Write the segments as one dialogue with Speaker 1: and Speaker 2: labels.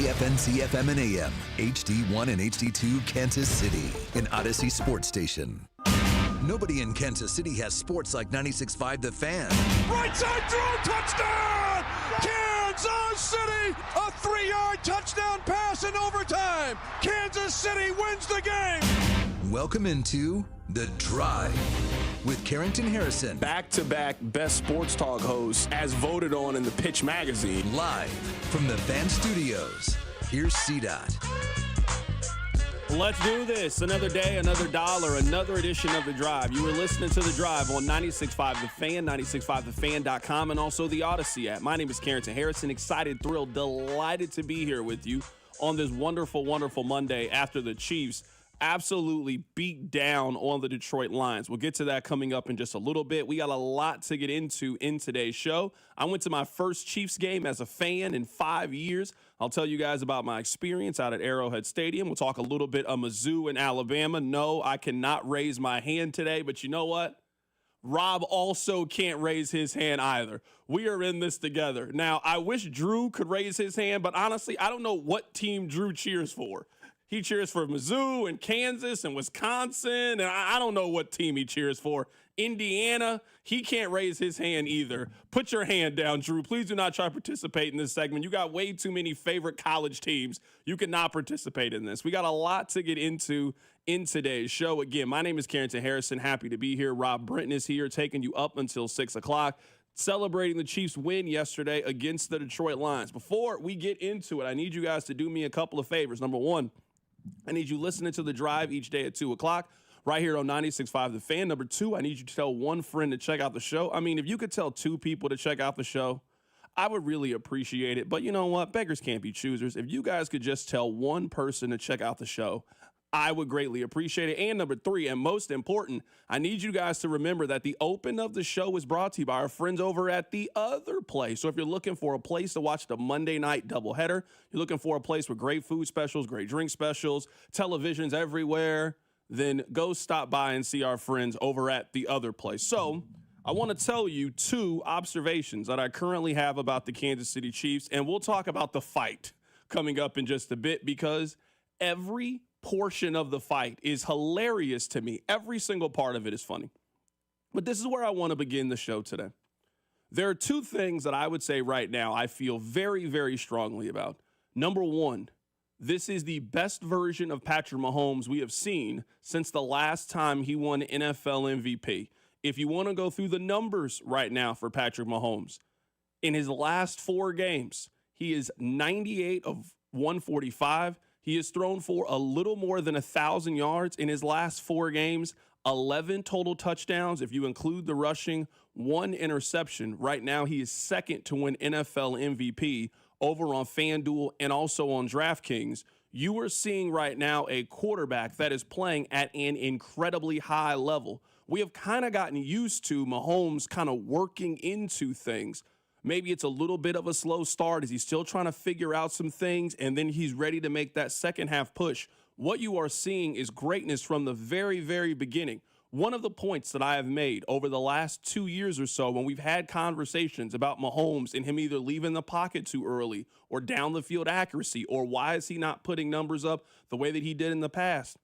Speaker 1: KFNC FM and AM, HD1 and HD2 Kansas City, an Odyssey sports station. Nobody in Kansas City has sports like 96.5 The Fan.
Speaker 2: Right side throw, touchdown! Kansas City, a 3-yard touchdown pass in overtime. Kansas City wins the game.
Speaker 1: Welcome into The Drive with Carrington Harrison.
Speaker 3: Back-to-back best sports talk hosts as voted on in the Pitch magazine.
Speaker 1: Live from the Fan Studios. Here's CDOT.
Speaker 3: Let's do this. Another day, another dollar, another edition of The Drive. You were listening to The Drive on 96.5 The Fan, 96.5thefan.com, and also the Odyssey app. My name is Carrington Harrison. Excited, thrilled, delighted to be here with you on this wonderful, wonderful Monday after the Chiefs absolutely beat down on the Detroit Lions. We'll get to that coming up in just a little bit. We got a lot to get into in today's show. I went to my first Chiefs game as a fan in 5 years. I'll tell you guys about my experience out at Arrowhead Stadium. We'll talk a little bit of Mizzou and Alabama. No, I cannot raise my hand today, but you know what? Rob also can't raise his hand either. We are in this together. Now, I wish Drew could raise his hand, but honestly, I don't know what team Drew cheers for. He cheers for Mizzou and Kansas and Wisconsin, and I don't know what team he cheers for. Indiana, he can't raise his hand either. Put your hand down, Drew. Please do not try to participate in this segment. You got way too many favorite college teams. You cannot participate in this. We got a lot to get into in today's show. Again, my name is Carrington Harrison. Happy to be here. Rob Britton is here, taking you up until 6 o'clock. Celebrating the Chiefs' win yesterday against the Detroit Lions. Before we get into it, I need you guys to do me a couple of favors. Number one, I need you listening to The Drive each day at 2 o'clock right here on 96.5 The Fan. Number two, I need you to tell one friend to check out the show. I mean, if you could tell two people to check out the show, I would really appreciate it. But you know what? Beggars can't be choosers. If you guys could just tell one person to check out the show, I would greatly appreciate it. And number three, and most important, I need you guys to remember that the open of the show is brought to you by our friends over at The Other Place. So if you're looking for a place to watch the Monday night doubleheader, you're looking for a place with great food specials, great drink specials, televisions everywhere, then go stop by and see our friends over at The Other Place. So I want to tell you two observations that I currently have about the Kansas City Chiefs, and we'll talk about the fight coming up in just a bit because every portion of the fight is hilarious to me. Every single part of it is funny. But this is where I want to begin the show today. There are two things that I would say right now I feel very, very strongly about. Number one, this is the best version of Patrick Mahomes we have seen since the last time he won NFL MVP. If you want to go through the numbers right now for Patrick Mahomes, in his last 4 games, he is 98 of 145. He has thrown for a little more than 1,000 yards in his last 4 games, 11 total touchdowns. If you include the rushing, 1 interception. Right now, he is second to win NFL MVP over on FanDuel and also on DraftKings. You are seeing right now a quarterback that is playing at an incredibly high level. We have kind of gotten used to Mahomes kind of working into things. Maybe it's a little bit of a slow start as he's still trying to figure out some things, and then he's ready to make that second half push. What you are seeing is greatness from the very, very beginning. One of the points that I have made over the last 2 years or so when we've had conversations about Mahomes and him either leaving the pocket too early or down the field accuracy or why is he not putting numbers up the way that he did in the past,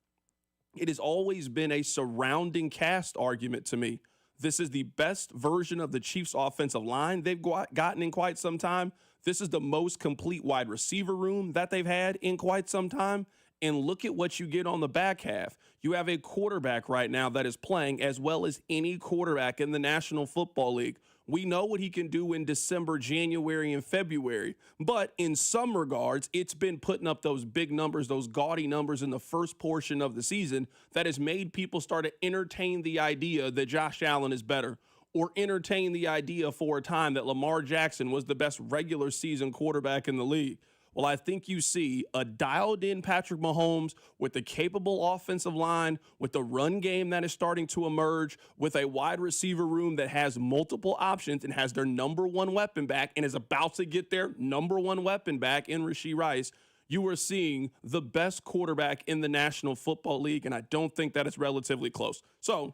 Speaker 3: it has always been a surrounding cast argument to me. This is the best version of the Chiefs' offensive line they've gotten in quite some time. This is the most complete wide receiver room that they've had in quite some time. And look at what you get on the back half. You have a quarterback right now that is playing as well as any quarterback in the National Football League. We know what he can do in December, January, and February. But in some regards, it's been putting up those big numbers, those gaudy numbers in the first portion of the season that has made people start to entertain the idea that Josh Allen is better or entertain the idea for a time that Lamar Jackson was the best regular season quarterback in the league. Well, I think you see a dialed-in Patrick Mahomes with a capable offensive line, with the run game that is starting to emerge, with a wide receiver room that has multiple options and has their number one weapon back and is about to get their number one weapon back in Rashee Rice. You are seeing the best quarterback in the National Football League, and I don't think that it's relatively close. So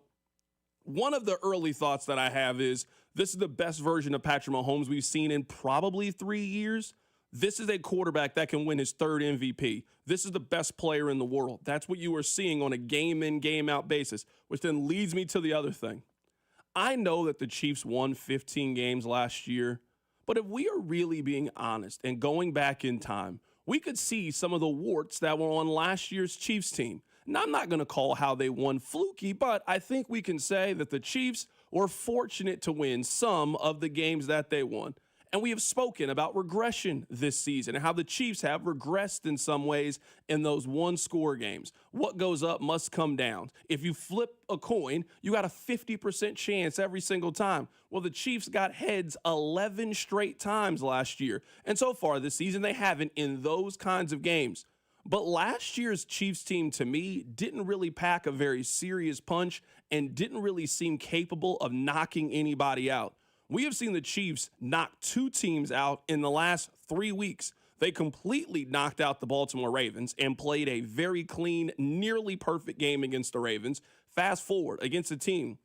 Speaker 3: one of the early thoughts that I have is this is the best version of Patrick Mahomes we've seen in probably 3 years. This is a quarterback that can win his third MVP. This is the best player in the world. That's what you are seeing on a game-in, game-out basis, which then leads me to the other thing. I know that the Chiefs won 15 games last year, but if we are really being honest and going back in time, we could see some of the warts that were on last year's Chiefs team. Now, I'm not going to call how they won fluky, but I think we can say that the Chiefs were fortunate to win some of the games that they won. And we have spoken about regression this season and how the Chiefs have regressed in some ways in those one-score games. What goes up must come down. If you flip a coin, you got a 50% chance every single time. Well, the Chiefs got heads 11 straight times last year. And so far this season, they haven't in those kinds of games. But last year's Chiefs team, to me, didn't really pack a very serious punch and didn't really seem capable of knocking anybody out. We have seen the Chiefs knock two teams out in the last 3 weeks. They completely knocked out the Baltimore Ravens and played a very clean, nearly perfect game against the Ravens. Fast forward against a team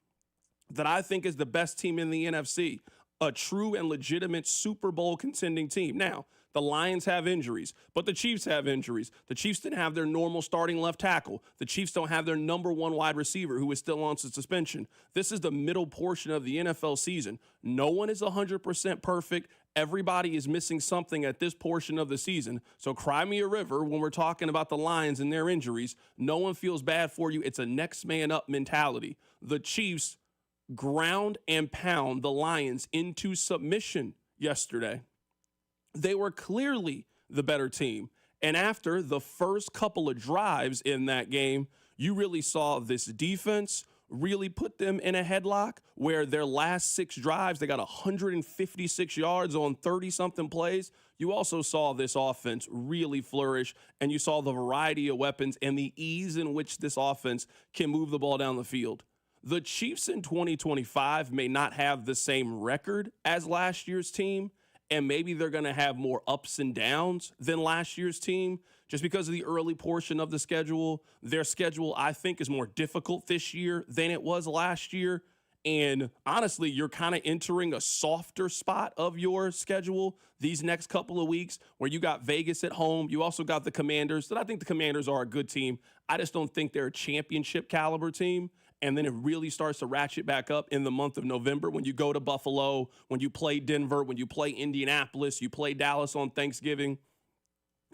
Speaker 3: that I think is the best team in the NFC, a true and legitimate Super Bowl contending team. Now, the Lions have injuries, but the Chiefs have injuries. The Chiefs didn't have their normal starting left tackle. The Chiefs don't have their number one wide receiver who is still on suspension. This is the middle portion of the NFL season. No one is 100% perfect. Everybody is missing something at this portion of the season. So cry me a river when we're talking about the Lions and their injuries. No one feels bad for you. It's a next man up mentality. The Chiefs ground and pound the Lions into submission yesterday. They were clearly the better team. And after the first couple of drives in that game, you really saw this defense really put them in a headlock where their last 6 drives, they got 156 yards on 30-something plays. You also saw this offense really flourish, and you saw the variety of weapons and the ease in which this offense can move the ball down the field. The Chiefs in 2025 may not have the same record as last year's team, and maybe they're going to have more ups and downs than last year's team just because of the early portion of the schedule. Their schedule, I think, is more difficult this year than it was last year. And honestly, you're kind of entering a softer spot of your schedule these next couple of weeks where you got Vegas at home. You also got the Commanders. And I think the Commanders are a good team. I just don't think they're a championship caliber team. And then it really starts to ratchet back up in the month of November when you go to Buffalo, when you play Denver, when you play Indianapolis, you play Dallas on Thanksgiving.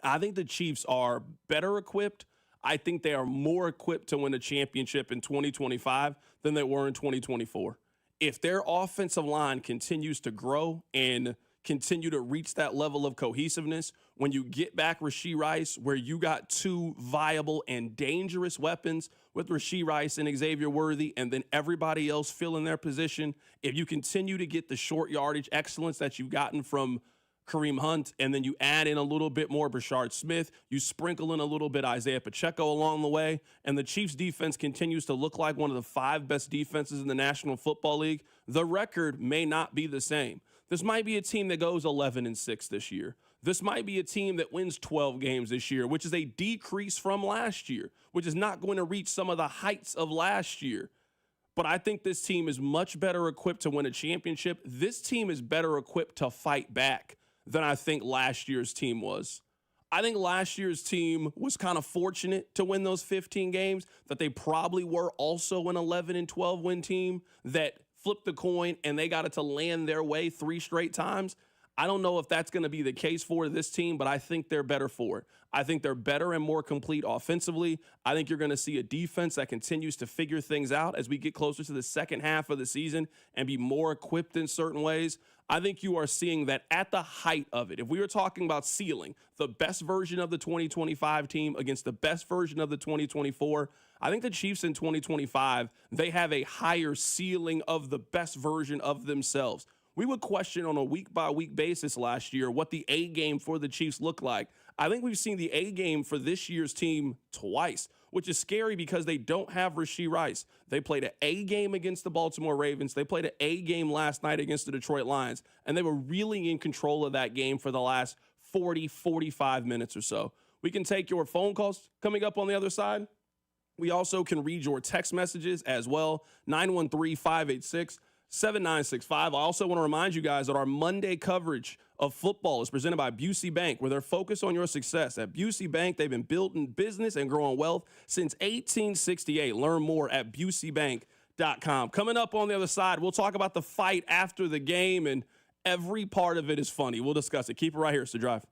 Speaker 3: I think the Chiefs are better equipped. I think they are more equipped to win a championship in 2025 than they were in 2024. If their offensive line continues to grow and continue to reach that level of cohesiveness, when you get back Rashee Rice, where you got 2 viable and dangerous weapons with Rashee Rice and Xavier Worthy, and then everybody else filling their position, if you continue to get the short yardage excellence that you've gotten from Kareem Hunt, and then you add in a little bit more Brashard Smith, you sprinkle in a little bit Isaiah Pacheco along the way, and the Chiefs defense continues to look like one of the 5 best defenses in the National Football League, the record may not be the same. This might be a team that goes 11-6 this year. This might be a team that wins 12 games this year, which is a decrease from last year, which is not going to reach some of the heights of last year. But I think this team is much better equipped to win a championship. This team is better equipped to fight back than I think last year's team was. I think last year's team was kind of fortunate to win those 15 games, that they probably were also an 11-12 win team that flipped the coin and they got it to land their way 3 straight times. I don't know if that's going to be the case for this team, but I think they're better for it. I think they're better and more complete offensively. I think you're going to see a defense that continues to figure things out as we get closer to the second half of the season and be more equipped in certain ways. I think you are seeing that at the height of it. If we were talking about ceiling, the best version of the 2025 team against the best version of the 2024, I think the Chiefs in 2025, they have a higher ceiling of the best version of themselves. We would question on a week-by-week basis last year what the A game for the Chiefs looked like. I think we've seen the A game for this year's team twice, which is scary because they don't have Rashee Rice. They played an A game against the Baltimore Ravens. They played an A game last night against the Detroit Lions, and they were really in control of that game for the last 40, 45 minutes or so. We can take your phone calls coming up on the other side. We also can read your text messages as well, 913-586-7965. I also want to remind you guys that our Monday coverage of football is presented by Busey Bank, where they're focused on your success. At Busey Bank, they've been building business and growing wealth since 1868. Learn more at BuseyBank.com. Coming up on the other side, we'll talk about the fight after the game, and every part of it is funny. We'll discuss it. Keep it right here. It's The Drive.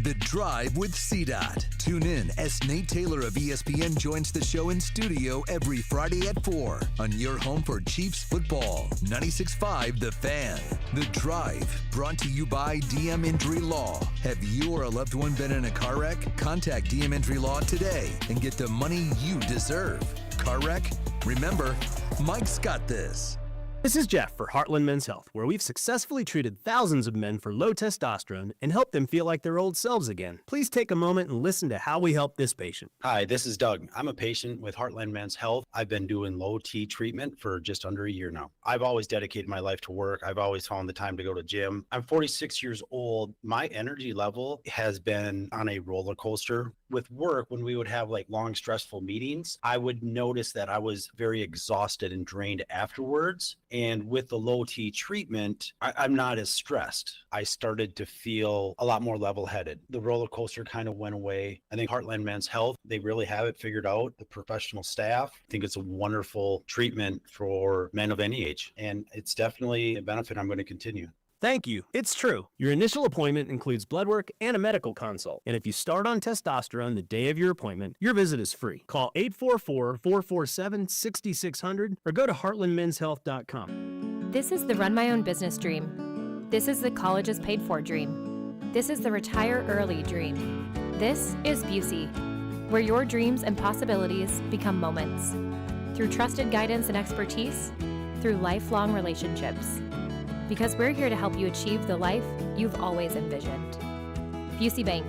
Speaker 1: The Drive with CDOT. Tune in as Nate Taylor of ESPN joins the show in studio every Friday at 4 on your home for Chiefs football. 96.5 The Fan. The Drive, brought to you by DM Injury Law. Have you or a loved one been in a car wreck? Contact DM Injury Law today and get the money you deserve. Car wreck? Remember, Mike's got this.
Speaker 4: This is Jeff for Heartland Men's Health, where we've successfully treated thousands of men for low testosterone and helped them feel like their old selves again. Please take a moment and listen to how we help this patient.
Speaker 5: Hi, this is Doug. I'm a patient with Heartland Men's Health. I've been doing low T treatment for just under a year now. I've always dedicated my life to work. I've always found the time to go to gym. I'm 46 years old. My energy level has been on a roller coaster. With work, when we would have like long, stressful meetings, I would notice that I was very exhausted and drained afterwards. And with the low T treatment, I'm not as stressed. I started to feel a lot more level-headed. The roller coaster kind of went away. I think Heartland Men's Health, they really have it figured out. The professional staff, I think it's a wonderful treatment for men of any age. And it's definitely a benefit I'm going to continue.
Speaker 4: Thank you. It's true. Your initial appointment includes blood work and a medical consult. And if you start on testosterone the day of your appointment, your visit is free. Call 844-447-6600 or go to heartlandmenshealth.com.
Speaker 6: This is the run my own business dream. This is the colleges paid for dream. This is the retire early dream. This is Busey, where your dreams and possibilities become moments. Through trusted guidance and expertise, through lifelong relationships. Because we're here to help you achieve the life you've always envisioned. Busey Bank,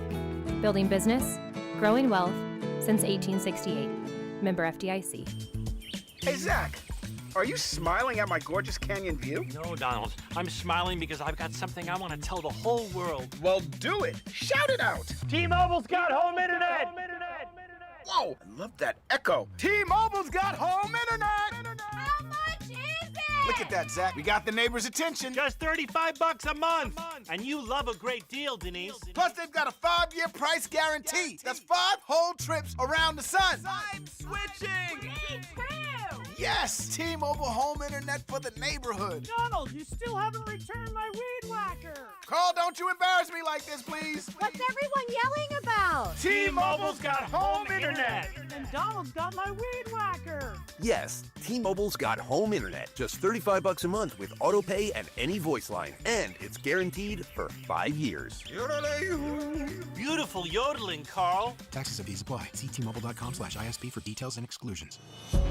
Speaker 6: building business, growing wealth since 1868. Member FDIC.
Speaker 7: Hey, Zach, are you smiling at my gorgeous canyon view?
Speaker 8: No, Donald. I'm smiling because I've got something I want to tell the whole world.
Speaker 7: Well, do it. Shout it out.
Speaker 8: T-Mobile's got home internet.
Speaker 7: Whoa, I love that echo. T-Mobile's got home internet.
Speaker 9: How much is it?
Speaker 7: Look at that, Zach. We got the neighbor's attention.
Speaker 8: Just $35 a month. And you love a great deal, Denise.
Speaker 7: Plus, they've got a 5-year price guarantee. That's 5 whole trips around the sun. I'm switching.
Speaker 9: Me too.
Speaker 7: Yes, T-Mobile home internet for the neighborhood.
Speaker 10: Donald, you still haven't returned my weed whacker.
Speaker 7: Carl, don't you embarrass me like this, please.
Speaker 9: What's everyone yelling about?
Speaker 8: T-Mobile's got home internet.
Speaker 10: And Donald's got my weed whacker.
Speaker 11: Yes, T-Mobile's got home internet. Just $35 a month with auto pay and any voice line. And it's guaranteed for 5 years.
Speaker 8: Beautiful yodeling, Carl.
Speaker 12: Taxes and fees apply. See T-Mobile.com/ISP for details and exclusions.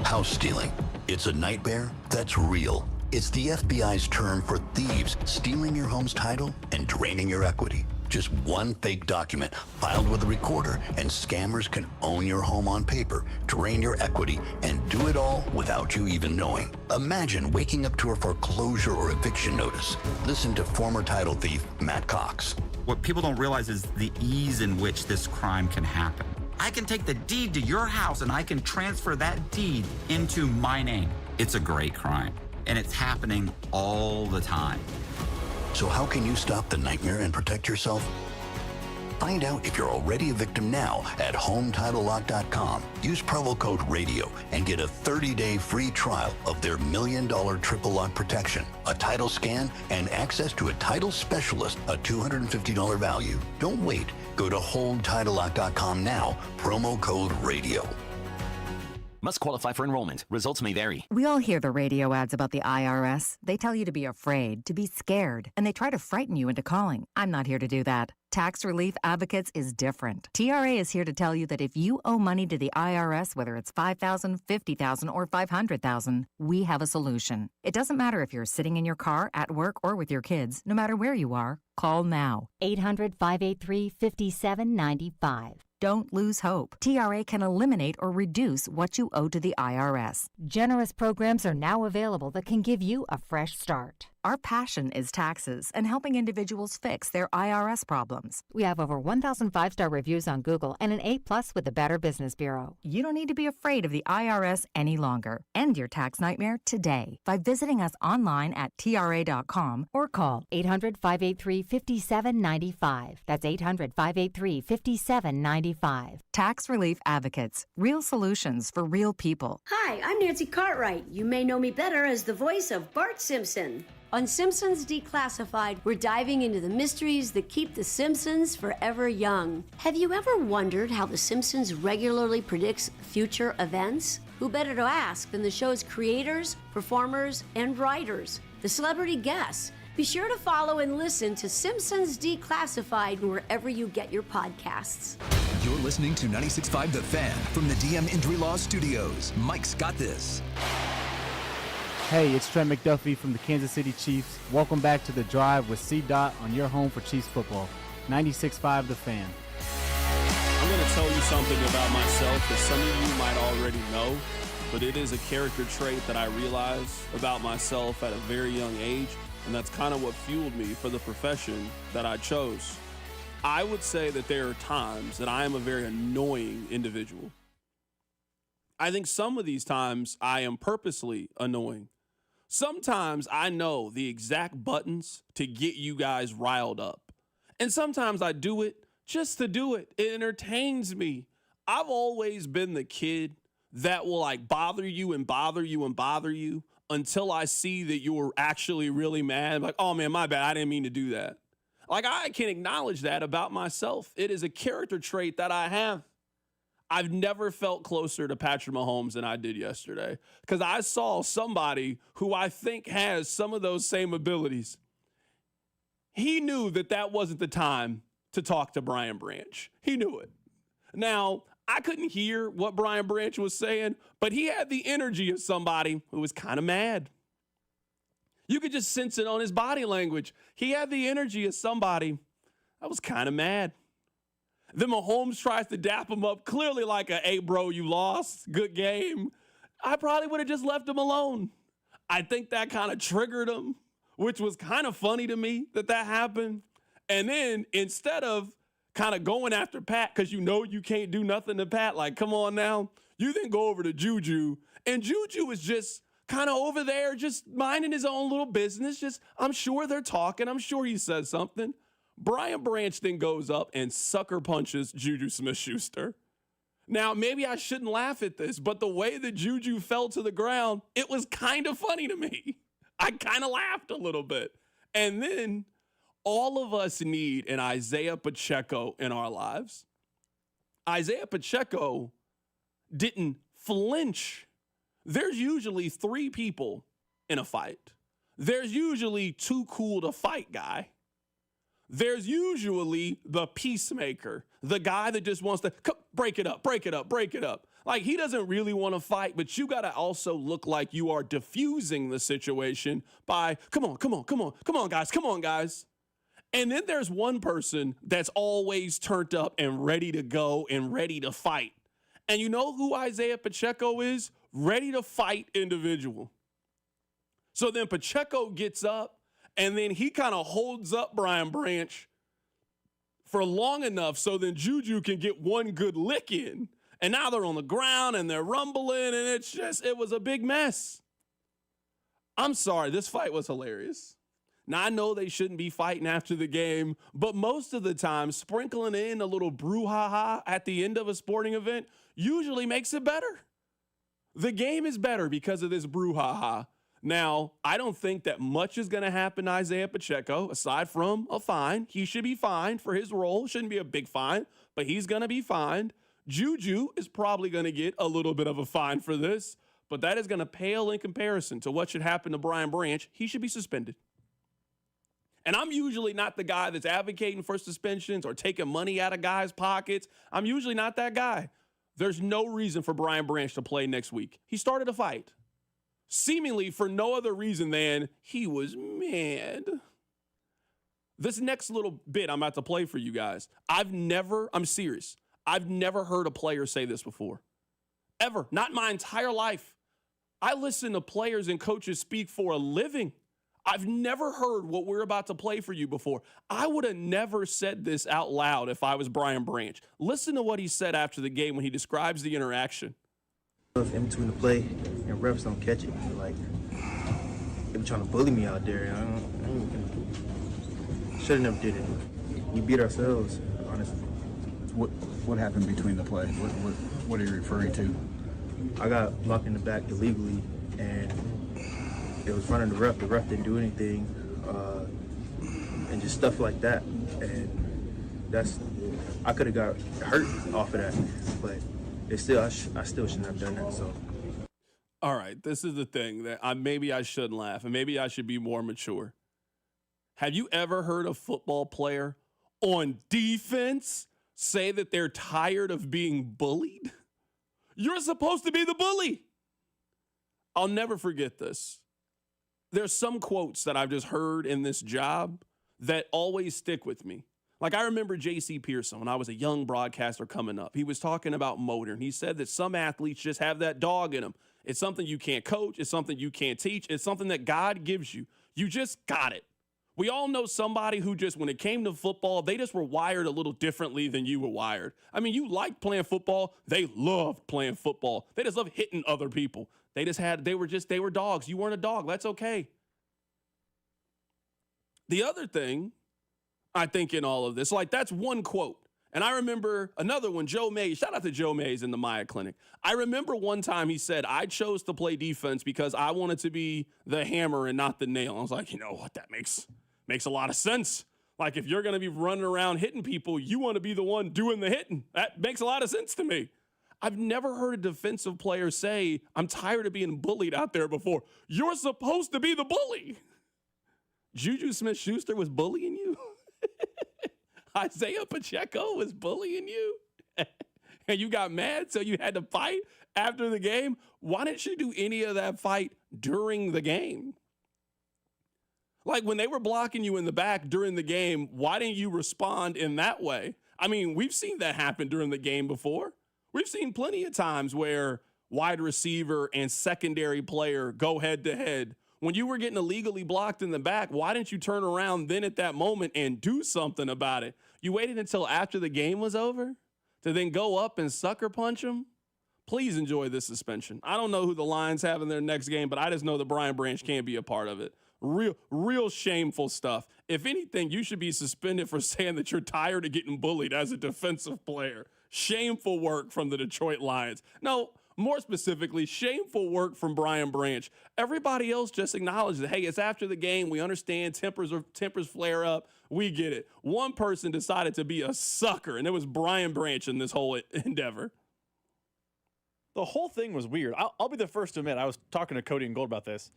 Speaker 1: House stealing. It's a nightmare that's real. It's the FBI's term for thieves stealing your home's title and draining your equity. Just one fake document filed with a recorder, and scammers can own your home on paper, drain your equity, and do it all without you even knowing. Imagine waking up to a foreclosure or eviction notice. Listen to former title thief Matt Cox.
Speaker 13: What people don't realize is the ease in which this crime can happen. I can take the deed to your house and I can transfer that deed into my name. It's a great crime, and it's happening all the time.
Speaker 1: So how can you stop the nightmare and protect yourself? Find out if you're already a victim now at HomeTitleLock.com. Use promo code RADIO and get a 30-day free trial of their $1 million triple lock protection, a title scan, and access to a title specialist, a $250 value. Don't wait. Go to HoldTitleLock.com now. Promo code RADIO.
Speaker 14: Must qualify for enrollment. Results may vary.
Speaker 15: We all hear the radio ads about the IRS. They tell you to be afraid, to be scared, and they try to frighten you into calling. I'm not here to do that. Tax Relief Advocates is different. TRA is here to tell you that if you owe money to the IRS, whether it's $5,000, $50,000, or $500,000, we have a solution. It doesn't matter if you're sitting in your car, at work, or with your kids. No matter where you are, call now.
Speaker 16: 800-583-5795.
Speaker 15: Don't lose hope. TRA can eliminate or reduce what you owe to the IRS.
Speaker 16: Generous programs are now available that can give you a fresh start.
Speaker 15: Our passion is taxes and helping individuals fix their IRS problems.
Speaker 16: We have over 1,000 5-star reviews on Google and an A+ with the Better Business Bureau.
Speaker 15: You don't need to be afraid of the IRS any longer. End your tax nightmare today by visiting us online at TRA.com or call
Speaker 16: 800-583-5795. 800-583-5795. That's 800-583-5795.
Speaker 15: Tax Relief Advocates. Real solutions for real people.
Speaker 17: Hi, I'm Nancy Cartwright. You may know me better as the voice of Bart Simpson. On Simpsons Declassified, we're diving into the mysteries that keep the Simpsons forever young. Have you ever wondered how The Simpsons regularly predicts future events? Who better to ask than the show's creators, performers, and writers, the celebrity guests? Be sure to follow and listen to Simpsons Declassified wherever you get your podcasts.
Speaker 1: You're listening to 96.5 The Fan from the DM Injury Law Studios. Mike's got this.
Speaker 18: Hey, it's Trent McDuffie from the Kansas City Chiefs. Welcome back to The Drive with C-Dot on your home for Chiefs football. 96.5 The Fan.
Speaker 3: I'm going to tell you something about myself that some of you might already know, but it is a character trait that I realized about myself at a very young age, and that's kind of what fueled me for the profession that I chose. I would say that there are times that I am a very annoying individual. I think some of these times I am purposely annoying. Sometimes I know the exact buttons to get you guys riled up. And sometimes I do it just to do it. It entertains me. I've always been the kid that will bother you and bother you and bother you until I see that you're actually really mad. Like, oh man, my bad. I didn't mean to do that. I can acknowledge that about myself. It is a character trait that I have. I've never felt closer to Patrick Mahomes than I did yesterday because I saw somebody who I think has some of those same abilities. He knew that wasn't the time to talk to Brian Branch. He knew it. Now, I couldn't hear what Brian Branch was saying, but he had the energy of somebody who was kind of mad. You could just sense it on his body language. He had the energy of somebody that was kind of mad. Then Mahomes tries to dap him up, clearly like hey, bro, you lost. Good game. I probably would have just left him alone. I think that kind of triggered him, which was kind of funny to me that happened. And then instead of kind of going after Pat, because you know you can't do nothing to Pat, come on now, you then go over to Juju. And Juju is just kind of over there, just minding his own little business. I'm sure they're talking. I'm sure he says something. Brian Branch then goes up and sucker punches Juju Smith-Schuster. Now, maybe I shouldn't laugh at this, but the way that Juju fell to the ground, it was kind of funny to me. I kind of laughed a little bit. And then all of us need an Isaiah Pacheco in our lives. Isaiah Pacheco didn't flinch. There's usually 3 people in a fight. There's usually too cool to fight guy. There's usually the peacemaker, the guy that just wants to break it up. He doesn't really want to fight, but you got to also look like you are diffusing the situation by, come on, guys. And then there's one person that's always turned up and ready to go and ready to fight. And you know who Isaiah Pacheco is? Ready to fight individual. So then Pacheco gets up, and then he kind of holds up Brian Branch for long enough so then Juju can get one good lick in. And now they're on the ground and they're rumbling, and it was a big mess. I'm sorry, this fight was hilarious. Now, I know they shouldn't be fighting after the game, but most of the time, sprinkling in a little brouhaha at the end of a sporting event usually makes it better. The game is better because of this brouhaha. Now, I don't think that much is going to happen to Isaiah Pacheco, aside from a fine. He should be fined for his role. Shouldn't be a big fine, but he's going to be fined. Juju is probably going to get a little bit of a fine for this, but that is going to pale in comparison to what should happen to Brian Branch. He should be suspended. And I'm usually not the guy that's advocating for suspensions or taking money out of guys' pockets. I'm usually not that guy. There's no reason for Brian Branch to play next week. He started a fight, seemingly for no other reason than he was mad. This next little bit I'm about to play for you guys, I'm serious, I've never heard a player say this before. Ever. Not my entire life. I listen to players and coaches speak for a living. I've never heard what we're about to play for you before. I would have never said this out loud if I was Brian Branch. Listen to what he said after the game when he describes the interaction.
Speaker 19: In between the play and refs don't catch it, they be trying to bully me out there. I ain't gonna Should have never did it. We beat ourselves, honestly.
Speaker 20: What happened between the play? What are you referring to?
Speaker 19: I got blocked in the back illegally, and it was front of the ref. The ref didn't do anything, and just stuff like that. And I could have got hurt off of that, but I still shouldn't have done that. So.
Speaker 3: All right, this is the thing that maybe I shouldn't laugh, and maybe I should be more mature. Have you ever heard a football player on defense say that they're tired of being bullied? You're supposed to be the bully. I'll never forget this. There's some quotes that I've just heard in this job that always stick with me. Like I remember J.C. Pearson when I was a young broadcaster coming up. He was talking about motor, and he said that some athletes just have that dog in them. It's something you can't coach. It's something you can't teach. It's something that God gives you. You just got it. We all know somebody who just, when it came to football, they just were wired a little differently than you were wired. I mean, you liked playing football. They loved playing football. They just loved hitting other people. They were dogs. You weren't a dog. That's okay. The other thing, I think in all of this, like that's one quote. And I remember another one, Joe Mays. Shout out to Joe Mays in the Maya Clinic. I remember one time he said, I chose to play defense because I wanted to be the hammer and not the nail. I was like, you know what? That makes a lot of sense. Like if you're going to be running around hitting people, you want to be the one doing the hitting. That makes a lot of sense to me. I've never heard a defensive player say, I'm tired of being bullied out there before. You're supposed to be the bully. Juju Smith-Schuster was bullying you. Isaiah Pacheco was bullying you. And you got mad, so you had to fight after the game. Why didn't you do any of that fight during the game? Like when they were blocking you in the back during the game, why didn't you respond in that way? I mean, we've seen that happen during the game before. We've seen plenty of times where wide receiver and secondary player go head to head. When you were getting illegally blocked in the back, why didn't you turn around then at that moment and do something about it? You waited until after the game was over to then go up and sucker punch them? Please enjoy this suspension. I don't know who the Lions have in their next game, but I just know that Brian Branch can't be a part of it. Real shameful stuff. If anything, you should be suspended for saying that you're tired of getting bullied as a defensive player. Shameful work from the Detroit Lions. No, more specifically, shameful work from Brian Branch. Everybody else just acknowledged that, hey, it's after the game. We understand tempers flare up. We get it. One person decided to be a sucker, and it was Brian Branch in this whole endeavor.
Speaker 21: The whole thing was weird. I'll be the first to admit, I was talking to Cody and Gold about this.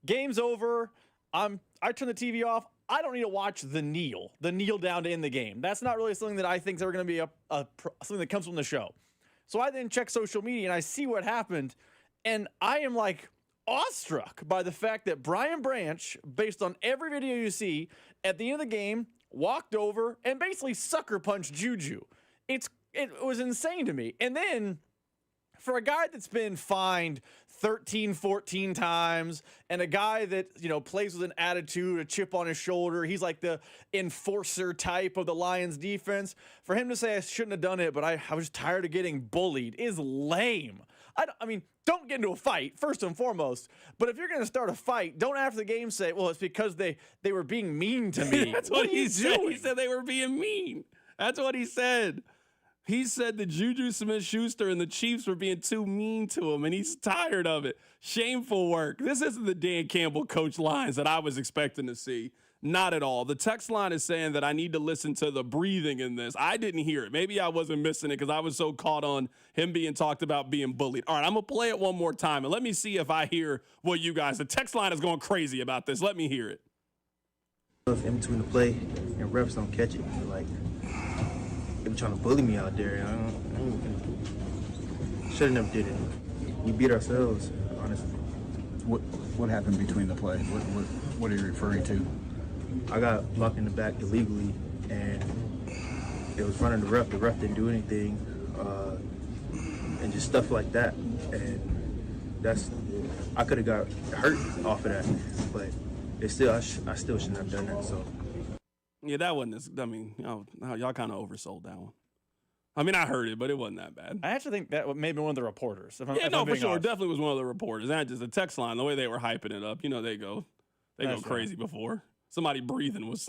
Speaker 21: Game's over. I turn the TV off. I don't need to watch the kneel down to end the game. That's not really something that I think is going to be something that comes from the show. So I then check social media and I see what happened, and I am like awestruck by the fact that Brian Branch, based on every video you see, at the end of the game, walked over and basically sucker punched Juju. It was insane to me. And then for a guy that's been fined 13, 14 times, and a guy that, plays with an attitude, a chip on his shoulder, he's like the enforcer type of the Lions defense. For him to say I shouldn't have done it, but I was tired of getting bullied is lame. Don't get into a fight, first and foremost. But if you're going to start a fight, don't after the game say, well, it's because they were being mean to me.
Speaker 3: That's what he said. He said they were being mean. That's what he said. He said that Juju Smith-Schuster and the Chiefs were being too mean to him, and he's tired of it. Shameful work. This isn't the Dan Campbell coach lines that I was expecting to see. Not at all. The text line is saying that I need to listen to the breathing in this. I didn't hear it. Maybe I wasn't missing it because I was so caught on him being talked about being bullied. All right, I'm going to play it one more time, and let me see if I hear what you guys – the text line is going crazy about this. Let me hear it.
Speaker 19: In between the play, and refs don't catch it. Like, they be trying to bully me out there. Should have never did it. We beat ourselves, honestly.
Speaker 20: What happened between the play? What are you referring to?
Speaker 19: I got blocked in the back illegally, and it was front of the ref. The ref didn't do anything, and just stuff like that. And I could have got hurt off of that, but I still shouldn't have done that. So.
Speaker 3: Yeah, that wasn't. Y'all kind of oversold that one. I heard it, but it wasn't that bad.
Speaker 21: I actually think that may have been one of the reporters.
Speaker 3: For sure. It definitely was one of the reporters. Not just the text line, the way they were hyping it up. They go crazy before. Somebody breathing was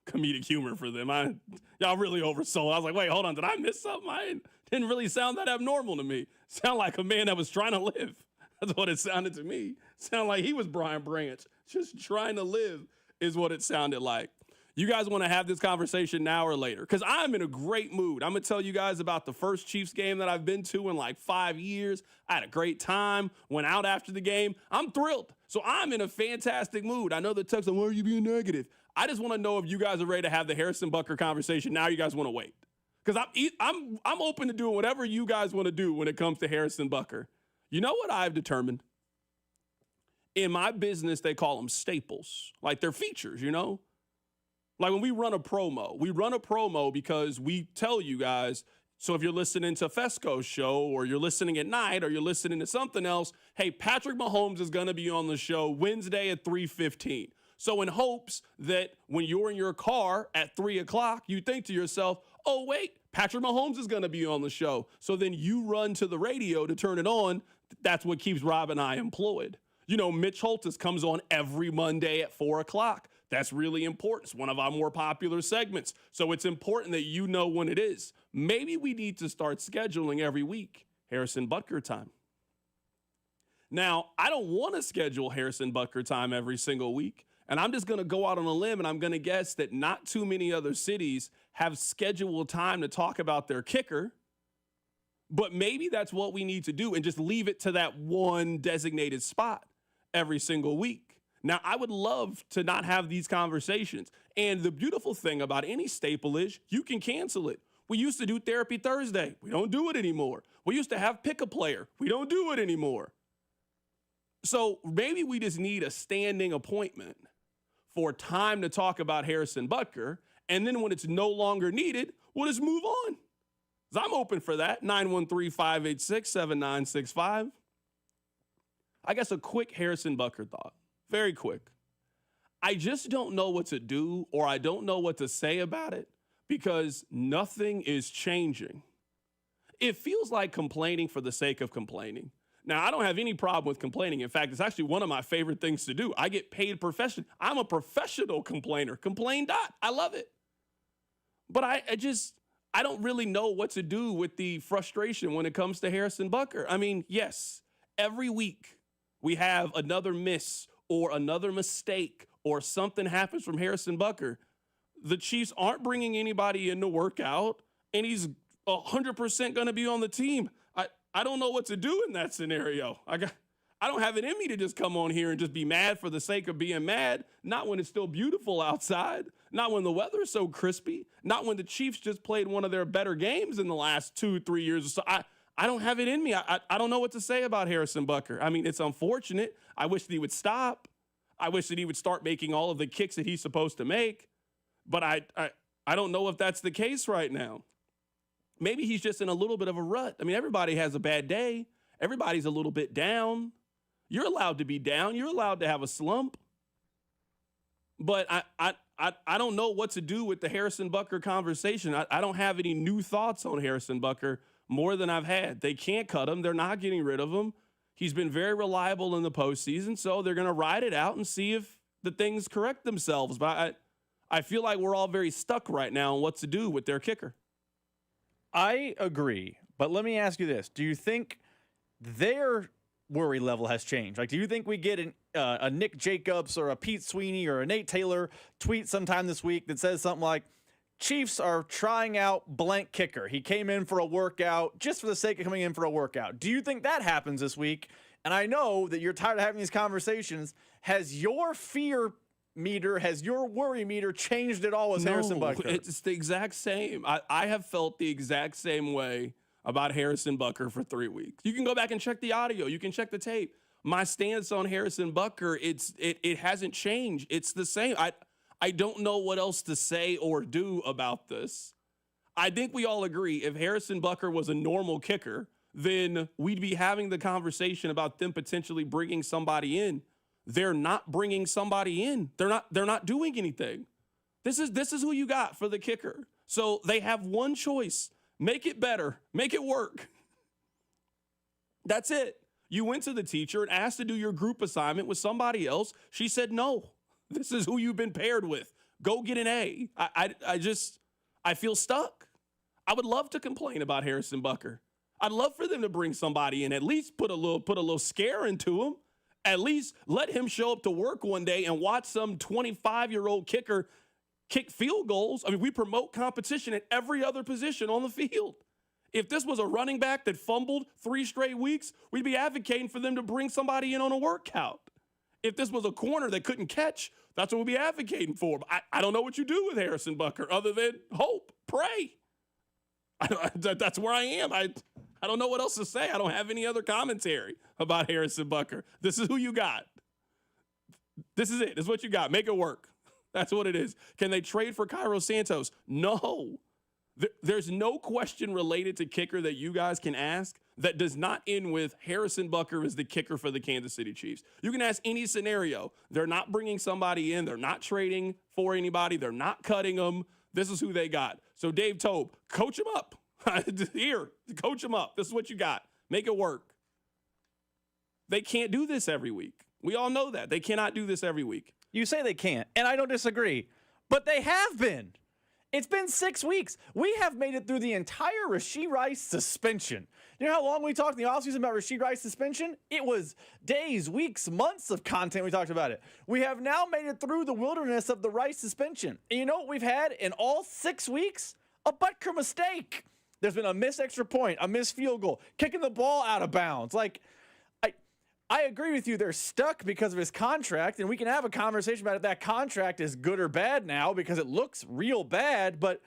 Speaker 3: comedic humor for them. Y'all really oversold. I was like, wait, hold on. Did I miss something? Didn't really sound that abnormal to me. Sound like a man that was trying to live. That's what it sounded to me. Sounded like he was Brian Branch. Just trying to live is what it sounded like. You guys want to have this conversation now or later? Because I'm in a great mood. I'm going to tell you guys about the first Chiefs game that I've been to in like 5 years. I had a great time, went out after the game. I'm thrilled. So I'm in a fantastic mood. I know the text, why are you being negative? I just want to know if you guys are ready to have the Harrison Butker conversation. Now you guys want to wait. Because I'm open to doing whatever you guys want to do when it comes to Harrison Butker. You know what I've determined? In my business, they call them staples. Like they're features, you know? Like when we run a promo because we tell you guys, so if you're listening to Fesco's show or you're listening at night or you're listening to something else, hey, Patrick Mahomes is going to be on the show Wednesday at 3:15. So in hopes that when you're in your car at 3 o'clock, you think to yourself, oh, wait, Patrick Mahomes is going to be on the show. So then you run to the radio to turn it on. That's what keeps Rob and I employed. You know, Mitch Holtis comes on every Monday at 4 o'clock. That's really important. It's one of our more popular segments. So it's important that you know when it is. Maybe we need to start scheduling every week Harrison Butker time. Now, I don't want to schedule Harrison Butker time every single week. And I'm just going to go out on a limb and I'm going to guess that not too many other cities have scheduled time to talk about their kicker. But maybe that's what we need to do and just leave it to that one designated spot every single week. Now, I would love to not have these conversations. And the beautiful thing about any staple is you can cancel it. We used to do Therapy Thursday. We don't do it anymore. We used to have Pick a Player. We don't do it anymore. So maybe we just need a standing appointment for time to talk about Harrison Butker. And then when it's no longer needed, we'll just move on. I'm open for that. 913-586-7965. I guess a quick Harrison Butker thought. Very quick. I just don't know what to do or I don't know what to say about it because nothing is changing. It feels like complaining for the sake of complaining. Now, I don't have any problem with complaining. In fact, it's actually one of my favorite things to do. I get paid professionally. I'm a professional complainer. Complain. I love it. But I don't really know what to do with the frustration when it comes to Harrison Butker. I mean, yes, every week we have another miss or another mistake or something happens from Harrison Butker. The Chiefs aren't bringing anybody in to work out, and he's 100% going to be on the team. I don't know what to do in that scenario. I don't have it in me to just come on here and just be mad for the sake of being mad, not when it's still beautiful outside, not when the weather's so crispy, not when the Chiefs just played one of their better games in the last 2-3 years or so. I don't have it in me. I don't know what to say about Harrison Butker. I mean, it's unfortunate. I wish that he would stop. I wish that he would start making all of the kicks that he's supposed to make. But I don't know if that's the case right now. Maybe he's just in a little bit of a rut. I mean, everybody has a bad day. Everybody's a little bit down. You're allowed to be down. You're allowed to have a slump. But I don't know what to do with the Harrison Butker conversation. I don't have any new thoughts on Harrison Butker more than I've had. They can't cut him. They're not getting rid of him. He's been very reliable in the postseason, so they're going to ride it out and see if the things correct themselves. But I feel like we're all very stuck right now on what to do with their kicker.
Speaker 21: I agree, but let me ask you this. Do you think their worry level has changed? Like, do you think we get a Nick Jacobs or a Pete Sweeney or a Nate Taylor tweet sometime this week that says something like, Chiefs are trying out blank kicker. He came in for a workout just for the sake of coming in for a workout. Do you think that happens this week? And I know that you're tired of having these conversations. Has your fear meter, has your worry meter changed at all with Harrison Butker?
Speaker 3: It's the exact same. I have felt the exact same way about Harrison Butker for 3 weeks. You can go back and check the audio. You can check the tape. My stance on Harrison Butker, it hasn't changed. It's the same. I don't know what else to say or do about this. I think we all agree if Harrison Butker was a normal kicker, then we'd be having the conversation about them potentially bringing somebody in. They're not bringing somebody in. They're not doing anything. This is who you got for the kicker. So they have one choice. Make it better. Make it work. That's it. You went to the teacher and asked to do your group assignment with somebody else. She said no. This is who you've been paired with. go get an A. I feel stuck. I would love to complain about Harrison Butker. I'd love for them to bring somebody in, at least put a little scare into him. At least let him show up to work one day and watch some 25-year-old kicker kick field goals. I mean, we promote competition at every other position on the field. If this was a running back that fumbled 3 straight weeks, we'd be advocating for them to bring somebody in on a workout. If this was a corner that couldn't catch, that's what we'd be advocating for. But I don't know what you do with Harrison Butker other than hope, pray. That's where I am. I don't know what else to say. I don't have any other commentary about Harrison Butker. This is who you got. This is it. This is what you got. Make it work. That's what it is. Can they trade for Cairo Santos? No. There's no question related to kicker that you guys can ask that does not end with Harrison Butker is the kicker for the Kansas City Chiefs. You can ask any scenario. They're not bringing somebody in. They're not trading for anybody. They're not cutting them. This is who they got. So Dave Tobe, coach him up. Here, coach him up. This is what you got. Make it work. They can't do this every week. We all know that. They cannot do this every week.
Speaker 21: You say they can't, and I don't disagree, but they have been. It's been 6 weeks. We have made it through the entire Rashee Rice suspension. You know how long we talked in the offseason about Rashee Rice suspension? It was days, weeks, months of content we talked about it. We have now made it through the wilderness of the Rice suspension. And you know what we've had in all 6 weeks? A Butker mistake. There's been a missed extra point, a missed field goal, kicking the ball out of bounds. Like, I agree with you. They're stuck because of his contract, and we can have a conversation about if that contract is good or bad now because it looks real bad, but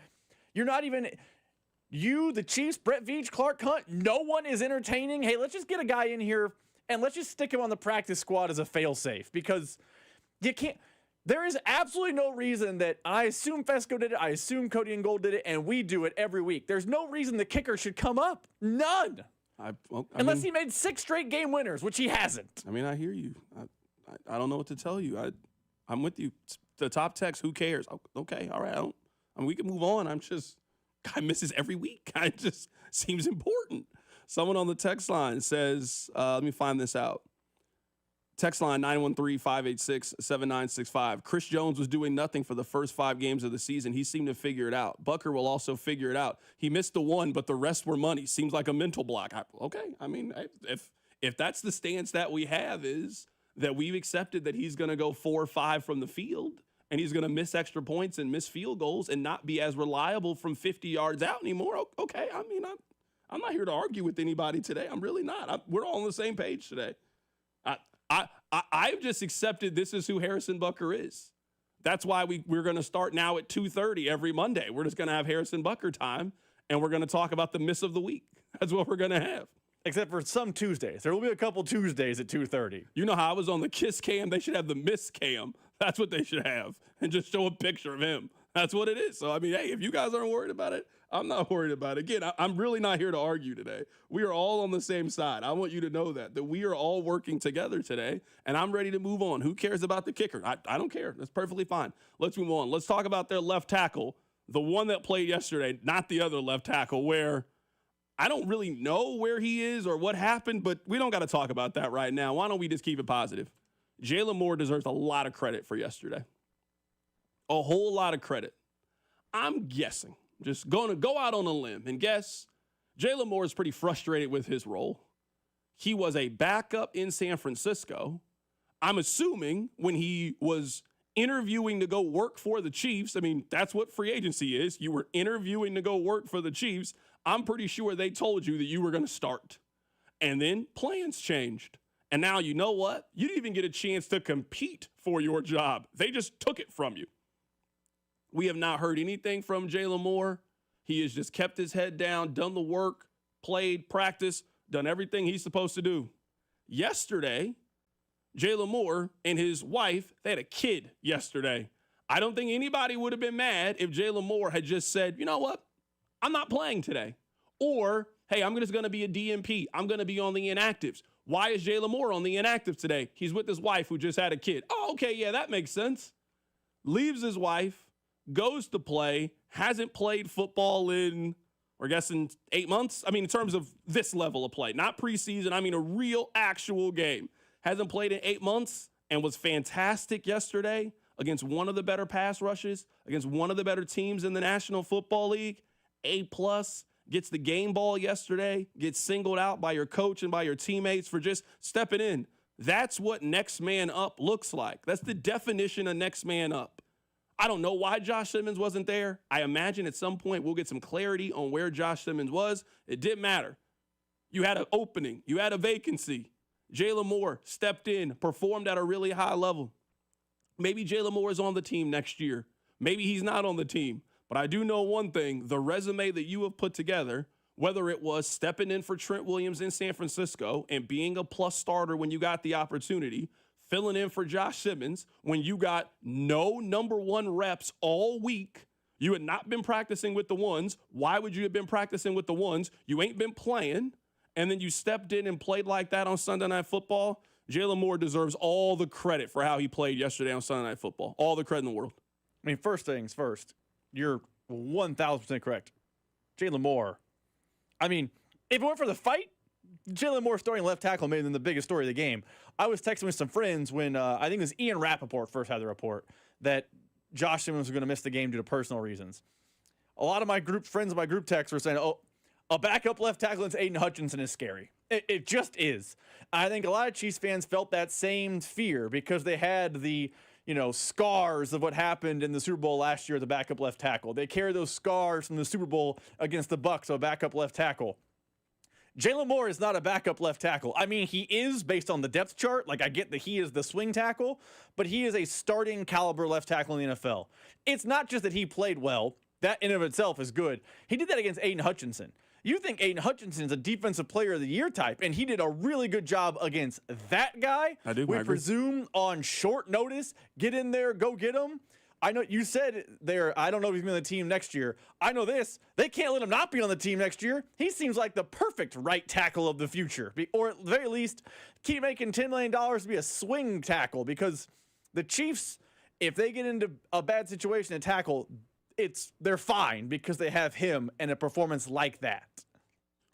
Speaker 21: you're not even – you, the Chiefs, Brett Veach, Clark Hunt, no one is entertaining, hey, let's just get a guy in here and let's just stick him on the practice squad as a fail-safe because you can't – there is absolutely no reason that I assume Fesco did it, I assume Cody and Gold did it, and we do it every week. There's no reason the kicker should come up. None. Unless he made 6 straight game winners, which he hasn't.
Speaker 3: I mean, I hear you. I don't know what to tell you. I'm with you. The top text, who cares? Okay, all right. We can move on. Guy misses every week. It just seems important. Someone on the text line says, let me find this out. Text line 913-586-7965. Chris Jones was doing nothing for the first 5 games of the season. He seemed to figure it out. Butker will also figure it out. He missed the 1, but the rest were money. Seems like a mental block. Okay. I mean, if that's the stance that we have is that we've accepted that he's going to go 4 or 5 from the field and he's going to miss extra points and miss field goals and not be as reliable from 50 yards out anymore. Okay. I mean, I'm not here to argue with anybody today. I'm really not. We're all on the same page today. I've just accepted this is who Harrison Butker is. That's why we're going to start now at 2:30 every Monday. We're just going to have Harrison Butker time, and we're going to talk about the miss of the week. That's what we're going to have.
Speaker 21: Except for some Tuesdays. There will be a couple Tuesdays at 2:30.
Speaker 3: You know how I was on the Kiss cam? They should have the miss cam. That's what they should have, and just show a picture of him. That's what it is. So, I mean, hey, if you guys aren't worried about it, I'm not worried about it. Again, I'm really not here to argue today. We are all on the same side. I want you to know that we are all working together today, and I'm ready to move on. Who cares about the kicker? I don't care. That's perfectly fine. Let's move on. Let's talk about their left tackle, the one that played yesterday, not the other left tackle, where I don't really know where he is or what happened, but we don't got to talk about that right now. Why don't we just keep it positive? Jalen Moore deserves a lot of credit for yesterday. A whole lot of credit. I'm guessing, just going to go out on a limb and guess, Jalen Moore is pretty frustrated with his role. He was a backup in San Francisco. I'm assuming when he was interviewing to go work for the Chiefs, I mean, that's what free agency is. You were interviewing to go work for the Chiefs. I'm pretty sure they told you that you were going to start. And then plans changed. And now you know what? You didn't even get a chance to compete for your job. They just took it from you. We have not heard anything from Jalen Moore. He has just kept his head down, done the work, played, practiced, done everything he's supposed to do. Yesterday, Jalen Moore and his wife, they had a kid yesterday. I don't think anybody would have been mad if Jalen Moore had just said, you know what? I'm not playing today. Or, hey, I'm just going to be a DNP. I'm going to be on the inactives. Why is Jalen Moore on the inactives today? He's with his wife who just had a kid. Oh, okay, yeah, that makes sense. Leaves his wife, goes to play, hasn't played football in, we're guessing 8 months. I mean, in terms of this level of play, not preseason. I mean, a real actual game. Hasn't played in 8 months and was fantastic yesterday against one of the better pass rushes, against one of the better teams in the National Football League. A+, gets the game ball yesterday, gets singled out by your coach and by your teammates for just stepping in. That's what next man up looks like. That's the definition of next man up. I don't know why Josh Simmons wasn't there. I imagine at some point we'll get some clarity on where Josh Simmons was. It didn't matter. You had an opening. You had a vacancy. Jalen Moore stepped in, performed at a really high level. Maybe Jalen Moore is on the team next year. Maybe he's not on the team. But I do know one thing, the resume that you have put together, whether it was stepping in for Trent Williams in San Francisco and being a plus starter when you got the opportunity, filling in for Josh Simmons when you got no number one reps all week. You had not been practicing with the ones. Why would you have been practicing with the ones? You ain't been playing. And then you stepped in and played like that on Sunday Night Football. Jalen Moore deserves all the credit for how he played yesterday on Sunday Night Football. All the credit in the world.
Speaker 21: I mean, first things first, you're 1,000% correct. Jalen Moore. I mean, if it weren't for the fight, Jalen Moore starting left tackle made him the biggest story of the game. I was texting with some friends when I think it was Ian Rappaport first had the report that Josh Simmons was going to miss the game due to personal reasons. A lot of my friends in my group text were saying, oh, a backup left tackle against Aiden Hutchinson is scary. It just is. I think a lot of Chiefs fans felt that same fear because they had the scars of what happened in the Super Bowl last year as a backup left tackle. They carry those scars from the Super Bowl against the Bucs, so a backup left tackle. Jalen Moore is not a backup left tackle. I mean, he is based on the depth chart. Like, I get that he is the swing tackle, but he is a starting caliber left tackle in the NFL. It's not just that he played well. That in and of itself is good. He did that against Aiden Hutchinson. You think Aiden Hutchinson is a defensive player of the year type, and he did a really good job against that guy.
Speaker 3: I do.
Speaker 21: We presume on short notice, get in there, go get him. I know you said there, I don't know if he's going to be on the team next year. I know this. They can't let him not be on the team next year. He seems like the perfect right tackle of the future. Or at the very least, keep making $10 million to be a swing tackle, because the Chiefs, if they get into a bad situation to tackle, they're fine because they have him and a performance like that.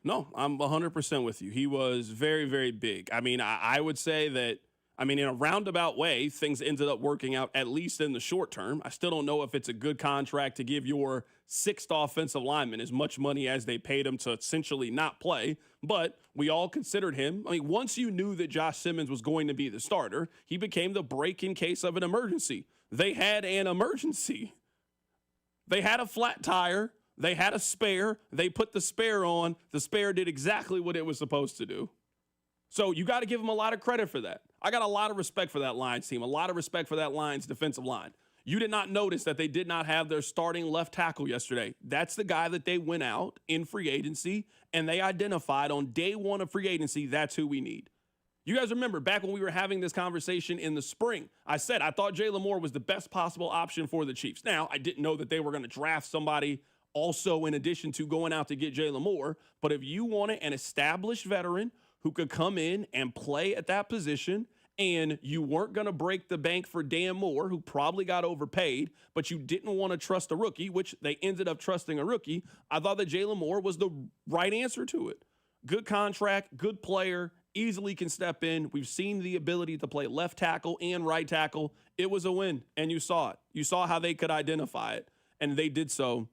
Speaker 3: No, I'm 100% with you. He was very, very big. I mean, I would say that, in a roundabout way, things ended up working out, at least in the short term. I still don't know if it's a good contract to give your sixth offensive lineman as much money as they paid him to essentially not play, but we all considered him. Once you knew that Josh Simmons was going to be the starter, he became the break in case of an emergency. They had an emergency. They had a flat tire. They had a spare. They put the spare on. The spare did exactly what it was supposed to do. So you got to give them a lot of credit for that. I got a lot of respect for that Lions team, a lot of respect for that Lions defensive line. You did not notice that they did not have their starting left tackle yesterday. That's the guy that they went out in free agency, and they identified on day one of free agency, that's who we need. You guys remember back when we were having this conversation in the spring, I said I thought Jalen Moore was the best possible option for the Chiefs. Now, I didn't know that they were going to draft somebody also in addition to going out to get Jalen Moore, but if you wanted an established veteran who could come in and play at that position, and you weren't going to break the bank for Dan Moore, who probably got overpaid, but you didn't want to trust a rookie, which they ended up trusting a rookie, I thought that Jalen Moore was the right answer to it. Good contract, good player, easily can step in. We've seen the ability to play left tackle and right tackle. It was a win, and you saw it. You saw how they could identify it, and they did so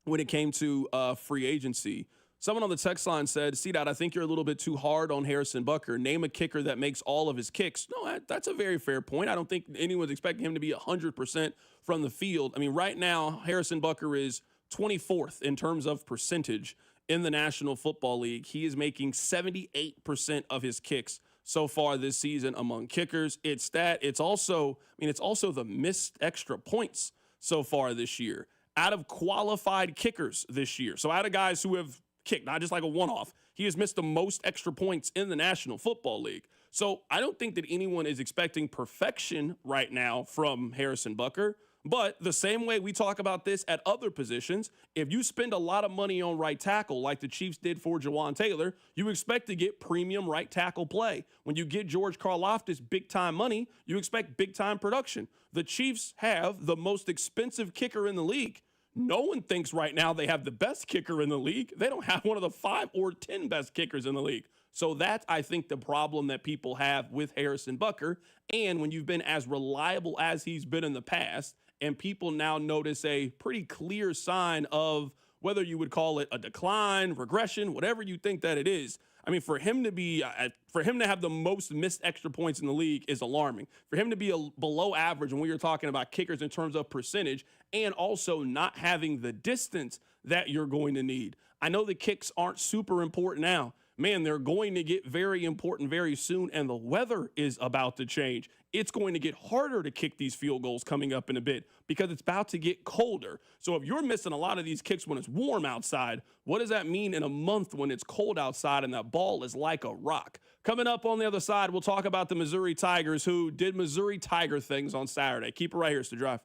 Speaker 3: when it came to free agency. Someone on the text line said, C-Dot, I think you're a little bit too hard on Harrison Butker. Name a kicker that makes all of his kicks. No, that's a very fair point. I don't think anyone's expecting him to be 100% from the field. Right now, Harrison Butker is 24th in terms of percentage in the National Football League. He is making 78% of his kicks so far this season among kickers. It's that. It's also the missed extra points so far this year. Out of qualified kickers this year, so out of guys who have kicked, not just like a one-off, he has missed the most extra points in the National Football League. So I don't think that anyone is expecting perfection right now from Harrison Butker. But the same way we talk about this at other positions, if you spend a lot of money on right tackle like the Chiefs did for Jawan Taylor, you expect to get premium right tackle play. When you get George Karlaftis big-time money, you expect big-time production. The Chiefs have the most expensive kicker in the league. No one thinks right now they have the best kicker in the league. They don't have one of the 5 or 10 best kickers in the league. So that's, I think, the problem that people have with Harrison Butker. And when you've been as reliable as he's been in the past, and people now notice a pretty clear sign of whether you would call it a decline, regression, whatever you think that it is. I mean, for him to have the most missed extra points in the league is alarming. For him to be below average when we were talking about kickers in terms of percentage, and also not having the distance that you're going to need. I know the kicks aren't super important now. Man, they're going to get very important very soon, and the weather is about to change. It's going to get harder to kick these field goals coming up in a bit because it's about to get colder. So if you're missing a lot of these kicks when it's warm outside, what does that mean in a month when it's cold outside and that ball is like a rock? Coming up on the other side, we'll talk about the Missouri Tigers who did Missouri Tiger things on Saturday. Keep it right here. It's The Drive.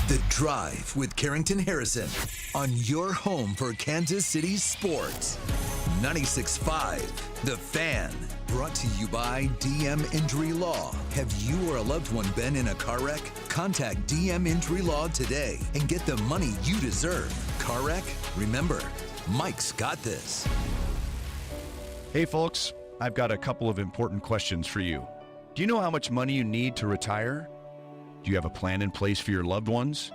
Speaker 1: The Drive with Carrington Harrison on your home for Kansas City sports. 96.5 The Fan. Brought to you by DM Injury Law. Have you or a loved one been in a car wreck? Contact DM Injury Law today and get the money you deserve. Car wreck? Remember, Mike's got this.
Speaker 2: Hey folks, I've got a couple of important questions for you. Do you know how much money you need to retire? Do you have a plan in place for your loved ones?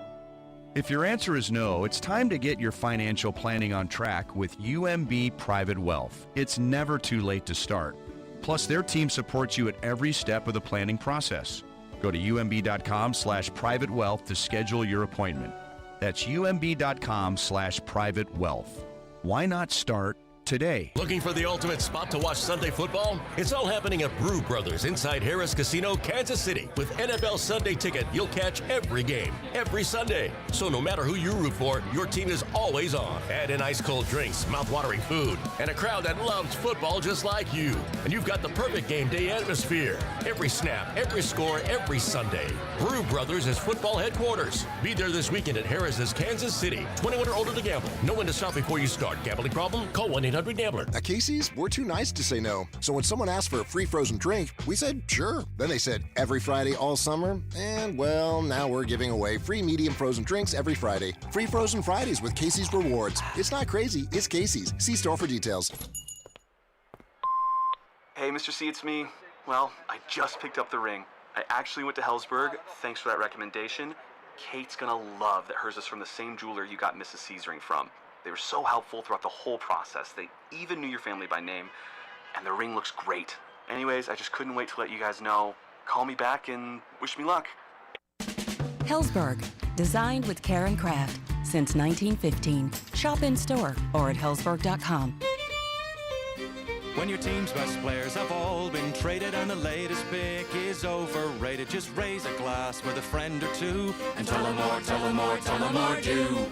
Speaker 2: If your answer is no, it's time to get your financial planning on track with UMB Private Wealth. It's never too late to start. Plus, their team supports you at every step of the planning process. Go to umb.com/privatewealth to schedule your appointment. That's umb.com/privatewealth. Why not start today?
Speaker 22: Looking for the ultimate spot to watch Sunday football? It's all happening at Brew Brothers inside Harris Casino, Kansas City. With NFL Sunday Ticket, you'll catch every game, every Sunday. So no matter who you root for, your team is always on. Add in ice cold drinks, mouth-watering food, and a crowd that loves football just like you. And you've got the perfect game day atmosphere. Every snap, every score, every Sunday. Brew Brothers is football headquarters. Be there this weekend at Harris's Kansas City. 21 or older to gamble. Know when to stop before you start. Gambling problem? Call 1-800-GAMBLER.
Speaker 23: At Casey's, we're too nice to say no. So when someone asked for a free frozen drink, we said sure. Then they said every Friday all summer, and well, now we're giving away free medium frozen drinks every Friday. Free frozen Fridays with Casey's Rewards. It's not crazy, it's Casey's. See store for details.
Speaker 24: Hey, Mr. C, it's me. Well, I just picked up the ring. I actually went to Hellsberg. Thanks for that recommendation. Kate's gonna love that hers is from the same jeweler you got Mrs. C's ring from. They were so helpful throughout the whole process. They even knew your family by name, and the ring looks great. Anyways, I just couldn't wait to let you guys know. Call me back and wish me luck.
Speaker 25: Hellsberg, designed with care and craft since 1915. Shop in store or at hellsberg.com.
Speaker 26: When your team's best players have all been traded and the latest pick is overrated, just raise a glass with a friend or two and tell them more, tell them more, tell them more do.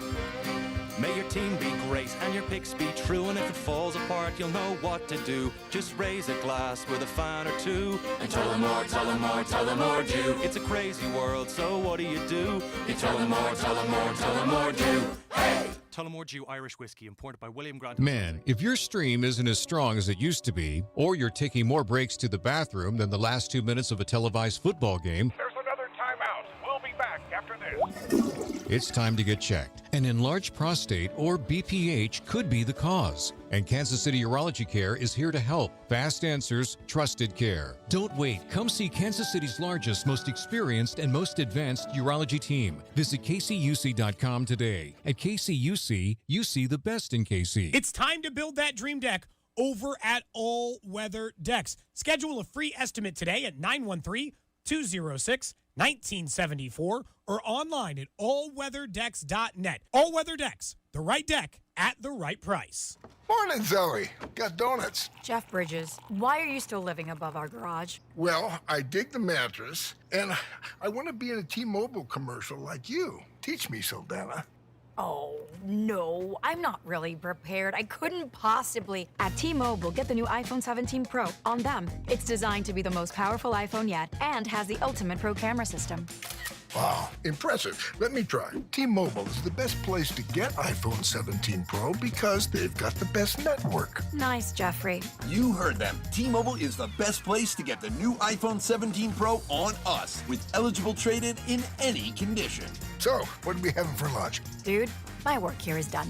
Speaker 26: May your team be great and your picks be true, and if it falls apart, you'll know what to do. Just raise a glass with a fan or two and tell them more, tell them more, tell them more do. It's a crazy world, so what do? You tell them more, tell them more, tell them more do. Hey!
Speaker 27: Tullamore Dew Irish Whiskey, imported by William Grant.
Speaker 28: Man, if your stream isn't as strong as it used to be, or you're taking more breaks to the bathroom than the last 2 minutes of a televised football game,
Speaker 29: there's another timeout. We'll be back after this.
Speaker 28: it's time to get checked. An enlarged prostate, or BPH, could be the cause. And Kansas City Urology Care is here to help. Fast answers, trusted care. Don't wait. Come see Kansas City's largest, most experienced, and most advanced urology team. Visit kcuc.com today. At KCUC, you see the best in KC.
Speaker 10: It's time to build that dream deck over at All Weather Decks. Schedule a free estimate today at 913-206-1974 or online at allweatherdecks.net. All Weather Decks, the right deck at the right price.
Speaker 30: Morning, Zoe. Got donuts.
Speaker 9: Jeff Bridges, why are you still living above our garage?
Speaker 30: Well, I dig the mattress, and I want to be in a T-Mobile commercial like you. Teach me, Saldana.
Speaker 9: Oh, no, I'm not really prepared. I couldn't possibly. At T-Mobile, get the new iPhone 17 Pro on them. It's designed to be the most powerful iPhone yet and has the ultimate pro camera system.
Speaker 30: Wow, impressive. Let me try. T-Mobile is the best place to get iPhone 17 Pro because they've got the best network.
Speaker 9: Nice, Jeffrey.
Speaker 4: You heard them. T-Mobile is the best place to get the new iPhone 17 Pro on us with eligible trade-in in any condition.
Speaker 30: So, what are we having for lunch?
Speaker 9: Dude, my work here is done.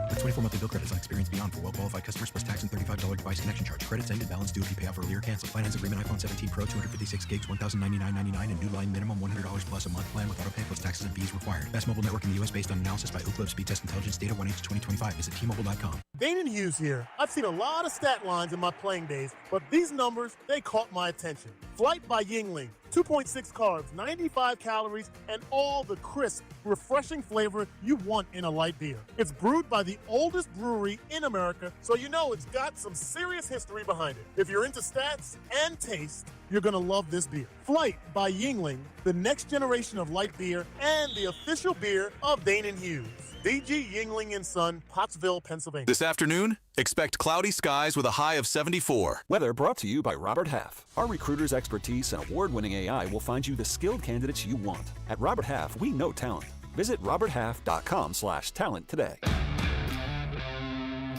Speaker 5: The 24-monthly bill credits on experience beyond for well-qualified customers plus tax and $35 device connection charge. Credits ended. Balance due if you pay off earlier. Cancel. Finance agreement iPhone 17 Pro 256 gigs, $1,099.99 and new line minimum $100 plus a month plan with auto pay plus taxes and fees required. Best mobile network in the U.S. based on analysis by Ookla Speed Test Intelligence data 1H 2025. Visit T-Mobile.com.
Speaker 6: Danon Hughes here. I've seen a lot of stat lines in my playing days, but these numbers, they caught my attention. Flight by Yingling. 2.6 carbs, 95 calories, and all the crisp, refreshing flavor you want in a light beer. It's brewed by the oldest brewery in America, so you know it's got some serious history behind it. If you're into stats and taste, you're going to love this beer. Flight by Yingling, the next generation of light beer and the official beer of Danon Hughes. DG Yingling & Son, Pottsville, Pennsylvania.
Speaker 7: This afternoon, expect cloudy skies with a high of 74.
Speaker 8: Weather brought to you by Robert Half. Our recruiters' expertise and award-winning AI will find you the skilled candidates you want. At Robert Half, we know talent. Visit roberthalf.com/talent today.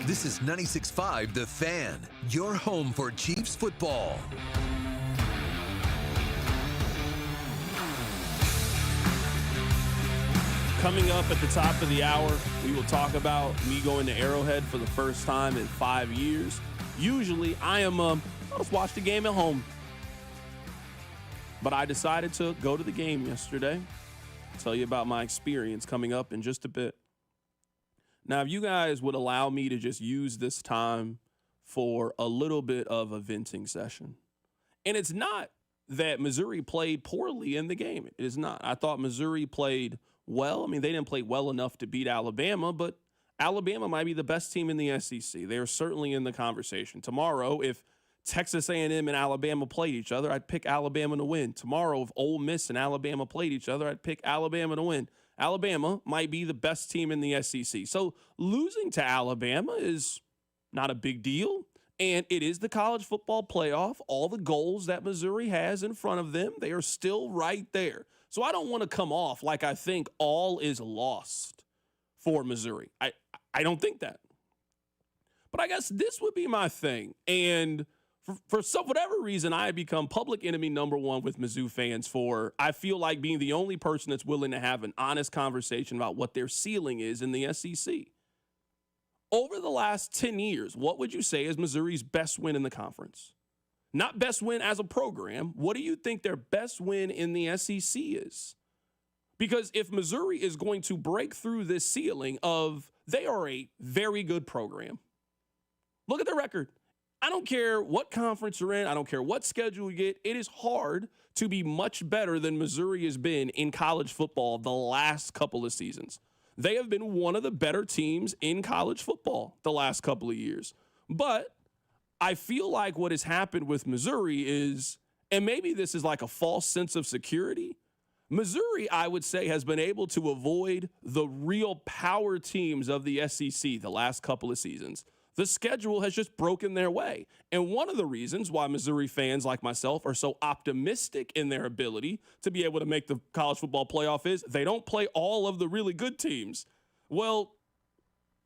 Speaker 1: This is 96.5 The Fan, your home for Chiefs football.
Speaker 3: Coming up at the top of the hour, we will talk about me going to Arrowhead for the first time in 5 years. Usually, I'll just watch the game at home. But I decided to go to the game yesterday. I'll tell you about my experience coming up in just a bit. Now, if you guys would allow me to just use this time for a little bit of a venting session. And it's not that Missouri played poorly in the game. It is not. I thought Missouri played well. I mean, they didn't play well enough to beat Alabama, but Alabama might be the best team in the SEC. They are certainly in the conversation. Tomorrow, if Texas A&M and Alabama played each other, I'd pick Alabama to win. Tomorrow, if Ole Miss and Alabama played each other, I'd pick Alabama to win. Alabama might be the best team in the SEC. So losing to Alabama is not a big deal. And it is the college football playoff. All the goals that Missouri has in front of them, they are still right there. So I don't want to come off like I think all is lost for Missouri. I don't think that. But I guess this would be my thing. And for whatever reason, I have become public enemy number one with Mizzou fans I feel like being the only person that's willing to have an honest conversation about what their ceiling is in the SEC. Over the last 10 years, what would you say is Missouri's best win in the conference? Not best win as a program. What do you think their best win in the SEC is? Because if Missouri is going to break through this ceiling of they are a very good program, look at their record. I don't care what conference you're in. I don't care what schedule you get. It is hard to be much better than Missouri has been in college football the last couple of seasons. They have been one of the better teams in college football the last couple of years. But I feel like what has happened with Missouri is, and maybe this is like a false sense of security, Missouri, I would say, has been able to avoid the real power teams of the SEC the last couple of seasons. The schedule has just broken their way. And one of the reasons why Missouri fans like myself are so optimistic in their ability to be able to make the college football playoff is they don't play all of the really good teams. Well,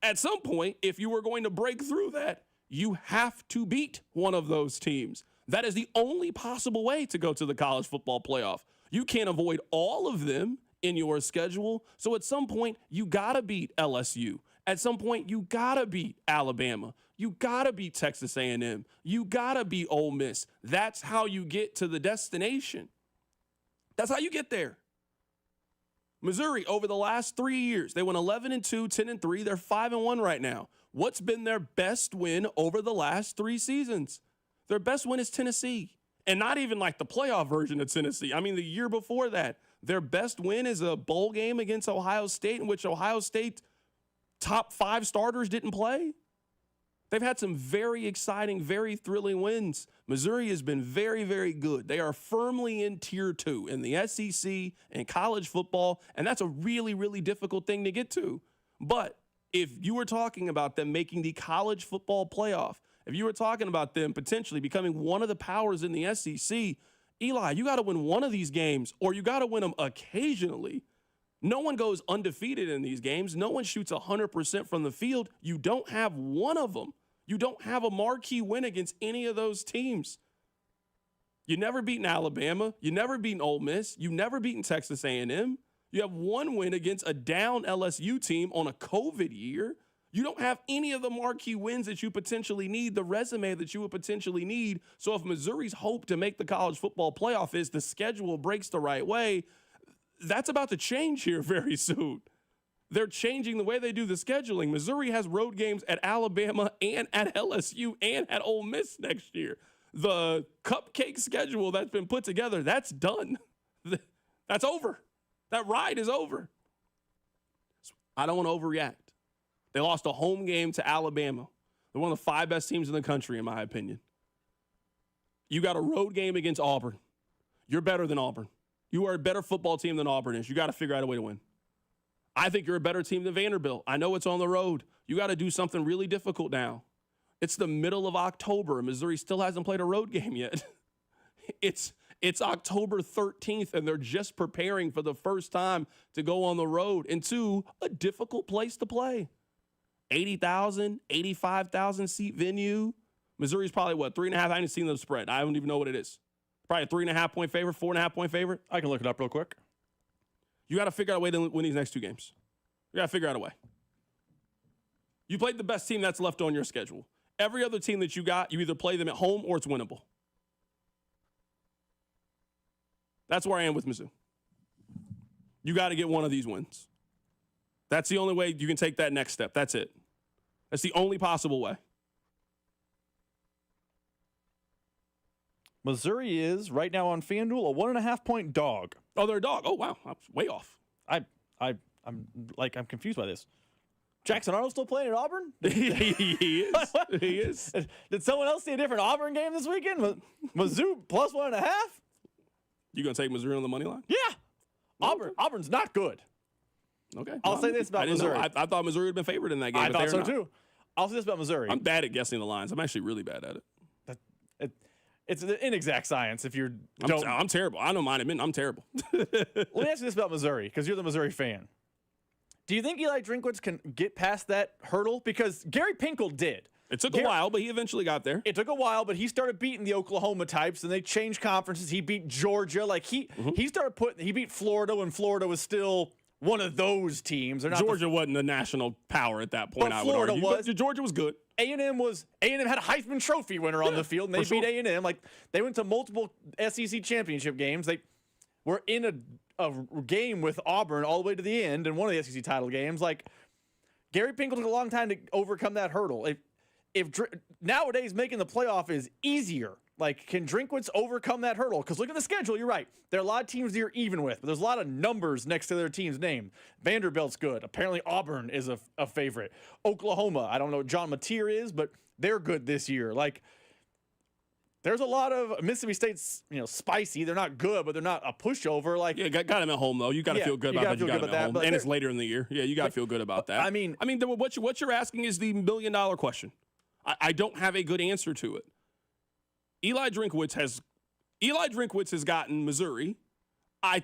Speaker 3: at some point, if you were going to break through that, you have to beat one of those teams. That is the only possible way to go to the college football playoff. You can't avoid all of them in your schedule. So at some point, you got to beat LSU. At some point, you got to beat Alabama. You got to beat Texas A&M. You got to beat Ole Miss. That's how you get to the destination. That's how you get there. Missouri, over the last 3 years, they went 11-2, 10-3. They're 5-1 right now. What's been their best win over the last 3 seasons? Their best win is Tennessee. And not even like the playoff version of Tennessee. I mean, the year before that, their best win is a bowl game against Ohio State in which Ohio State top 5 starters didn't play. They've had some very exciting, very thrilling wins. Missouri has been very, very good. They are firmly in Tier 2 in the SEC and college football, and that's a really, really difficult thing to get to. But if you were talking about them making the college football playoff, if you were talking about them potentially becoming one of the powers in the SEC, Eli, you got to win one of these games, or you got to win them occasionally. No one goes undefeated in these games. No one shoots 100% from the field. You don't have one of them. You don't have a marquee win against any of those teams. You never beaten Alabama. You never beaten Ole Miss. You never beaten Texas A&M. You have one win against a down LSU team on a COVID year. You don't have any of the marquee wins that you potentially need, the resume that you would potentially need. So if Missouri's hope to make the college football playoff is the schedule breaks the right way, that's about to change here very soon. They're changing the way they do the scheduling. Missouri has road games at Alabama and at LSU and at Ole Miss next year. The cupcake schedule that's been put together, that's done. That's over. That ride is over. I don't want to overreact. They lost a home game to Alabama. They're one of the 5 best teams in the country, in my opinion. You got a road game against Auburn. You're better than Auburn. You are a better football team than Auburn is. You got to figure out a way to win. I think you're a better team than Vanderbilt. I know it's on the road. You got to do something really difficult now. It's the middle of October, and Missouri still hasn't played a road game yet. It's October 13th, and they're just preparing for the first time to go on the road into a difficult place to play. 80,000, 85,000 seat venue. Missouri's probably, 3.5? I haven't seen the spread. I don't even know what it is. Probably a 3.5-point favorite, 4.5-point favorite.
Speaker 21: I can look it up real quick.
Speaker 3: You got to figure out a way to win these next 2 games. You got to figure out a way. You played the best team that's left on your schedule. Every other team that you got, you either play them at home or it's winnable. That's where I am with Mizzou. You got to get one of these wins. That's the only way you can take that next step. That's it. That's the only possible way.
Speaker 21: Missouri is right now on FanDuel a 1.5-point dog.
Speaker 3: Oh, they're a dog. Oh, wow. I'm way off.
Speaker 21: I'm confused by this. Jackson Arnold still playing at Auburn?
Speaker 3: He is. He is.
Speaker 21: Did someone else see a different Auburn game this weekend? Mizzou plus 1.5?
Speaker 3: You gonna take Missouri on the money line?
Speaker 21: Yeah. Auburn's not good.
Speaker 3: Okay.
Speaker 21: I'll say this about Missouri.
Speaker 3: I thought Missouri had been favored in that game.
Speaker 21: I thought so too. I'll say this about Missouri.
Speaker 3: I'm bad at guessing the lines. I'm actually really bad at it.
Speaker 21: It's an inexact science if you're...
Speaker 3: I'm terrible. I don't mind admitting I'm terrible.
Speaker 21: Let me ask you this about Missouri, because you're the Missouri fan. Do you think Eli Drinkwitz can get past that hurdle? Because Gary Pinkel did.
Speaker 3: It took a while, but he eventually got there.
Speaker 21: It took a while, but he started beating the Oklahoma types, and they changed conferences. He beat Georgia. He beat Florida when Florida was still one of those teams.
Speaker 3: Georgia wasn't a national power at that point,
Speaker 21: but Florida
Speaker 3: would argue.
Speaker 21: was.
Speaker 3: But Georgia was good.
Speaker 21: A&M had a Heisman Trophy winner on the field, and they beat A&M. They went to multiple SEC championship games. They were in a game with Auburn all the way to the end in one of the SEC title games. Gary Pinkel took a long time to overcome that hurdle. If nowadays making the playoff is easier, can Drinkwitz overcome that hurdle? Because look at the schedule. You're right. There are a lot of teams you're even with, but there's a lot of numbers next to their team's name. Vanderbilt's good. Apparently Auburn is a favorite. Oklahoma, I don't know what John Mateer is, but they're good this year. There's a lot of Mississippi State's, spicy. They're not good, but they're not a pushover.
Speaker 3: Got him at home though. You got to feel good about that. You got him at home, and it's later in the year. Yeah, you got to feel good about that. What you're asking is the $1 million question. I don't have a good answer to it. Eli Drinkwitz has gotten Missouri, I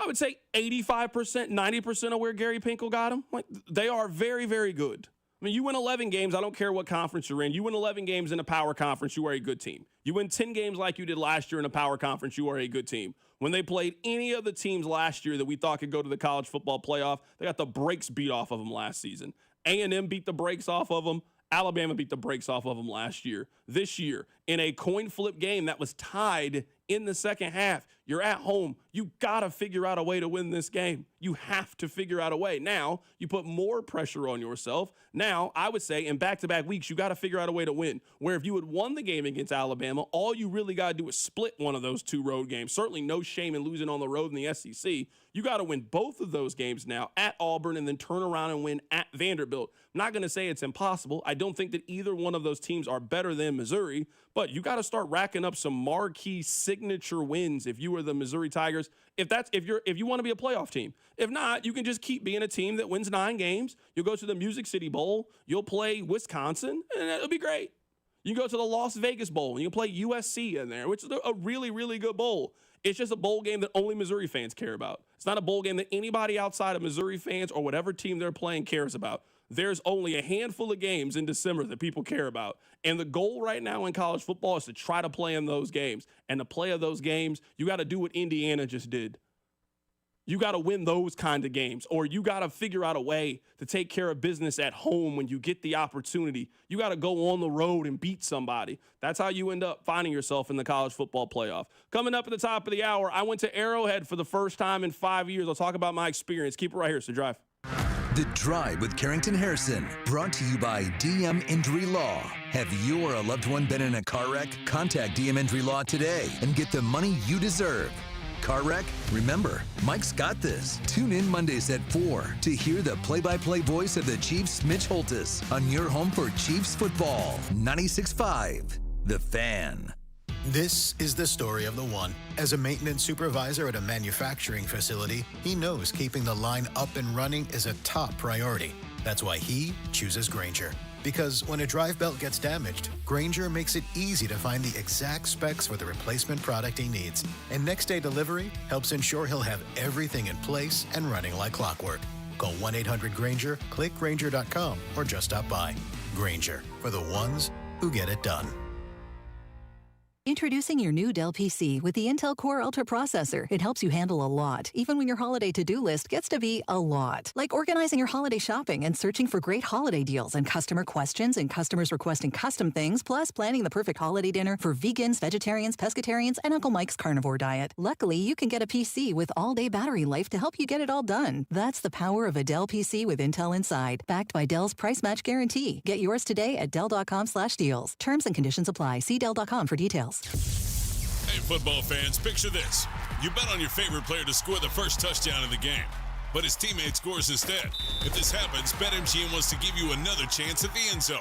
Speaker 3: would say 85%, 90% of where Gary Pinkel got him. They are very, very good. You win 11 games, I don't care what conference you're in. You win 11 games in a power conference, you are a good team. You win 10 games like you did last year in a power conference, you are a good team. When they played any of the teams last year that we thought could go to the college football playoff, they got the brakes beat off of them last season. A&M beat the brakes off of them. Alabama beat the brakes off of them last year. This year, in a coin flip game that was tied in the second half, you're at home. You got to figure out a way to win this game. You have to figure out a way. Now, you put more pressure on yourself. Now, I would say in back-to-back weeks, you got to figure out a way to win. Where if you had won the game against Alabama, all you really got to do is split one of those 2 road games. Certainly no shame in losing on the road in the SEC. You got to win both of those games now at Auburn and then turn around and win at Vanderbilt. I'm not going to say it's impossible. I don't think that either one of those teams are better than Missouri, but you got to start racking up some marquee signature wins if you are the Missouri Tigers. If you want to be a playoff team. If not, you can just keep being a team that wins 9 games. You'll go to the Music City Bowl. You'll play Wisconsin, and it'll be great. You can go to the Las Vegas Bowl, and you can play USC in there, which is a really, really good bowl. It's just a bowl game that only Missouri fans care about. It's not a bowl game that anybody outside of Missouri fans or whatever team they're playing cares about. There's only a handful of games in December that people care about. And the goal right now in college football is to try to play in those games. And to play in those games, you got to do what Indiana just did. You got to win those kind of games, or you got to figure out a way to take care of business at home when you get the opportunity. You got to go on the road and beat somebody. That's how you end up finding yourself in the college football playoff. Coming up at the top of the hour, I went to Arrowhead for the first time in 5 years. I'll talk about my experience. Keep it right here. It's The Drive.
Speaker 1: The Drive with Carrington Harrison, brought to you by DM Injury Law. Have you or a loved one been in a car wreck? Contact DM Injury Law today and get the money you deserve. Car wreck? Remember, Mike's got this. Tune in Mondays at 4 to hear the play-by-play voice of the Chiefs, Mitch Holtis, on your home for Chiefs football. 96.5, The Fan.
Speaker 5: This is the story of the one. As a maintenance supervisor at a manufacturing facility, he knows keeping the line up and running is a top priority. That's why he chooses Grainger. Because when a drive belt gets damaged, Grainger makes it easy to find the exact specs for the replacement product he needs. And next-day delivery helps ensure he'll have everything in place and running like clockwork. Call 1-800-GRAINGER, click Grainger.com, or just stop by. Grainger, for the ones who get it done.
Speaker 11: Introducing your new Dell PC with the Intel Core Ultra processor. It helps you handle a lot, even when your holiday to-do list gets to be a lot. Like organizing your holiday shopping and searching for great holiday deals and customer questions and customers requesting custom things, plus planning the perfect holiday dinner for vegans, vegetarians, pescatarians, and Uncle Mike's carnivore diet. Luckily, you can get a PC with all-day battery life to help you get it all done. That's the power of a Dell PC with Intel inside, backed by Dell's price match guarantee. Get yours today at Dell.com/deals. Terms and conditions apply. See Dell.com for details.
Speaker 12: Hey, football fans, picture this. You bet on your favorite player to score the first touchdown in the game, but his teammate scores instead. If this happens, BetMGM wants to give you another chance at the end zone.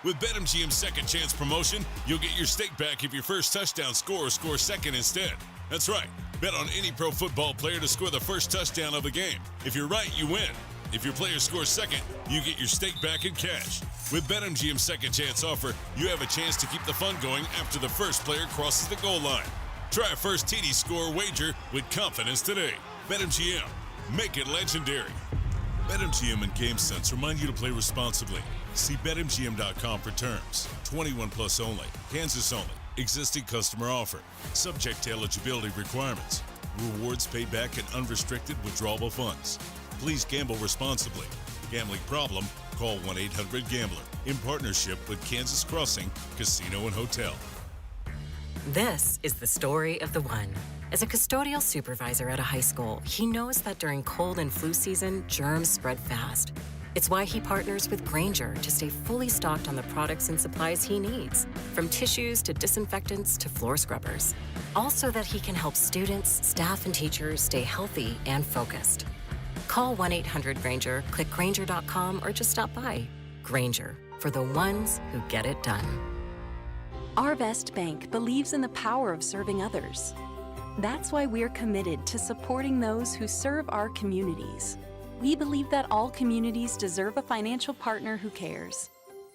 Speaker 12: With BetMGM's second chance promotion, you'll get your stake back if your first touchdown scorer scores second instead. That's right. Bet on any pro football player to score the first touchdown of the game. If you're right, you win. If your player scores second, you get your stake back in cash. With BetMGM's second chance offer, you have a chance to keep the fun going after the first player crosses the goal line. Try a first TD score wager with confidence today. BetMGM. Make it legendary. BetMGM and GameSense remind you to play responsibly. See BetMGM.com for terms. 21 plus only. Kansas only. Existing customer offer. Subject to eligibility requirements. Rewards paid back in unrestricted withdrawable funds. Please gamble responsibly. Gambling problem? Call 1-800-GAMBLER. In partnership with Kansas Crossing Casino and Hotel.
Speaker 25: This is the story of the one. As a custodial supervisor at a high school, he knows that during cold and flu season, germs spread fast. It's why he partners with Grainger to stay fully stocked on the products and supplies he needs, from tissues to disinfectants to floor scrubbers. Also that he can help students, staff, and teachers stay healthy and focused. Call 1-800-GRAINGER, click Grainger.com, or just stop by. Grainger, for the ones who get it done. Arvest Bank believes in the power of serving others. That's why we're committed to supporting those who serve our communities. We believe that all communities deserve a financial partner who cares.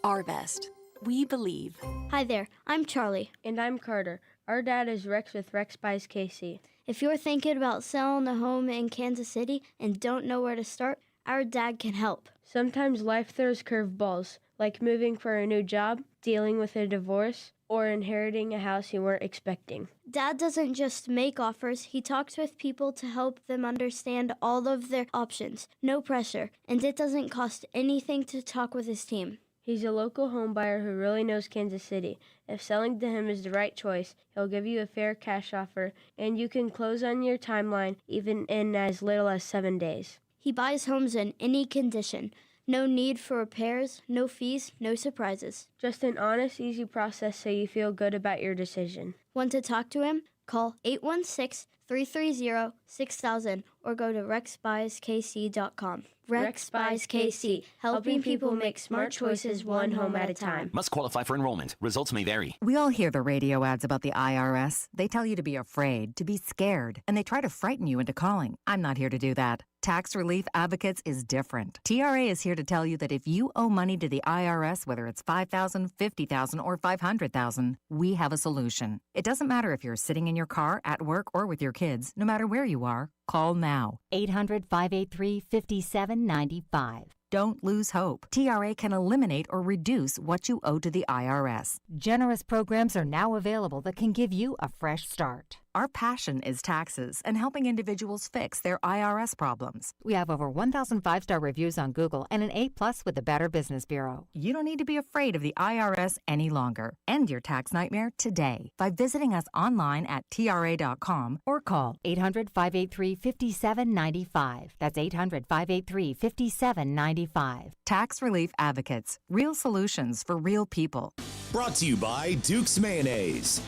Speaker 25: Arvest. We believe.
Speaker 13: Hi there, I'm Charlie.
Speaker 14: And I'm Carter. Our dad is Rex with Rex Buys KC.
Speaker 13: If you're thinking about selling a home in Kansas City and don't know where to start, our dad can help.
Speaker 14: Sometimes life throws curveballs, like moving for a new job, dealing with a divorce, or inheriting a house you weren't expecting.
Speaker 13: Dad doesn't just make offers, he talks with people to help them understand all of their options. No pressure, and it doesn't cost anything to talk with his team.
Speaker 14: He's a local home buyer who really knows Kansas City. If selling to him is the right choice, he'll give you a fair cash offer, and you can close on your timeline even in as little as 7 days.
Speaker 13: He buys homes in any condition. No need for repairs, no fees, no surprises.
Speaker 14: Just an honest, easy process so you feel good about your decision.
Speaker 13: Want to talk to him? Call 816-330-6000 or go to rexbuyskc.com. Rex Buys KC, helping people make smart choices one home at a time.
Speaker 15: Must qualify for enrollment. Results may vary.
Speaker 16: We all hear the radio ads about the IRS. They tell you to be afraid, to be scared, and they try to frighten you into calling. I'm not here to do that. Tax Relief Advocates is different. TRA is here to tell you that if you owe money to the IRS, whether it's $5,000, $50,000, or $500,000, we have a solution. It doesn't matter if you're sitting in your car, at work, or with your kids. No matter where you are, call now.
Speaker 2: 800-583-5795.
Speaker 16: Don't lose hope. TRA can eliminate or reduce what you owe to the IRS.
Speaker 2: Generous programs are now available that can give you a fresh start.
Speaker 16: Our passion is taxes and helping individuals fix their IRS problems.
Speaker 2: We have over 1,000 5-star reviews on Google and an A+ with the Better Business Bureau.
Speaker 16: You don't need to be afraid of the IRS any longer. End your tax nightmare today by visiting us online at TRA.com
Speaker 2: or call 800-583-5795. That's 800-583-5795.
Speaker 16: Tax Relief Advocates. Real solutions for real people.
Speaker 17: Brought to you by Duke's Mayonnaise.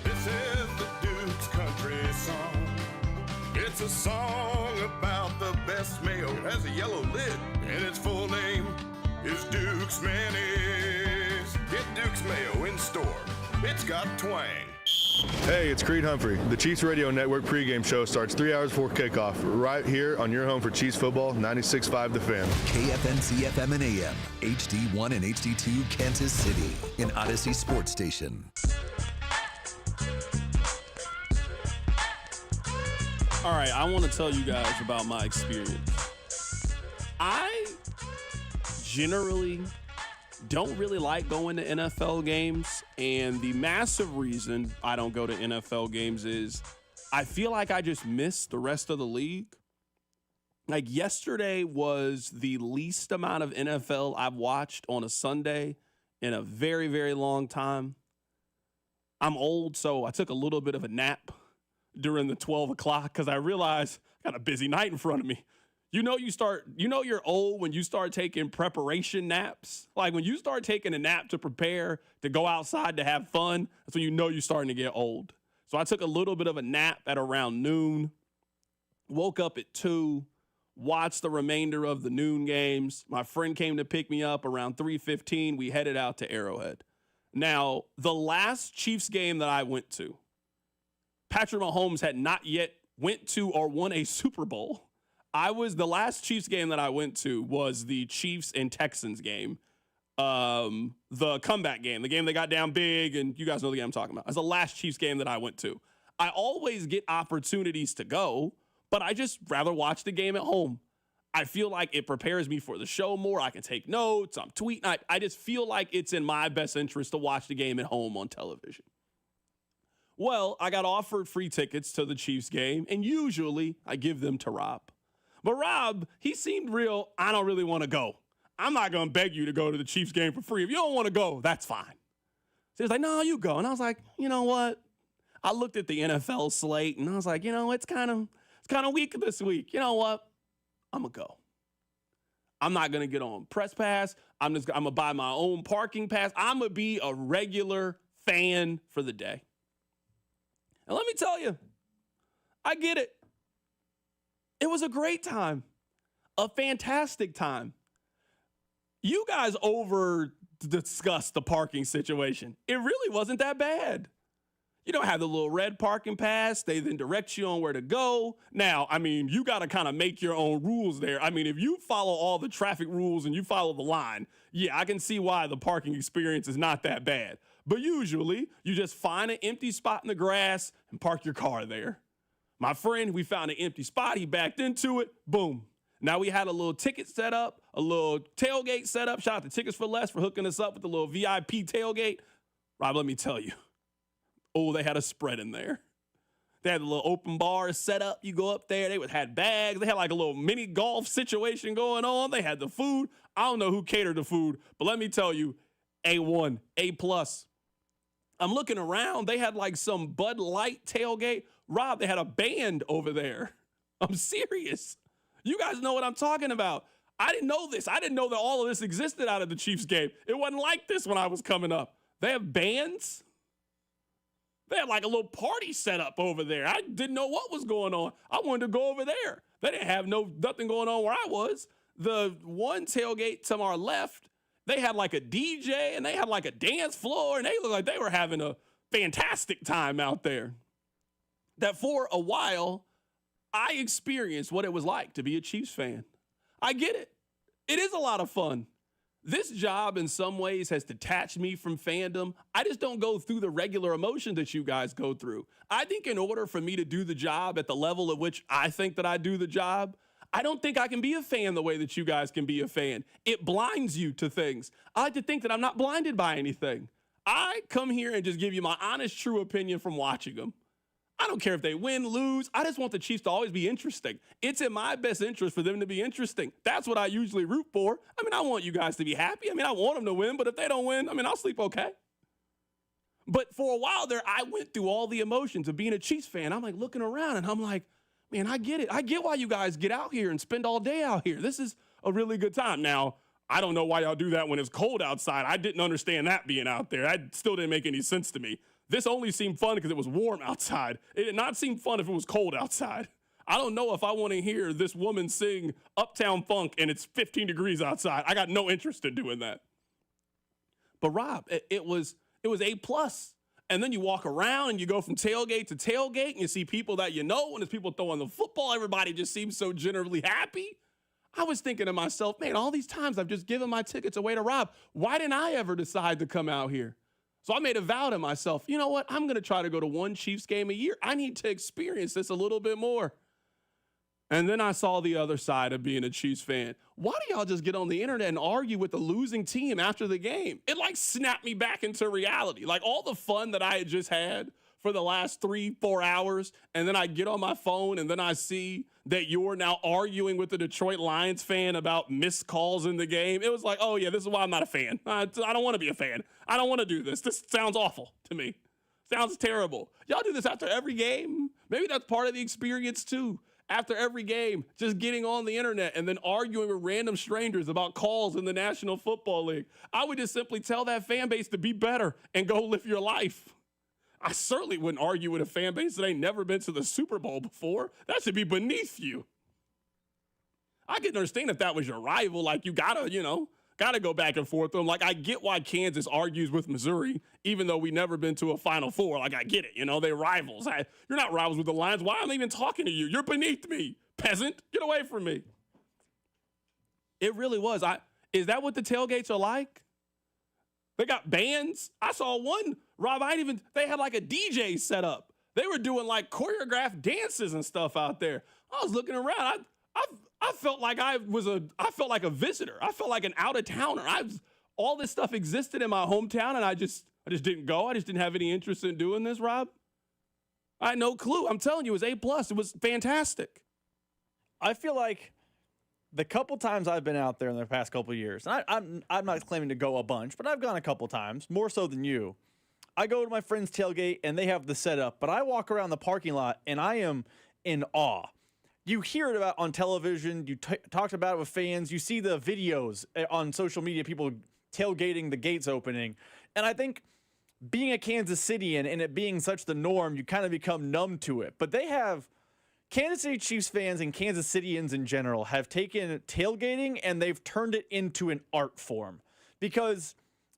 Speaker 18: This is the Duke's Country Song. It's a song about the best mayo. It has a yellow lid, and its full name is Duke's Mayonnaise. Get Duke's Mayo in store. It's got twang.
Speaker 19: Hey, it's Creed Humphrey. The Chiefs Radio Network pregame show starts 3 hours before kickoff, right here on your home for Chiefs football, 96.5 The Fan.
Speaker 1: KFNC FM and AM, HD1 and HD2, Kansas City, an Odyssey sports station.
Speaker 3: All right, I want to tell you guys about my experience. I generally don't really like going to NFL games, and the massive reason I don't go to NFL games is I feel like I just miss the rest of the league. Like yesterday was the least amount of NFL I've watched on a Sunday in a very, very long time. I'm old, so I took a little bit of a nap during the 12 o'clock because I realized I got a busy night in front of me. You're old when you start taking preparation naps. Like when you start taking a nap to prepare to go outside to have fun, that's when you know you're starting to get old. So I took a little bit of a nap at around noon, woke up at 2, watched the remainder of the noon games. My friend came to pick me up around 3:15. We headed out to Arrowhead. Now, the last Chiefs game that I went to, Patrick Mahomes had not yet went to or won a Super Bowl. The last Chiefs game that I went to was the Chiefs and Texans game, the comeback game, the game they got down big, and you guys know the game I'm talking about. It's the last Chiefs game that I went to. I always get opportunities to go, but I just rather watch the game at home. I feel like it prepares me for the show more. I can take notes. I'm tweeting. I just feel like it's in my best interest to watch the game at home on television. Well, I got offered free tickets to the Chiefs game, and usually I give them to Rob. But Rob, he seemed real, I don't really want to go. I'm not going to beg you to go to the Chiefs game for free. If you don't want to go, that's fine. So he was like, no, you go. And I was like, you know what? I looked at the NFL slate, and I was like, it's kind of weak this week. You know what? I'm going to go. I'm not going to get on press pass. I'm going to buy my own parking pass. I'm going to be a regular fan for the day. And let me tell you, I get it. It was a great time, a fantastic time. You guys over-discussed the parking situation. It really wasn't that bad. You don't have the little red parking pass. They then direct you on where to go. Now, you got to kind of make your own rules there. If you follow all the traffic rules and you follow the line, yeah, I can see why the parking experience is not that bad. But usually, you just find an empty spot in the grass and park your car there. My friend, we found an empty spot. He backed into it. Boom. Now we had a little ticket set up, a little tailgate set up. Shout out to Tickets for Less for hooking us up with the little VIP tailgate. Rob, let me tell you. Oh, they had a spread in there. They had a little open bar set up. You go up there. They had bags. They had like a little mini golf situation going on. They had the food. I don't know who catered the food, but let me tell you, A1, A+. I'm looking around. They had like some Bud Light tailgate. Rob, they had a band over there. I'm serious. You guys know what I'm talking about. I didn't know this. I didn't know that all of this existed out of the Chiefs game. It wasn't like this when I was coming up. They have bands. They had like a little party set up over there. I didn't know what was going on. I wanted to go over there. They didn't have nothing going on where I was. The one tailgate to our left, they had like a DJ and they had like a dance floor, and they looked like they were having a fantastic time out there. That for a while, I experienced what it was like to be a Chiefs fan. I get it. It is a lot of fun. This job in some ways has detached me from fandom. I just don't go through the regular emotion that you guys go through. I think in order for me to do the job at the level at which I think that I do the job, I don't think I can be a fan the way that you guys can be a fan. It blinds you to things. I like to think that I'm not blinded by anything. I come here and just give you my honest, true opinion from watching them. I don't care if they win, lose. I just want the Chiefs to always be interesting. It's in my best interest for them to be interesting. That's what I usually root for. I mean, I want you guys to be happy. I mean, I want them to win, but if they don't win, I mean, I'll sleep okay. But for a while there, I went through all the emotions of being a Chiefs fan. I'm like looking around and I'm like, man, I get it. I get why you guys get out here and spend all day out here. This is a really good time. Now, I don't know why y'all do that when it's cold outside. I didn't understand that being out there. That still didn't make any sense to me. This only seemed fun because it was warm outside. It did not seem fun if it was cold outside. I don't know if I want to hear this woman sing Uptown Funk and it's 15 degrees outside. I got no interest in doing that. But Rob, it was A+. And then you walk around and you go from tailgate to tailgate and you see people that you know, and there's people throwing the football. Everybody just seems so generally happy. I was thinking to myself, man, all these times I've just given my tickets away to Rob. Why didn't I ever decide to come out here? So I made a vow to myself, you know what? I'm going to try to go to one Chiefs game a year. I need to experience this a little bit more. And then I saw the other side of being a Chiefs fan. Why do y'all just get on the internet and argue with the losing team after the game? It like snapped me back into reality. Like all the fun that I had just had for the last 3-4 hours, and then I get on my phone and then I see that you're now arguing with the Detroit Lions fan about missed calls in the game. It was like, oh yeah, this is why I'm not a fan. I don't want to be a fan. I don't want to do this. This sounds awful to me. Sounds terrible. Y'all do this after every game? Maybe that's part of the experience too. After every game, just getting on the internet and then arguing with random strangers about calls in the National Football League. I would just simply tell that fan base to be better and go live your life. I certainly wouldn't argue with a fan base that ain't never been to the Super Bowl before. That should be beneath you. I can understand if that was your rival, like you gotta go back and forth with them. Like I get why Kansas argues with Missouri, even though we never been to a Final Four. Like I get it, they're rivals. You're not rivals with the Lions. Why am I even talking to you? You're beneath me, peasant. Get away from me. It really was. Is that what the tailgates are like? They got bands. I saw one, Rob, they had like a DJ set up. They were doing like choreographed dances and stuff out there. I was looking around. I felt like I felt like a visitor. I felt like an out-of-towner. All this stuff existed in my hometown, and I just didn't go. I just didn't have any interest in doing this, Rob. I had no clue. I'm telling you, it was A+. It was fantastic.
Speaker 21: I feel like the couple times I've been out there in the past couple of years, and I'm not claiming to go a bunch, but I've gone a couple times, more so than you. I go to my friend's tailgate, and they have the setup, but I walk around the parking lot, and I am in awe. You hear it about on television. You talked about it with fans. You see the videos on social media, people tailgating the gates opening. And I think being a Kansas Cityan and it being such the norm, you kind of become numb to it. But they have Kansas City Chiefs fans and Kansas Cityans in general have taken tailgating and they've turned it into an art form. Because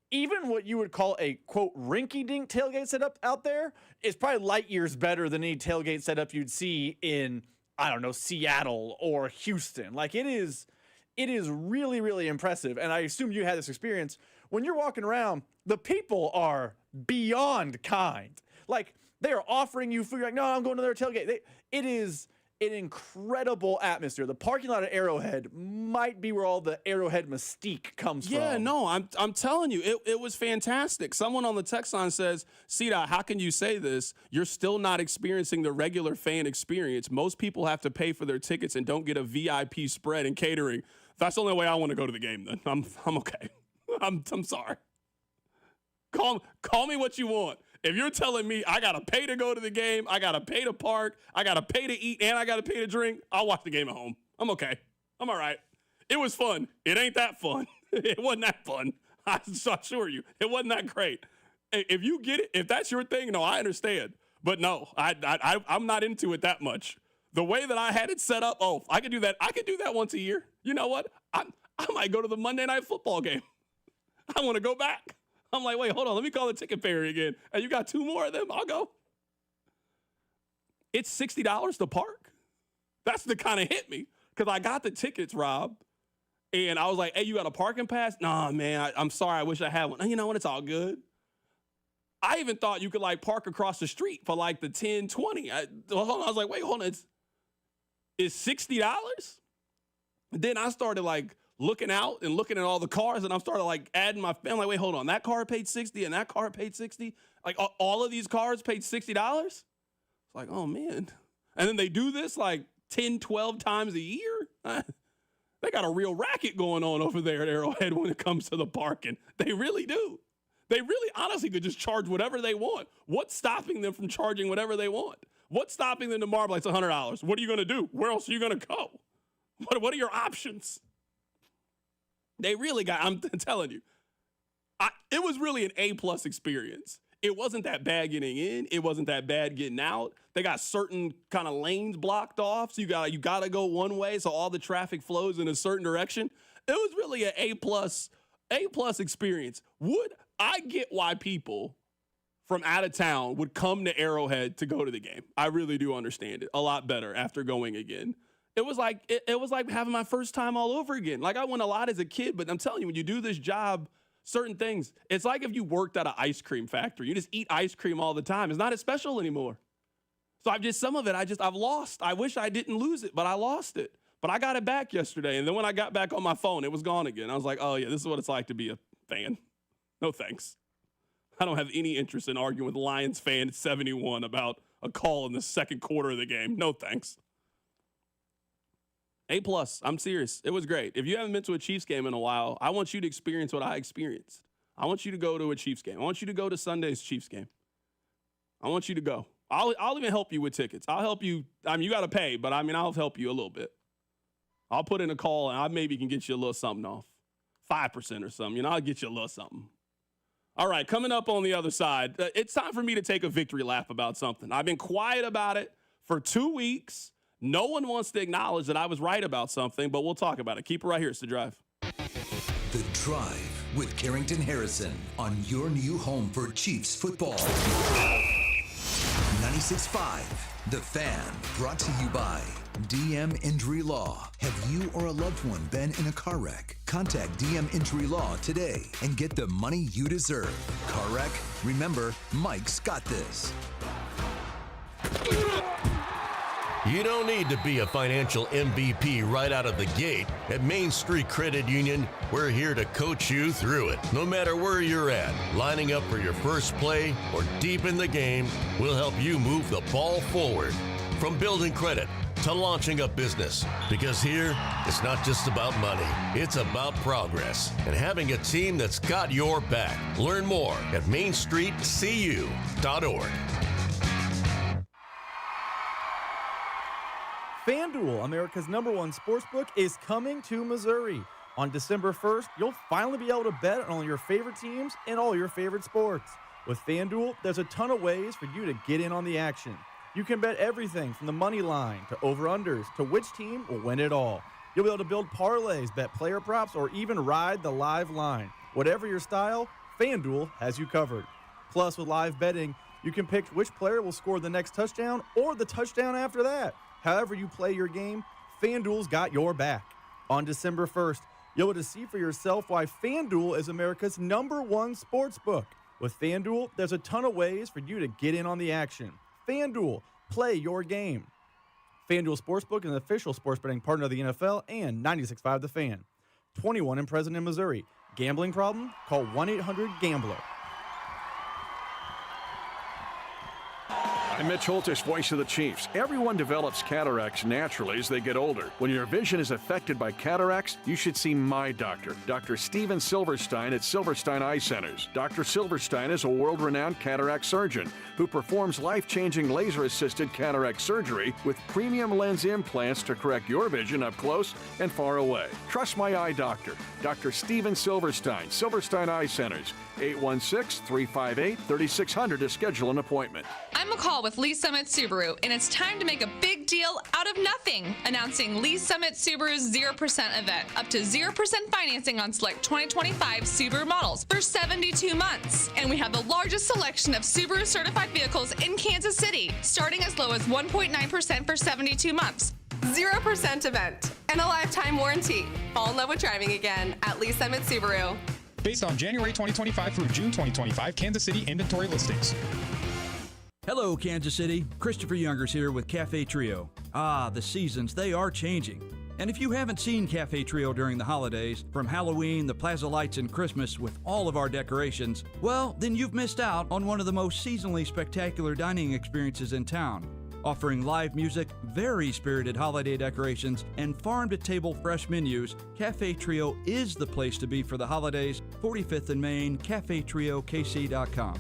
Speaker 21: even what you would call a, quote, rinky-dink tailgate setup out there is probably light years better than any tailgate setup you'd see in, I don't know, Seattle or Houston. Like it is really, really impressive. And I assume you had this experience. When you're walking around, the people are beyond kind. Like they are offering you food. You're like, no, I'm going to their tailgate. It is an incredible atmosphere. The parking lot at Arrowhead might be where all the Arrowhead mystique comes from.
Speaker 3: Yeah, no, I'm telling you, it was fantastic. Someone on the text line says, "Cita, how can you say this? You're still not experiencing the regular fan experience. Most people have to pay for their tickets and don't get a VIP spread and catering. That's the only way I want to go to the game. Then I'm okay. I'm sorry. Call me what you want. If you're telling me I got to pay to go to the game, I got to pay to park, I got to pay to eat, and I got to pay to drink, I'll watch the game at home. I'm okay. I'm all right. It was fun. It ain't that fun. It wasn't that fun. I assure you. It wasn't that great. If you get it, if that's your thing, no, I understand. But no, I'm not into it that much. The way that I had it set up, I could do that. I could do that once a year. You know what? I might go to the Monday Night Football game. I want to go back. I'm like, wait, hold on. Let me call the ticket fairy again. And you got 2 more of them? I'll go. It's $60 to park. That's the kind of hit me because I got the tickets, Rob. And I was like, hey, you got a parking pass? Nah, man, I'm sorry. I wish I had one. You know what? It's all good. I even thought you could like park across the street for like the 10, 20. I was like, wait, hold on. It's $60? Then I started like looking out and looking at all the cars and I started like adding my family. Like, wait, hold on. That car paid $60 and that car paid $60. Like all of these cars paid $60. It's like, oh man. And then they do this like 10, 12 times a year. They got a real racket going on over there at Arrowhead when it comes to the parking. They really do. They really honestly could just charge whatever they want. What's stopping them from charging whatever they want? What's stopping them to marble? It's $100. What are you going to do? Where else are you going to go? What are your options? They really got, I'm telling you, it was really an A-plus experience. It wasn't that bad getting in. It wasn't that bad getting out. They got certain kind of lanes blocked off, so you got to go one way, so all the traffic flows in a certain direction. It was really an A-plus experience. I get why people from out of town would come to Arrowhead to go to the game. I really do understand it a lot better after going again. It was like it was like having my first time all over again. Like I went a lot as a kid, but I'm telling you, when you do this job, certain things, it's like if you worked at an ice cream factory. You just eat ice cream all the time. It's not as special anymore. So I've lost. I wish I didn't lose it, but I lost it. But I got it back yesterday, and then when I got back on my phone, it was gone again. I was like, oh yeah, this is what it's like to be a fan. No thanks. I don't have any interest in arguing with Lions fan 71 about a call in the second quarter of the game. No thanks. A+. I'm serious. It was great. If you haven't been to a Chiefs game in a while, I want you to experience what I experienced. I want you to go to a Chiefs game. I want you to go to Sunday's Chiefs game. I want you to go. I'll even help you with tickets. I'll help you. I mean, you got to pay, but I mean, I'll help you a little bit. I'll put in a call, and I maybe can get you a little something off. 5% or something. You know, I'll get you a little something. All right, coming up on the other side, it's time for me to take a victory lap about something. I've been quiet about it for 2 weeks. No one wants to acknowledge that I was right about something, but we'll talk about it. Keep it right here. It's The Drive.
Speaker 1: The Drive with Carrington Harrison on your new home for Chiefs football. 96.5, The Fan, brought to you by DM Injury Law. Have you or a loved one been in a car wreck? Contact DM Injury Law today and get the money you deserve. Car wreck? Remember, Mike's got this.
Speaker 4: You don't need to be a financial MVP right out of the gate. At Main Street Credit Union, we're here to coach you through it. No matter where you're at, lining up for your first play or deep in the game, we'll help you move the ball forward. From building credit to launching a business. Because here, it's not just about money. It's about progress and having a team that's got your back. Learn more at mainstreetcu.org.
Speaker 21: FanDuel, America's #1 sportsbook, is coming to Missouri. On December 1st, you'll finally be able to bet on all your favorite teams and all your favorite sports. With FanDuel, there's a ton of ways for you to get in on the action. You can bet everything from the money line to over-unders to which team will win it all. You'll be able to build parlays, bet player props, or even ride the live line. Whatever your style, FanDuel has you covered. Plus, with live betting, you can pick which player will score the next touchdown or the touchdown after that. However you play your game, FanDuel's got your back. On December 1st, you'll be able to see for yourself why FanDuel is America's #1 sportsbook. With FanDuel, there's a ton of ways for you to get in on the action. FanDuel, play your game. FanDuel Sportsbook is an official sports betting partner of the NFL and 96.5 The Fan. 21 and present in Missouri. Gambling problem? Call 1-800-GAMBLER.
Speaker 10: I'm Mitch Holtis, voice of the Chiefs. Everyone develops cataracts naturally as they get older. When your vision is affected by cataracts, you should see my doctor, Dr. Steven Silverstein at Silverstein Eye Centers. Dr. Silverstein is a world-renowned cataract surgeon who performs life-changing laser-assisted cataract surgery with premium lens implants to correct your vision up close and far away. Trust my eye doctor, Dr. Steven Silverstein, Silverstein Eye Centers, 816-358-3600 to schedule an appointment.
Speaker 20: I'm McCall with Lee Summit Subaru, and it's time to make a big deal out of nothing. Announcing Lee Summit Subaru's 0% event. Up to 0% financing on select 2025 Subaru models for 72 months. And we have the largest selection of Subaru certified vehicles in Kansas City, starting as low as 1.9% for 72 months.
Speaker 6: 0% event, and a lifetime warranty. Fall in love with driving again at Lee Summit Subaru.
Speaker 9: Based on January 2025 through June 2025 Kansas City inventory listings.
Speaker 22: Hello, Kansas City. Christopher Youngers here with Cafe Trio. The seasons, they are changing. And if you haven't seen Cafe Trio during the holidays, from Halloween, the Plaza Lights, and Christmas with all of our decorations, well, then you've missed out on one of the most seasonally spectacular dining experiences in town. Offering live music, very spirited holiday decorations, and farm-to-table fresh menus, Cafe Trio is the place to be for the holidays. 45th and Main, cafetriokc.com.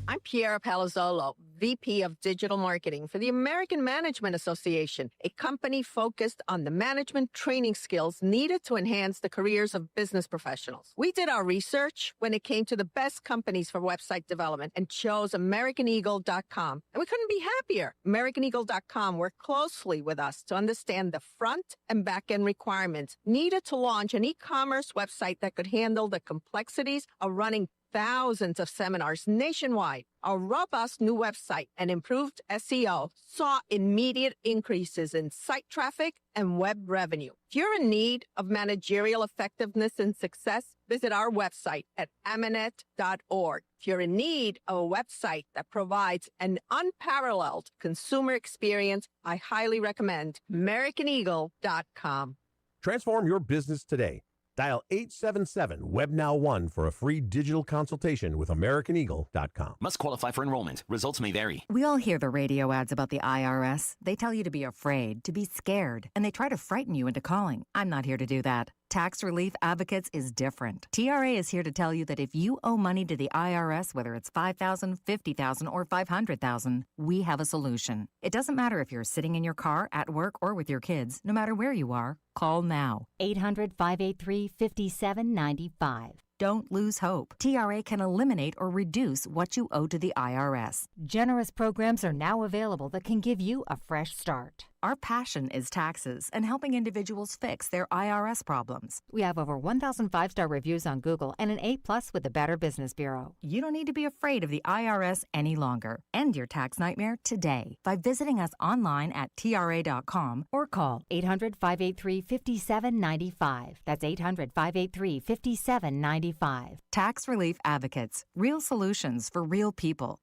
Speaker 23: I'm Piera Palazzolo, VP of Digital Marketing for the American Management Association, a company focused on the management training skills needed to enhance the careers of business professionals. We did our research when it came to the best companies for website development and chose AmericanEagle.com. And we couldn't be happier. AmericanEagle.com worked closely with us to understand the front and back end requirements needed to launch an e-commerce website that could handle the complexities of running thousands of seminars nationwide. Our robust new website and improved SEO saw immediate increases in site traffic and web revenue. If you're in need of managerial effectiveness and success, visit our website at amanet.org. If you're in need of a website that provides an unparalleled consumer experience, I highly recommend AmericanEagle.com.
Speaker 24: Transform your business today. Dial 877-WEB-NOW-1 for a free digital consultation with AmericanEagle.com.
Speaker 15: Must qualify for enrollment. Results may vary.
Speaker 16: We all hear the radio ads about the IRS. They tell you to be afraid, to be scared, and they try to frighten you into calling. I'm not here to do that. Tax Relief Advocates is different. TRA is here to tell you that if you owe money to the IRS, whether it's $5,000, $50,000, or $500,000, we have a solution. It doesn't matter if you're sitting in your car, at work, or with your kids. No matter where you are, call now.
Speaker 2: 800-583-5795.
Speaker 16: Don't lose hope. TRA can eliminate or reduce what you owe to the IRS.
Speaker 2: Generous programs are now available that can give you a fresh start.
Speaker 16: Our passion is taxes and helping individuals fix their IRS problems.
Speaker 2: We have over 1,000 five-star reviews on Google and an A+ with the Better Business Bureau.
Speaker 16: You don't need to be afraid of the IRS any longer. End your tax nightmare today by visiting us online at TRA.com
Speaker 2: or call 800-583-5795. That's 800-583-5795.
Speaker 16: Tax Relief Advocates. Real solutions for real people.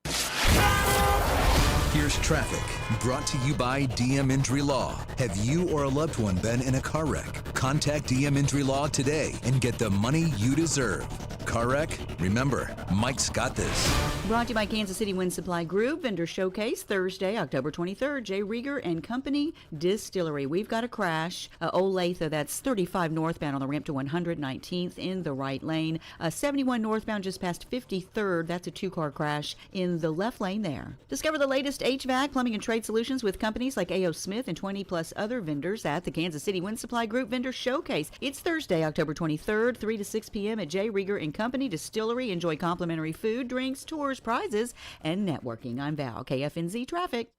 Speaker 1: Here's traffic, brought to you by DM Injury Law. Have you or a loved one been in a car wreck? Contact DM Injury Law today and get the money you deserve. Car wreck? Remember, Mike's got this.
Speaker 26: Brought to you by Kansas City Wind Supply Group, Vendor Showcase, Thursday, October 23rd, J. Rieger and Company Distillery. We've got a crash. Olathe, that's 35 northbound on the ramp to 119th in the right lane. 71 northbound just past 53rd, that's a two-car crash in the left lane there. Discover the latest HVAC, plumbing, and trade solutions with companies like A.O. Smith and 20-plus other vendors at the Kansas City Wind Supply Group Vendor Showcase. It's Thursday, October 23rd, 3 to 6 p.m. at J. Rieger and Company Distillery. Enjoy complimentary food, drinks, tours, prizes, and networking. I'm Val, KFNZ Traffic.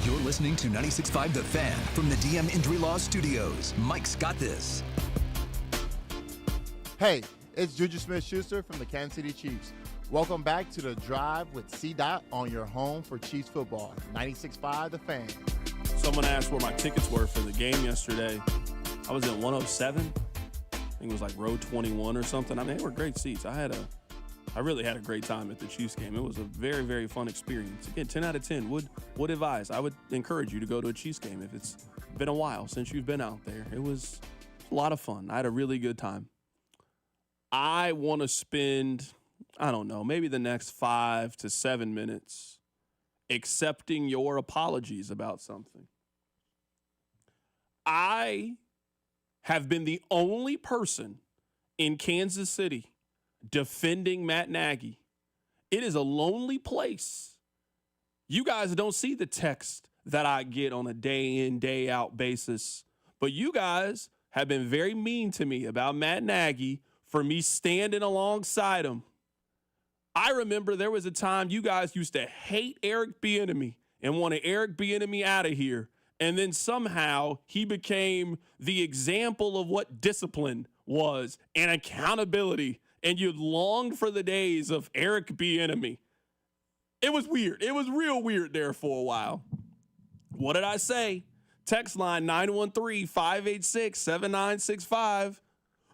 Speaker 1: You're listening to 96.5 The Fan from the DM Injury Law Studios. Mike's got this.
Speaker 27: Hey, it's Juju Smith-Schuster from the Kansas City Chiefs. Welcome back to The Drive with C-Dot on your home for Chiefs football. 96.5 The Fan.
Speaker 3: Someone asked where my tickets were for the game yesterday. I was in 107. I think it was like row 21 or something. I mean, they were great seats. I really had a great time at the Chiefs game. It was a very, very fun experience. Again, 10 out of 10 would advise. I would encourage you to go to a Chiefs game if it's been a while since you've been out there. It was a lot of fun. I had a really good time. I want to spend, I don't know, maybe the next 5 to 7 minutes accepting your apologies about something. I have been the only person in Kansas City defending Matt Nagy. It is a lonely place. You guys don't see the text that I get on a day in, day out basis, but you guys have been very mean to me about Matt Nagy for me standing alongside him. I remember there was a time you guys used to hate Eric Bieniemy and wanted Eric Bieniemy out of here. And then somehow he became the example of what discipline was and accountability. And you longed for the days of Eric Bieniemy. It was weird. It was real weird there for a while. What did I say? Text line 913-586-7965.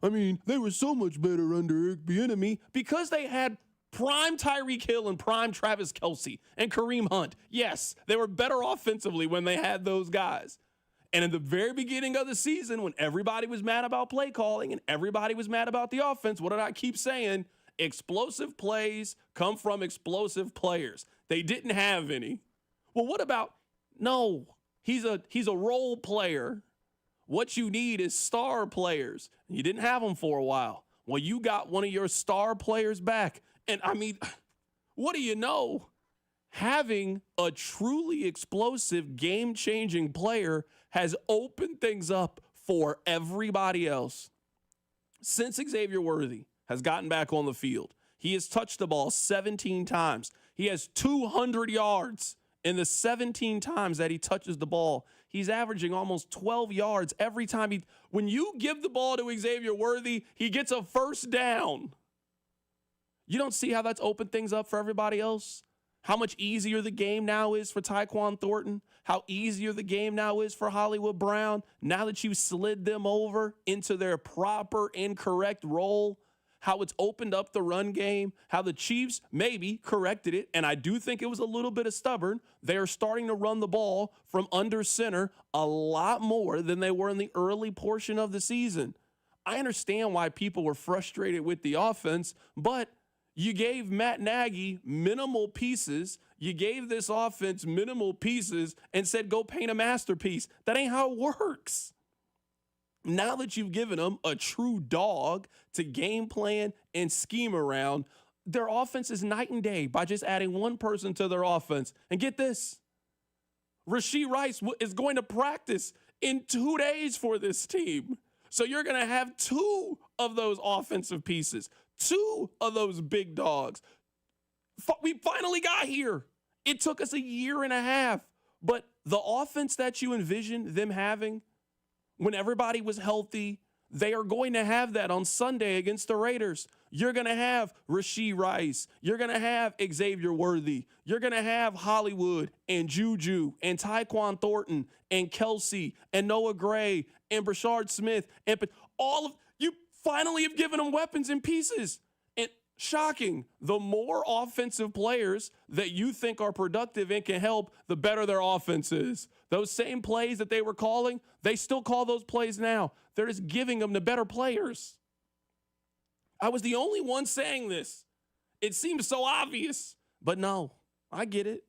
Speaker 3: I mean, they were so much better under Eric Bieniemy because they had prime Tyreek Hill and prime Travis Kelce and Kareem Hunt. Yes, they were better offensively when they had those guys. And in the very beginning of the season, when everybody was mad about play calling and everybody was mad about the offense, what did I keep saying? Explosive plays come from explosive players. They didn't have any. Well, what about, no, he's a role player. What you need is star players. You didn't have them for a while. Well, you got one of your star players back. And I mean, what do you know? Having a truly explosive, game-changing player has opened things up for everybody else. Since Xavier Worthy has gotten back on the field, he has touched the ball 17 times. He has 200 yards in the 17 times that he touches the ball. He's averaging almost 12 yards every time when you give the ball to Xavier Worthy, he gets a first down. You don't see how that's opened things up for everybody else? How much easier the game now is for Tyquan Thornton? How easier the game now is for Hollywood Brown? Now that you've slid them over into their proper and correct role? How it's opened up the run game? How the Chiefs maybe corrected it? And I do think it was a little bit of stubborn. They are starting to run the ball from under center a lot more than they were in the early portion of the season. I understand why people were frustrated with the offense, but you gave Matt Nagy minimal pieces. You gave this offense minimal pieces and said, go paint a masterpiece. That ain't how it works. Now that you've given them a true dog to game plan and scheme around, their offense is night and day by just adding one person to their offense. And get this, Rashee Rice is going to practice in 2 days for this team. So you're going to have two of those offensive pieces. Two of those big dogs. We finally got here. It took us a year and a half. But the offense that you envisioned them having when everybody was healthy, they are going to have that on Sunday against the Raiders. You're going to have Rashee Rice. You're going to have Xavier Worthy. You're going to have Hollywood and Juju and Tyquan Thornton and Kelce and Noah Gray and Brashard Smith. And all of you finally have given them weapons and pieces. And shocking, the more offensive players that you think are productive and can help, the better their offense is. Those same plays that they were calling, they still call those plays now. They're just giving them to better players. I was the only one saying this. It seems so obvious, but no, I get it.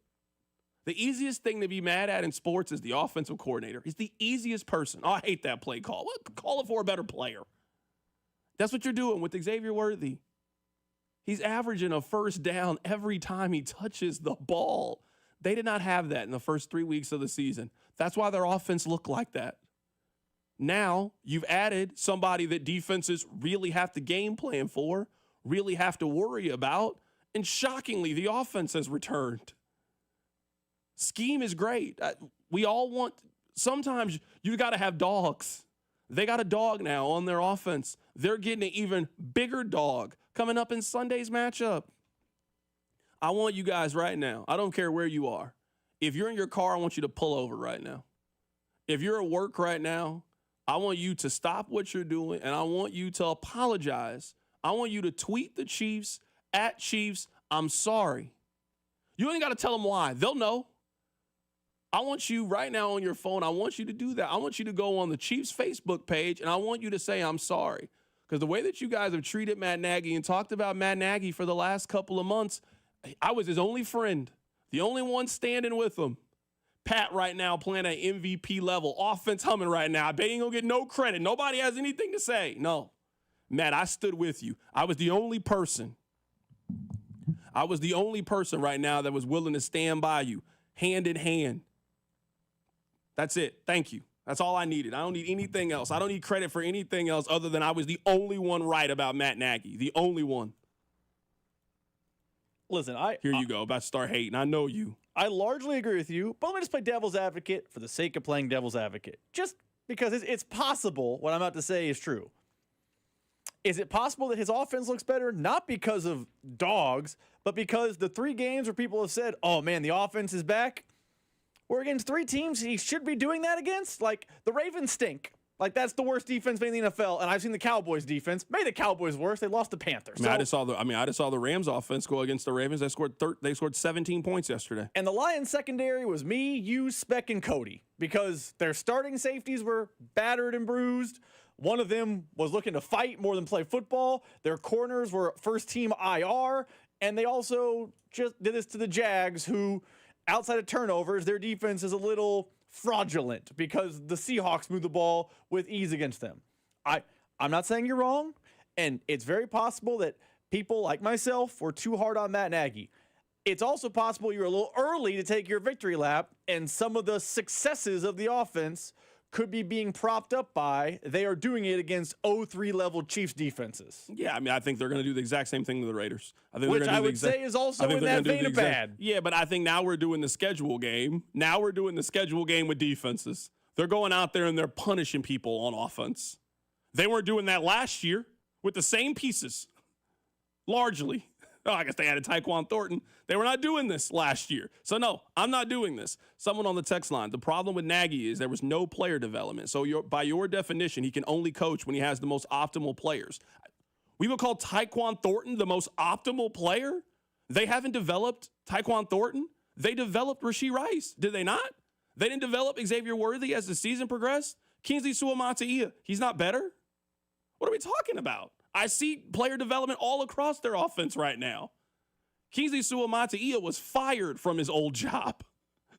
Speaker 3: The easiest thing to be mad at in sports is the offensive coordinator. He's the easiest person. Oh, I hate that play call. Well, call it for a better player. That's what you're doing with Xavier Worthy. He's averaging a first down every time he touches the ball. They did not have that in the first 3 weeks of the season. That's why their offense looked like that. Now you've added somebody that defenses really have to game plan for, really have to worry about, and shockingly, the offense has returned. Scheme is great. We all want, sometimes you got to have dogs. They got a dog now on their offense. They're getting an even bigger dog coming up in Sunday's matchup. I want you guys right now, I don't care where you are. If you're in your car, I want you to pull over right now. If you're at work right now, I want you to stop what you're doing, and I want you to apologize. I want you to tweet the Chiefs, @Chiefs, I'm sorry. You ain't got to tell them why. They'll know. I want you right now on your phone, I want you to do that. I want you to go on the Chiefs Facebook page, and I want you to say, I'm sorry. Because the way that you guys have treated Matt Nagy and talked about Matt Nagy for the last couple of months, I was his only friend, the only one standing with him. Pat right now playing at MVP level, offense humming right now. I bet he ain't gonna get no credit. Nobody has anything to say. No. Matt, I stood with you. I was the only person right now that was willing to stand by you, hand in hand. That's it. Thank you. That's all I needed. I don't need anything else. I don't need credit for anything else other than I was the only one right about Matt Nagy. The only one.
Speaker 21: Listen,
Speaker 3: Here you go. About to start hating. I know you.
Speaker 21: I largely agree with you, but let me just play devil's advocate for the sake of playing devil's advocate. Just because it's possible what I'm about to say is true. Is it possible that his offense looks better? Not because of dogs, but because the 3 games where people have said, oh man, the offense is back. we're against 3 teams he should be doing that against. Like, the Ravens stink. Like, that's the worst defense made in the NFL, and I've seen the Cowboys defense. Made the Cowboys worse. They lost the Panthers.
Speaker 3: I just saw the Rams offense go against the Ravens. They scored 17 points yesterday.
Speaker 21: And the Lions secondary was me, you, Speck, and Cody, because their starting safeties were battered and bruised. One of them was looking to fight more than play football. Their corners were first-team IR, and they also just did this to the Jags, who, outside of turnovers, their defense is a little fraudulent because the Seahawks move the ball with ease against them. I'm not saying you're wrong, and it's very possible that people like myself were too hard on Matt Nagy. It's also possible you're a little early to take your victory lap, and some of the successes of the offense could be being propped up by they are doing it against 0-3 level Chiefs defenses.
Speaker 3: Yeah, I mean, I think they're going to do the exact same thing to the Raiders.
Speaker 21: Which I would say is also in that vein of bad.
Speaker 3: Yeah, but I think now we're doing the schedule game. Now we're doing the schedule game with defenses. They're going out there and they're punishing people on offense. They weren't doing that last year with the same pieces, largely. Oh, I guess they added Tyquan Thornton. They were not doing this last year. So, no, I'm not doing this. Someone on the text line, the problem with Nagy is there was no player development. So, by your definition, he can only coach when he has the most optimal players. We would call Tyquan Thornton the most optimal player? They haven't developed Tyquan Thornton? They developed Rashee Rice, did they not? They didn't develop Xavier Worthy as the season progressed? Kingsley Suamataia, he's not better? What are we talking about? I see player development all across their offense right now. Kingsley Suamataia was fired from his old job.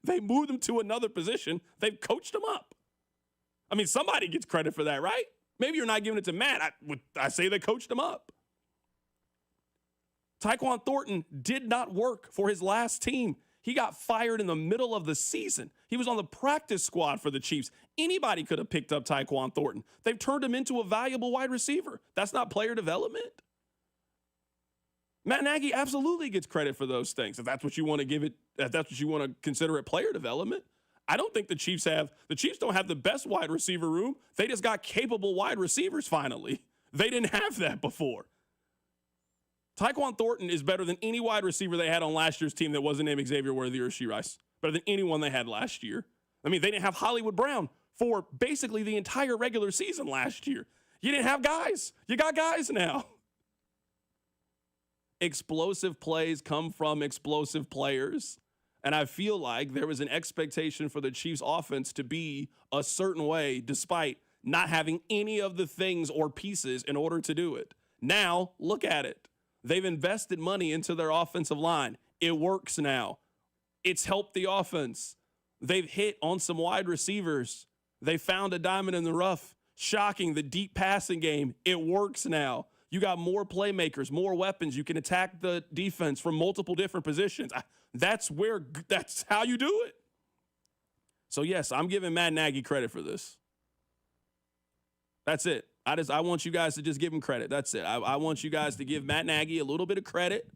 Speaker 3: They moved him to another position. They've coached him up. I mean, somebody gets credit for that, right? Maybe you're not giving it to Matt. I say they coached him up. Tyquan Thornton did not work for his last team. He got fired in the middle of the season. He was on the practice squad for the Chiefs. Anybody could have picked up Tyquan Thornton. They've turned him into a valuable wide receiver. That's not player development. Matt Nagy absolutely gets credit for those things. If that's what you want to give it, if that's what you want to consider it player development. I don't think the Chiefs don't have the best wide receiver room. They just got capable wide receivers finally. They didn't have that before. Tyquan Thornton is better than any wide receiver they had on last year's team that wasn't named Xavier Worthy or Rashee Rice. Better than anyone they had last year. I mean, they didn't have Hollywood Brown for basically the entire regular season last year. You didn't have guys. You got guys now. Explosive plays come from explosive players. And I feel like there was an expectation for the Chiefs offense to be a certain way despite not having any of the things or pieces in order to do it. Now, look at it. They've invested money into their offensive line. It works now. It's helped the offense. They've hit on some wide receivers. They found a diamond in the rough. Shocking, the deep passing game. It works now. You got more playmakers, more weapons. You can attack the defense from multiple different positions. That's how you do it. So, yes, I'm giving Matt Nagy credit for this. That's it. I want you guys to just give him credit. That's it. I want you guys to give Matt Nagy a little bit of credit.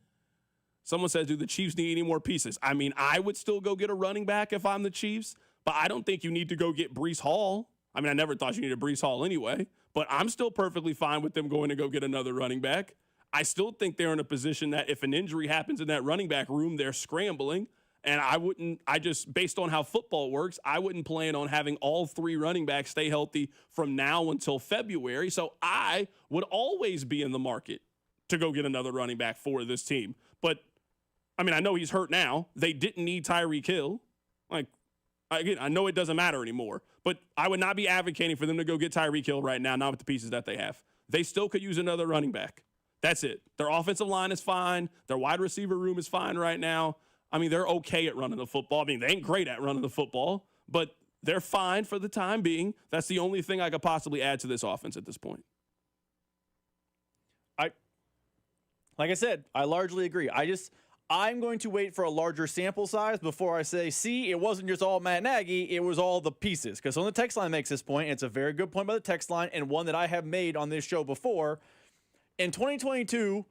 Speaker 3: Someone says, do the Chiefs need any more pieces? I mean, I would still go get a running back if I'm the Chiefs, but I don't think you need to go get Breece Hall. I mean, I never thought you needed Breece Hall anyway, but I'm still perfectly fine with them going to go get another running back. I still think they're in a position that if an injury happens in that running back room, they're scrambling. And based on how football works, I wouldn't plan on having all 3 running backs stay healthy from now until February. So I would always be in the market to go get another running back for this team. But, I mean, I know he's hurt now. They didn't need Tyreek Hill. I know it doesn't matter anymore. But I would not be advocating for them to go get Tyreek Hill right now, not with the pieces that they have. They still could use another running back. That's it. Their offensive line is fine. Their wide receiver room is fine right now. I mean, they're okay at running the football. I mean, they ain't great at running the football, but they're fine for the time being. That's the only thing I could possibly add to this offense at this point.
Speaker 21: Like I said, I largely agree. I'm going to wait for a larger sample size before I say, see, it wasn't just all Matt Nagy, it was all the pieces. Because on the text line makes this point, it's a very good point by the text line, and one that I have made on this show before. In 2022,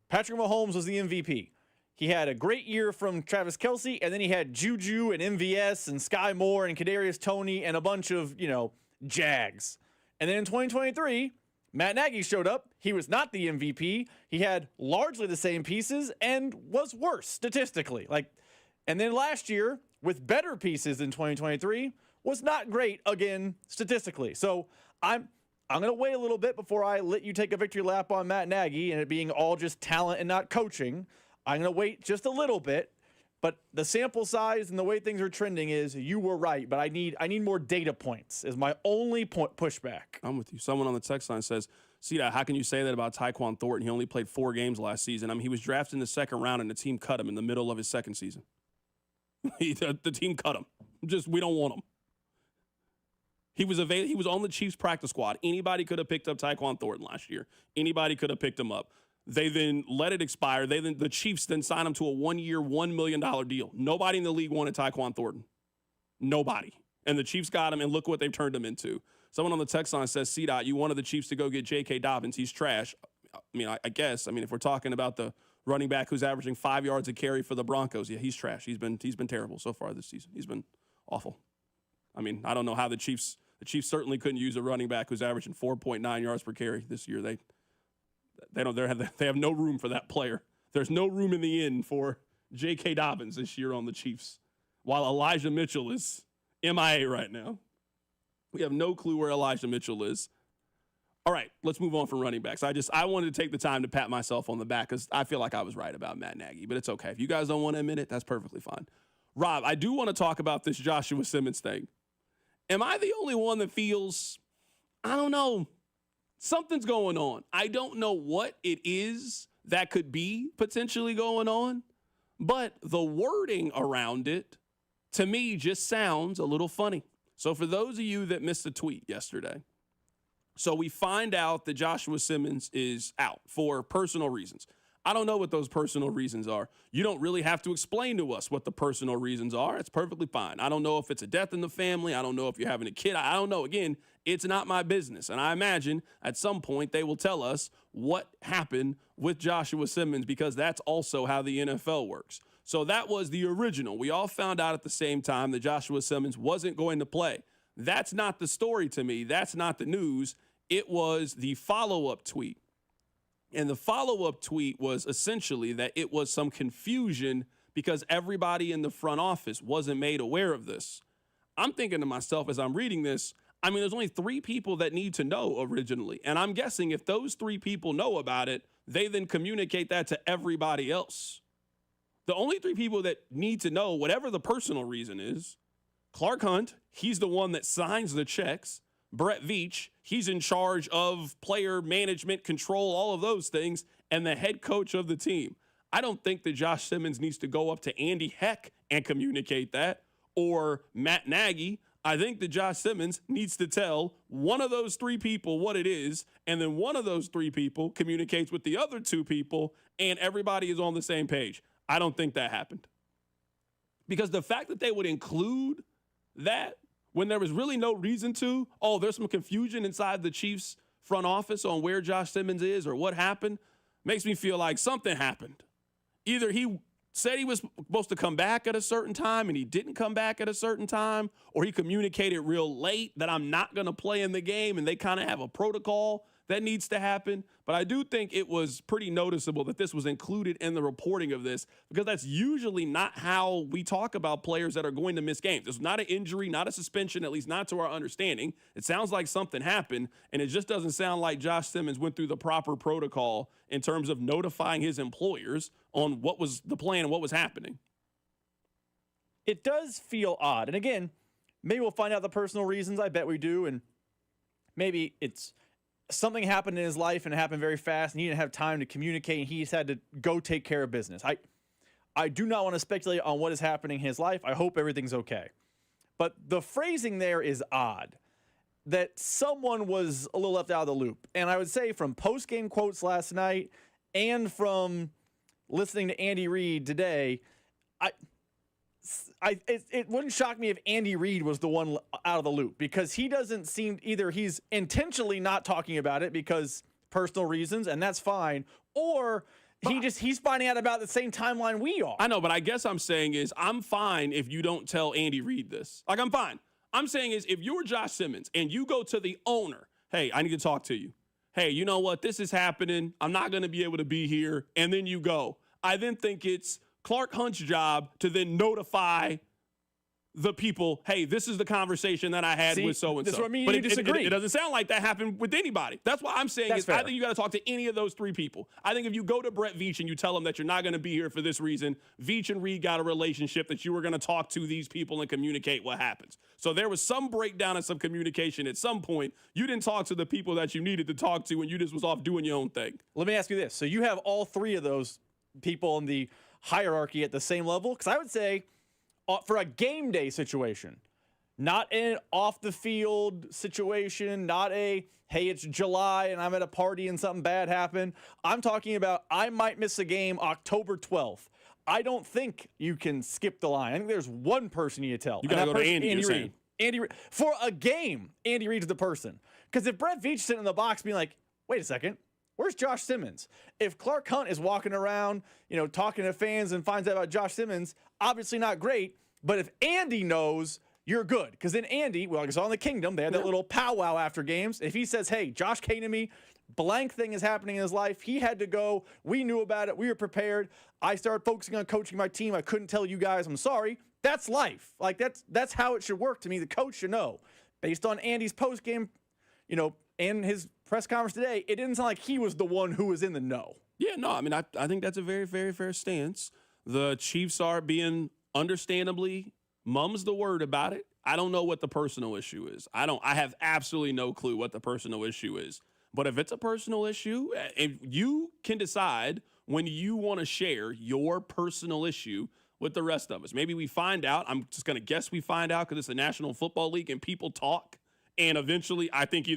Speaker 21: Patrick Mahomes was the MVP. He had a great year from Travis Kelce, and then he had Juju and MVS and Sky Moore and Kadarius Toney and a bunch of, Jags. And then in 2023, Matt Nagy showed up. He was not the MVP. He had largely the same pieces and was worse statistically. And then last year, with better pieces in 2023 was not great again statistically. So I'm going to wait a little bit before I let you take a victory lap on Matt Nagy and it being all just talent and not coaching. I'm going to wait just a little bit. But the sample size and the way things are trending is you were right, but I need more data points is my only pushback.
Speaker 3: I'm with you. Someone on the text line says, see that, how can you say that about Tyquan Thornton? He only played 4 games last season. I mean, he was drafted in the second round and the team cut him in the middle of his second season. The team cut him. We don't want him. He was on the Chiefs practice squad. Anybody could have picked up Tyquan Thornton last year. Anybody could have picked him up. They then let it expire. The Chiefs then signed him to a 1-year, $1 million deal. Nobody in the league wanted Tyquan Thornton. Nobody. And the Chiefs got him, and look what they've turned him into. Someone on the text line says, C-Dot, you wanted the Chiefs to go get J.K. Dobbins. He's trash. I mean, I guess. I mean, if we're talking about the running back who's averaging 5 yards a carry for the Broncos, yeah, he's trash. He's been terrible so far this season. He's been awful. I mean, I don't know how the Chiefs certainly couldn't use a running back who's averaging 4.9 yards per carry this year. They have no room for that player. There's no room in the inn for J.K. Dobbins this year on the Chiefs, while Elijah Mitchell is MIA right now. We have no clue where Elijah Mitchell is. All right, let's move on from running backs. I wanted to take the time to pat myself on the back because I feel like I was right about Matt Nagy, but it's okay. If you guys don't want to admit it, that's perfectly fine. Rob, I do want to talk about this Joshua Simmons thing. Am I the only one that feels, I don't know, something's going on? I don't know what it is that could be potentially going on, but the wording around it, to me, just sounds a little funny. So for those of you that missed the tweet yesterday, so we find out that Joshua Simmons is out for personal reasons. I don't know what those personal reasons are. You don't really have to explain to us what the personal reasons are. It's perfectly fine. I don't know if it's a death in the family. I don't know if you're having a kid. I don't know. Again, it's not my business. And I imagine at some point they will tell us what happened with Joshua Simmons because that's also how the NFL works. So that was the original. We all found out at the same time that Joshua Simmons wasn't going to play. That's not the story to me. That's not the news. It was the follow-up tweet. And the follow-up tweet was essentially that it was some confusion because everybody in the front office wasn't made aware of this. I'm thinking to myself as I'm reading this, I mean, there's only 3 people that need to know originally. And I'm guessing if those 3 people know about it, they then communicate that to everybody else. The only 3 people that need to know, whatever the personal reason is, Clark Hunt, he's the one that signs the checks. Brett Veach, he's in charge of player management, control, all of those things, and the head coach of the team. I don't think that Josh Simmons needs to go up to Andy Heck and communicate that, or Matt Nagy. I think that Josh Simmons needs to tell one of those 3 people what it is, and then one of those 3 people communicates with the other 2 people, and everybody is on the same page. I don't think that happened. Because the fact that they would include that when there was really no reason to, there's some confusion inside the Chiefs front office on where Josh Simmons is or what happened, makes me feel like something happened. Either he said he was supposed to come back at a certain time and he didn't come back at a certain time, or he communicated real late that I'm not going to play in the game and they kind of have a protocol that needs to happen. But I do think it was pretty noticeable that this was included in the reporting of this because that's usually not how we talk about players that are going to miss games. It's not an injury, not a suspension, at least not to our understanding. It sounds like something happened, and it just doesn't sound like Josh Simmons went through the proper protocol in terms of notifying his employers on what was the plan and what was happening.
Speaker 21: It does feel odd. And again, maybe we'll find out the personal reasons. I bet we do. And maybe it's something happened in his life and it happened very fast and he didn't have time to communicate and he just had to go take care of business. I do not want to speculate on what is happening in his life. I hope everything's okay. But the phrasing there is odd, that someone was a little left out of the loop. And I would say from post-game quotes last night and from listening to Andy Reid today, it wouldn't shock me if Andy Reid was the one out of the loop because he doesn't seem, either he's intentionally not talking about it because personal reasons, and that's fine, or he's finding out about the same timeline we are.
Speaker 3: I know, but I guess I'm saying is I'm fine if you don't tell Andy Reid this. Like, I'm fine. I'm saying is if you're Josh Simmons and you go to the owner, hey, I need to talk to you. Hey, you know what? This is happening. I'm not going to be able to be here. And then you go. I then think it's Clark Hunt's job to then notify the people, hey, this is the conversation that I had with so-and-so.
Speaker 21: This is what I mean,
Speaker 3: but
Speaker 21: you disagree.
Speaker 3: It doesn't sound like that happened with anybody. That's what I'm saying.
Speaker 21: That's fair.
Speaker 3: I think you got to talk to any of those three people. I think if you go to Brett Veach and you tell him that you're not going to be here for this reason, Veach and Reed got a relationship that you were going to talk to these people and communicate what happens. So there was some breakdown and some communication at some point. You didn't talk to the people that you needed to talk to, and you just was off doing your own thing.
Speaker 21: Let me ask you this. So you have all three of those people in the hierarchy at the same level? Because I would say for a game day situation, not an off the field situation, not a, hey, it's July and I'm at a party and something bad happened. I'm talking about I might miss a game October 12th. I don't think you can skip the line. I think there's one person you tell.
Speaker 3: You got to go to Andy
Speaker 21: Reid. Andy Reid. For a game, Andy Reid's the person. Because if Brett Veach sitting in the box being like, wait a second, where's Josh Simmons? If Clark Hunt is walking around, talking to fans and finds out about Josh Simmons, obviously not great. But if Andy knows, you're good. Because then Andy, well, it's on the Kingdom. They had that little powwow after games. If he says, hey, Josh came to me, blank thing is happening in his life. He had to go. We knew about it. We were prepared. I started focusing on coaching my team. I couldn't tell you guys. I'm sorry. That's life. Like, that's how it should work to me. The coach should know. Based on Andy's postgame, and his press conference today, it didn't sound like he was the one who was in the know.
Speaker 3: Yeah, no, I mean, I think that's a very, very fair stance. The Chiefs are being understandably mum's the word about it. I don't know what the personal issue is. I have absolutely no clue what the personal issue is. But if it's a personal issue, if you can decide when you want to share your personal issue with the rest of us. Maybe we find out. I'm just going to guess we find out because it's the National Football League and people talk. And eventually, I think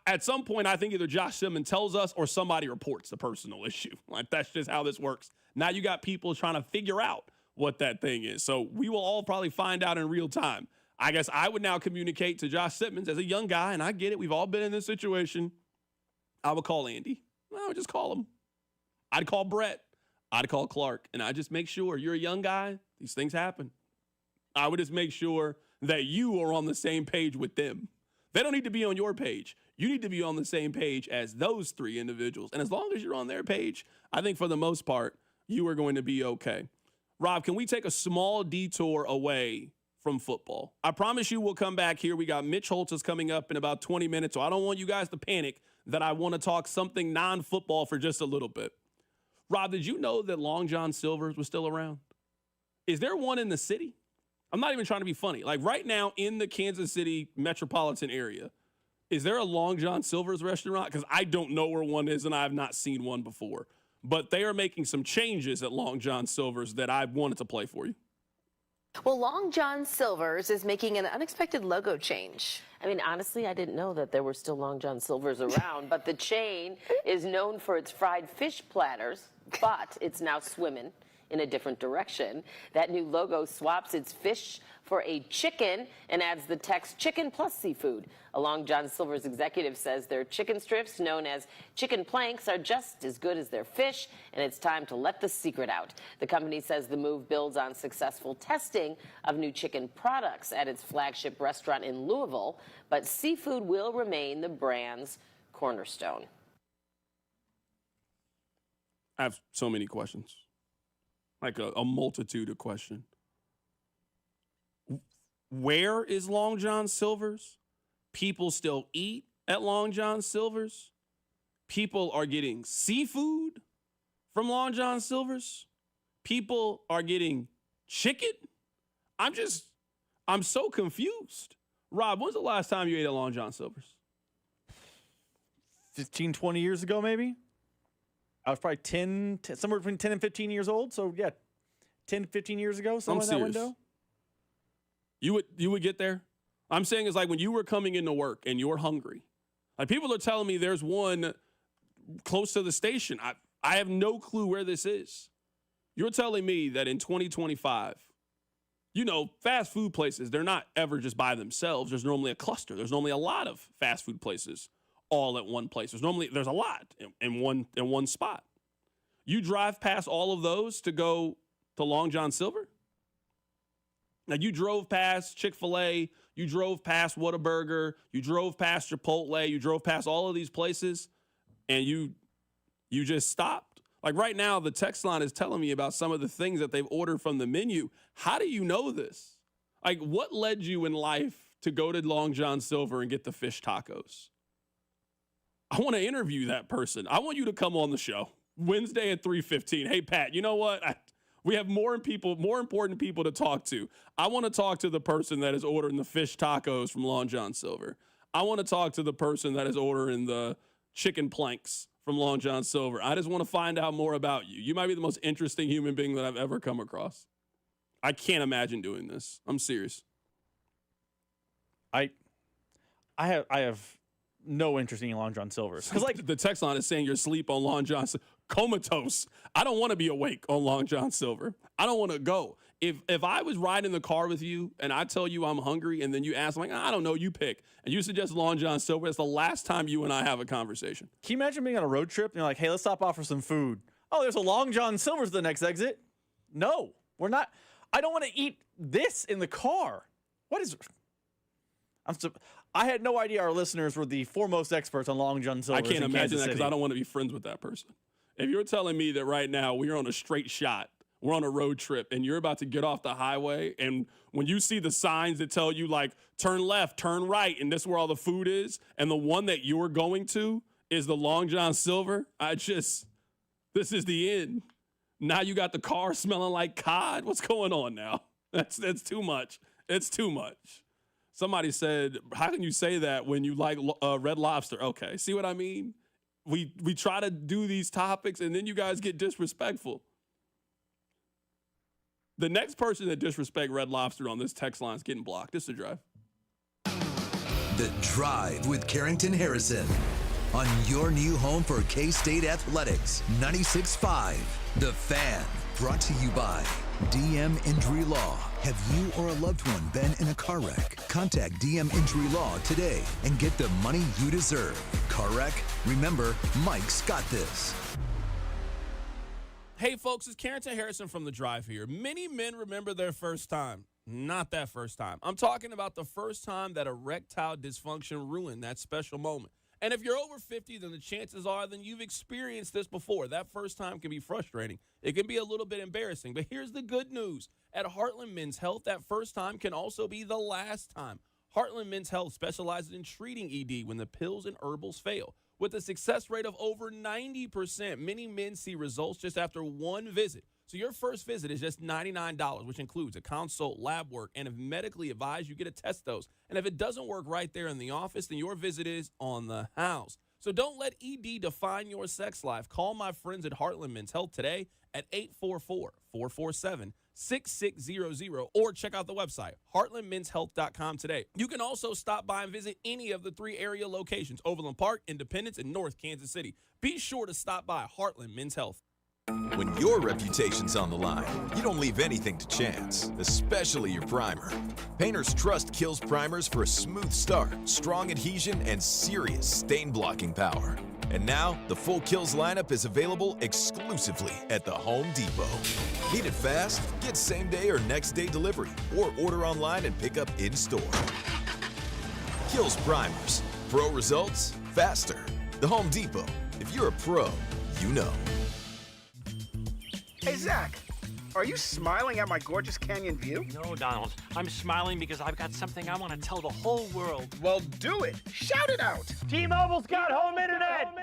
Speaker 3: at some point, either Josh Simmons tells us or somebody reports the personal issue. Like, that's just how this works. Now you got people trying to figure out what that thing is. So we will all probably find out in real time. I guess I would now communicate to Josh Simmons as a young guy, and I get it. We've all been in this situation. I would call Andy. I would just call him. I'd call Brett. I'd call Clark. And I just make sure you're a young guy. These things happen. I would just make sure that you are on the same page with them. They don't need to be on your page. You need to be on the same page as those three individuals. And as long as you're on their page, I think for the most part, you are going to be okay. Rob, can we take a small detour away from football? I promise you we'll come back here. We got Mitch Holtis coming up in about 20 minutes, so I don't want you guys to panic that I want to talk something non-football for just a little bit. Rob, did you know that Long John Silver's was still around? Is there one in the city? I'm not even trying to be funny. Like right now in the Kansas City metropolitan area, is there a Long John Silver's restaurant? Because I don't know where one is and I have not seen one before. But they are making some changes at Long John Silver's that I wanted to play for you.
Speaker 5: Well, Long John Silver's is making an unexpected logo change.
Speaker 7: I mean, honestly, I didn't know that there were still Long John Silver's around, but the chain is known for its fried fish platters, but it's now swimming in a different direction. That new logo swaps its fish for a chicken and adds the text chicken plus seafood. A Long John Silver's executive says their chicken strips, known as chicken planks, are just as good as their fish, and it's time to let the secret out. The company says the move builds on successful testing of new chicken products at its flagship restaurant in Louisville, but seafood will remain the brand's cornerstone.
Speaker 3: I have so many questions. Like a multitude of questions. Where is Long John Silver's? People still eat at Long John Silver's. People are getting seafood from Long John Silver's. People are getting chicken. I'm so confused. Rob, when's the last time you ate at Long John Silver's?
Speaker 21: 15, 20 years ago, maybe. I was probably somewhere between 10 and 15 years old. So, yeah, 10, 15 years ago, somewhere in that window.
Speaker 3: You would get there? I'm saying it's like when you were coming into work and you're hungry. Like people are telling me there's one close to the station. I have no clue where this is. You're telling me that in 2025, fast food places, they're not ever just by themselves. There's normally a cluster. There's normally a lot of fast food places all at one place. There's a lot in one spot. You drive past all of those to go to Long John Silver? Now, you drove past Chick-fil-A, you drove past Whataburger, you drove past Chipotle, you drove past all of these places, and you just stopped. Like right now, the text line is telling me about some of the things that they've ordered from the menu. How do you know this? Like, what led you in life to go to Long John Silver and get the fish tacos? I want to interview that person. I want you to come on the show Wednesday at 3:15. Hey, Pat, you know what? We have more important people to talk to. I want to talk to the person that is ordering the fish tacos from Long John Silver. I want to talk to the person that is ordering the chicken planks from Long John Silver. I just want to find out more about you. You might be the most interesting human being that I've ever come across. I can't imagine doing this. I'm serious.
Speaker 21: I have no interest in Long John Silver's.
Speaker 3: Because like the text line is saying you're asleep on Long John comatose. I don't want to be awake on Long John Silver. I don't want to go. If I was riding the car with you and I tell you I'm hungry and then you ask, like, I don't know, you pick, and you suggest Long John Silver, it's the last time you and I have a conversation.
Speaker 21: Can you imagine being on a road trip and you're like, hey, let's stop off for some food. Oh, there's a Long John Silver's at the next exit. No, we're not. I don't want to eat this in the car. What is... I had no idea our listeners were the foremost experts on Long John Silver.
Speaker 3: I can't imagine that because I don't want to be friends with that person. If you're telling me that right now we're on a straight shot, we're on a road trip, and you're about to get off the highway, and when you see the signs that tell you, like, turn left, turn right, and this is where all the food is, and the one that you're going to is the Long John Silver, this is the end. Now you got the car smelling like cod. What's going on now? That's too much. It's too much. Somebody said, how can you say that when you like Red Lobster? Okay, see what I mean? We try to do these topics, and then you guys get disrespectful. The next person that disrespect Red Lobster on this text line is getting blocked. This is The Drive.
Speaker 1: The Drive with Carrington Harrison on your new home for K-State Athletics, 96.5 The Fan. Brought to you by DM Injury Law. Have you or a loved one been in a car wreck? Contact DM Injury Law today and get the money you deserve. Car wreck? Remember, Mike's got this.
Speaker 3: Hey, folks, it's Carrington Harrison from The Drive here. Many men remember their first time. Not that first time. I'm talking about the first time that erectile dysfunction ruined that special moment. And if you're over 50, then the chances are then you've experienced this before. That first time can be frustrating. It can be a little bit embarrassing. But here's the good news. At Heartland Men's Health, that first time can also be the last time. Heartland Men's Health specializes in treating ED when the pills and herbals fail. With a success rate of over 90%, many men see results just after one visit. So your first visit is just $99, which includes a consult, lab work, and if medically advised, you get a test dose. And if it doesn't work right there in the office, then your visit is on the house. So don't let ED define your sex life. Call my friends at Heartland Men's Health today at 844-447-6600 or check out the website, heartlandmenshealth.com today. You can also stop by and visit any of the 3 area locations, Overland Park, Independence, and North Kansas City. Be sure to stop by Heartland Men's Health.
Speaker 8: When your reputation's on the line, you don't leave anything to chance, especially your primer. Painters trust Kills primers for a smooth start, strong adhesion, and serious stain-blocking power. And now, the full Kills lineup is available exclusively at the Home Depot. Need it fast? Get same-day or next-day delivery, or order online and pick up in-store. Kills primers. Pro results, faster. The Home Depot. If you're a pro, you know.
Speaker 11: Hey, Zach, are you smiling at my gorgeous canyon view?
Speaker 12: No, Donald. I'm smiling because I've got something I want to tell the whole world.
Speaker 11: Well, do it. Shout it out.
Speaker 12: T-Mobile's got home internet.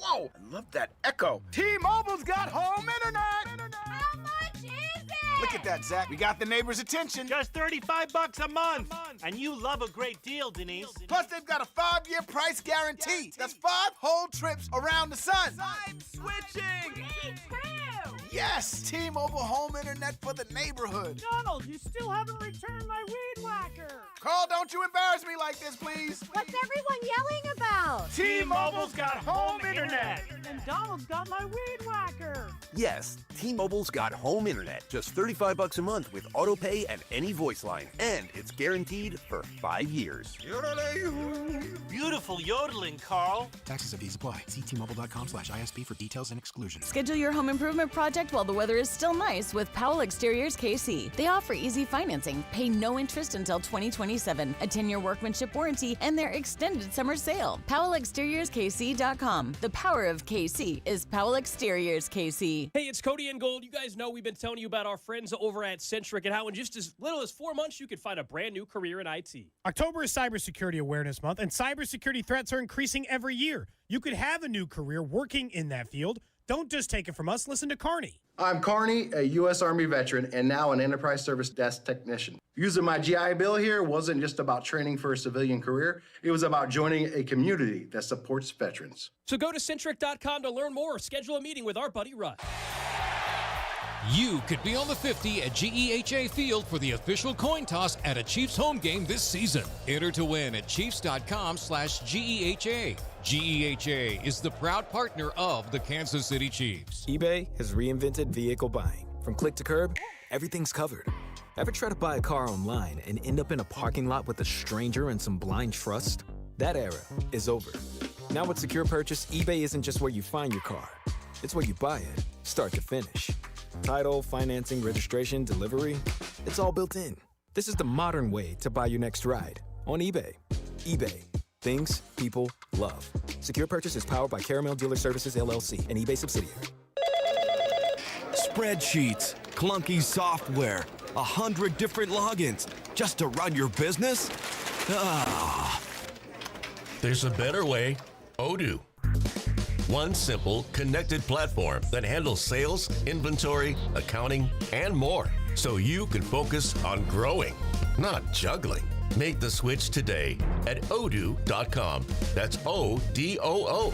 Speaker 11: Whoa, I love that echo. T-Mobile's got home internet.
Speaker 13: How much is it?
Speaker 11: Look at that, Zach. We got the neighbors' attention.
Speaker 12: Just $35 a month. And you love a great deal, Denise.
Speaker 11: Plus, they've got a 5-year price guarantee. That's 5 whole trips around the sun.
Speaker 13: I'm switching. Me too.
Speaker 11: Yes, T-Mobile home internet for the neighborhood.
Speaker 13: Donald, you still haven't returned my weed whacker.
Speaker 11: Carl, don't you embarrass me like this, please.
Speaker 13: What's everyone yelling about?
Speaker 12: T-Mobile's got home internet.
Speaker 13: And Donald's got my weed whacker.
Speaker 14: Yes, T-Mobile's got home internet. Just $35 a month with auto pay and any voice line. And it's guaranteed for 5 years.
Speaker 12: Beautiful yodeling, Carl.
Speaker 17: Taxes and fees apply. See T-Mobile.com/ISP for details and exclusions.
Speaker 25: Schedule your home improvement project while the weather is still nice with Powell Exteriors KC. They offer easy financing, pay no interest until 2027, a 10-year workmanship warranty, and their extended summer sale. PowellExteriorsKC.com. The power of KC is Powell Exteriors KC.
Speaker 28: Hey, it's Cody and Gold. You guys know we've been telling you about our friends
Speaker 4: over at Centric and how in just as little as 4 months you could find a brand new career in IT.
Speaker 6: October is Cybersecurity Awareness Month, and cybersecurity threats are increasing every year. You could have a new career working in that field. Don't just take it from us. Listen to Carney.
Speaker 9: I'm Carney, a U.S. Army veteran and now an Enterprise Service Desk Technician. Using my GI Bill here wasn't just about training for a civilian career. It was about joining a community that supports veterans.
Speaker 4: So go to Centric.com to learn more or schedule a meeting with our buddy Russ.
Speaker 10: You could be on the 50 at GEHA Field for the official coin toss at a Chiefs home game this season. Enter to win at Chiefs.com/GEHA. GEHA is the proud partner of the Kansas City Chiefs.
Speaker 18: eBay has reinvented vehicle buying. From click to curb, everything's covered. Ever try to buy a car online and end up in a parking lot with a stranger and some blind trust? That era is over. Now with Secure Purchase, eBay isn't just where you find your car. It's where you buy it, start to finish. Title, financing, registration, delivery, it's all built in. This is the modern way to buy your next ride on eBay. eBay. Things people love. Secure Purchase is powered by Caramel Dealer Services, LLC, an eBay subsidiary.
Speaker 19: Spreadsheets, clunky software, 100 different logins just to run your business? Ah.
Speaker 20: There's a better way. Odoo. One simple, connected platform that handles sales, inventory, accounting, and more, so you can focus on growing, not juggling. Make the switch today at odoo.com. That's ODOO.com.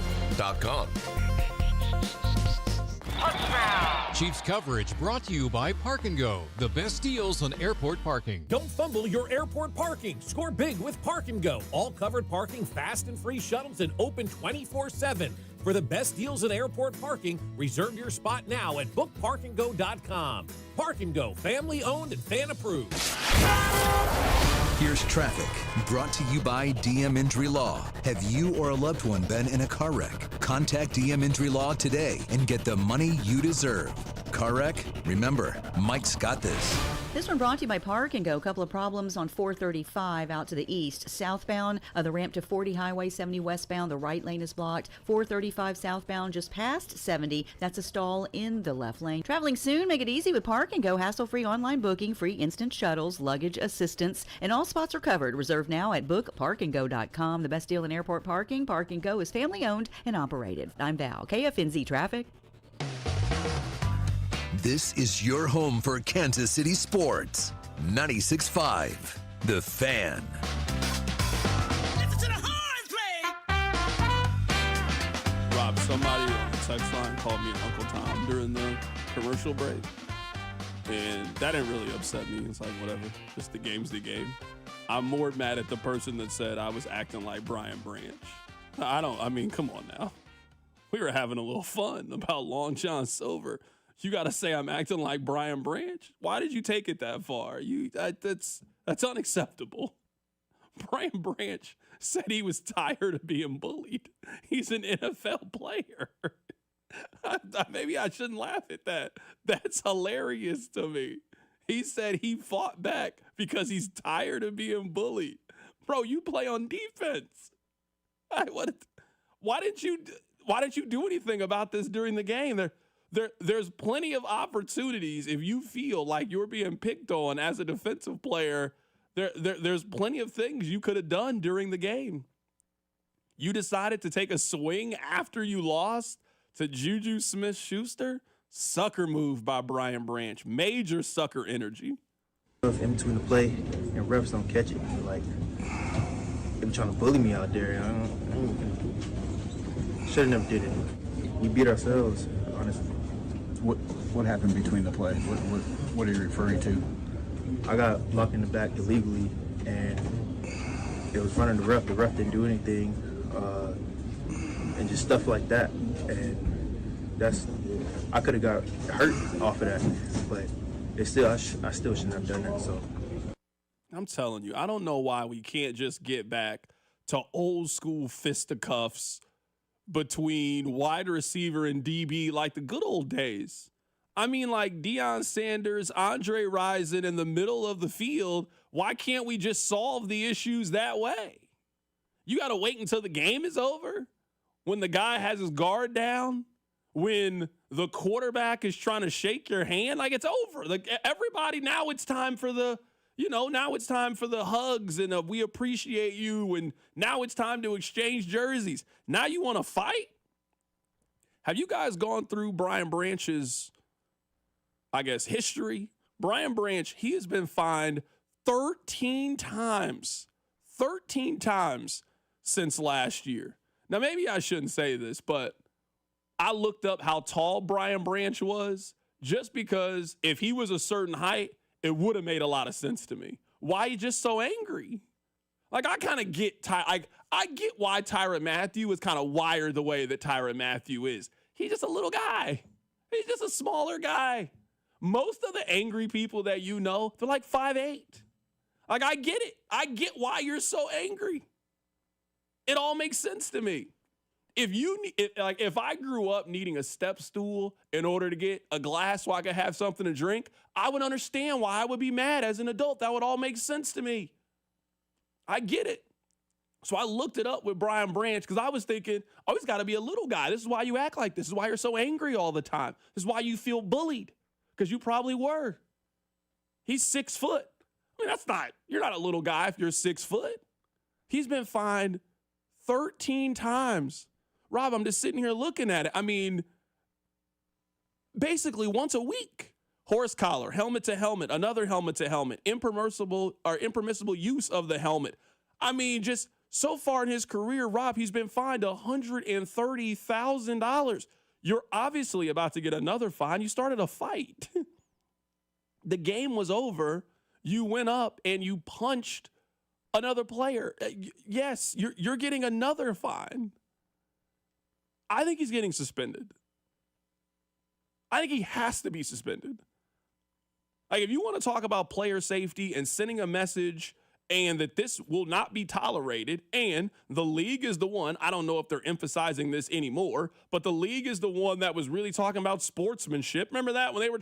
Speaker 10: Chiefs coverage brought to you by Park & Go, the best deals on airport parking.
Speaker 4: Don't fumble your airport parking. Score big with Park & Go. All covered parking, fast and free shuttles, and open 24/7. For the best deals in airport parking, reserve your spot now at bookparkandgo.com. Park & Go, family owned and fan approved.
Speaker 1: Here's traffic, brought to you by DM Injury Law. Have you or a loved one been in a car wreck? Contact DM Injury Law today and get the money you deserve. Car wreck? Remember, Mike's got this.
Speaker 26: This one brought to you by Park & Go. A couple of problems on 435 out to the east. Southbound, the ramp to 40 Highway 70 westbound, the right lane is blocked. 435 southbound just past 70. That's a stall in the left lane. Traveling soon, make it easy with Park & Go. Hassle-free online booking, free instant shuttles, luggage assistance, and all spots are covered. Reserve now at bookparkandgo.com. The best deal in airport parking. Park & Go is family owned and operated. I'm Val. KFNZ Traffic.
Speaker 1: This is your home for Kansas City sports. 96.5, The Fan.
Speaker 3: Rob, somebody on the text line called me Uncle Tom during the commercial break. And that didn't really upset me. It's like, whatever. Just the game's the game. I'm more mad at the person that said I was acting like Brian Branch. I mean, come on now. We were having a little fun about Long John Silver. You got to say I'm acting like Brian Branch? Why did you take it that far? That's unacceptable. Brian Branch said he was tired of being bullied. He's an NFL player. Maybe I shouldn't laugh at that. That's hilarious to me. He said he fought back because he's tired of being bullied. Bro, you play on defense. Why didn't you do anything about this during the game? There's plenty of opportunities if you feel like you're being picked on as a defensive player. There's plenty of things you could have done during the game. You decided to take a swing after you lost to Juju Smith-Schuster. Sucker move by Brian Branch. Major sucker energy.
Speaker 28: In between the play and refs don't catch it. Like, they be trying to bully me out there. Should have never did it. We beat ourselves, honestly.
Speaker 29: What happened between the play? What are you referring to?
Speaker 28: I got blocked in the back illegally, and it was running the ref. The ref didn't do anything, and just stuff like that. And I could have got hurt off of that, but I still shouldn't have done that. So
Speaker 3: I'm telling you, I don't know why we can't just get back to old school fisticuffs between wide receiver and DB like the good old days. I mean, like Deion Sanders, Andre Rison in the middle of the field. Why can't we just solve the issues that way? You got to wait until the game is over when the guy has his guard down, when the quarterback is trying to shake your hand, like it's over. Like everybody, now it's time for the hugs and we appreciate you. And now it's time to exchange jerseys. Now you want to fight? Have you guys gone through Brian Branch's, history? Brian Branch, he has been fined 13 times since last year. Now, maybe I shouldn't say this, but I looked up how tall Brian Branch was just because if he was a certain height, it would have made a lot of sense to me. Why are you just so angry? Like, I kind of get, I get why Tyrann Mathieu is kind of wired the way that Tyrann Mathieu is. He's just a little guy. He's just a smaller guy. Most of the angry people that you know, they're like 5'8". Like, I get it. I get why you're so angry. It all makes sense to me. If I grew up needing a step stool in order to get a glass so I could have something to drink, I would understand why I would be mad as an adult. That would all make sense to me. I get it. So I looked it up with Brian Branch because I was thinking, oh, he's got to be a little guy. This is why you act like this. This is why you're so angry all the time. This is why you feel bullied, because you probably were. He's 6 foot. I mean, you're not a little guy if you're 6 foot. He's been fined 13 times. Rob, I'm just sitting here looking at it. I mean, basically once a week. Horse collar, helmet to helmet, another helmet to helmet, impermissible use of the helmet. I mean, just so far in his career, Rob, he's been fined $130,000. You're obviously about to get another fine. You started a fight. The game was over. You went up and you punched another player. Yes, you're getting another fine. I think he's getting suspended. I think he has to be suspended. Like, if you want to talk about player safety and sending a message and that this will not be tolerated, and the league is the one, I don't know if they're emphasizing this anymore, but the league is the one that was really talking about sportsmanship. Remember that when they were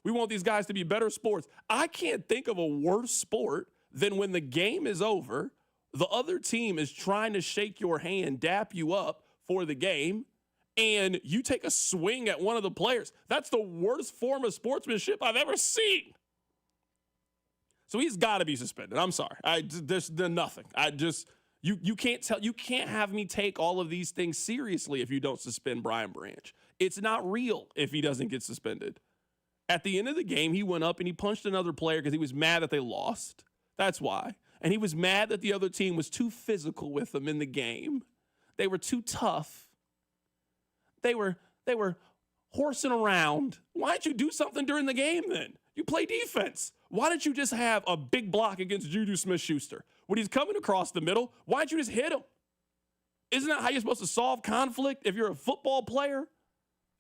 Speaker 3: we want these guys to be better sports. I can't think of a worse sport than when the game is over, the other team is trying to shake your hand, dap you up for the game, and you take a swing at one of the players. That's the worst form of sportsmanship I've ever seen. So he's got to be suspended. I'm sorry. There's nothing. You can't have me take all of these things seriously if you don't suspend Brian Branch. It's not real if he doesn't get suspended. At the end of the game, he went up and he punched another player because he was mad that they lost. That's why. And he was mad that the other team was too physical with him in the game. They were too tough. They were horsing around. Why didn't you do something during the game then? You play defense. Why didn't you just have a big block against Juju Smith-Schuster? When he's coming across the middle, why didn't you just hit him? Isn't that how you're supposed to solve conflict if you're a football player?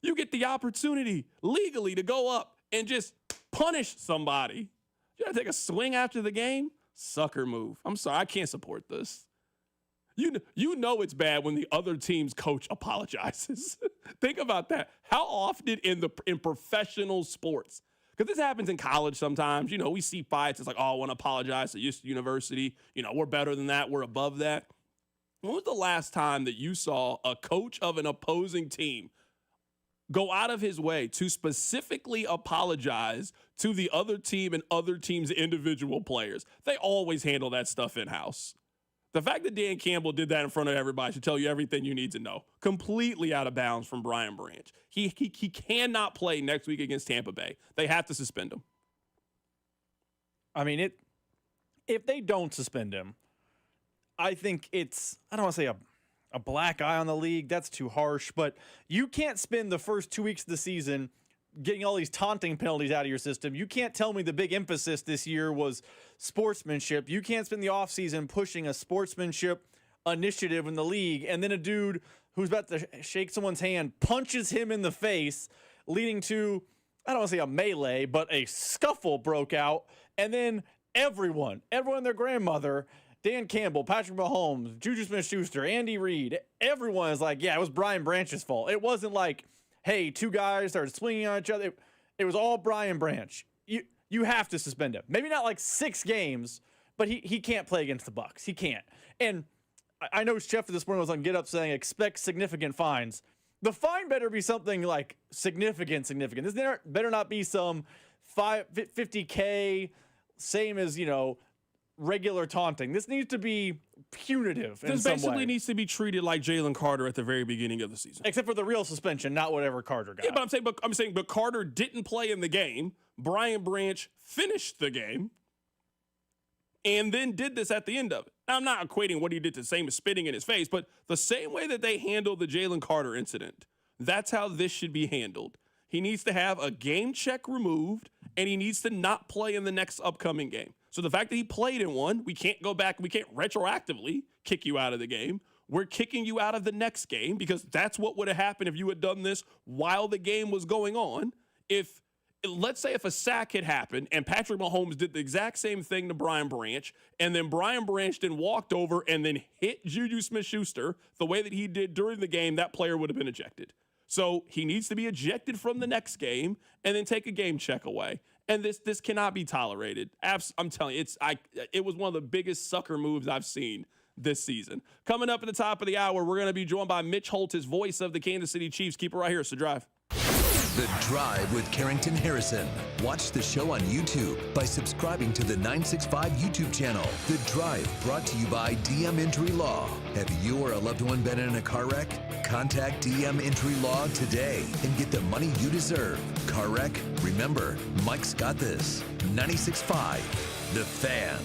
Speaker 3: You get the opportunity legally to go up and just punish somebody. You gotta take a swing after the game? Sucker move. I'm sorry, I can't support this. You know it's bad when the other team's coach apologizes. Think about that. How often in professional sports? Because this happens in college sometimes. You know, we see fights. It's like, oh, I want to apologize to university. You know, we're better than that. We're above that. When was the last time that you saw a coach of an opposing team go out of his way to specifically apologize to the other team and other teams' individual players? They always handle that stuff in-house. The fact that Dan Campbell did that in front of everybody should tell you everything you need to know. Completely out of bounds from Brian Branch. He cannot play next week against Tampa Bay. They have to suspend him.
Speaker 21: I mean, if they don't suspend him, I think it's, I don't want to say a black eye on the league. That's too harsh. But you can't spend the first 2 weeks of the season getting all these taunting penalties out of your system. You can't tell me the big emphasis this year was sportsmanship. You can't spend the offseason pushing a sportsmanship initiative in the league, and then a dude who's about to shake someone's hand punches him in the face, leading to, I don't want to say a melee, but a scuffle broke out, and then everyone, their grandmother, Dan Campbell, Patrick Mahomes, Juju Smith-Schuster, Andy Reid, everyone is like, yeah, it was Brian Branch's fault. It wasn't like, hey, two guys started swinging on each other. It was all Brian Branch. You have to suspend him. Maybe not like 6 games, but he can't play against the Bucs. He can't. And I know Schefter this morning was on Get Up saying expect significant fines. The fine better be something like significant. This better not be some 50K, same as, regular taunting. This needs to be punitive in some way.
Speaker 3: This basically needs to be treated like Jalen Carter at the very beginning of the season.
Speaker 21: Except for the real suspension, not whatever Carter got.
Speaker 3: Yeah, but I'm saying Carter didn't play in the game. Brian Branch finished the game and then did this at the end of it. Now, I'm not equating what he did to the same as spitting in his face, but the same way that they handled the Jalen Carter incident, that's how this should be handled. He needs to have a game check removed, and he needs to not play in the next upcoming game. So the fact that he played in one, we can't go back, we can't retroactively kick you out of the game. We're kicking you out of the next game because that's what would have happened if you had done this while the game was going on. Let's say if a sack had happened and Patrick Mahomes did the exact same thing to Brian Branch, and then Brian Branch then walked over and then hit Juju Smith-Schuster the way that he did during the game, that player would have been ejected. So he needs to be ejected from the next game and then take a game check away. And this cannot be tolerated. I'm telling you, it was one of the biggest sucker moves I've seen this season. Coming up at the top of the hour, we're going to be joined by Mitch Holt, his voice of the Kansas City Chiefs. Keep it right here. It's The Drive.
Speaker 1: The Drive with Carrington Harrison. Watch the show on YouTube by subscribing to the 965 YouTube channel. The Drive, brought to you by DM Entry Law. Have you or a loved one been in a car wreck? Contact DM Entry Law today and get the money you deserve. Car wreck? Remember, Mike's got this. 96.5, The Fan.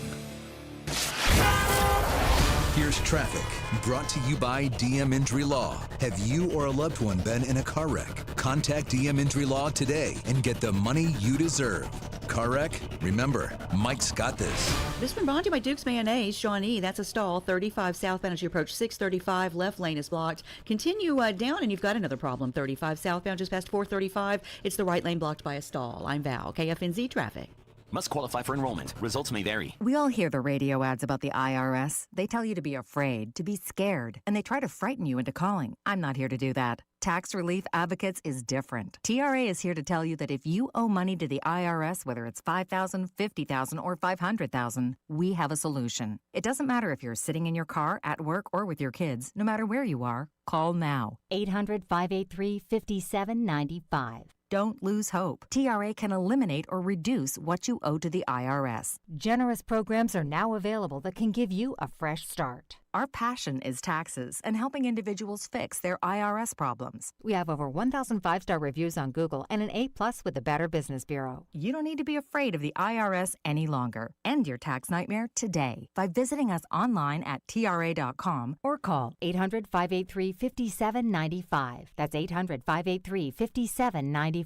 Speaker 1: Here's traffic, brought to you by DM Entry Law. Have you or a loved one been in a car wreck? Contact DM Entry Law today and get the money you deserve. Car wreck? Remember, Mike's got this.
Speaker 26: This one brought to you by Duke's Mayonnaise. Shawnee, that's a stall. 35 southbound as you approach 635. Left lane is blocked. Continue down and you've got another problem. 35 southbound just past 435. It's the right lane blocked by a stall. I'm Val, KFNZ Traffic.
Speaker 2: Must qualify for enrollment. Results may vary.
Speaker 5: We all hear the radio ads about the IRS. They tell you to be afraid, to be scared, and they try to frighten you into calling. I'm not here to do that. Tax Relief Advocates is different. TRA is here to tell you that if you owe money to the IRS, whether it's $5,000, $50,000, or $500,000, we have a solution. It doesn't matter if you're sitting in your car, at work, or with your kids. No matter where you are, call now. 800-583-5795. Don't lose hope. TRA can eliminate or reduce what you owe to the IRS. Generous programs are now available that can give you a fresh start. Our passion is taxes and helping individuals fix their IRS problems. We have over 1,000 5-star reviews on Google and an A+ with the Better Business Bureau. You don't need to be afraid of the IRS any longer. End your tax nightmare today by visiting us online at TRA.com or call 800-583-5795. That's 800-583-5795.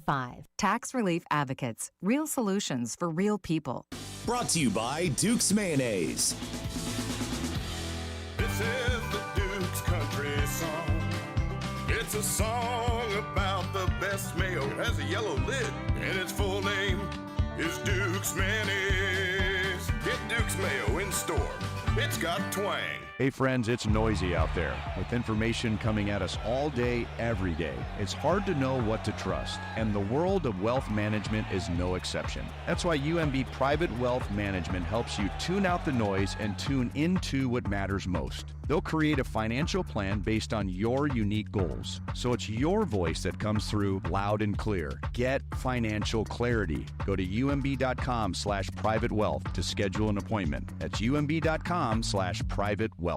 Speaker 5: Tax Relief Advocates. Real solutions for real people.
Speaker 7: Brought to you by Duke's Mayonnaise.
Speaker 15: This is the Duke's country song. It's a song about the best mayo. It has a yellow lid, and its full name is Duke's Mayonnaise. Get Duke's Mayo in store. It's got twang.
Speaker 16: Hey friends, it's noisy out there with information coming at us all day, every day. It's hard to know what to trust, and the world of wealth management is no exception. That's why UMB Private Wealth Management helps you tune out the noise and tune into what matters most. They'll create a financial plan based on your unique goals, so it's your voice that comes through loud and clear. Get financial clarity. Go to umb.com/private wealth to schedule an appointment. That's umb.com/private wealth.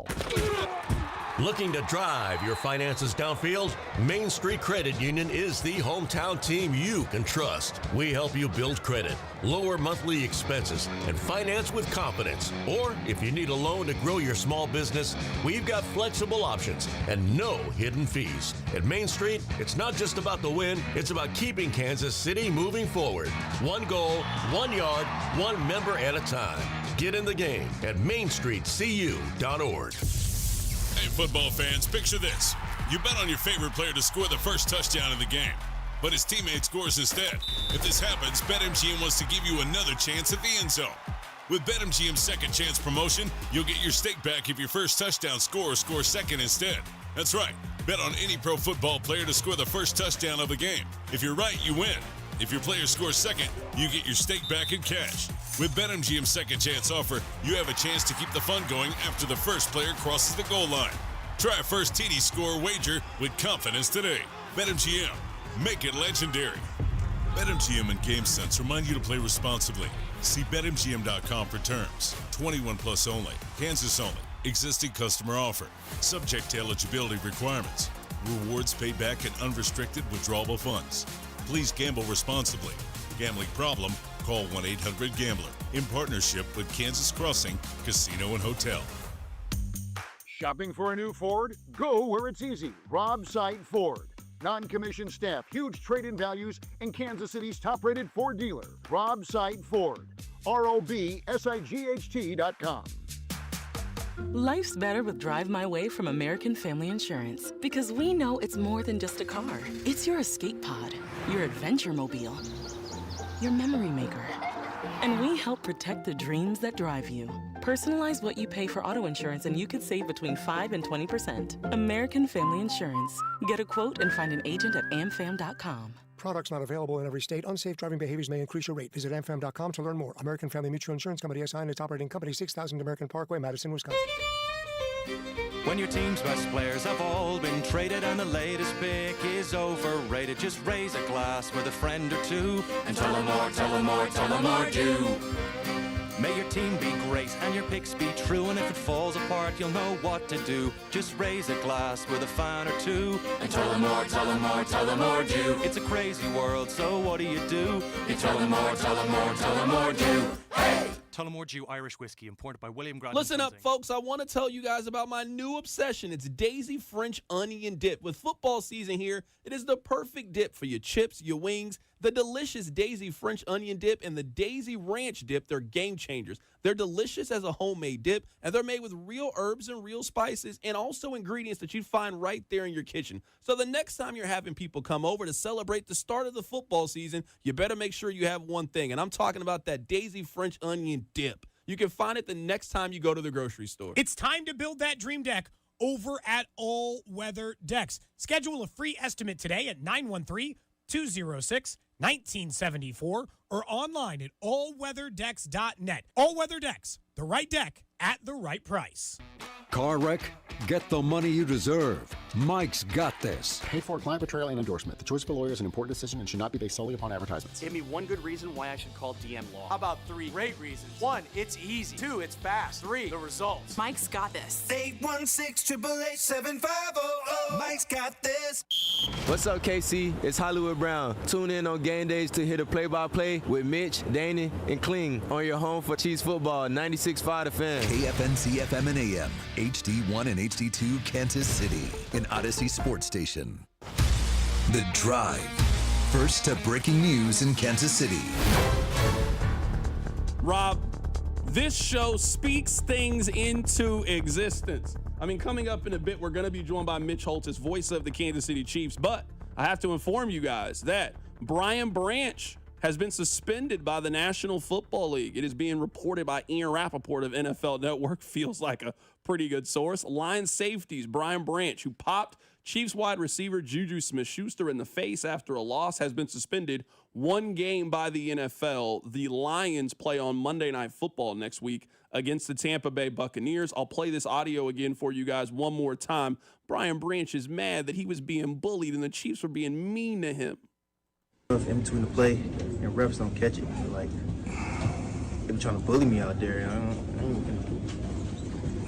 Speaker 20: Looking to drive your finances downfield? Main Street Credit Union is the hometown team you can trust. We help you build credit, lower monthly expenses, and finance with confidence. Or if you need a loan to grow your small business, we've got flexible options and no hidden fees. At Main Street, it's not just about the win, it's about keeping Kansas City moving forward. One goal, 1 yard, one member at a time. Get in the game at mainstreetcu.org.
Speaker 22: Hey, football fans, picture this. You bet on your favorite player to score the first touchdown of the game, but his teammate scores instead. If this happens, BetMGM wants to give you another chance at the end zone. With BetMGM's second chance promotion, you'll get your stake back if your first touchdown scorer scores second instead. That's right. Bet on any pro football player to score the first touchdown of the game. If you're right, you win. If your player scores second, you get your stake back in cash. With BetMGM's second chance offer, you have a chance to keep the fun going after the first player crosses the goal line. Try a first TD score wager with confidence today. BetMGM. Make it legendary. BetMGM and GameSense remind you to play responsibly. See BetMGM.com for terms. 21 plus only. Kansas only. Existing customer offer. Subject to eligibility requirements. Rewards paid back in unrestricted withdrawable funds. Please gamble responsibly. Gambling problem? Call 1-800-GAMBLER. In partnership with Kansas Crossing Casino and Hotel.
Speaker 8: Shopping for a new Ford? Go where it's easy. Rob Sight Ford. Non-commissioned staff, huge trade-in values, and Kansas City's top-rated Ford dealer. Rob Sight Ford. ROBSIGHT.com.
Speaker 11: Life's better with Drive My Way from American Family Insurance, because we know it's more than just a car. It's your escape pod, your adventure mobile, your memory maker. And we help protect the dreams that drive you. Personalize what you pay for auto insurance and you could save between 5 and 20%. American Family Insurance. Get a quote and find an agent at amfam.com.
Speaker 12: Products not available in every state. Unsafe driving behaviors may increase your rate. Visit amfam.com to learn more. American Family Mutual Insurance Company, SI, and its operating company, 6000 American Parkway, Madison, Wisconsin.
Speaker 13: When your team's best players have all been traded and the latest pick is overrated, just raise a glass with a friend or two and tell them more, tell them more, tell them more, do. May your team be great and your picks be true, and if it falls apart, you'll know what to do. Just raise a glass with a fan or two and tell them more, tell them more, tell them more, do. It's a crazy world, so what do? You tell them more, tell them more, tell them more, do. Hey!
Speaker 14: Tullamore Dew Irish Whiskey, imported by William Grant.
Speaker 3: Listen up, folks. I want to tell you guys about my new obsession. It's Daisy French Onion Dip. With football season here, it is the perfect dip for your chips, your wings. The delicious Daisy French Onion Dip and the Daisy Ranch Dip, they're game changers. They're delicious as a homemade dip, and they're made with real herbs and real spices and also ingredients that you'd find right there in your kitchen. So the next time you're having people come over to celebrate the start of the football season, you better make sure you have one thing, and I'm talking about that Daisy French Onion Dip. You can find it the next time you go to the grocery store.
Speaker 6: It's time to build that dream deck over at All Weather Decks. Schedule a free estimate today at 913-206-1974 or online at allweatherdecks.net. All Weather Decks, the right deck at the right price.
Speaker 17: Car wreck? Get the money you deserve. Mike's got this.
Speaker 23: Paid for client portrayal and endorsement. The choice of a lawyer is an important decision and should not be based solely upon advertisements.
Speaker 24: Give me one good reason why I should call DM Law.
Speaker 27: How about 3 great reasons? 1, it's easy. 2, it's fast. 3, the results.
Speaker 30: Mike's got this.
Speaker 31: 816-888-7500. Mike's got this.
Speaker 32: What's up, KC? It's Hollywood Brown. Tune in on game days to hear the play-by-play with Mitch, Danny, and Kling on your home for Chiefs football, 96.5 The Fan.
Speaker 1: KFNC FM and AM, HD1 and HD2, Kansas City, an Odyssey Sports Station. The Drive. First to breaking news in Kansas City.
Speaker 3: Rob, this show speaks things into existence. I mean, coming up in a bit, we're going to be joined by Mitch Holtis, voice of the Kansas City Chiefs. But I have to inform you guys that Brian Branch has been suspended by the National Football League. It is being reported by Ian Rappaport of NFL Network. Feels like a pretty good source. Lions safeties Brian Branch, who popped Chiefs wide receiver Juju Smith-Schuster in the face after a loss, has been suspended 1 game by the NFL. The Lions play on Monday Night Football next week against the Tampa Bay Buccaneers. I'll play this audio again for you guys one more time. Brian Branch is mad that he was being bullied and the Chiefs were being mean to him.
Speaker 28: In between the play and refs don't catch it, like they be trying to bully me out there.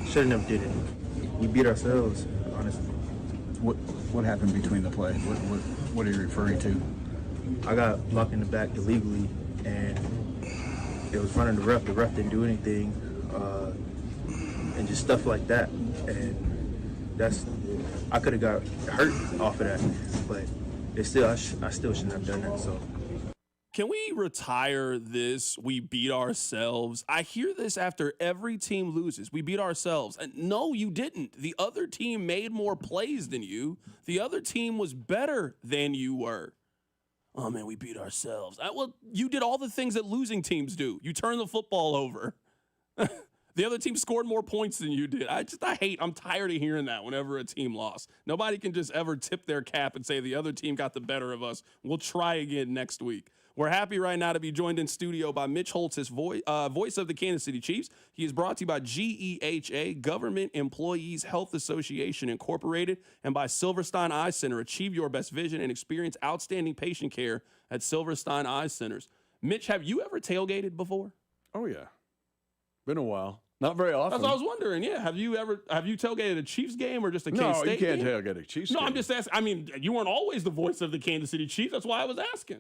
Speaker 28: Should have never did it. We beat ourselves, honestly.
Speaker 29: What happened between the play? What are you referring to?
Speaker 28: I got blocked in the back illegally, and it was running the ref. The ref didn't do anything, and just stuff like that. And I could have got hurt off of that, but I still shouldn't have done that. So.
Speaker 3: Can we retire this? We beat ourselves. I hear this after every team loses. We beat ourselves. And no, you didn't. The other team made more plays than you. The other team was better than you were. Oh, man, we beat ourselves. Well, you did all the things that losing teams do. You turned the football over. The other team scored more points than you did. I'm tired of hearing that whenever a team lost. Nobody can just ever tip their cap and say the other team got the better of us. We'll try again next week. We're happy right now to be joined in studio by Mitch Holtz, voice of the Kansas City Chiefs. He is brought to you by GEHA, Government Employees Health Association Incorporated, and by Silverstein Eye Center. Achieve your best vision and experience outstanding patient care at Silverstein Eye Centers. Mitch, have you ever tailgated before?
Speaker 2: Oh, yeah. Been a while. Not very often.
Speaker 3: That's what I was wondering. Yeah, have you tailgated a Chiefs game or just a K-State game?
Speaker 2: No, you can't tailgate a Chiefs game.
Speaker 3: No, I'm just asking. I mean, you weren't always the voice of the Kansas City Chiefs. That's why I was asking.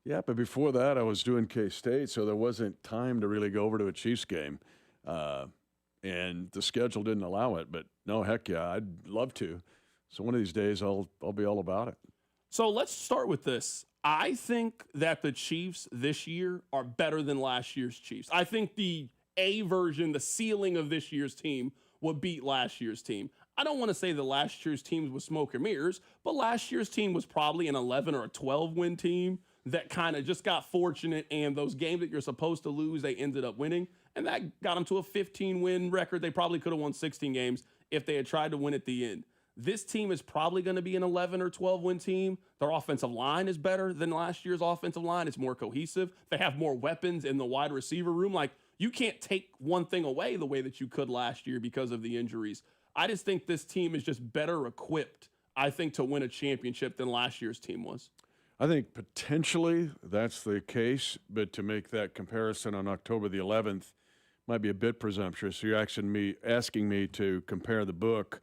Speaker 2: Yeah, but before that, I was doing K-State, so there wasn't time to really go over to a Chiefs game, and the schedule didn't allow it. But no, heck yeah, I'd love to. So one of these days, I'll be all about it.
Speaker 3: So let's start with this. I think that the Chiefs this year are better than last year's Chiefs. I think the A version, the ceiling of this year's team would beat last year's team. I don't want to say that last year's team was smoke and mirrors, but last year's team was probably an 11 or a 12-win team that kind of just got fortunate, and those games that you're supposed to lose, they ended up winning, and that got them to a 15-win record. They probably could have won 16 games if they had tried to win at the end. This team is probably going to be an 11 or 12-win team. Their offensive line is better than last year's offensive line. It's more cohesive. They have more weapons in the wide receiver room. Like, you can't take one thing away the way that you could last year because of the injuries. I just think this team is just better equipped, I think, to win a championship than last year's team was.
Speaker 2: I think potentially that's the case, but to make that comparison on October the 11th might be a bit presumptuous. You're asking me to compare the book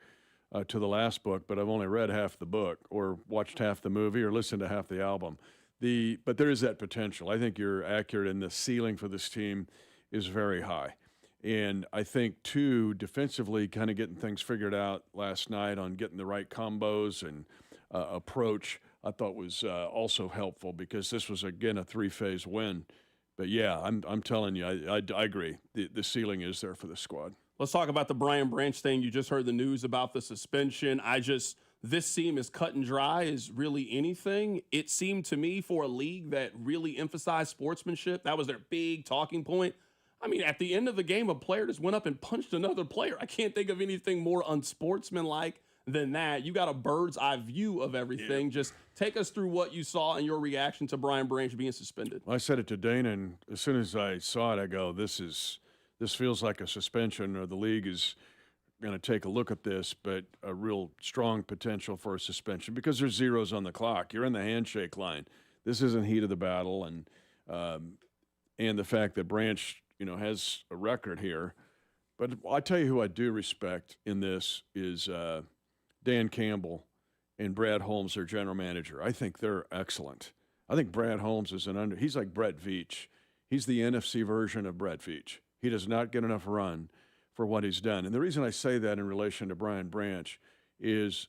Speaker 2: to the last book, but I've only read half the book or watched half the movie or listened to half the album. But there is that potential. I think you're accurate, and the ceiling for this team is very high. And I think, too, defensively, kind of getting things figured out last night on getting the right combos and approach, I thought was also helpful because this was, again, a three-phase win. But, yeah, I'm telling you, I agree. The ceiling is there for the squad.
Speaker 3: Let's talk about the Brian Branch thing. You just heard the news about the suspension. This seem as cut and dry as really anything. It seemed to me, for a league that really emphasized sportsmanship, that was their big talking point. I mean, at the end of the game, a player just went up and punched another player. I can't think of anything more unsportsmanlike than that. You got a bird's eye view of everything. Yeah. Just take us through what you saw and your reaction to Brian Branch being suspended.
Speaker 2: Well, I said it to Dana, and as soon as I saw it, I go, this feels like a suspension, or the league is going to take a look at this, but a real strong potential for a suspension because there's zeros on the clock. You're in the handshake line. This isn't heat of the battle, and the fact that Branch, has a record here. But I tell you who I do respect in this is Dan Campbell and Brad Holmes, their general manager. I think they're excellent. I think Brad Holmes is he's like Brett Veach. He's the NFC version of Brett Veach. He does not get enough run for what he's done. And the reason I say that in relation to Brian Branch is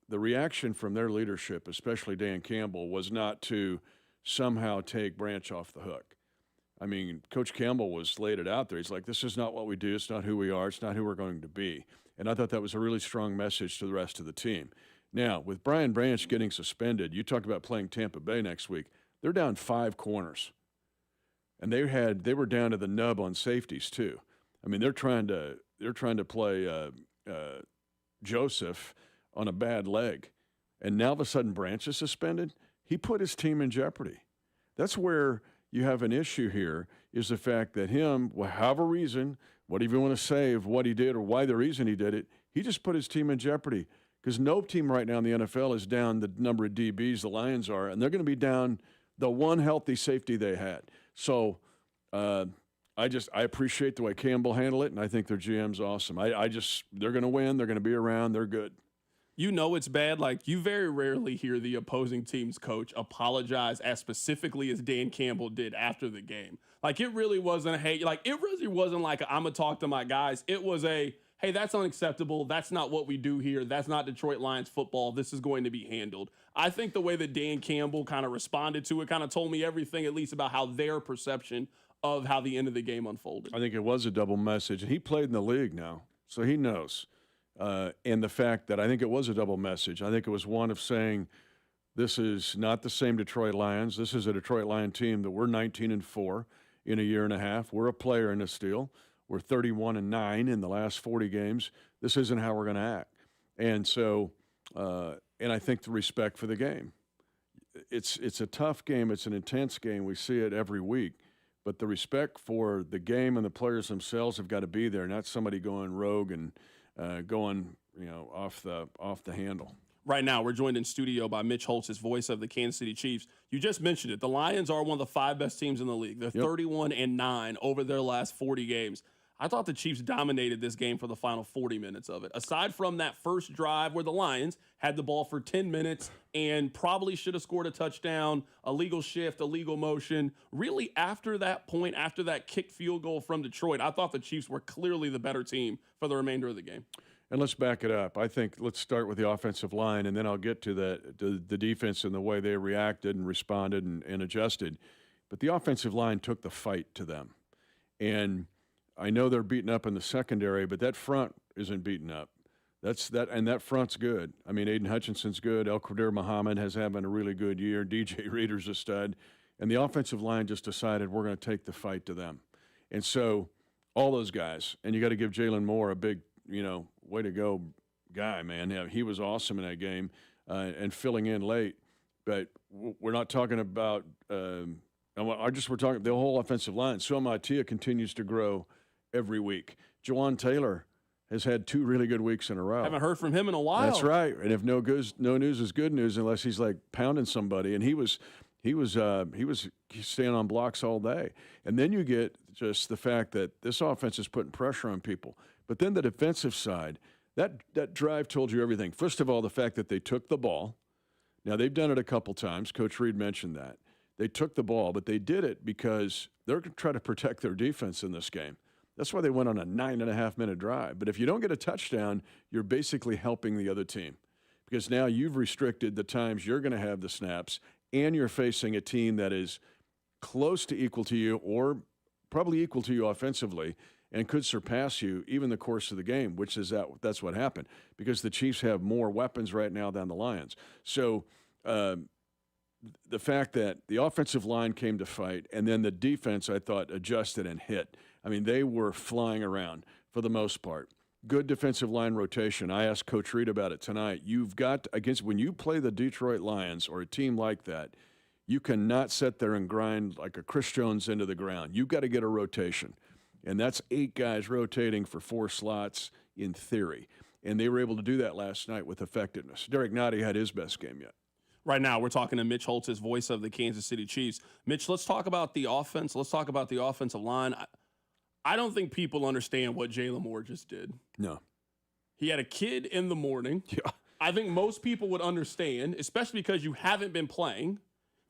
Speaker 2: the reaction from their leadership, especially Dan Campbell, was not to somehow take Branch off the hook. I mean, Coach Campbell was laid it out there. He's like, this is not what we do. It's not who we are. It's not who we're going to be. And I thought that was a really strong message to the rest of the team. Now, with Brian Branch getting suspended, you talk about playing Tampa Bay next week. They're down 5 corners. And they were down to the nub on safeties too. I mean, they're trying to play Joseph on a bad leg. And now all of a sudden Branch is suspended. He put his team in jeopardy. That's where you have an issue here, is the fact that however reason, whatever you want to say of what he did or why the reason he did it, he just put his team in jeopardy. Because no team right now in the NFL is down the number of DBs the Lions are, and they're going to be down the one healthy safety they had. So I appreciate the way Campbell handled it, and I think their GM's awesome. They're going to win. They're going to be around. They're good.
Speaker 3: You know it's bad. Like, you very rarely hear the opposing team's coach apologize as specifically as Dan Campbell did after the game. Like, it really wasn't it really wasn't like I'm going to talk to my guys. It was hey, that's unacceptable. That's not what we do here. That's not Detroit Lions football. This is going to be handled. I think the way that Dan Campbell kind of responded to it kind of told me everything, at least about how their perception of how the end of the game unfolded.
Speaker 2: I think it was a double message. And he played in the league now, so he knows. And the fact that I think it was a double message. I think it was one of saying, this is not the same Detroit Lions. This is a Detroit Lion team that we're 19-4 in a year and a half. We're a player in this deal. We're 31-9 in the last 40 games. This isn't how we're going to act. And so, and I think the respect for the game. it's a tough game. It's an intense game. We see it every week. But the respect for the game and the players themselves have got to be there, not somebody going rogue and going off the handle.
Speaker 3: Right now, we're joined in studio by Mitch Holtz, his voice of the Kansas City Chiefs. You just mentioned it. The Lions are one of the 5 best teams in the league. They're 31-9 over their last 40 games. I thought the Chiefs dominated this game for the final 40 minutes of it. Aside from that first drive where the Lions had the ball for 10 minutes and probably should have scored a touchdown, a legal shift, a legal motion. Really, after that point, after that kicked field goal from Detroit, I thought the Chiefs were clearly the better team for the remainder of the game.
Speaker 2: And let's back it up. I think let's start with the offensive line, and then I'll get to the defense and the way they reacted and responded and adjusted. But the offensive line took the fight to them. And I know they're beaten up in the secondary, but that front isn't beaten up. And that front's good. I mean, Aiden Hutchinson's good. El Qadir Muhammad has having a really good year. DJ Reader's a stud. And the offensive line just decided we're going to take the fight to them. And so all those guys, and you got to give Jalen Moore a big, way to go guy, man. Yeah, he was awesome in that game and filling in late. But we're not talking about we're talking the whole offensive line. So Matia continues to grow every week. Jawan Taylor has had 2 really good weeks in a row.
Speaker 3: Haven't heard from him in a while.
Speaker 2: That's right. And if no news is good news unless he's like pounding somebody. And he was staying on blocks all day. And then you get just the fact that this offense is putting pressure on people. But then the defensive side, that drive told you everything. First of all, the fact that they took the ball. Now, they've done it a couple times. Coach Reed mentioned that. They took the ball, but they did it because they're going to try to protect their defense in this game. That's why they went on a 9.5-minute drive. But if you don't get a touchdown, you're basically helping the other team because now you've restricted the times you're going to have the snaps, and you're facing a team that is close to equal to you or probably equal to you offensively and could surpass you even the course of the game, which is that's what happened because the Chiefs have more weapons right now than the Lions. So the fact that the offensive line came to fight and then the defense, I thought, adjusted and hit. I mean, they were flying around for the most part. Good defensive line rotation. I asked Coach Reed about it tonight. You've got when you play the Detroit Lions or a team like that, you cannot sit there and grind like a Chris Jones into the ground. You've got to get a rotation. And that's 8 guys rotating for 4 slots in theory. And they were able to do that last night with effectiveness. Derek Nottie had his best game yet.
Speaker 3: Right now, we're talking to Mitch Holtz, his voice of the Kansas City Chiefs. Mitch, let's talk about the offense. Let's talk about the offensive line. I don't think people understand what Jalen Moore just did.
Speaker 2: No.
Speaker 3: He had a kid in the morning.
Speaker 2: Yeah.
Speaker 3: I think most people would understand, especially because you haven't been playing,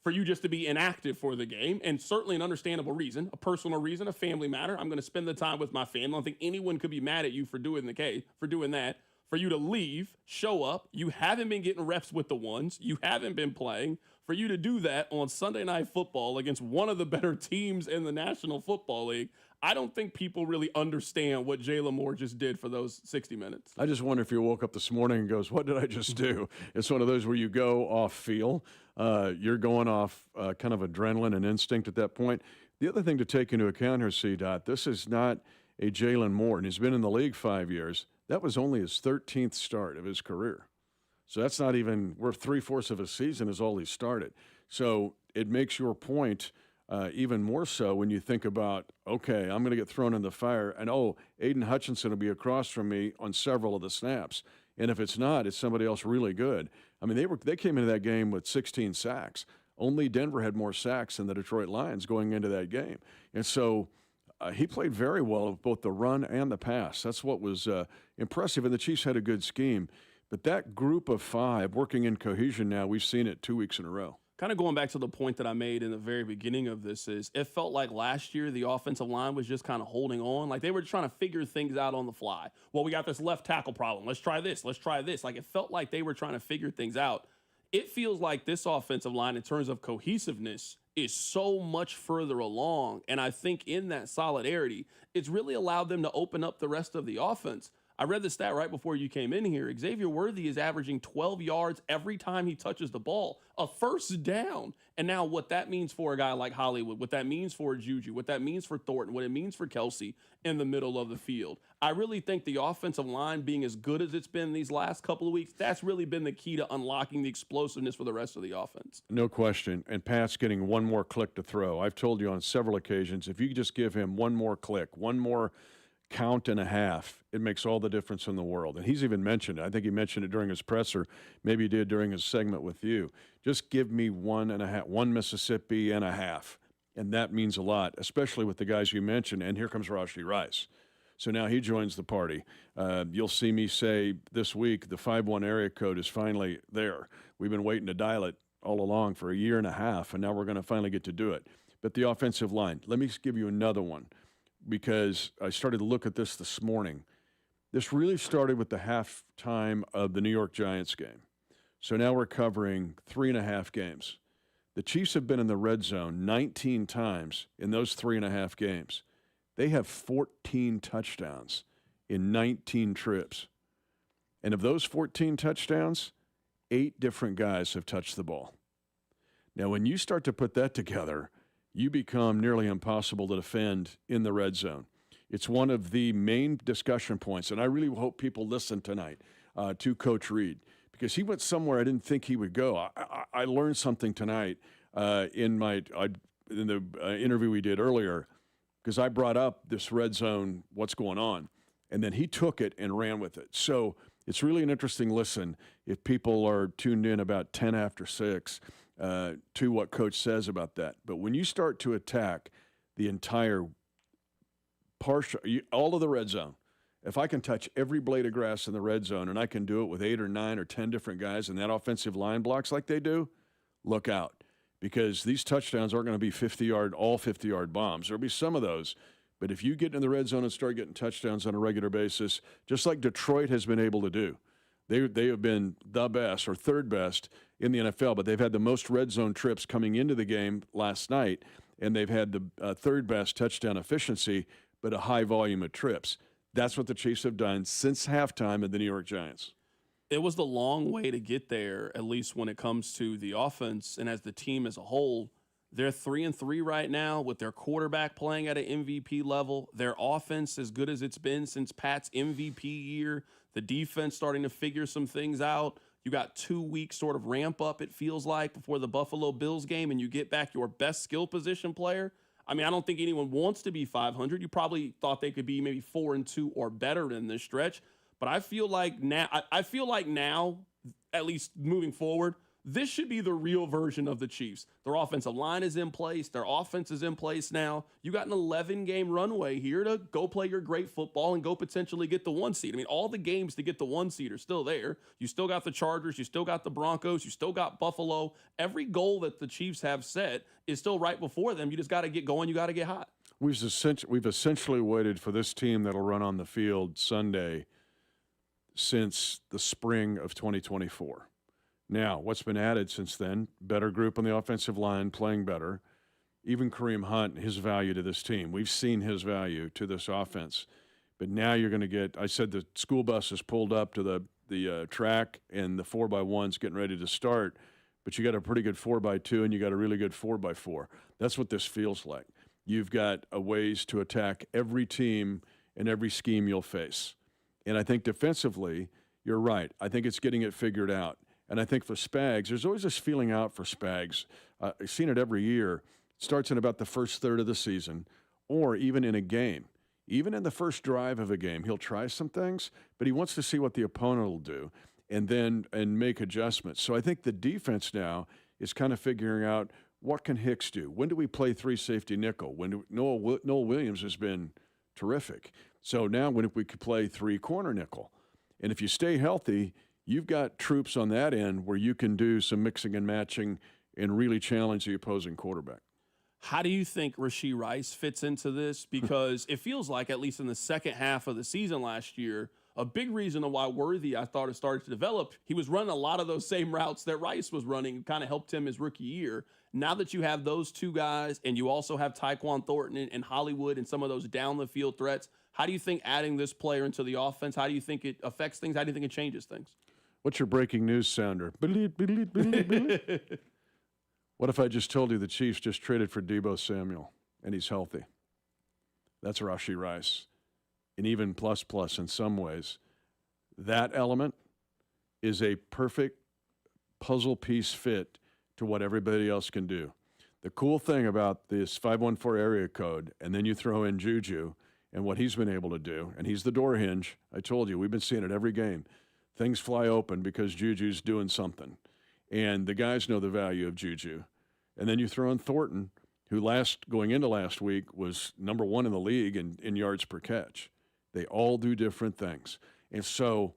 Speaker 3: for you just to be inactive for the game, and certainly an understandable reason, a personal reason, a family matter. I'm going to spend the time with my family. I don't think anyone could be mad at you for doing that. For you to leave, show up, you haven't been getting reps with the ones, you haven't been playing. For you to do that on Sunday Night Football against one of the better teams in the National Football League, I don't think people really understand what Jalen Moore just did for those 60 minutes.
Speaker 2: I just wonder if you woke up this morning and goes, what did I just do? It's one of those where you go off feel. You're going off kind of adrenaline and instinct at that point. The other thing to take into account here, C-Dot, this is not a Jalen Moore, and he's been in the league 5 years. That was only his 13th start of his career. So that's not even worth 3/4 of a season is all he started. So it makes your point even more so when you think about, okay, I'm going to get thrown in the fire, and Aiden Hutchinson will be across from me on several of the snaps. And if it's not, it's somebody else really good. I mean, they came into that game with 16 sacks. Only Denver had more sacks than the Detroit Lions going into that game. And so he played very well with both the run and the pass. That's what was impressive, and the Chiefs had a good scheme. But that group of 5 working in cohesion now, we've seen it 2 weeks in a row.
Speaker 3: Kind of going back to the point that I made in the very beginning of this is it felt like last year the offensive line was just kind of holding on. Like they were trying to figure things out on the fly. Well, we got this left tackle problem. Let's try this. Let's try this. Like it felt like they were trying to figure things out. It feels like this offensive line in terms of cohesiveness is so much further along. And I think in that solidarity, it's really allowed them to open up the rest of the offense. I read the stat right before you came in here. Xavier Worthy is averaging 12 yards every time he touches the ball, a first down. And now what that means for a guy like Hollywood, what that means for Juju, what that means for Thornton, what it means for Kelsey in the middle of the field. I really think the offensive line being as good as it's been these last couple of weeks, that's really been the key to unlocking the explosiveness for the rest of the offense.
Speaker 2: No question. And Pat's getting one more click to throw. I've told you on several occasions, if you just give him one more click, one more count and a half, it makes all the difference in the world. And he's even mentioned it. I think he mentioned it during his presser. Maybe he did during his segment with you. Just give me 1.5, one Mississippi and a half. And that means a lot, especially with the guys you mentioned. And here comes Rashee Rice. So now he joins the party. You'll see me say this week the 5-1 area code is finally there. We've been waiting to dial it all along for a year and a half, and now we're going to finally get to do it. But the offensive line, let me give you another one, because I started to look at this morning. This really started with the halftime of the New York Giants game. So now we're covering 3.5 games. The Chiefs have been in the red zone 19 times in those 3.5 games. They have 14 touchdowns in 19 trips. And of those 14 touchdowns, 8 different guys have touched the ball. Now, when you start to put that together, you become nearly impossible to defend in the red zone. It's one of the main discussion points, and I really hope people listen tonight to Coach Reed, because he went somewhere I didn't think he would go. I learned something tonight in the interview we did earlier, because I brought up this red zone, what's going on, and then he took it and ran with it. So it's really an interesting listen if people are tuned in about 10 after 6 to what Coach says about that. But when you start to attack the entire all of the red zone, if I can touch every blade of grass in the red zone and I can do it with 8 or 9 or 10 different guys and that offensive line blocks like they do, look out. Because these touchdowns aren't going to be 50-yard bombs. There'll be some of those. But if you get in the red zone and start getting touchdowns on a regular basis, just like Detroit has been able to do, they have been the best or third best in the NFL, but they've had the most red zone trips coming into the game last night, and they've had the third best touchdown efficiency, but a high volume of trips. That's what the Chiefs have done since halftime of the New York Giants.
Speaker 3: It was the long way to get there, at least when it comes to the offense and as the team as a whole. They're 3-3 right now with their quarterback playing at an MVP level. Their offense as good as it's been since Pat's MVP year. The defense starting to figure some things out. You got 2 weeks sort of ramp up, it feels like, before the Buffalo Bills game, and you get back your best skill position player. I mean, I don't think anyone wants to be 500. You probably thought they could be maybe 4-2 or better in this stretch. But I feel like now, at least moving forward, this should be the real version of the Chiefs. Their offensive line is in place. Their offense is in place now. You got an 11-game runway here to go play your great football and go potentially get the 1 seed. I mean, all the games to get the 1 seed are still there. You still got the Chargers. You still got the Broncos. You still got Buffalo. Every goal that the Chiefs have set is still right before them. You just got to get going. You got to get hot.
Speaker 2: We've essentially waited for this team that'll run on the field Sunday since the spring of 2024. Now, what's been added since then? Better group on the offensive line, playing better. Even Kareem Hunt, his value to this team. We've seen his value to this offense. But now you're going to get, I said the school bus is pulled up to the track and the 4x1's getting ready to start. But you got a pretty good 4x2 and you got a really good 4x4. That's what this feels like. You've got a ways to attack every team and every scheme you'll face. And I think defensively, you're right. I think it's getting it figured out. And I think for Spags, there's always this feeling out for Spags. I've seen it every year. It starts in about the first third of the season or even in a game. Even in the first drive of a game, he'll try some things, but he wants to see what the opponent will do and make adjustments. So I think the defense now is kind of figuring out what can Hicks do? When do we play 3 safety nickel? Noel Williams has been terrific. So now when we could play 3 corner nickel. And if you stay healthy, you've got troops on that end where you can do some mixing and matching and really challenge the opposing quarterback.
Speaker 3: How do you think Rashee Rice fits into this? Because it feels like, at least in the second half of the season last year, a big reason why Worthy, I thought, it started to develop, he was running a lot of those same routes that Rice was running, kind of helped him his rookie year. Now that you have those two guys and you also have Tyquan Thornton and Hollywood and some of those down-the-field threats, How do you think adding this player into the offense, how do you think it affects things? How do you think it changes things?
Speaker 2: What's your breaking news sounder? What if I just told you the Chiefs just traded for Deebo Samuel and he's healthy? That's Rashee Rice. And even plus in some ways. That element is a perfect puzzle piece fit to what everybody else can do. The cool thing about this 514 area code, and then you throw in Juju and what he's been able to do, and he's the door hinge. I told you, we've been seeing it every game. Things fly open because Juju's doing something. And the guys know the value of Juju. And then you throw in Thornton, who going into last week was number 1 in the league in yards per catch. They all do different things. And so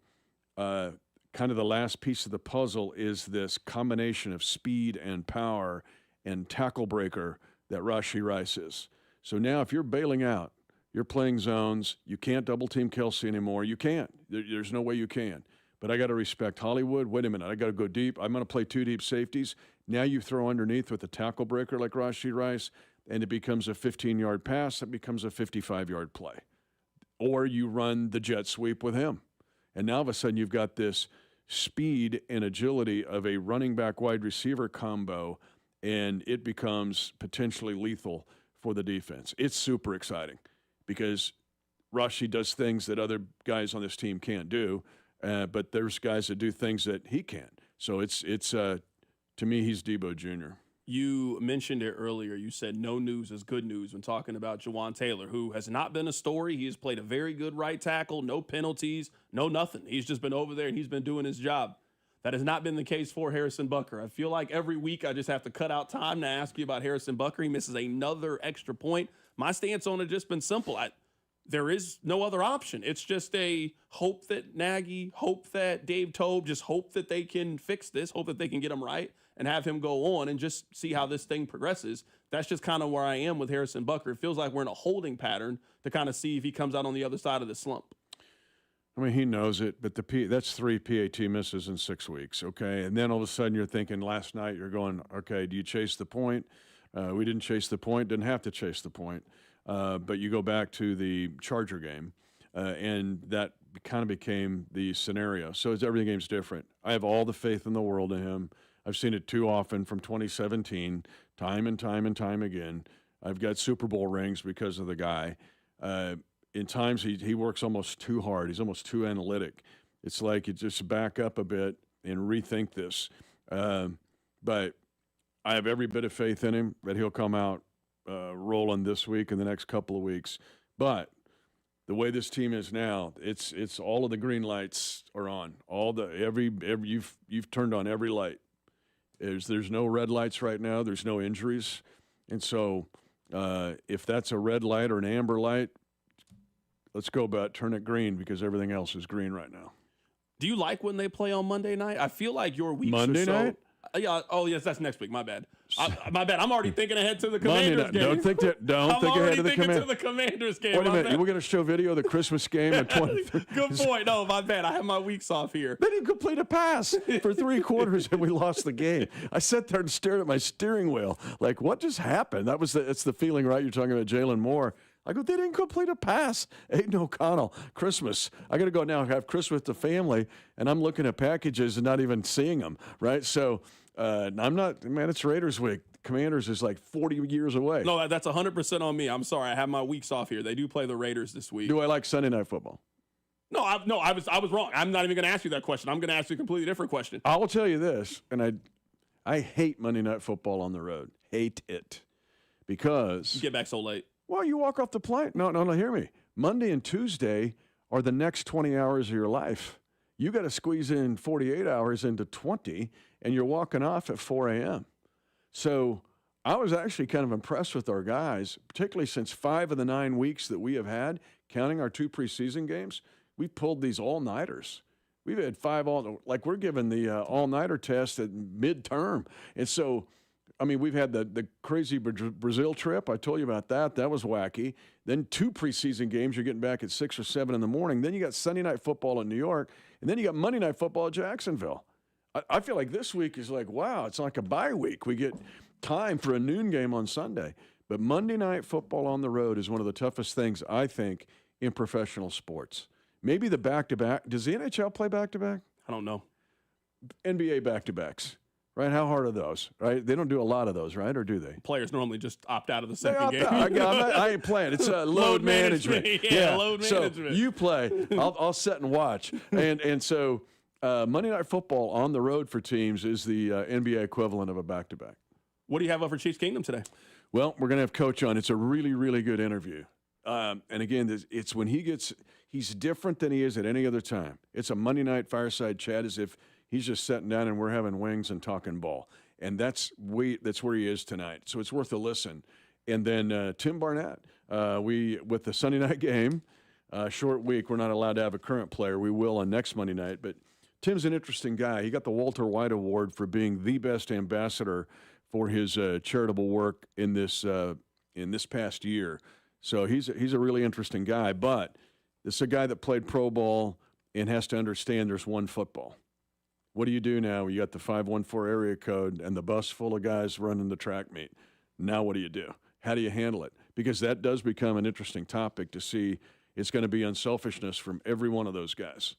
Speaker 2: kind of the last piece of the puzzle is this combination of speed and power and tackle breaker that Rashee Rice is. So now if you're bailing out, you're playing zones, you can't double-team Kelsey anymore. You can't. There's no way you can. But I got to respect Hollywood. Wait a minute. I got to go deep. I'm going to play 2 deep safeties. Now you throw underneath with a tackle breaker like Rashee Rice, and it becomes a 15-yard pass. It becomes a 55-yard play. Or you run the jet sweep with him. And now all of a sudden you've got this speed and agility of a running back wide receiver combo, and it becomes potentially lethal for the defense. It's super exciting because Rashee does things that other guys on this team can't do. But there's guys that do things that he can't. So it's to me, he's Deebo Jr.
Speaker 3: You mentioned it earlier. You said no news is good news when talking about Jawan Taylor, who has not been a story. He has played a very good right tackle, no penalties, no nothing. He's just been over there and he's been doing his job. That has not been the case for Harrison Butker. I feel like every week I just have to cut out time to ask you about Harrison Butker. He misses another extra point. My stance on it has just been simple. There is no other option. It's just a hope that Nagy, hope that Dave Tobe, just hope that they can fix this, hope that they can get him right and have him go on and just see how this thing progresses. That's just kind of where I am with Harrison Butker. It feels like we're in a holding pattern to kind of see if he comes out on the other side of the slump.
Speaker 2: I mean, he knows it, but that's 3 PAT misses in 6 weeks, okay? And then all of a sudden you're thinking last night, you're going, okay, do you chase the point? We didn't chase the point, didn't have to chase the point. But you go back to the Charger game, and that kind of became the scenario. So every game's different. I have all the faith in the world in him. I've seen it too often from 2017, time and time and time again. I've got Super Bowl rings because of the guy. In times he works almost too hard. He's almost too analytic. It's like you just back up a bit and rethink this. But I have every bit of faith in him that he'll come out rolling this week and the next couple of weeks. But the way this team is now, it's all of the green lights are on. All the every you've turned on every light. There's no red lights right now. There's no injuries, and so if that's a red light or an amber light, let's go about turn it green because everything else is green right now.
Speaker 3: Do you like when they play on Monday night? I feel like your weeks
Speaker 2: Monday
Speaker 3: are so,
Speaker 2: night.
Speaker 3: Yeah. Oh, yes. That's next week. My bad. My bad. I'm already thinking ahead to the Commanders game.
Speaker 2: Don't think ahead to the Commanders.
Speaker 3: To the Commanders game.
Speaker 2: Wait a minute. We're going to show video of the Christmas game at 20.
Speaker 3: Good point. No, my bad. I have my weeks off here.
Speaker 2: They didn't complete a pass for 3 quarters and we lost the game. I sat there and stared at my steering wheel. Like, what just happened? It's the feeling, right? You're talking about Jalen Moore. I go, they didn't complete a pass. Aiden O'Connell, Christmas. I got to go now and have Christmas with the family, and I'm looking at packages and not even seeing them, right? So I'm not, man, it's Raiders week. Commanders is like 40 years away.
Speaker 3: No, that's 100% on me. I'm sorry. I have my weeks off here. They do play the Raiders this week.
Speaker 2: Do I like Sunday Night Football?
Speaker 3: No, I was wrong. I'm not even going to ask you that question. I'm going to ask you a completely different question.
Speaker 2: I will tell you this, and I hate Monday Night Football on the road. Hate it. Because
Speaker 3: you get back so late.
Speaker 2: Well, you walk off the plane. No, hear me. Monday and Tuesday are the next 20 hours of your life. You got to squeeze in 48 hours into 20, and you're walking off at 4 a.m. So I was actually kind of impressed with our guys, particularly since 5 of the 9 weeks that we have had, counting our 2 preseason games, we've pulled these all-nighters. We've had 5 we're given the all-nighter test at midterm. And so, I mean, we've had the crazy Brazil trip. I told you about that. That was wacky. Then 2 preseason games. You're getting back at 6 or 7 in the morning. Then you got Sunday Night Football in New York. And then you got Monday Night Football at Jacksonville. I feel like this week is like, wow, it's like a bye week. We get time for a noon game on Sunday. But Monday Night Football on the road is one of the toughest things, I think, in professional sports. Maybe the back-to-back. Does the NHL play back-to-back?
Speaker 3: I don't know.
Speaker 2: NBA back-to-backs, right? How hard are those, right? They don't do a lot of those, right? Or do they?
Speaker 3: Players normally just opt out of the second game.
Speaker 2: I ain't playing. It's load management.
Speaker 3: Yeah, load management.
Speaker 2: So you play. I'll sit and watch. And so Monday Night Football on the road for teams is the NBA equivalent of a back-to-back.
Speaker 3: What do you have up for Chiefs Kingdom today?
Speaker 2: Well, we're going to have Coach on. It's a really, really good interview. And again, it's when he's different than he is at any other time. It's a Monday night fireside chat as if he's just sitting down and we're having wings and talking ball. And that's where he is tonight. So it's worth a listen. And then Tim Barnett, with the Sunday night game, short week, we're not allowed to have a current player. We will on next Monday night. But Tim's an interesting guy. He got the Walter White Award for being the best ambassador for his charitable work in this past year. So he's a really interesting guy. But this is a guy that played pro ball and has to understand there's one football. What do you do now? You got the 514 area code and the bus full of guys running the track meet. Now what do you do? How do you handle it? Because that does become an interesting topic to see. It's going to be unselfishness from every one of those guys.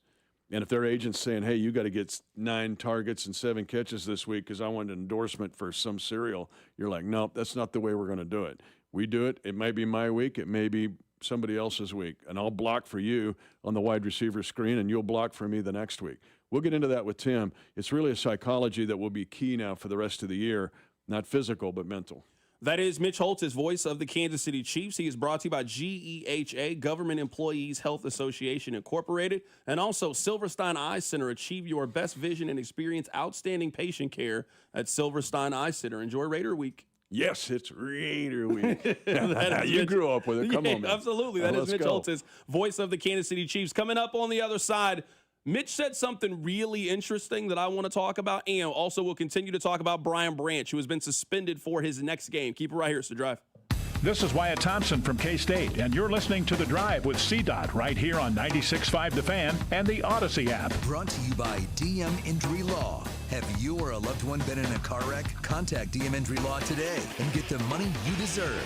Speaker 2: And if their agent's saying, hey, you got to get 9 targets and 7 catches this week because I want an endorsement for some cereal, you're like, nope, that's not the way we're going to do it. We do it. It might be my week. It may be somebody else's week. And I'll block for you on the wide receiver screen, and you'll block for me the next week. We'll get into that with Tim. It's really a psychology that will be key now for the rest of the year, not physical but mental.
Speaker 3: That is Mitch Holtz, his voice of the Kansas City Chiefs. He is brought to you by GEHA, Government Employees Health Association Incorporated, and also Silverstein Eye Center. Achieve your best vision and experience outstanding patient care at Silverstein Eye Center. Enjoy Raider Week.
Speaker 2: Yes, it's Raider Week. You grew up with it. Come on, man.
Speaker 3: Absolutely. That is Mitch Holtz, his voice of the Kansas City Chiefs. Coming up on the other side, Mitch said something really interesting that I want to talk about, and also we'll continue to talk about Brian Branch, who has been suspended for his next game. Keep it right here. It's The Drive.
Speaker 4: This is Wyatt Thompson from K-State, and you're listening to The Drive with CDOT right here on 96.5 The Fan and the Odyssey app.
Speaker 1: Brought to you by DM Injury Law. Have you or a loved one been in a car wreck? Contact DM Injury Law today and get the money you deserve.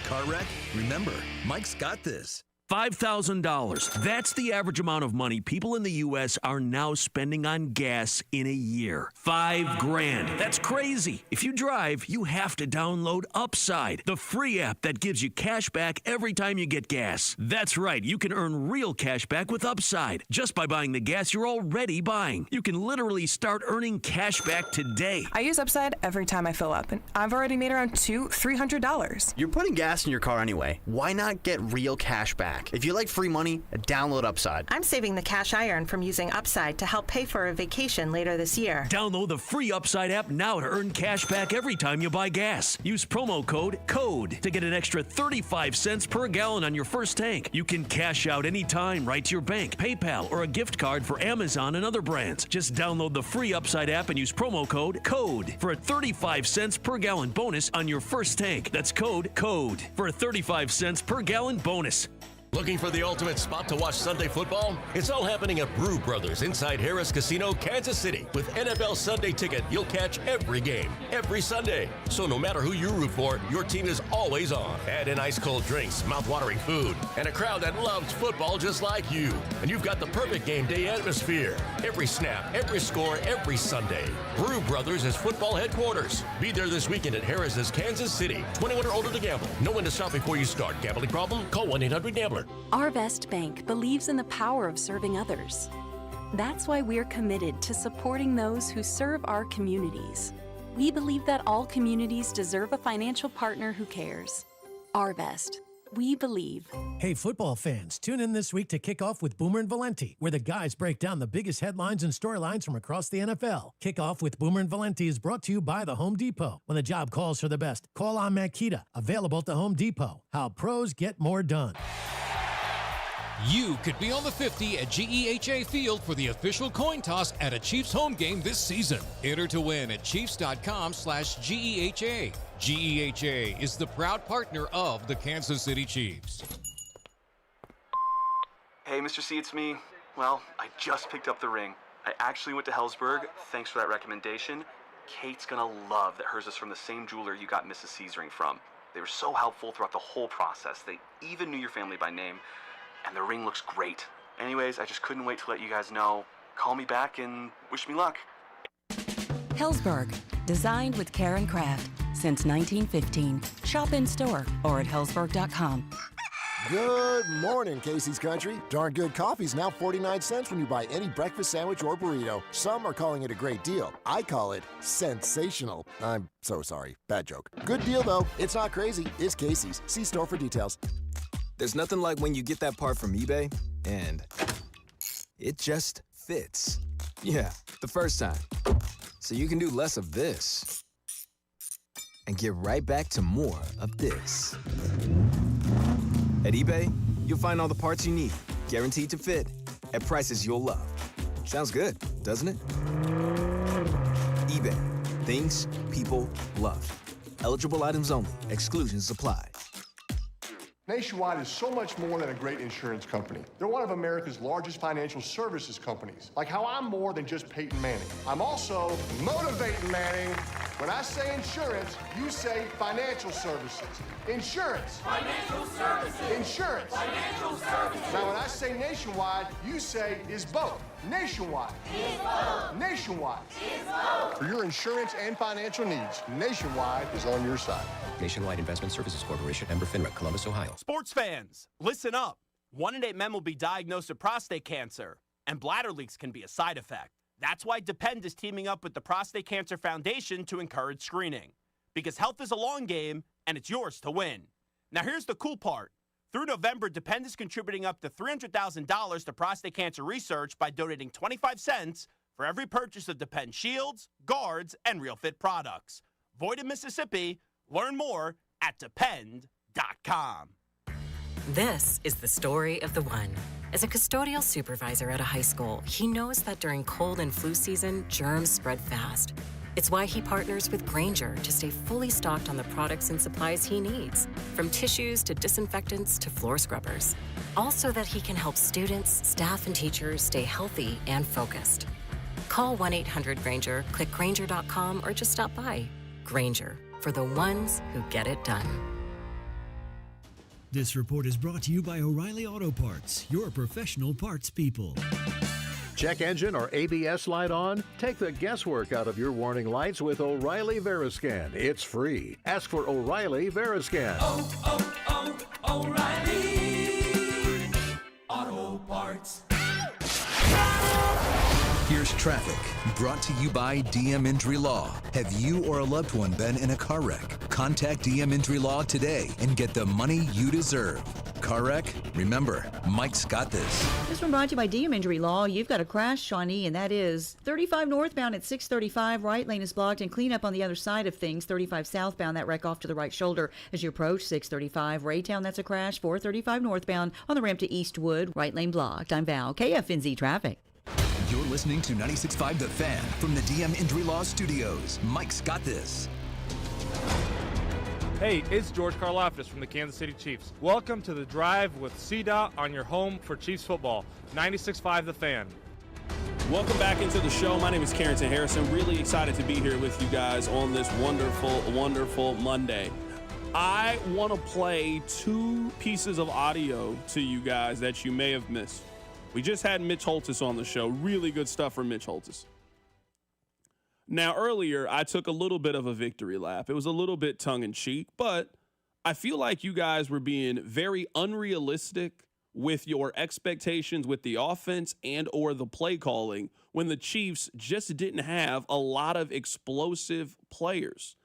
Speaker 1: Car wreck? Remember, Mike's got this.
Speaker 5: $5,000. That's the average amount of money people in the U.S. are now spending on gas in a year. $5,000. That's crazy. If you drive, you have to download Upside, the free app that gives you cash back every time you get gas. That's right. You can earn real cash back with Upside just by buying the gas you're already buying. You can literally start earning cash back today.
Speaker 7: I use Upside every time I fill up, and I've already made around $300.
Speaker 9: You're putting gas in your car anyway. Why not get real cash back? If you like free money, download Upside.
Speaker 10: I'm saving the cash I earn from using Upside to help pay for a vacation later this year.
Speaker 5: Download the free Upside app now to earn cash back every time you buy gas. Use promo code CODE to get an extra 35 cents per gallon on your first tank. You can cash out anytime right to your bank, PayPal, or a gift card for Amazon and other brands. Just download the free Upside app and use promo code CODE for a 35 cents per gallon bonus on your first tank. That's code CODE for a 35 cents per gallon bonus.
Speaker 20: Looking for the ultimate spot to watch Sunday football? It's all happening at Brew Brothers inside Harris Casino, Kansas City. With NFL Sunday Ticket, you'll catch every game, every Sunday. So no matter who you root for, your team is always on. Add in ice-cold drinks, mouth-watering food, and a crowd that loves football just like you. And you've got the perfect game day atmosphere. Every snap, every score, every Sunday. Brew Brothers is football headquarters. Be there this weekend at Harris's Kansas City. 21 or older to gamble. Know when to stop before you start. Gambling problem? Call 1-800-GAMBLER.
Speaker 15: Arvest Bank believes in the power of serving others. That's why we're committed to supporting those who serve our communities. We believe that all communities deserve a financial partner who cares. Arvest. We believe.
Speaker 18: Hey, football fans, tune in this week to kick off with Boomer and Valenti, where the guys break down the biggest headlines and storylines from across the NFL. Kickoff with Boomer and Valenti is brought to you by the Home Depot. When the job calls for the best, call on Makita, available at the Home Depot. How pros get more done.
Speaker 19: You could be on the 50 at GEHA Field for the official coin toss at a Chiefs home game this season. Enter to win at Chiefs.com/GEHA. GEHA is the proud partner of the Kansas City Chiefs.
Speaker 24: Hey, Mr. C, it's me. Well, I just picked up the ring. I actually went to Hellsberg. Thanks for that recommendation. Kate's gonna love that hers is from the same jeweler you got Mrs. C's ring from. They were so helpful throughout the whole process. They even knew your family by name. and the ring looks great. Anyways, I just couldn't wait to let you guys know. Call me back and wish me luck.
Speaker 6: Hellsberg, designed with care and craft since 1915. Shop in store or at hellsberg.com.
Speaker 8: Good morning, Casey's Country. Darn Good Coffee's now 49 cents when you buy any breakfast sandwich or burrito. Some are calling it a great deal. I call it sensational. I'm so sorry. Bad joke. Good deal, though. It's not crazy. It's Casey's. See store for details.
Speaker 11: There's nothing like when you get that part from eBay and it just fits. Yeah, the first time. So you can do less of this and get right back to more of this. At eBay, you'll find all the parts you need, guaranteed to fit, at prices you'll love. Sounds good, doesn't it? eBay, things people love. Eligible items only. Exclusions apply.
Speaker 12: Nationwide is so much more than a great insurance company. They're one of America's largest financial services companies. Like how I'm more than just Peyton Manning. I'm also motivating Manning. When I say insurance, you say financial services. Insurance. Financial services. Insurance. Financial services. Now, when I say Nationwide, you say is both. Nationwide. Is both. Nationwide. Is both. For your insurance and financial needs, Nationwide is on your side.
Speaker 13: Nationwide Investment Services Corporation, member FINRA, Columbus, Ohio.
Speaker 27: Sports fans, listen up. 1 in 8 men will be diagnosed with prostate cancer, and bladder leaks can be a side effect. That's why Depend is teaming up with the Prostate Cancer Foundation to encourage screening. Because health is a long game, and it's yours to win. Now here's the cool part. Through November, Depend is contributing up to $300,000 to prostate cancer research by donating 25 cents for every purchase of Depend shields, guards, and Real Fit products. Void in Mississippi. Learn more at depend.com.
Speaker 14: This is the story of the one. As a custodial supervisor at a high school, he knows that during cold and flu season, germs spread fast. It's why he partners with Grainger to stay fully stocked on the products and supplies he needs, from tissues to disinfectants to floor scrubbers. All so that he can help students, staff, and teachers stay healthy and focused. Call 1-800-GRAINGER, click Grainger.com, or just stop by. Grainger, for the ones who get it done.
Speaker 16: This report is brought to you by O'Reilly Auto Parts, your professional parts people.
Speaker 4: Check engine or ABS light on? Take the guesswork out of your warning lights with O'Reilly Veriscan. It's free. Ask for O'Reilly Veriscan.
Speaker 31: O'Reilly Auto Parts.
Speaker 1: Here's traffic, brought to you by DM Injury Law. Have you or a loved one been in a car wreck? Contact DM Injury Law today and get the money you deserve. Car wreck? Remember, Mike's got this.
Speaker 21: This one brought to you by DM Injury Law. You've got a crash, Shawnee, and that is 35 northbound at 635. Right lane is blocked, and clean up on the other side of things. 35 southbound, that wreck off to the right shoulder as you approach 635. Raytown, that's a crash. 435 northbound on the ramp to Eastwood. Right lane blocked. I'm Val, KFNZ Traffic.
Speaker 1: You're listening to 96.5 The Fan from the DM Injury Law Studios. Mike's got this.
Speaker 22: Hey, it's George Karlaftis from the Kansas City Chiefs. Welcome to The Drive with CDOT on your home for Chiefs football. 96.5 The Fan.
Speaker 3: Welcome back into the show. My name is Carrington Harrison. Really excited to be here with you guys on this wonderful, wonderful Monday. I want to play 2 pieces of audio to you guys that you may have missed. We just had Mitch Holtis on the show. Really good stuff from Mitch Holtis. Now, earlier, I took a little bit of a victory lap. It was a little bit tongue-in-cheek, but I feel like you guys were being very unrealistic with your expectations with the offense and or the play calling when the Chiefs just didn't have a lot of explosive players.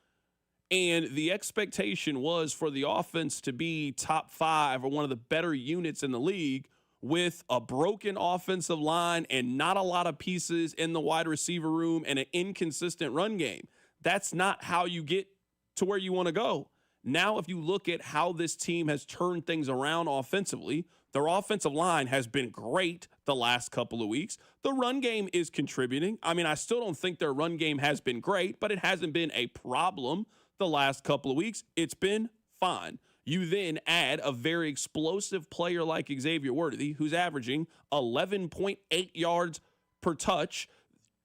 Speaker 3: And the expectation was for the offense to be top 5 or one of the better units in the league with a broken offensive line and not a lot of pieces in the wide receiver room and an inconsistent run game. That's not how you get to where you want to go. Now, if you look at how this team has turned things around offensively, their offensive line has been great the last couple of weeks. The run game is contributing. I mean, I still don't think their run game has been great, but it hasn't been a problem the last couple of weeks. It's been fine. You then add a very explosive player like Xavier Worthy, who's averaging 11.8 yards per touch.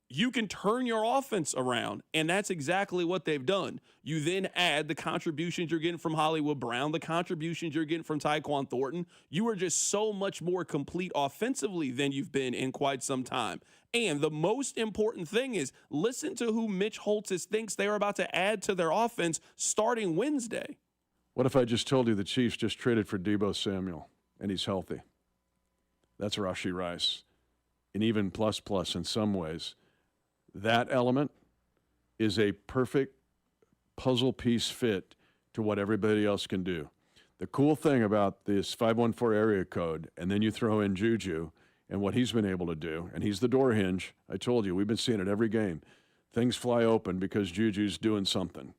Speaker 3: you can turn your offense around, and that's exactly what they've done. You then add the contributions you're getting from Hollywood Brown, the contributions you're getting from Tyquan Thornton. You are just so much more complete offensively than you've been in quite some time. And the most important thing is listen to who Mitch Holtz thinks they're about to add to their offense starting Wednesday.
Speaker 2: What if I just told you the Chiefs just traded for Deebo Samuel, and he's healthy? That's Rashee Rice. And even plus in some ways. That element is a perfect puzzle piece fit to what everybody else can do. The cool thing about this 514 area code, and then you throw in Juju and what he's been able to do, and he's the door hinge. I told you, we've been seeing it every game. Things fly open because Juju's doing something.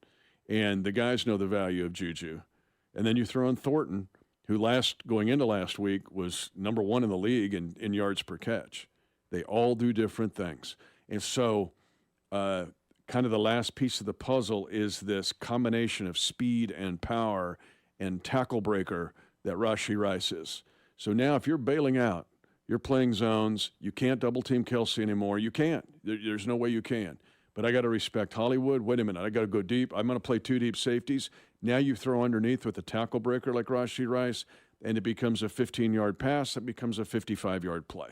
Speaker 2: And the guys know the value of Juju. And then you throw in Thornton, who going into last week was number 1 in the league in yards per catch. They all do different things. And so kind of the last piece of the puzzle is this combination of speed and power and tackle breaker that Rashee Rice is. So now if you're bailing out, you're playing zones, you can't double-team Kelsey anymore. You can't. There's no way you can. But I got to respect Hollywood. Wait a minute. I got to go deep. I'm going to play 2 deep safeties. Now you throw underneath with a tackle breaker like Rashee Rice, and it becomes a 15-yard pass. It becomes a 55-yard play.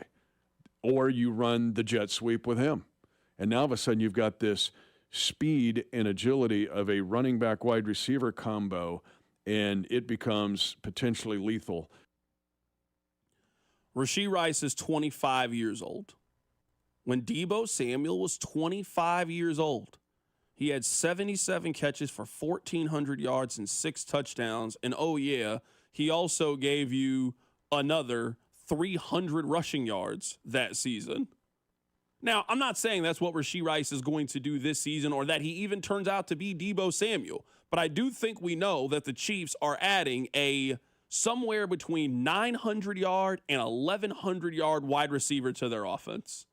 Speaker 2: Or you run the jet sweep with him. And now all of a sudden you've got this speed and agility of a running back wide receiver combo, and it becomes potentially lethal.
Speaker 3: Rashee Rice is 25 years old. When Deebo Samuel was 25 years old, he had 77 catches for 1,400 yards and 6 touchdowns. And oh yeah, he also gave you another 300 rushing yards that season. Now, I'm not saying that's what Rashee Rice is going to do this season or that he even turns out to be Deebo Samuel, but I do think we know that the Chiefs are adding a somewhere between 900-yard and 1,100-yard wide receiver to their offense.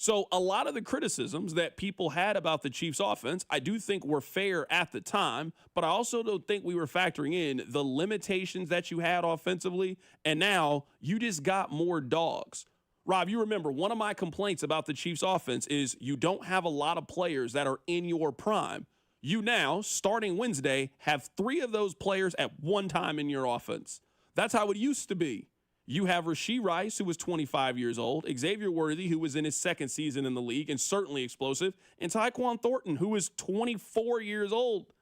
Speaker 3: So a lot of the criticisms that people had about the Chiefs offense, I do think were fair at the time, but I also don't think we were factoring in the limitations that you had offensively, and now you just got more dogs. Rob, you remember one of my complaints about the Chiefs offense is you don't have a lot of players that are in your prime. You now, starting Wednesday, have 3 of those players at one time in your offense. That's how it used to be. You have Rashee Rice, who was 25 years old, Xavier Worthy, who was in his 2nd season in the league and certainly explosive, and Tyquan Thornton, who is 24 years old.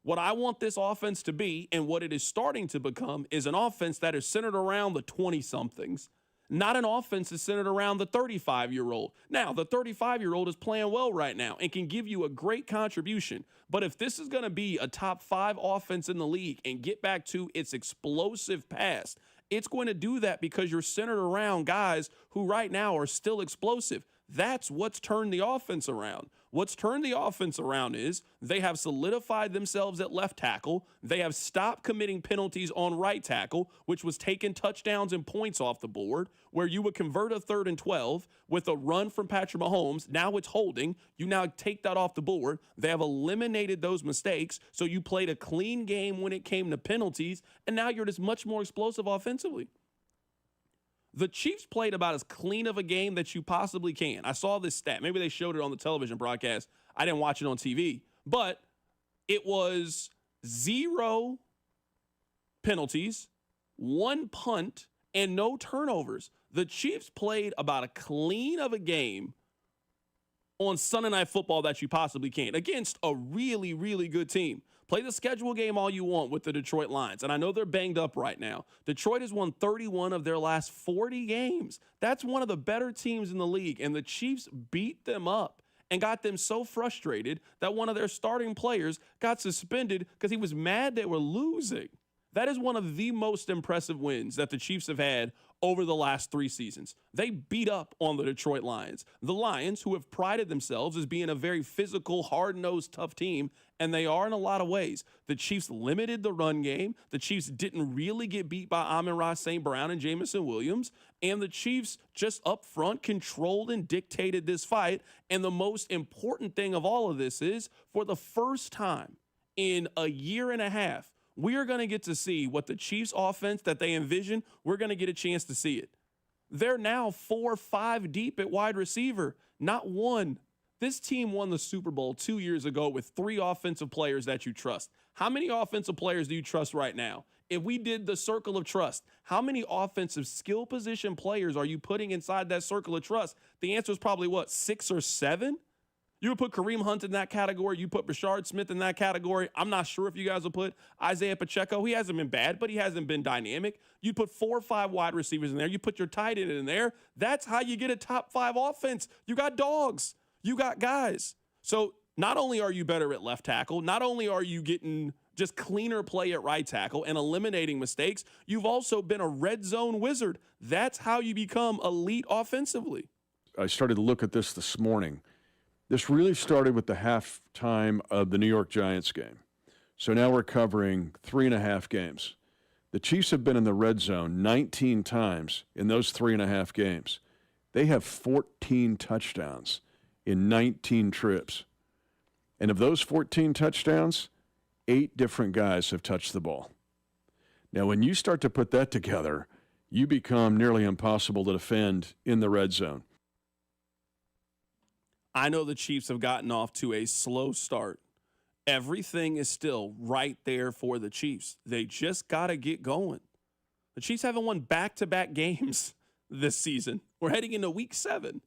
Speaker 3: What I want this offense to be, and what it is starting to become, is an offense that is centered around the 20-somethings, not an offense that's centered around the 35-year-old. Now, the 35-year-old is playing well right now and can give you a great contribution. But if this is going to be a top 5 offense in the league and get back to its explosive past, it's going to do that because you're centered around guys who right now are still explosive. That's what's turned the offense around. What's turned the offense around is they have solidified themselves at left tackle. They have stopped committing penalties on right tackle, which was taking touchdowns and points off the board, where you would convert a 3rd and 12 with a run from Patrick Mahomes. Now it's holding. You now take that off the board. They have eliminated those mistakes, so you played a clean game when it came to penalties, and now you're just much more explosive offensively. The Chiefs played about as clean of a game that you possibly can. I saw this stat. Maybe they showed it on the television broadcast. I didn't watch it on TV. But it was 0 penalties, 1 punt, and no turnovers. The Chiefs played about as clean of a game on Sunday Night Football that you possibly can against a really, really good team. Play the schedule game all you want with the Detroit Lions, and I know they're banged up right now. Detroit has won 31 of their last 40 games. That's one of the better teams in the league, and the Chiefs beat them up and got them so frustrated that one of their starting players got suspended because he was mad they were losing. That is one of the most impressive wins that the Chiefs have had over the last 3 seasons. They beat up on the Detroit Lions. The Lions, who have prided themselves as being a very physical, hard-nosed, tough team, and they are in a lot of ways. The Chiefs limited the run game. The Chiefs didn't really get beat by Amon-Ra St. Brown and Jamison Williams. And the Chiefs just up front controlled and dictated this fight. And the most important thing of all of this is, for the first time in a year and a half, we are going to get to see what the Chiefs offense that they envision. We're going to get a chance to see it. They're now 4-5 deep at wide receiver. Not one. This team won the Super Bowl 2 years ago with 3 offensive players that you trust. How many offensive players do you trust right now? If we did the circle of trust, how many offensive skill position players are you putting inside that circle of trust? The answer is probably, 6 or 7? You would put Kareem Hunt in that category. You put Rashard Smith in that category. I'm not sure if you guys will put Isaiah Pacheco. He hasn't been bad, but he hasn't been dynamic. You put 4 or 5 wide receivers in there. You put your tight end in there. That's how you get a top 5 offense. You got dogs. You got guys. So not only are you better at left tackle, not only are you getting just cleaner play at right tackle and eliminating mistakes, you've also been a red zone wizard. That's how you become elite offensively.
Speaker 2: I started to look at this morning. This really started with the halftime of the New York Giants game. So now we're covering 3.5 games. The Chiefs have been in the red zone 19 times in those 3.5 games. They have 14 touchdowns in 19 trips. And of those 14 touchdowns, 8 different guys have touched the ball. Now, when you start to put that together, you become nearly impossible to defend in the red zone.
Speaker 3: I know the Chiefs have gotten off to a slow start. Everything is still right there for the Chiefs. They just got to get going. The Chiefs haven't won back-to-back games this season. We're heading into week 7.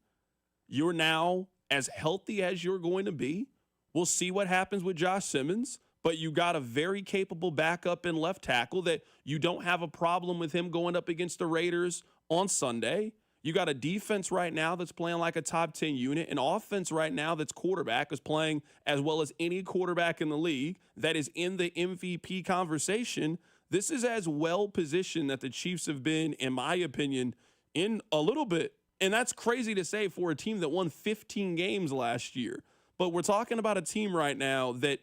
Speaker 3: You're now as healthy as you're going to be. We'll see what happens with Josh Simmons, but you got a very capable backup in left tackle that you don't have a problem with him going up against the Raiders on Sunday. You got a defense right now that's playing like a top 10 unit, an offense right now that's quarterback is playing as well as any quarterback in the league that is in the MVP conversation. This is as well positioned that the Chiefs have been, in my opinion, in a little bit. And that's crazy to say for a team that won 15 games last year. But we're talking about a team right now that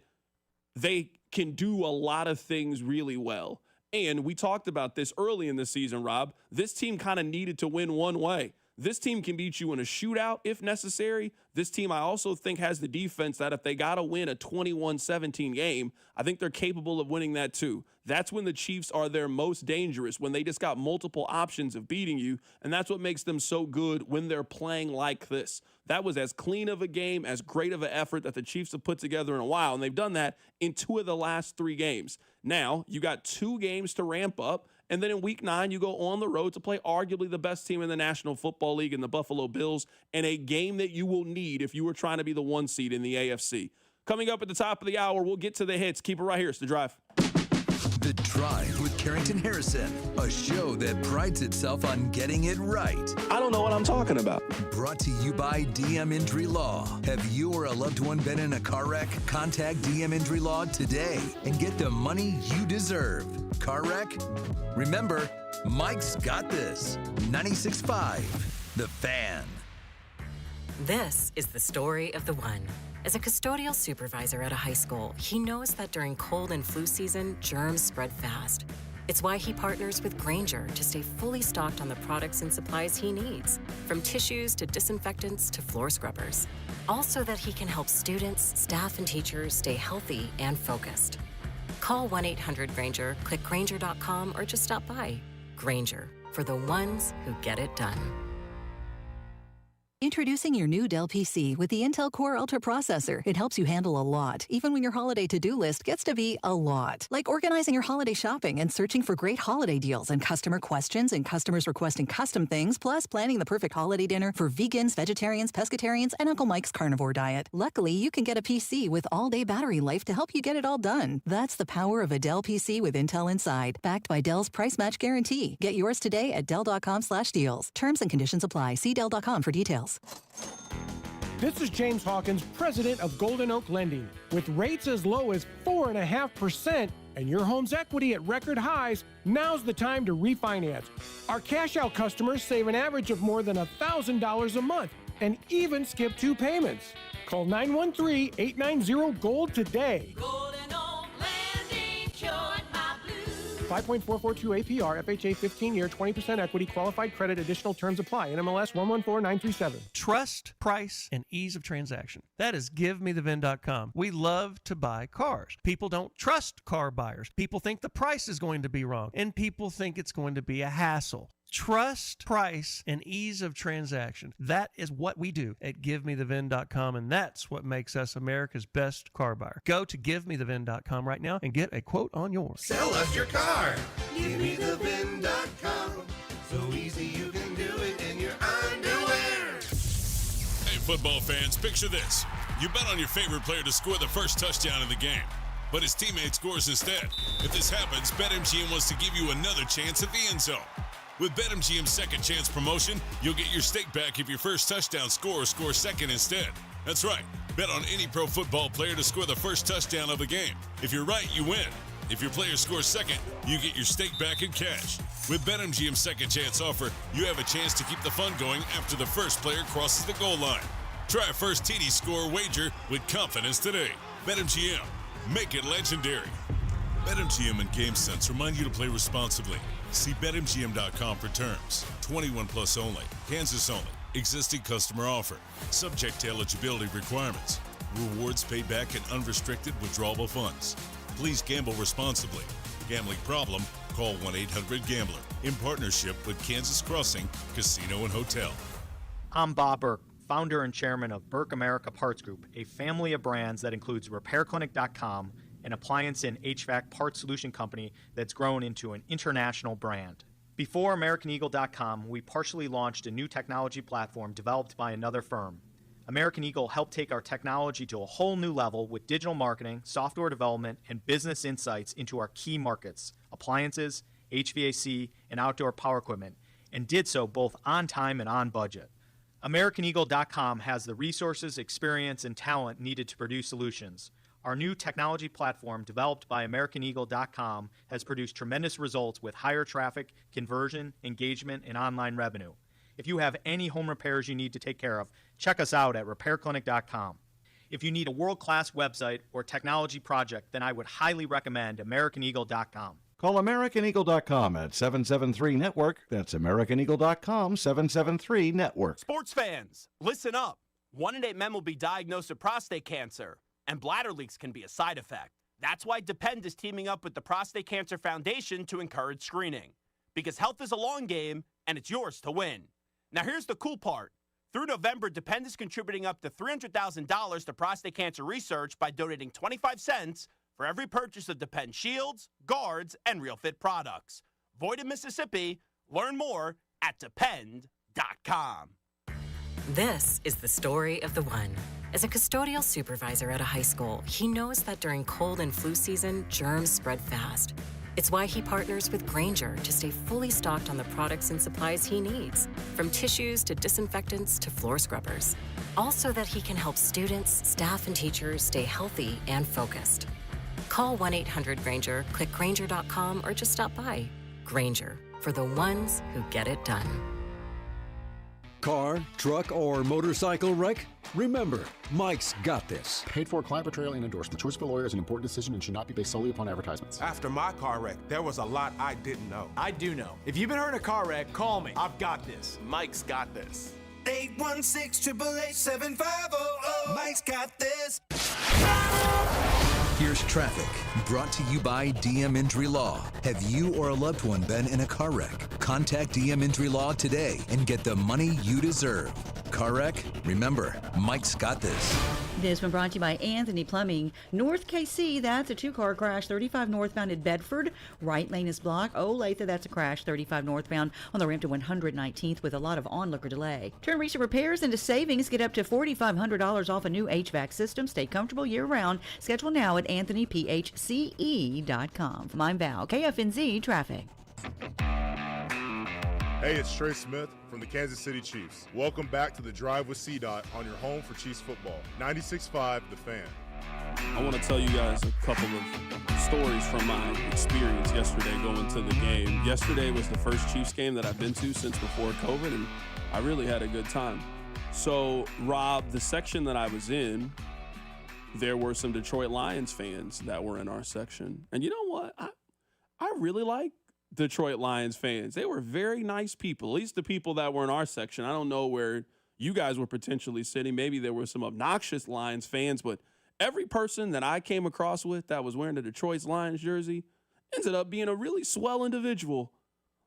Speaker 3: they can do a lot of things really well. And we talked about this early in the season, Rob. This team kind of needed to win one way. This team can beat you in a shootout if necessary. This team, I also think, has the defense that if they got to win a 21-17 game, I think they're capable of winning that too. That's when the Chiefs are their most dangerous, when they just got multiple options of beating you, and that's what makes them so good when they're playing like this. That was as clean of a game, as great of an effort that the Chiefs have put together in a while, and they've done that in 2 of the last 3 games. Now, you got 2 games to ramp up, and then in week 9, you go on the road to play arguably the best team in the National Football League in the Buffalo Bills, and a game that you will need if you were trying to be the 1 seed in the AFC. Coming up at the top of the hour, we'll get to the hits. Keep it right here. It's The Drive.
Speaker 1: The Drive with Carrington Harrison, a show that prides itself on getting it right.
Speaker 3: I don't know what I'm talking about.
Speaker 1: Brought to you by DM Injury Law. Have you or a loved one been in a car wreck? Contact DM Injury Law today and get the money you deserve. Car wreck? Remember, Mike's got this. 96.5, The Fan.
Speaker 14: This is the story of the one. As a custodial supervisor at a high school, he knows that during cold and flu season, germs spread fast. It's why he partners with Grainger to stay fully stocked on the products and supplies he needs, from tissues to disinfectants to floor scrubbers. Also that he can help students, staff, and teachers stay healthy and focused. Call 1-800-GRAINGER, click Grainger.com, or just stop by. Grainger, for the ones who get it done.
Speaker 5: Introducing your new Dell PC with the Intel Core Ultra processor. It helps you handle a lot, even when your holiday to-do list gets to be a lot. Like organizing your holiday shopping and searching for great holiday deals and customer questions and customers requesting custom things, plus planning the perfect holiday dinner for vegans, vegetarians, pescatarians, and Uncle Mike's carnivore diet. Luckily, you can get a PC with all-day battery life to help you get it all done. That's the power of a Dell PC with Intel inside, backed by Dell's price match guarantee. Get yours today at Dell.com/deals. Terms and conditions apply. See Dell.com for details.
Speaker 7: This is James Hawkins, president of Golden Oak Lending. With rates as low as 4.5% and your home's equity at record highs, now's the time to refinance. Our cash-out customers save an average of more than $1,000 a month and even skip 2 payments. Call 913-890-GOLD today.
Speaker 31: Golden Oak Lending, cured my blues.
Speaker 7: 5.442 APR, FHA 15-year, 20% equity, qualified credit, additional terms apply. NMLS 114937.
Speaker 9: Trust, price, and ease of transaction. That is GiveMeTheVin.com. We love to buy cars. People don't trust car buyers. People think the price is going to be wrong, and people think it's going to be a hassle. Trust, price, and ease of transaction. That is what we do at GiveMeTheVin.com, and that's what makes us America's best car buyer. Go to GiveMeTheVin.com right now and get a quote on yours.
Speaker 10: Sell us your car. GiveMeTheVin.com. So easy you can do it in your underwear.
Speaker 15: Hey, football fans, picture this. You bet on your favorite player to score the first touchdown in the game, but his teammate scores instead. If this happens, BetMGM wants to give you another chance at the end zone. With BetMGM's second chance promotion, you'll get your stake back if your first touchdown scorer scores second instead. That's right. Bet on any pro football player to score the first touchdown of the game. If you're right, you win. If your player scores second, you get your stake back in cash. With BetMGM's second chance offer, you have a chance to keep the fun going after the first player crosses the goal line. Try a first TD score wager with confidence today. BetMGM. Make it legendary. BetMGM and GameSense remind you to play responsibly. See BetMGM.com for terms. 21 plus only. Kansas only. Existing customer offer. Subject to eligibility requirements. Rewards paid back in unrestricted withdrawable funds. Please gamble responsibly. Gambling problem? Call 1-800-GAMBLER. In partnership with Kansas Crossing Casino and Hotel.
Speaker 17: I'm Bob Burke, founder and chairman of Burke America Parts Group, a family of brands that includes RepairClinic.com, an appliance and HVAC parts solution company that's grown into an international brand. Before AmericanEagle.com, we partially launched a new technology platform developed by another firm. American Eagle helped take our technology to a whole new level with digital marketing, software development, and business insights into our key markets, appliances, HVAC, and outdoor power equipment, and did so both on time and on budget. AmericanEagle.com has the resources, experience, and talent needed to produce solutions. Our new technology platform, developed by AmericanEagle.com, has produced tremendous results with higher traffic, conversion, engagement, and online revenue. If you have any home repairs you need to take care of, check us out at RepairClinic.com. If you need a world-class website or technology project, then I would highly recommend AmericanEagle.com.
Speaker 18: Call AmericanEagle.com at 773-NETWORK. That's AmericanEagle.com, 773-NETWORK.
Speaker 27: Sports fans, listen up. 1 in 8 men will be diagnosed with prostate cancer, and bladder leaks can be a side effect. That's why Depend is teaming up with the Prostate Cancer Foundation to encourage screening. Because health is a long game, and it's yours to win. Now here's the cool part. Through November, Depend is contributing up to $300,000 to prostate cancer research by donating 25 cents for every purchase of Depend shields, guards, and Real Fit products. Void in Mississippi. Learn more at Depend.com.
Speaker 14: This is the story of the one. As a custodial supervisor at a high school, he knows that during cold and flu season, germs spread fast. It's why he partners with Grainger to stay fully stocked on the products and supplies he needs, from tissues to disinfectants to floor scrubbers. Also that he can help students, staff, and teachers stay healthy and focused. Call 1-800-GRAINGER, click Grainger.com, or just stop by. Grainger, for the ones who get it done.
Speaker 20: Car, truck, or motorcycle wreck? Remember, Mike's got this.
Speaker 23: Paid for, client portrayal, and endorsement. Choice of a lawyer is an important decision and should not be based solely upon advertisements.
Speaker 25: After my car wreck, there was a lot I didn't know.
Speaker 26: I do know. If you've been hurt in a car wreck, call me. I've got this. Mike's got this.
Speaker 10: 816-888-7500. Mike's got this.
Speaker 1: Here's traffic, brought to you by DM Injury Law. Have you or a loved one been in a car wreck? Contact DM Injury Law today and get the money you deserve. Car wreck? Remember, Mike's got this.
Speaker 21: This has been brought to you by Anthony Plumbing. North KC, that's a two-car crash, 35 northbound at Bedford. Right lane is blocked. Olathe, that's a crash, 35 northbound on the ramp to 119th with a lot of onlooker delay. Turn recent repairs into savings. Get up to $4,500 off a new HVAC system. Stay comfortable year-round. Schedule now at AnthonyPHCE.com. I'm Val, KFNZ Traffic.
Speaker 28: Hey, it's Trey Smith from the Kansas City Chiefs. Welcome back to the Drive with C-Dot on your home for Chiefs football. 96.5 The Fan.
Speaker 3: I want to tell you guys a couple of stories from my experience yesterday going to the game. Yesterday was the first Chiefs game that I've been to since before COVID, and I really had a good time. So, Rob, the section that I was in, there were some Detroit Lions fans that were in our section. And you know what? I really like Detroit Lions fans. They were very nice people, at least the people that were in our section. I don't know where you guys were potentially sitting. Maybe there were some obnoxious Lions fans, but every person that I came across with that was wearing a Detroit Lions jersey ended up being a really swell individual.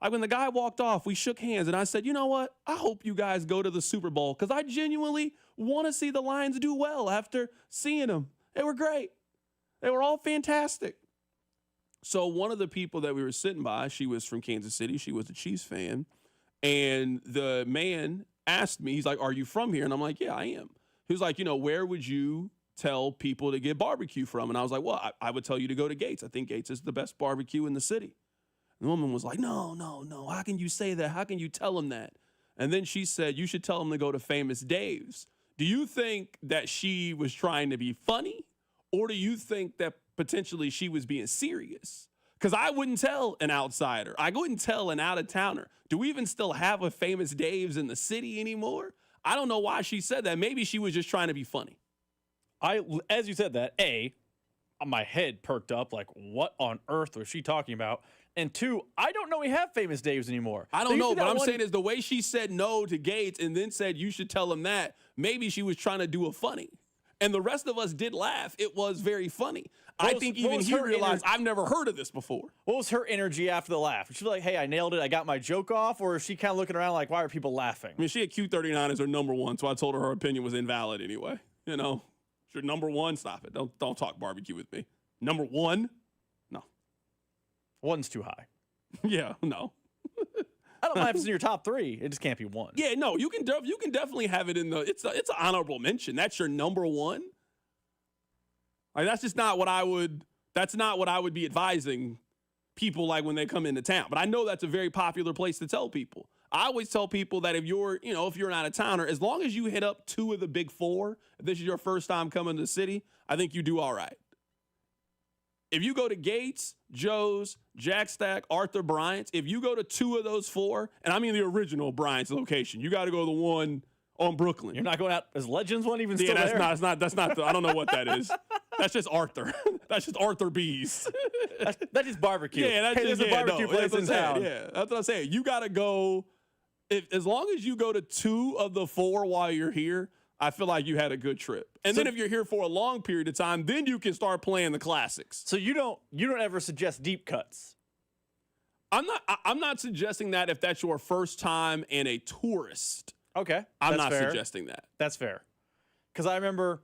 Speaker 3: Like when the guy walked off, we shook hands, and I said, you know what? I hope you guys go to the Super Bowl because I genuinely want to see the Lions do well after seeing them. They were great. They were all fantastic. So one of the people that we were sitting by, she was from Kansas City. She was a Chiefs fan. And the man asked me, he's like, are you from here? And I'm like, yeah, I am. He was like, where would you tell people to get barbecue from? And I was like, well, I would tell you to go to Gates. I think Gates is the best barbecue in the city. The woman was like, no. How can you say that? How can you tell him that? And then she said, you should tell him to go to Famous Dave's. Do you think that she was trying to be funny? Or do you think that potentially she was being serious? Because I wouldn't tell an outsider. I wouldn't tell an out-of-towner. Do we even still have a Famous Dave's in the city anymore? I don't know why she said that. Maybe she was just trying to be funny.
Speaker 4: As you said that, A, my head perked up, like, what on earth was she talking about? And 2, I don't know we have Famous Dave's anymore.
Speaker 3: I don't know, but I'm saying is the way she said no to Gates and then said you should tell him that, maybe she was trying to do a funny. And the rest of us did laugh. It was very funny. I think even he realized, I've never heard of this before.
Speaker 4: What was her energy after the laugh? Was she like, hey, I nailed it, I got my joke off? Or is she kind of looking around like, why are people laughing?
Speaker 3: I mean, she had Q39 as her number one, so I told her opinion was invalid anyway. It's your number one, stop it. Don't talk barbecue with me. Number one? No.
Speaker 4: One's too high.
Speaker 3: Yeah, no.
Speaker 4: I don't mind if it's in your top 3. It just can't be 1.
Speaker 3: Yeah, no, you can definitely have it in the. It's an honorable mention. That's your number one. Like that's just not what I would. That's not what I would be advising people like when they come into town. But I know that's a very popular place to tell people. I always tell people that if you're an out-of-towner, as long as you hit up 2 of the big 4, if this is your first time coming to the city, I think you do all right. If you go to Gates, Joe's, Jack Stack, Arthur Bryant's, if you go to 2 of those 4, and I mean the original Bryant's location, you got to go to the one on Brooklyn.
Speaker 4: You're not going out as Legends one even still
Speaker 3: there?
Speaker 4: Yeah,
Speaker 3: that's not. I don't know what that is. That's just Arthur. That's just Arthur B's.
Speaker 4: That's just barbecue.
Speaker 3: Yeah,
Speaker 4: there's a barbecue place in town.
Speaker 3: Yeah, that's what I'm saying. You got to go. As long as you go to 2 of the 4 while you're here, I feel like you had a good trip. And then if you're here for a long period of time, then you can start playing the classics.
Speaker 4: So you don't ever suggest deep cuts?
Speaker 3: I'm not suggesting that if that's your first time and a tourist.
Speaker 4: Okay.
Speaker 3: I'm not suggesting that.
Speaker 4: That's fair. Because I remember,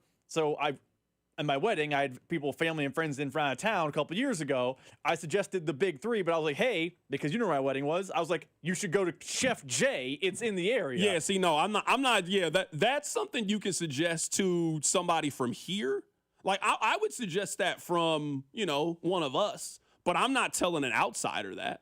Speaker 4: at my wedding, I had family and friends in front of town a couple years ago. I suggested the big 3, but I was like, hey, because you know where my wedding was, I was like, you should go to Chef J. It's in the area.
Speaker 3: Yeah, see, no, I'm not, yeah, that's something you can suggest to somebody from here. Like, I would suggest that from, one of us, but I'm not telling an outsider that.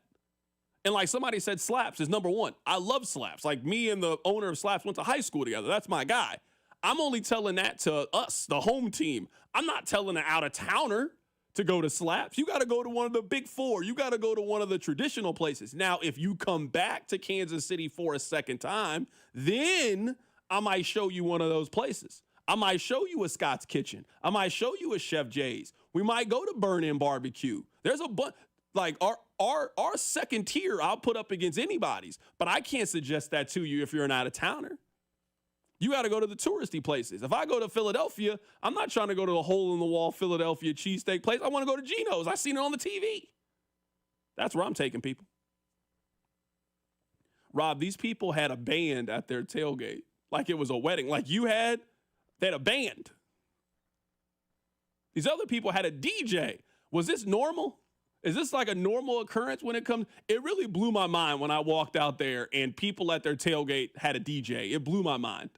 Speaker 3: And like somebody said, Slaps is number 1. I love Slaps. Like me and the owner of Slaps went to high school together. That's my guy. I'm only telling that to us, the home team. I'm not telling an out-of-towner to go to Slaps. You got to go to one of the big 4. You got to go to one of the traditional places. Now, if you come back to Kansas City for a second time, then I might show you one of those places. I might show you a Scott's Kitchen. I might show you a Chef J's. We might go to Burn-In Barbecue. There's a bunch. Like our second tier, I'll put up against anybody's. But I can't suggest that to you if you're an out-of-towner. You got to go to the touristy places. If I go to Philadelphia, I'm not trying to go to a hole-in-the-wall Philadelphia cheesesteak place. I want to go to Geno's. I seen it on the TV. That's where I'm taking people. Rob, these people had a band at their tailgate. Like it was a wedding. Like they had a band. These other people had a DJ. Was this normal? Is this like a normal occurrence when it comes? It really blew my mind when I walked out there and people at their tailgate had a DJ. It blew my mind.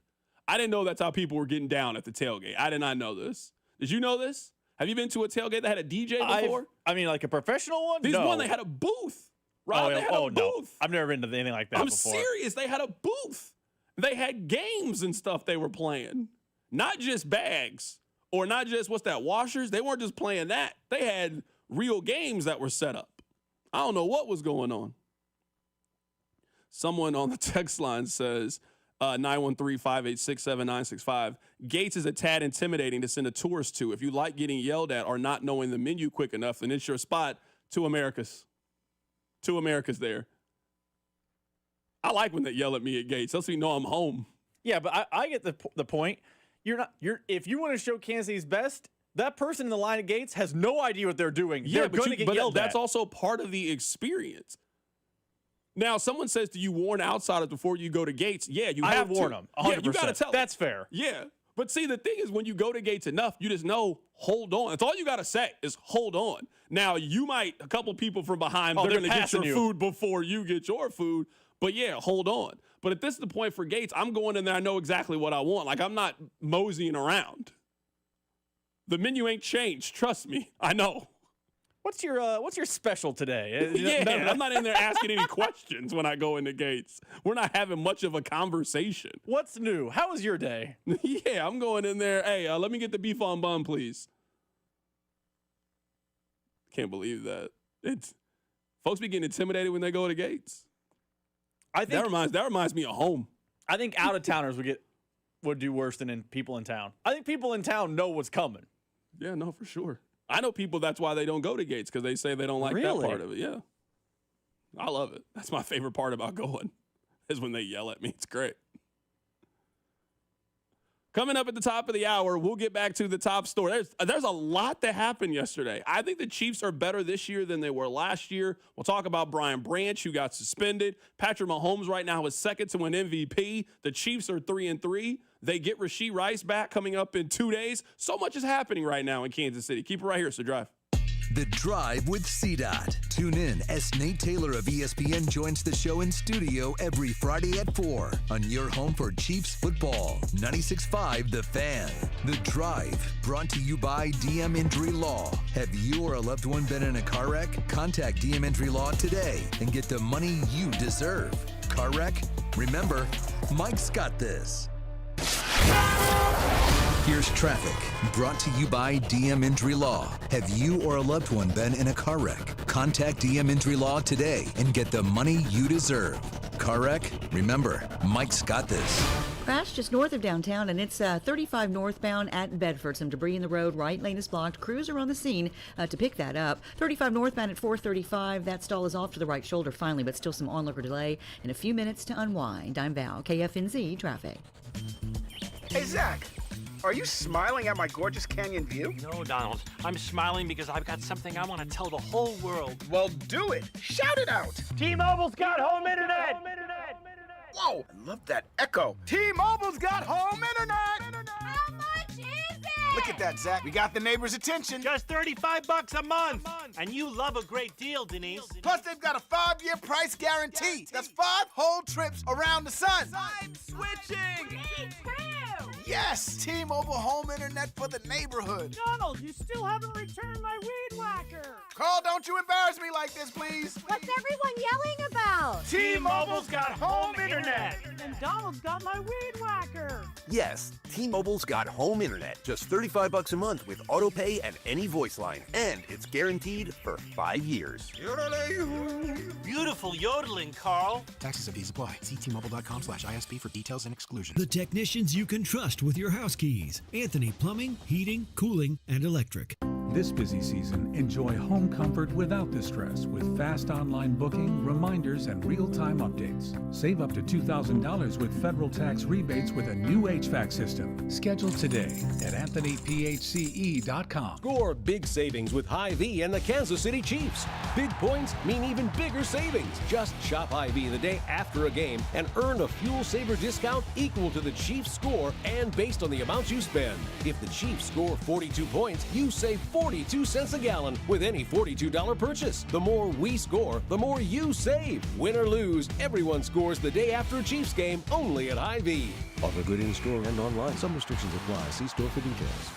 Speaker 3: I didn't know that's how people were getting down at the tailgate. I did not know this. Did you know this? Have you been to a tailgate that had a DJ before?
Speaker 4: I mean, like a professional one?
Speaker 3: This one, they had a booth. Rob, they had a booth.
Speaker 4: No. I've never been to anything like that before.
Speaker 3: I'm serious. They had a booth. They had games and stuff they were playing. Not just bags or not just, washers. They weren't just playing that. They had real games that were set up. I don't know what was going on. Someone on the text line says, 913-586-7965. Gates is a tad intimidating to send a tourist to. If you like getting yelled at or not knowing the menu quick enough, then it's your spot. To America's there. I like when they yell at me at Gates. Lets me know I'm home.
Speaker 4: Yeah, but I get the point. If you want to show Kansas City's best, that person in the line at Gates has no idea what they're doing.
Speaker 3: Yeah,
Speaker 4: they're going to get yelled at.
Speaker 3: That's also part of the experience. Now, someone says to you, warn outsiders before you go to gates. Yeah, you have to.
Speaker 4: warn them. 100%.
Speaker 3: Yeah, you got to tell them.
Speaker 4: That's fair.
Speaker 3: Yeah. But see, the thing is, when you go to gates enough, you just know, hold on. That's all you got to say is hold on. Now, a couple people from behind, they're going to get your food before you get your food. But yeah, hold on. But if this is the point for gates, I'm going in there. I know exactly what I want. Like, I'm not moseying around. The menu ain't changed. Trust me. I know.
Speaker 4: What's your special today?
Speaker 3: Yeah, I'm not in there asking any questions when I go into gates. We're not having much of a conversation.
Speaker 4: What's new? How was your day?
Speaker 3: Yeah, I'm going in there. Hey, let me get the beef on bun, please. Can't believe that. Folks be getting intimidated when they go to gates. I think that reminds me of home.
Speaker 4: I think out of towners would do worse than people in town. I think people in town know what's coming.
Speaker 3: Yeah, no, for sure. I know people, that's why they don't go to gates, because they say they don't like that part of it. Yeah. I love it. That's my favorite part about going, is when they yell at me. It's great. Coming up at the top of the hour, we'll get back to the top story. There's a lot that happened yesterday. I think the Chiefs are better this year than they were last year. We'll talk about Brian Branch, who got suspended. Patrick Mahomes right now is second to win MVP. The Chiefs are 3-3. They get Rashee Rice back coming up in 2 days. So much is happening right now in Kansas City. Keep it right here, so Drive.
Speaker 1: The Drive with CDOT. Tune in as Nate Taylor of ESPN joins the show in studio every Friday at 4 on your home for Chiefs football. 96.5 The Fan. The Drive, brought to you by DM Injury Law. Have you or a loved one been in a car wreck? Contact DM Injury Law today and get the money you deserve. Car wreck? Remember, Mike's got this. Here's traffic, brought to you by DM Injury Law. Have you or a loved one been in a car wreck? Contact DM Injury Law today and get the money you deserve. Car wreck? Remember, Mike's got this.
Speaker 21: Crash just north of downtown, and it's 35 northbound at Bedford. Some debris in the road. Right lane is blocked. Crews are on the scene to pick that up. 35 northbound at 435. That stall is off to the right shoulder finally, but still some onlooker delay. In a few minutes to unwind. I'm Val, KFNZ Traffic.
Speaker 6: Hey, Zach. Are you smiling at my gorgeous canyon view?
Speaker 8: No, Donald. I'm smiling because I've got something I want to tell the whole world.
Speaker 6: Well, do it. Shout it out.
Speaker 8: T-Mobile's got home internet.
Speaker 6: Whoa, I love that echo. T-Mobile's got home internet.
Speaker 31: How much is it?
Speaker 6: Look at that, Zach. We got the neighbors' attention.
Speaker 8: Just $35 a month. And you love a great deal, Denise.
Speaker 6: Plus, they've got a 5-year price guarantee. That's 5 whole trips around the sun.
Speaker 31: I'm switching. Me too.
Speaker 6: Yes, T-Mobile home internet for the neighborhood.
Speaker 31: Donald, you still haven't returned my weed whacker.
Speaker 6: Carl, don't you embarrass me like this, please.
Speaker 31: What's everyone yelling about?
Speaker 8: T-Mobile's got home internet.
Speaker 31: And Donald's got my weed whacker. Yes, T-Mobile's got home internet. Just $35 a month with auto pay and any voice line. And it's guaranteed for 5 years.
Speaker 8: Beautiful yodeling, Carl.
Speaker 23: Taxes and fees apply. See T-Mobile.com/ISP for details and exclusions.
Speaker 11: The technicians you can trust with your house keys. Anthony Plumbing, Heating, Cooling, and Electric.
Speaker 12: This busy season, enjoy home comfort without the stress with fast online booking, reminders, and real-time updates. Save up to $2,000 with federal tax rebates with a new HVAC system. Schedule today at AnthonyPHCE.com.
Speaker 13: Score big savings with Hy-Vee and the Kansas City Chiefs. Big points mean even bigger savings. Just shop Hy-Vee the day after a game and earn a fuel saver discount equal to the Chiefs score and based on the amount you spend. If the Chiefs score 42 points, you save 42 cents a gallon with any $42 purchase. The more we score, the more you save. Win or lose, everyone scores the day after a Chiefs game only at Hy-Vee. Offer good in-store and online. Some restrictions apply. See store for details.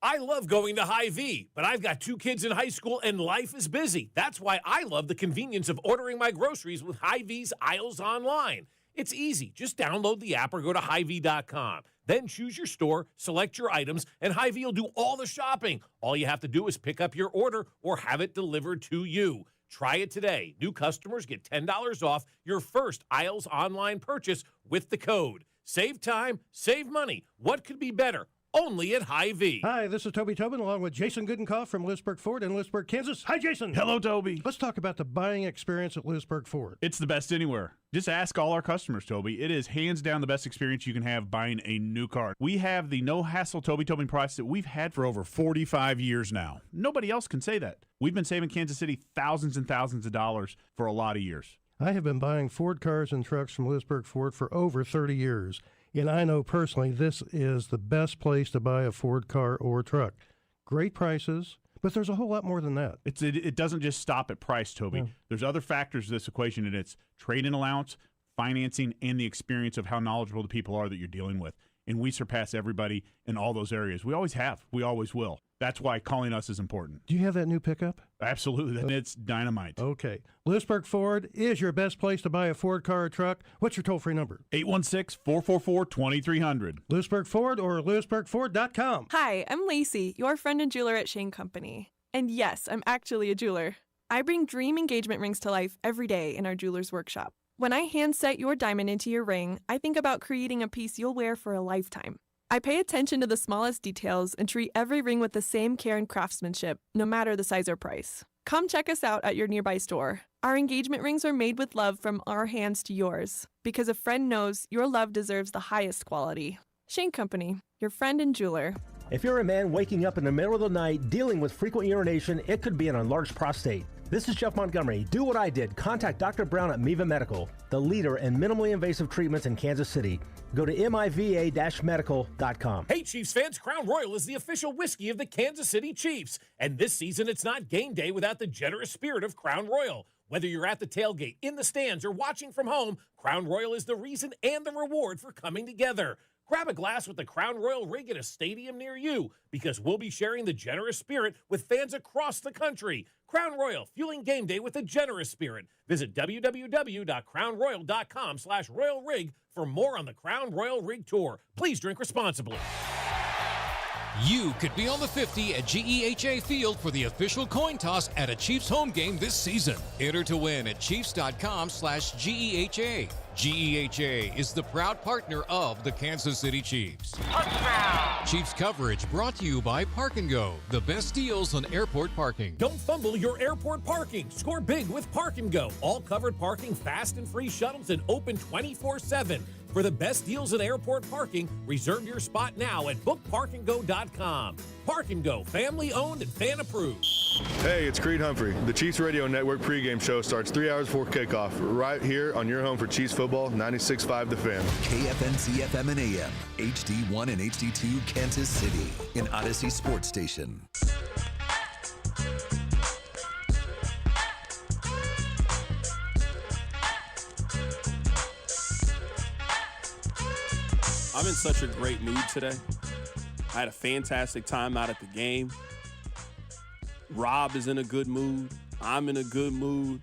Speaker 16: I love going to Hy-Vee, but I've got 2 kids in high school and life is busy. That's why I love the convenience of ordering my groceries with Hy-Vee's aisles online. It's easy. Just download the app or go to Hy-Vee.com. Then choose your store, select your items, and Hy-Vee will do all the shopping. All you have to do is pick up your order or have it delivered to you. Try it today. New customers get $10 off your first aisles online purchase with the code. Save time, save money. What could be better? only at Hy-Vee.
Speaker 2: Hi, this is Toby Tobin along with Jason Goodenkoff from Lewisburg Ford in Lewisburg, Kansas. Hi, Jason.
Speaker 5: Hello, Toby.
Speaker 2: Let's talk about the buying experience at Lewisburg Ford.
Speaker 5: It's the best anywhere. Just ask all our customers, Toby. It is hands down the best experience you can have buying a new car. We have the no-hassle Toby Tobin price that we've had for over 45 years now. Nobody else can say that. We've been saving Kansas City thousands and thousands of dollars for a lot of years.
Speaker 2: I have been buying Ford cars and trucks from Lewisburg Ford for over 30 years, and I know personally this is the best place to buy a Ford car or truck. Great prices, but there's a whole lot more than that.
Speaker 5: It doesn't just stop at price, Toby.
Speaker 2: Yeah.
Speaker 5: There's other factors to this equation, and it's trade-in allowance, financing, and the experience of how knowledgeable the people are that you're dealing with. And we surpass everybody in all those areas. We always have. We always will. That's why calling us is important.
Speaker 2: Do you have that new pickup?
Speaker 5: Absolutely. It's dynamite.
Speaker 2: Okay. Lewisburg Ford is your best place to buy a Ford car or truck. What's your toll-free number?
Speaker 5: 816-444-2300.
Speaker 2: Lewisburg Ford or lewisburgford.com.
Speaker 7: Hi, I'm Lacey, your friend and jeweler at Shane Company. And yes, I'm actually a jeweler. I bring dream engagement rings to life every day in our jeweler's workshop. When I hand set your diamond into your ring, I think about creating a piece you'll wear for a lifetime. I pay attention to the smallest details and treat every ring with the same care and craftsmanship, no matter the size or price. Come check us out at your nearby store. Our engagement rings are made with love from our hands to yours, because a friend knows your love deserves the highest quality. Shane Company, your friend and jeweler.
Speaker 9: If you're a man waking up in the middle of the night dealing with frequent urination, it could be an enlarged prostate. This is Jeff Montgomery. Do what I did. Contact Dr. Brown at Miva Medical, the leader in minimally invasive treatments in Kansas City. Go to miva-medical.com.
Speaker 16: Hey, Chiefs fans, Crown Royal is the official whiskey of the Kansas City Chiefs. And this season, it's not game day without the generous spirit of Crown Royal. Whether you're at the tailgate, in the stands, or watching from home, Crown Royal is the reason and the reward for coming together. Grab a glass with the Crown Royal rig at a stadium near you, because we'll be sharing the generous spirit with fans across the country. Crown Royal, fueling game day with a generous spirit. Visit www.crownroyal.com/royal rig for more on the Crown Royal Rig Tour. Please drink responsibly.
Speaker 15: You could be on the 50 at GEHA Field for the official coin toss at a Chiefs home game this season. Enter to win at Chiefs.com/GEHA. GEHA is the proud partner of the Kansas City Chiefs. Touchdown! Chiefs coverage brought to you by Park & Go, the best deals on airport parking.
Speaker 16: Don't fumble your airport parking. Score big with Park & Go. All covered parking, fast and free shuttles, and open 24/7. For the best deals in airport parking, reserve your spot now at bookparkandgo.com. Park & Go, family owned and fan approved.
Speaker 28: Hey, it's Creed Humphrey. The Chiefs Radio Network pregame show starts 3 hours before kickoff, right here on your home for Chiefs football, 96.5 The Fan.
Speaker 1: KFNC FM and AM, HD1 and HD2 Kansas City, an Odyssey sports station.
Speaker 3: I'm in such a great mood today. I had a fantastic time out at the game. Rob is in a good mood. I'm in a good mood.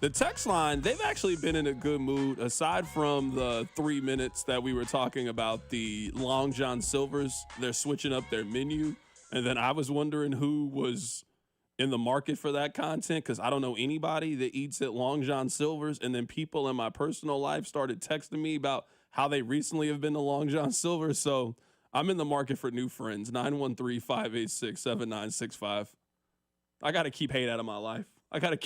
Speaker 3: The text line, they've actually been in a good mood, aside from the 3 minutes that we were talking about the Long John Silver's. They're switching up their menu. And then I was wondering who was in the market for that content, because I don't know anybody that eats at Long John Silver's. And then people in my personal life started texting me about how they recently have been to Long John Silver. So I'm in the market for new friends. 913-586-7965. I got to keep hate out of my life. I gotta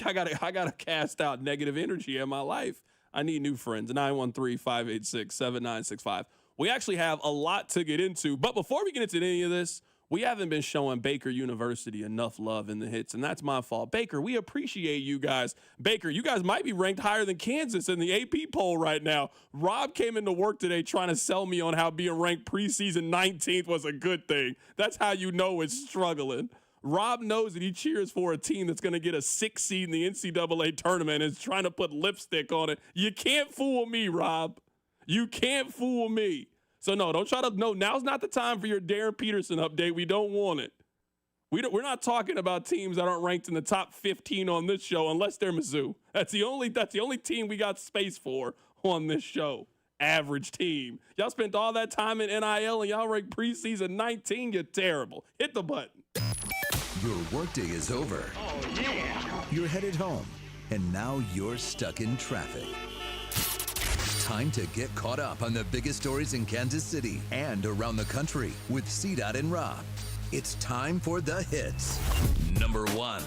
Speaker 3: cast out negative energy in my life. I need new friends. 913-586-7965. We actually have a lot to get into. But before we get into any of this, we haven't been showing Baker University enough love in the hits, and that's my fault. Baker, we appreciate you guys. Baker, you guys might be ranked higher than Kansas in the AP poll right now. Rob came into work today trying to sell me on how being ranked preseason 19th was a good thing. That's how you know it's struggling. Rob knows that he cheers for a team that's going to get a 6 seed in the NCAA tournament and is trying to put lipstick on it. You can't fool me, Rob. You can't fool me. So, no, don't try to – no, now's not the time for your Darren Peterson update. We don't want it. We're not talking about teams that aren't ranked in the top 15 on this show unless they're Mizzou. That's the only team we got space for on this show. Average team. Y'all spent all that time in NIL and y'all ranked preseason 19. You're terrible. Hit the button.
Speaker 1: Your workday is over. Oh, yeah. You're headed home, and now you're stuck in traffic. Time to get caught up on the biggest stories in Kansas City and around the country with CDOT and Rob. It's time for The Hits. Number 1.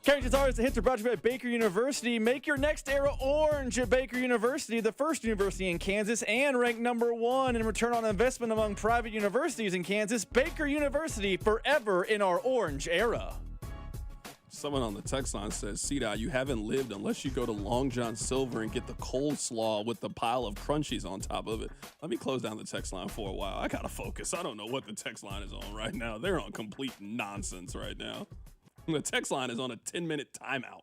Speaker 4: Carrington Harrison, the hits are brought to you by Baker University. Make your next era orange at Baker University, the first university in Kansas and ranked number 1 in return on investment among private universities in Kansas. Baker University, forever in our orange era.
Speaker 3: Someone on the text line says, CDOT, you haven't lived unless you go to Long John Silver and get the coleslaw with the pile of crunchies on top of it. Let me close down the text line for a while. I got to focus. I don't know what the text line is on right now. They're on complete nonsense right now. The text line is on a 10-minute timeout.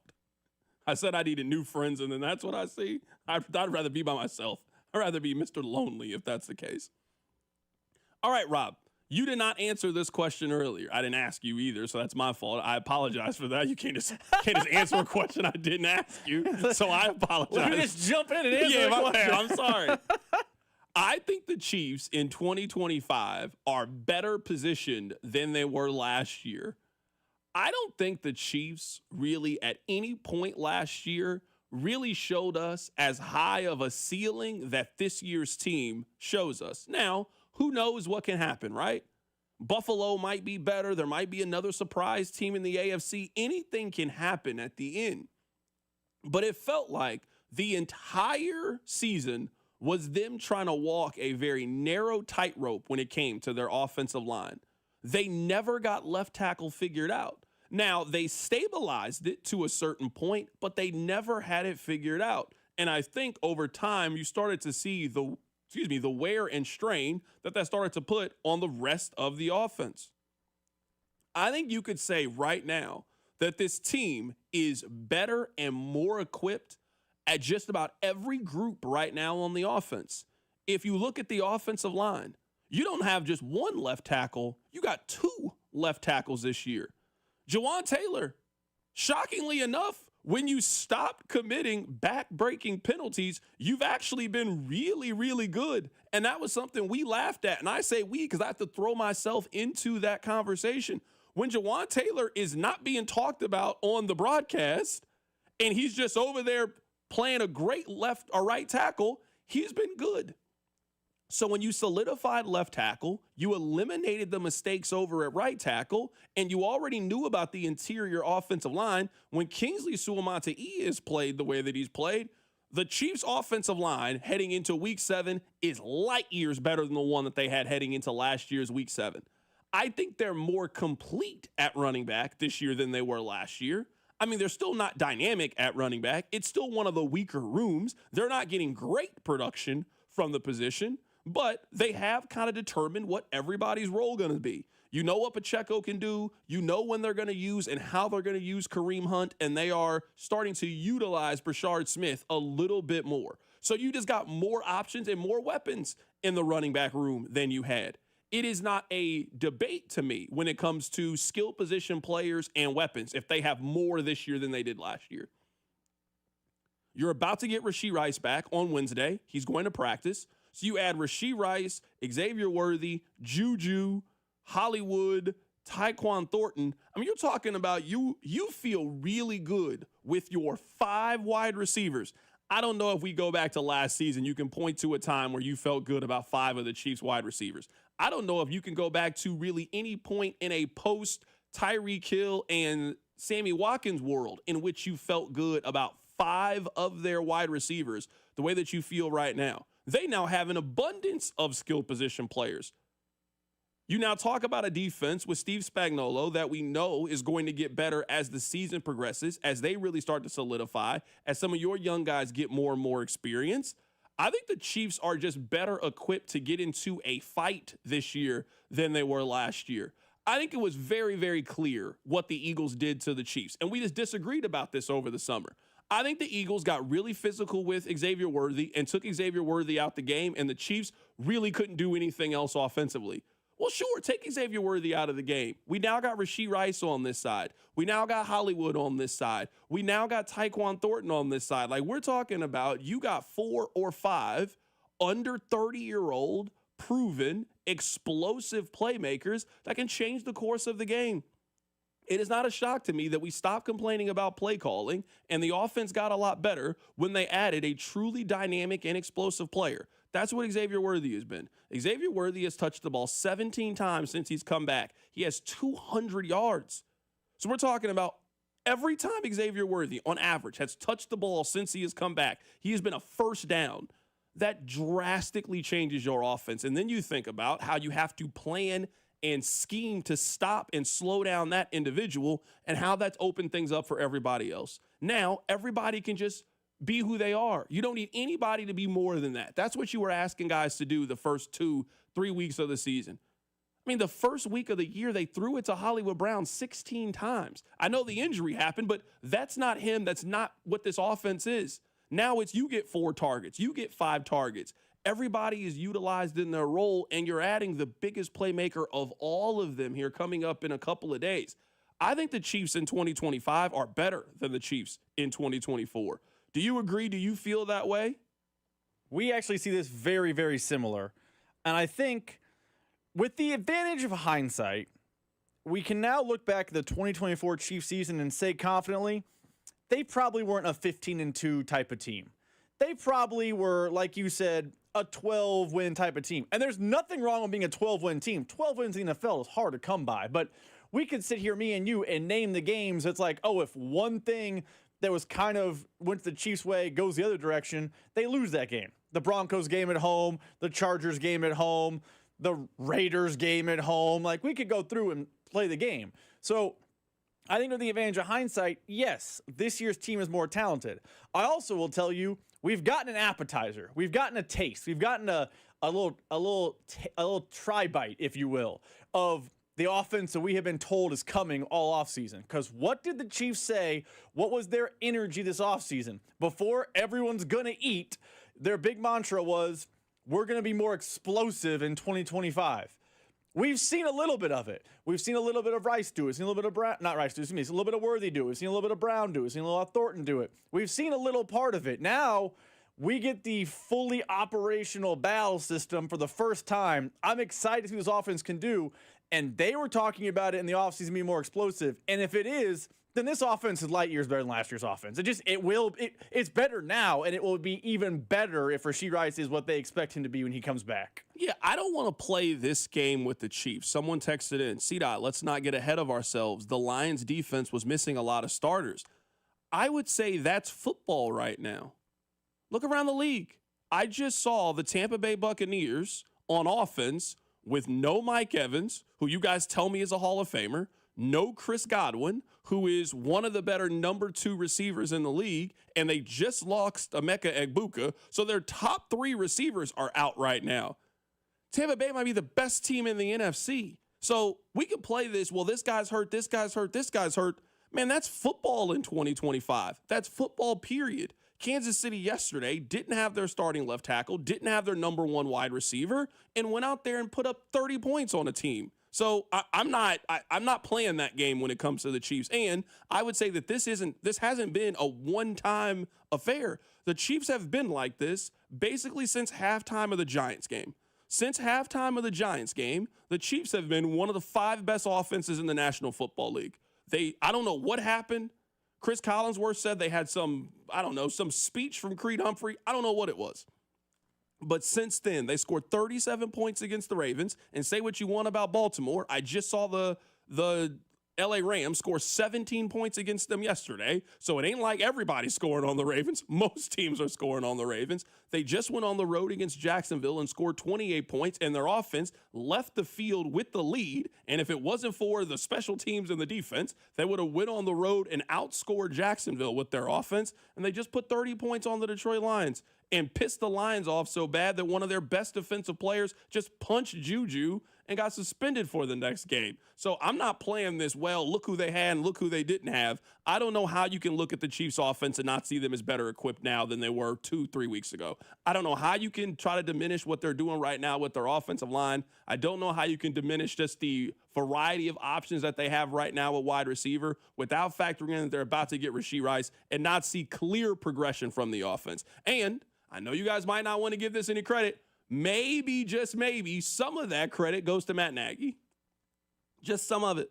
Speaker 3: I said I needed new friends, and then that's what I see. I'd rather be by myself. I'd rather be Mr. Lonely if that's the case. All right, Rob, you did not answer this question earlier. I didn't ask you either, so that's my fault. I apologize for that. You can't just answer a question I didn't ask you, so I apologize.
Speaker 4: Let me just jump in and answer the question.
Speaker 3: I'm sorry. I think the Chiefs in 2025 are better positioned than they were last year. I don't think the Chiefs really at any point last year really showed us as high of a ceiling that this year's team shows us. Now, who knows what can happen, right? Buffalo might be better. There might be another surprise team in the AFC. Anything can happen at the end. But it felt like the entire season was them trying to walk a very narrow tightrope when it came to their offensive line. They never got left tackle figured out. Now, they stabilized it to a certain point, but they never had it figured out. And I think over time, you started to see the wear and strain that started to put on the rest of the offense. I think you could say right now that this team is better and more equipped at just about every group right now on the offense. If you look at the offensive line, you don't have just one left tackle. You got 2 left tackles this year. Jawan Taylor, shockingly enough, when you stop committing back-breaking penalties, you've actually been really, really good. And that was something we laughed at. And I say we because I have to throw myself into that conversation. When Jawan Taylor is not being talked about on the broadcast and he's just over there playing a great left or right tackle, he's been good. So when you solidified left tackle, you eliminated the mistakes over at right tackle, and you already knew about the interior offensive line. When Kingsley Suamata'i is played the way that he's played, the Chiefs' offensive line heading into Week 7 is light years better than the one that they had heading into last year's Week 7. I think they're more complete at running back this year than they were last year. I mean, they're still not dynamic at running back. It's still one of the weaker rooms. They're not getting great production from the position, but they have kind of determined what everybody's role going to be. You know what Pacheco can do. You know when they're going to use and how they're going to use Kareem Hunt, and they are starting to utilize Brashard Smith a little bit more. So you just got more options and more weapons in the running back room than you had. It is not a debate to me when it comes to skill position players and weapons if they have more this year than they did last year. You're about to get Rashee Rice back on Wednesday. He's going to practice. So you add Rashee Rice, Xavier Worthy, Juju, Hollywood, Tyquan Thornton. I mean, you're talking about you feel really good with your 5 wide receivers. I don't know if we go back to last season, you can point to a time where you felt good about 5 of the Chiefs wide receivers. I don't know if you can go back to really any point in a post Tyreek Hill and Sammy Watkins world in which you felt good about 5 of their wide receivers the way that you feel right now. They now have an abundance of skill position players. You now talk about a defense with Steve Spagnuolo that we know is going to get better as the season progresses, as they really start to solidify, as some of your young guys get more and more experience. I think the Chiefs are just better equipped to get into a fight this year than they were last year. I think it was very, very clear what the Eagles did to the Chiefs, and we just disagreed about this over the summer. I think the Eagles got really physical with Xavier Worthy and took Xavier Worthy out the game, and the Chiefs really couldn't do anything else offensively. Well, sure, take Xavier Worthy out of the game. We now got Rashee Rice on this side. We now got Hollywood on this side. We now got Tyquan Thornton on this side. Like, we're talking about you got 4 or 5 under 30-year-old, proven, explosive playmakers that can change the course of the game. It is not a shock to me that we stopped complaining about play calling and the offense got a lot better when they added a truly dynamic and explosive player. That's what Xavier Worthy has been. Xavier Worthy has touched the ball 17 times since he's come back. He has 200 yards. So we're talking about every time Xavier Worthy, on average, has touched the ball since he has come back, he has been a first down. That drastically changes your offense. And then you think about how you have to plan and scheme to stop and slow down that individual and how that's opened things up for everybody else. Now, everybody can just be who they are. You don't need anybody to be more than that. That's what you were asking guys to do the first 2-3 weeks of the season. I mean, the first week of the year, they threw it to Hollywood Brown 16 times. I know the injury happened, but that's not him. That's not what this offense is. Now it's you get 4 targets. You get 5 targets. Everybody is utilized in their role, and you're adding the biggest playmaker of all of them here coming up in a couple of days. I think the Chiefs in 2025 are better than the Chiefs in 2024. Do you agree? Do you feel that way?
Speaker 4: We actually see this very, very similar. And I think with the advantage of hindsight, we can now look back at the 2024 Chiefs season and say confidently, they probably weren't a 15-2 type of team. They probably were, like you said, a 12-win type of team. And there's nothing wrong with being a 12-win team. 12 wins in the NFL is hard to come by. But we could sit here, me and you, and name the games. It's like, oh, if one thing that was kind of went the Chiefs' way goes the other direction, they lose that game. The Broncos game at home, the Chargers game at home, the Raiders game at home. Like, we could go through and play the game. So I think with the advantage of hindsight, yes, this year's team is more talented. I also will tell you, we've gotten an appetizer. We've gotten a taste. We've gotten a little tri-bite, if you will, of the offense that we have been told is coming all offseason. Because what did the Chiefs say? What was their energy this offseason? Before everyone's going to eat, their big mantra was, we're going to be more explosive in 2025. We've seen a little bit of it. We've seen a little bit of Rice do it. We've seen a little bit of Brown, not Rice do it, excuse me, a little bit of Worthy do it. We've seen a little bit of Brown do it. We've seen a little of Thornton do it. We've seen a little part of it. Now we get the fully operational battle system for the first time. I'm excited to see what this offense can do. And they were talking about it in the offseason being more explosive. And if it is, then this offense is light years better than last year's offense. It's better now, and it will be even better if Rashee Rice is what they expect him to be when he comes back.
Speaker 3: Yeah, I don't want to play this game with the Chiefs. Someone texted in, CDOT, let's not get ahead of ourselves. The Lions defense was missing a lot of starters. I would say that's football right now. Look around the league. I just saw the Tampa Bay Buccaneers on offense with no Mike Evans, who you guys tell me is a Hall of Famer, no Chris Godwin, who is one of the better number 2 receivers in the league, and they just lost Emeka Egbuka, so their top 3 receivers are out right now. Tampa Bay might be the best team in the NFC. So we can play this, well, this guy's hurt, this guy's hurt, this guy's hurt. Man, that's football in 2025. That's football, period. Kansas City yesterday didn't have their starting left tackle, didn't have their number 1 wide receiver, and went out there and put up 30 points on a team. So I'm not playing that game when it comes to the Chiefs. And I would say that this hasn't been a one-time affair. The Chiefs have been like this basically since halftime of the Giants game. Since halftime of the Giants game, the Chiefs have been one of the 5 best offenses in the National Football League. I don't know what happened. Chris Collinsworth said they had some speech from Creed Humphrey. I don't know what it was. But since then, they scored 37 points against the Ravens. And say what you want about Baltimore, I just saw the LA Rams score 17 points against them yesterday. So it ain't like everybody's scoring on the Ravens. Most teams are scoring on the Ravens. They just went on the road against Jacksonville and scored 28 points, and their offense left the field with the lead. And if it wasn't for the special teams and the defense, they would have went on the road and outscored Jacksonville with their offense. And they just put 30 points on the Detroit Lions and pissed the Lions off so bad that one of their best defensive players just punched Juju and got suspended for the next game. So I'm not playing this, well, look who they had and look who they didn't have. I don't know how you can look at the Chiefs offense and not see them as better equipped now than they were 2-3 weeks ago. I don't know how you can try to diminish what they're doing right now with their offensive line. I don't know how you can diminish just the variety of options that they have right now with wide receiver without factoring in that they're about to get Rashee Rice and not see clear progression from the offense. And I know you guys might not want to give this any credit. Maybe, just maybe, some of that credit goes to Matt Nagy. Just some of it.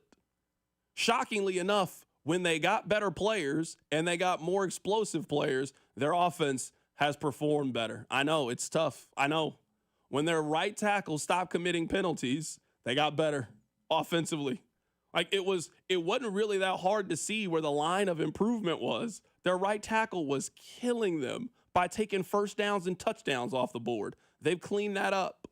Speaker 3: Shockingly enough, when they got better players and they got more explosive players, their offense has performed better. I know, it's tough. I know. When their right tackle stopped committing penalties, they got better offensively. Like, it wasn't really that hard to see where the line of improvement was. Their right tackle was killing them by taking first downs and touchdowns off the board. They've cleaned that up.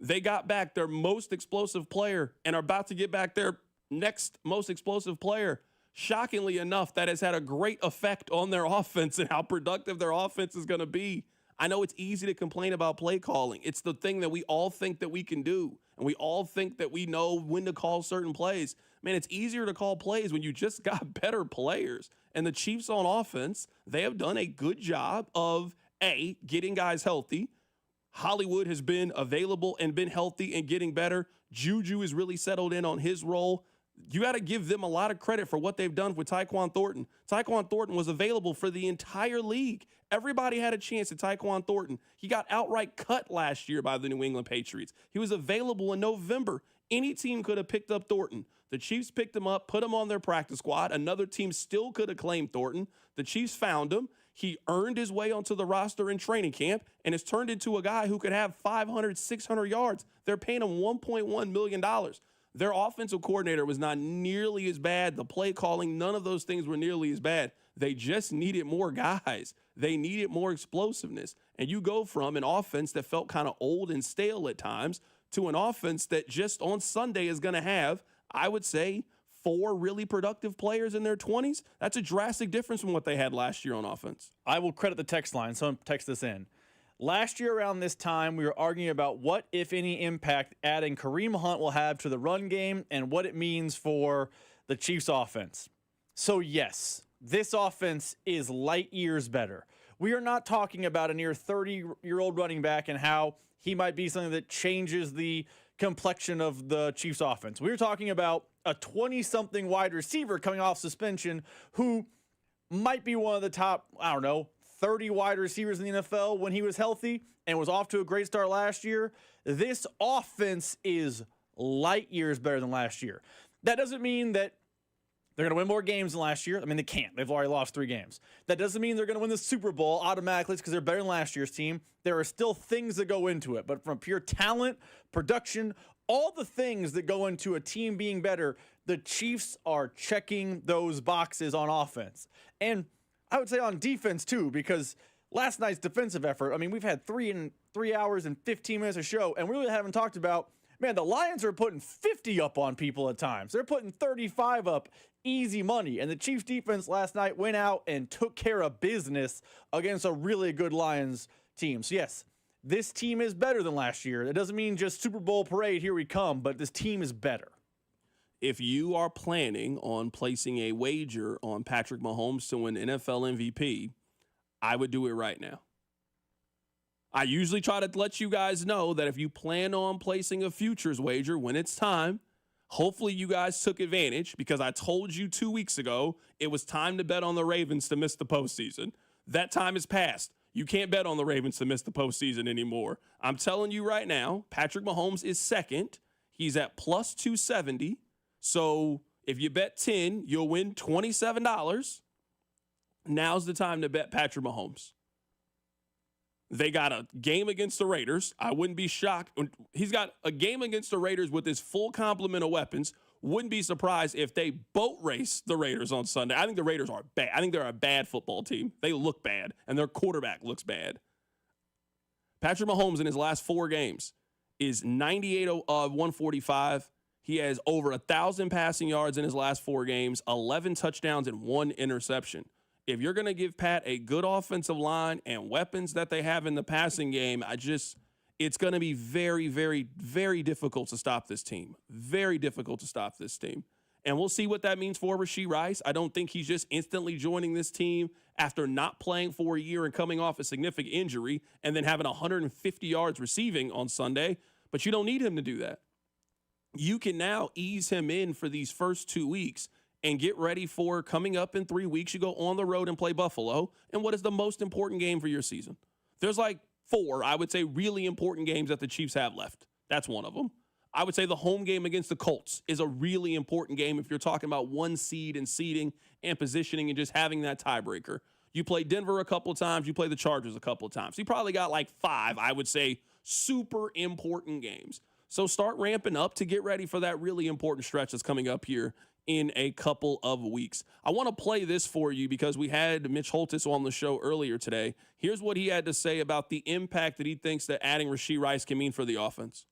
Speaker 3: They got back their most explosive player and are about to get back their next most explosive player. Shockingly enough, that has had a great effect on their offense and how productive their offense is going to be. I know it's easy to complain about play calling. It's the thing that we all think that we can do, and we all think that we know when to call certain plays. Man, it's easier to call plays when you just got better players. And the Chiefs on offense, they have done a good job of, A, getting guys healthy. Hollywood has been available and been healthy and getting better. Juju has really settled in on his role. You got to give them a lot of credit for what they've done with Tyquan Thornton. Tyquan Thornton was available for the entire league. Everybody had a chance at Tyquan Thornton. He got outright cut last year by the New England Patriots. He was available in November. Any team could have picked up Thornton. The Chiefs picked him up, put him on their practice squad. Another team still could have claimed Thornton. The Chiefs found him. He earned his way onto the roster in training camp and has turned into a guy who could have 500, 600 yards. They're paying him $1.1 million. Their offensive coordinator was not nearly as bad. The play calling, none of those things were nearly as bad. They just needed more guys. They needed more explosiveness. And you go from an offense that felt kind of old and stale at times to an offense that just on Sunday is going to have, I would say, 4 really productive players in their 20s. That's a drastic difference from what they had last year on offense.
Speaker 4: I will credit the text line. Someone text this in. Last year around this time, we were arguing about what, if any, impact adding Kareem Hunt will have to the run game and what it means for the Chiefs offense. So yes, this offense is light years better. We are not talking about a near 30-year-old running back and how he might be something that changes the complexion of the Chiefs offense. We're talking about a 20-something wide receiver coming off suspension who might be one of the top, 30 wide receivers in the NFL when he was healthy and was off to a great start last year. This offense is light years better than last year. That doesn't mean that they're going to win more games than last year. I mean, they can't. They've already lost 3 games. That doesn't mean they're going to win the Super Bowl automatically because they're better than last year's team. There are still things that go into it. But from pure talent, production, all the things that go into a team being better, the Chiefs are checking those boxes on offense. And I would say on defense, too, because last night's defensive effort, I mean, we've had 3 hours and 15 minutes of show, and we really haven't talked about, man, the Lions are putting 50 up on people at times. They're putting 35 up, easy money. And the Chiefs defense last night went out and took care of business against a really good Lions team. So, yes, this team is better than last year. It doesn't mean just Super Bowl parade, here we come, but this team is better.
Speaker 3: If you are planning on placing a wager on Patrick Mahomes to win NFL MVP, I would do it right now. I usually try to let you guys know that if you plan on placing a futures wager when it's time, hopefully you guys took advantage because I told you 2 weeks ago it was time to bet on the Ravens to miss the postseason. That time has passed. You can't bet on the Ravens to miss the postseason anymore. I'm telling you right now, Patrick Mahomes is second. He's at plus 270. So if you bet 10, you'll win $27. Now's the time to bet Patrick Mahomes. They got a game against the Raiders. I wouldn't be shocked. He's got a game against the Raiders with his full complement of weapons. Wouldn't be surprised if they boat race the Raiders on Sunday. I think the Raiders are bad. I think they're a bad football team. They look bad, and their quarterback looks bad. Patrick Mahomes in his last 4 games is 98 of 145. He has over 1,000 passing yards in his last 4 games, 11 touchdowns, and 1 interception. If you're going to give Pat a good offensive line and weapons that they have in the passing game, it's going to be very, very, very difficult to stop this team. Very difficult to stop this team. And we'll see what that means for Rashee Rice. I don't think he's just instantly joining this team after not playing for a year and coming off a significant injury and then having 150 yards receiving on Sunday. But you don't need him to do that. You can now ease him in for these first 2 weeks and get ready for coming up in 3 weeks. You go on the road and play Buffalo. And what is the most important game for your season? There's like 4, I would say, really important games that the Chiefs have left. That's one of them. I would say the home game against the Colts is a really important game if you're talking about one seed and seeding and positioning and just having that tiebreaker. You play Denver a couple of times. You play the Chargers a couple of times. You probably got like 5, I would say, super important games. So start ramping up to get ready for that really important stretch that's coming up here in a couple of weeks. I want to play this for you because we had Mitch Holthus on the show earlier today. Here's what he had to say about the impact that he thinks that adding Rashee Rice can mean for the offense.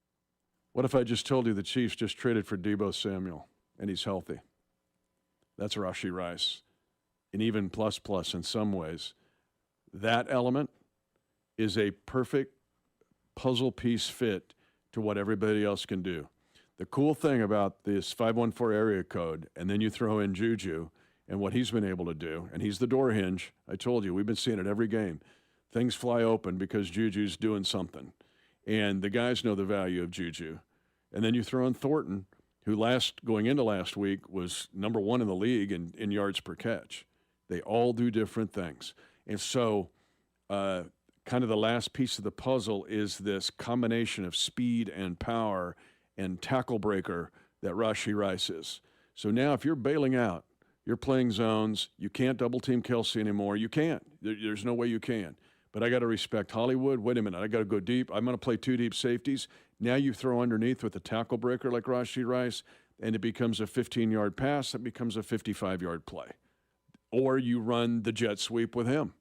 Speaker 14: What if I just told you the Chiefs just traded for Deebo Samuel and he's healthy? That's Rashee Rice. And even plus in some ways. That element is a perfect puzzle piece fit to what everybody else can do. The cool thing about this 514 area code, and then you throw in Juju and what he's been able to do, and he's the door hinge. I told you, we've been seeing it every game. Things fly open because Juju's doing something. And the guys know the value of Juju. And then you throw in Thornton, who going into last week was number 1 in the league in yards per catch. They all do different things. And so kind of the last piece of the puzzle is this combination of speed and power and tackle breaker that Rashee Rice is. So now if you're bailing out, you're playing zones, you can't double-team Kelsey anymore. You can't. There's no way you can. But I got to respect Hollywood. Wait a minute. I got to go deep. I'm going to play 2 deep safeties. Now you throw underneath with a tackle breaker like Rashee Rice, and it becomes a 15-yard pass. It becomes a 55-yard play. Or you run the jet sweep with him.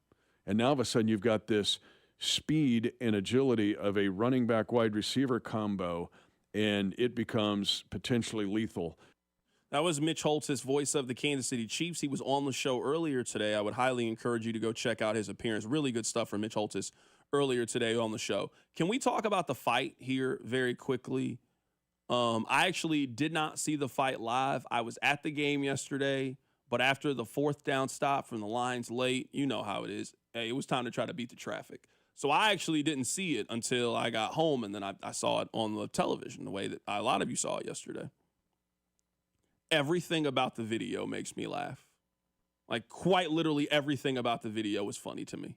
Speaker 14: And now all of a sudden you've got this speed and agility of a running back wide receiver combo, and it becomes potentially lethal.
Speaker 3: That was Mitch Holthus, voice of the Kansas City Chiefs. He was on the show earlier today. I would highly encourage you to go check out his appearance. Really good stuff from Mitch Holthus earlier today on the show. Can we talk about the fight here very quickly? I actually did not see the fight live. I was at the game yesterday, but after the 4th down stop from the Lions late, you know how it is. Hey, it was time to try to beat the traffic. So I actually didn't see it until I got home, and then I saw it on the television the way that a lot of you saw it yesterday. Everything about the video makes me laugh. Like, quite literally everything about the video was funny to me.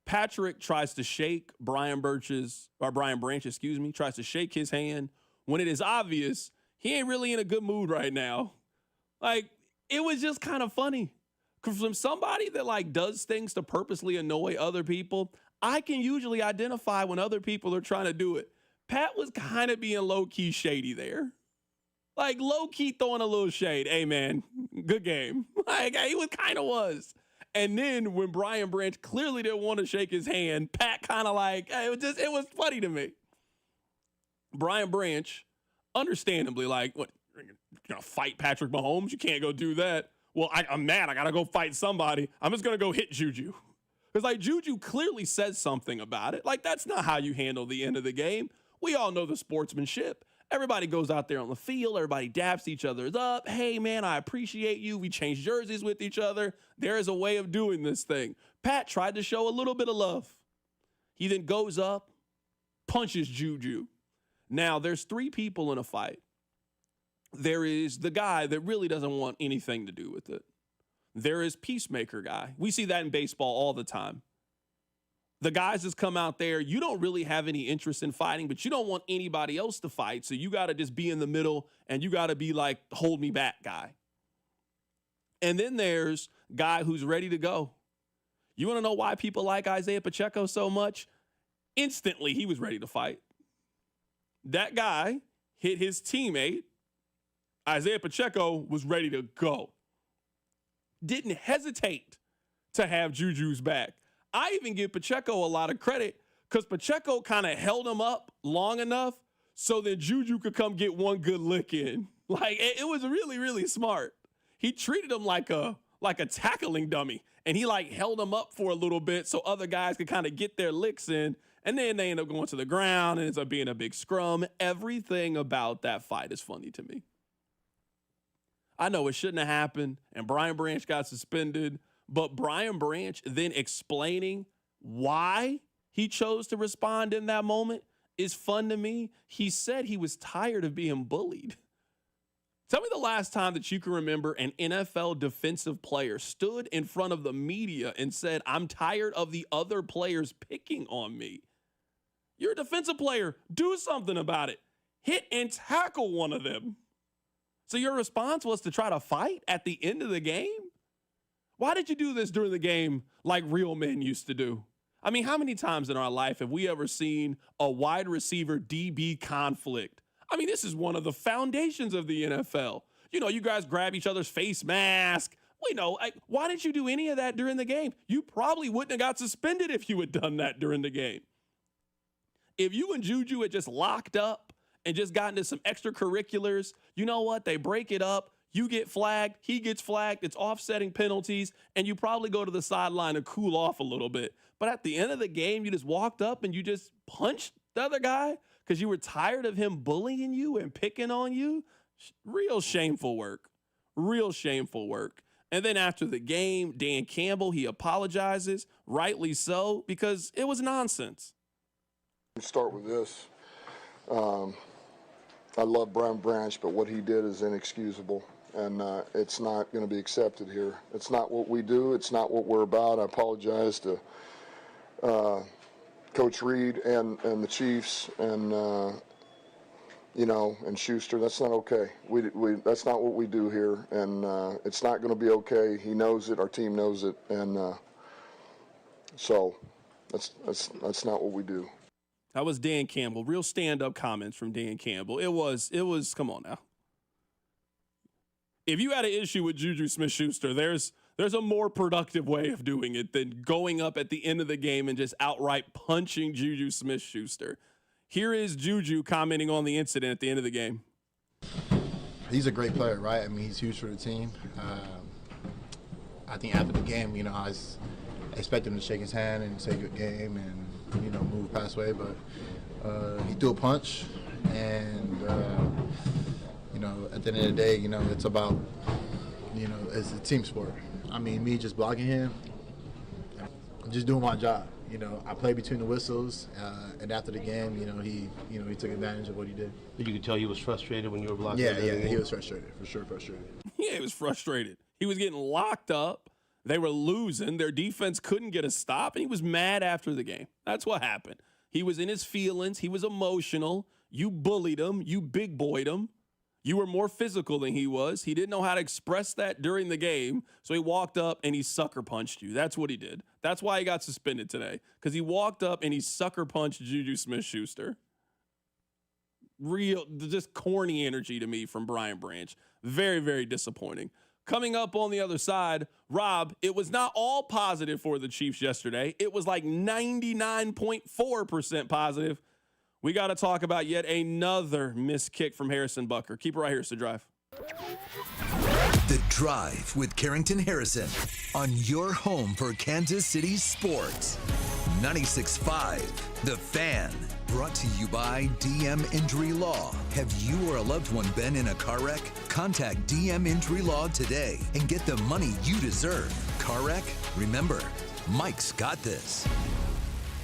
Speaker 3: Patrick tries to shake Brian Branch, tries to shake his hand when it is obvious he ain't really in a good mood right now. Like, it was just kind of funny. Because from somebody that, like, does things to purposely annoy other people, I can usually identify when other people are trying to do it. Pat was kind of being low-key shady there. Like, low-key throwing a little shade. Hey, man, good game. Like, he was. And then when Brian Branch clearly didn't want to shake his hand, Pat kind of like, hey, it was funny to me. Brian Branch, understandably, like, what, you're going to fight Patrick Mahomes? You can't go do that. Well, I'm mad. I got to go fight somebody. I'm just going to go hit Juju. Because, like, Juju clearly says something about it. Like, that's not how you handle the end of the game. We all know the sportsmanship. Everybody goes out there on the field. Everybody daps each other up. Hey, man, I appreciate you. We change jerseys with each other. There is a way of doing this thing. Pat tried to show a little bit of love. He then goes up, punches Juju. Now, there's 3 people in a fight. There is the guy that really doesn't want anything to do with it. There is peacemaker guy. We see that in baseball all the time. The guys just come out there, you don't really have any interest in fighting, but you don't want anybody else to fight, so you got to just be in the middle, and you got to be like, hold me back guy. And then there's guy who's ready to go. You want to know why people like Isaiah Pacheco so much? Instantly, he was ready to fight. That guy hit his teammate. Isaiah Pacheco was ready to go. Didn't hesitate to have Juju's back. I even give Pacheco a lot of credit because Pacheco kind of held him up long enough so that Juju could come get one good lick in. Like, it was really, really smart. He treated him like a tackling dummy, and he, like, held him up for a little bit so other guys could kind of get their licks in, and then they end up going to the ground, and it ends up being a big scrum. Everything about that fight is funny to me. I know it shouldn't have happened, and Brian Branch got suspended, but Brian Branch then explaining why he chose to respond in that moment is fun to me. He said he was tired of being bullied. Tell me the last time that you can remember an NFL defensive player stood in front of the media and said, I'm tired of the other players picking on me. You're a defensive player. Do something about it. hit and tackle one of them. So your response was to try to fight at the end of the game? Why did you do this during the game like real men used to do? I mean, how many times in our life have we ever seen a wide receiver DB conflict? I mean, this is one of the foundations of the NFL. You know, you guys grab each other's face mask. Why didn't you do any of that during the game? You probably wouldn't have got suspended if you had done that during the game. If you and Juju had just locked up and just gotten into some extracurriculars, you know what? They break it up. You get flagged. He gets flagged. It's offsetting penalties. And you probably go to the sideline to cool off a little bit. But at the end of the game, you just walked up and you just punched the other guy because you were tired of him bullying you and picking on you. Real shameful work. Real shameful work. And then after the game, Dan Campbell, he apologizes, rightly so, because it was nonsense.
Speaker 17: Start with this. I love Brian Branch, but what he did is inexcusable, and it's not going to be accepted here. It's not what we do. It's not what we're about. I apologize to Coach Reed and the Chiefs and and Schuster. That's not okay. That's not what we do here, and it's not going to be okay. He knows it. Our team knows it, and so that's not what we do.
Speaker 3: That was Dan Campbell. Real stand-up comments from Dan Campbell. It was, come on now. If you had an issue with Juju Smith-Schuster, there's a more productive way of doing it than going up at the end of the game and just outright punching Juju Smith-Schuster. Here is Juju commenting on the incident at the end of the game.
Speaker 18: He's a great player, right? I mean, he's huge for the team. I think after the game, I expected him to shake his hand and say good game and, move past way, but he threw a punch, and at the end of the day, it's about, it's a team sport. I mean, me just blocking him, I'm just doing my job. I played between the whistles, and after the game, he took advantage of what he did.
Speaker 19: But you could tell he was frustrated when you were blocking.
Speaker 18: Yeah, he was frustrated, for sure frustrated.
Speaker 3: Yeah, he was frustrated. He was getting locked up. They were losing. Their defense couldn't get a stop, and he was mad after the game. That's what happened. He was in his feelings. He was emotional. You bullied him. You big boyed him. You were more physical than he was. He didn't know how to express that during the game, so he walked up and he sucker punched you. That's what he did. That's why he got suspended today, because he walked up and he sucker punched Juju Smith-Schuster. Real, just corny energy to me from Brian Branch. Very, very disappointing. Coming up on the other side, Rob, it was not all positive for the Chiefs yesterday. It was like 99.4% positive. We got to talk about yet another missed kick from Harrison Butker. Keep it right here, it's The Drive.
Speaker 1: The Drive with Carrington Harrison on your home for Kansas City sports. 96.5, The Fan. Brought to you by DM Injury Law. Have you or a loved one been in a car wreck? Contact DM Injury Law today and get the money you deserve. Car wreck? Remember, Mike's got this.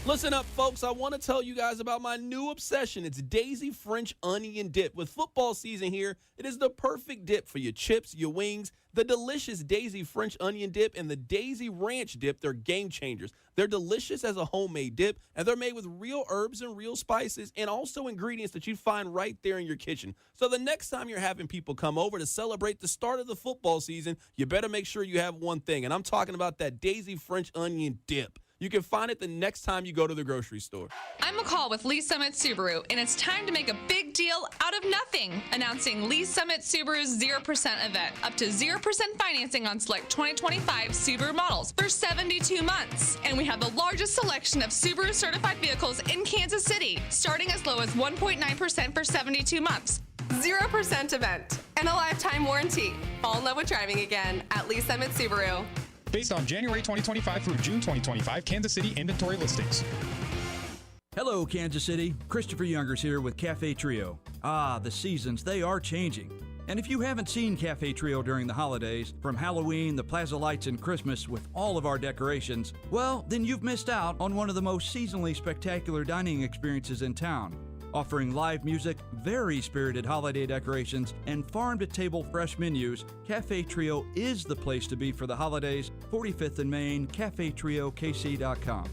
Speaker 3: Listen up, folks. I want to tell you guys about my new obsession. It's Daisy French Onion Dip. With football season here, it is the perfect dip for your chips, your wings. The delicious Daisy French Onion Dip and the Daisy Ranch Dip, they're game changers. They're delicious as a homemade dip, and they're made with real herbs and real spices and also ingredients that you find right there in your kitchen. So the next time you're having people come over to celebrate the start of the football season, you better make sure you have one thing, and I'm talking about that Daisy French Onion Dip. You can find it the next time you go to the grocery store.
Speaker 20: I'm McCall with Lee Summit Subaru, and it's time to make a big deal out of nothing. Announcing Lee Summit Subaru's 0% event. Up to 0% financing on select 2025 Subaru models for 72 months. And we have the largest selection of Subaru certified vehicles in Kansas City, starting as low as 1.9% for 72 months.
Speaker 22: 0% event and a lifetime warranty. Fall in love with driving again at Lee Summit Subaru.
Speaker 24: Based on January 2025 through June 2025 Kansas City inventory listings.
Speaker 25: Hello, Kansas City. Christopher Youngers here with Cafe Trio. The seasons, they are changing. And if you haven't seen Cafe Trio during the holidays, from Halloween, the Plaza Lights, and Christmas with all of our decorations, well, then you've missed out on one of the most seasonally spectacular dining experiences in town. Offering live music, very spirited holiday decorations, and farm-to-table fresh menus, Cafe Trio is the place to be for the holidays. 45th and Main, CafeTrioKC.com.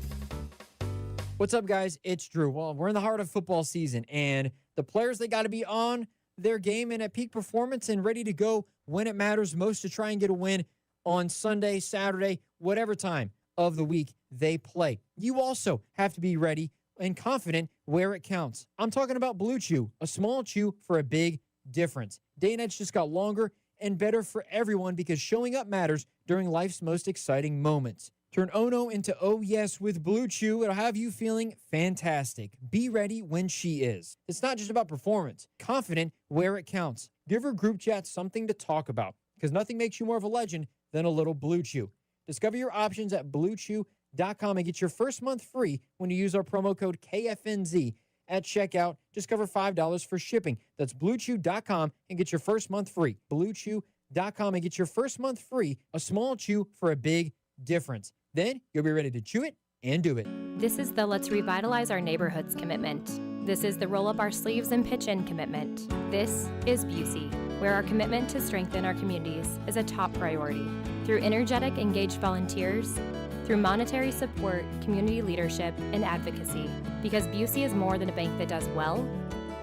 Speaker 26: What's up, guys? It's Drew. Well, we're in the heart of football season, and
Speaker 6: The players, they got to be on their game and at peak performance and ready to go when it matters most to try and get a win on Sunday, Saturday, whatever time of the week they play. You also have to be ready and confident where it counts. I'm talking about Blue Chew, a small chew for a big difference. Day and nights just got longer and better for everyone because showing up matters during life's most exciting moments. Turn oh no into oh yes with Blue Chew. It'll have you feeling fantastic. Be ready when she is. It's not just about performance. Confident where it counts. Give her group chat something to talk about because nothing makes you more of a legend than a little Blue Chew. Discover your options at BlueChew.com and get your first month free when you use our promo code KFNZ at checkout. Just cover $5 for shipping. That's BlueChew.com and get your first month free. BlueChew.com and get your first month free. A small chew for a big difference. Then you'll be ready to chew it and do it.
Speaker 8: This is the Let's Revitalize Our Neighborhoods commitment. This is the Roll Up Our Sleeves and Pitch In commitment. This is Busey, where our commitment to strengthen our communities is a top priority. Through energetic, engaged volunteers, through monetary support, community leadership, and advocacy. Because Busey is more than a bank that does well,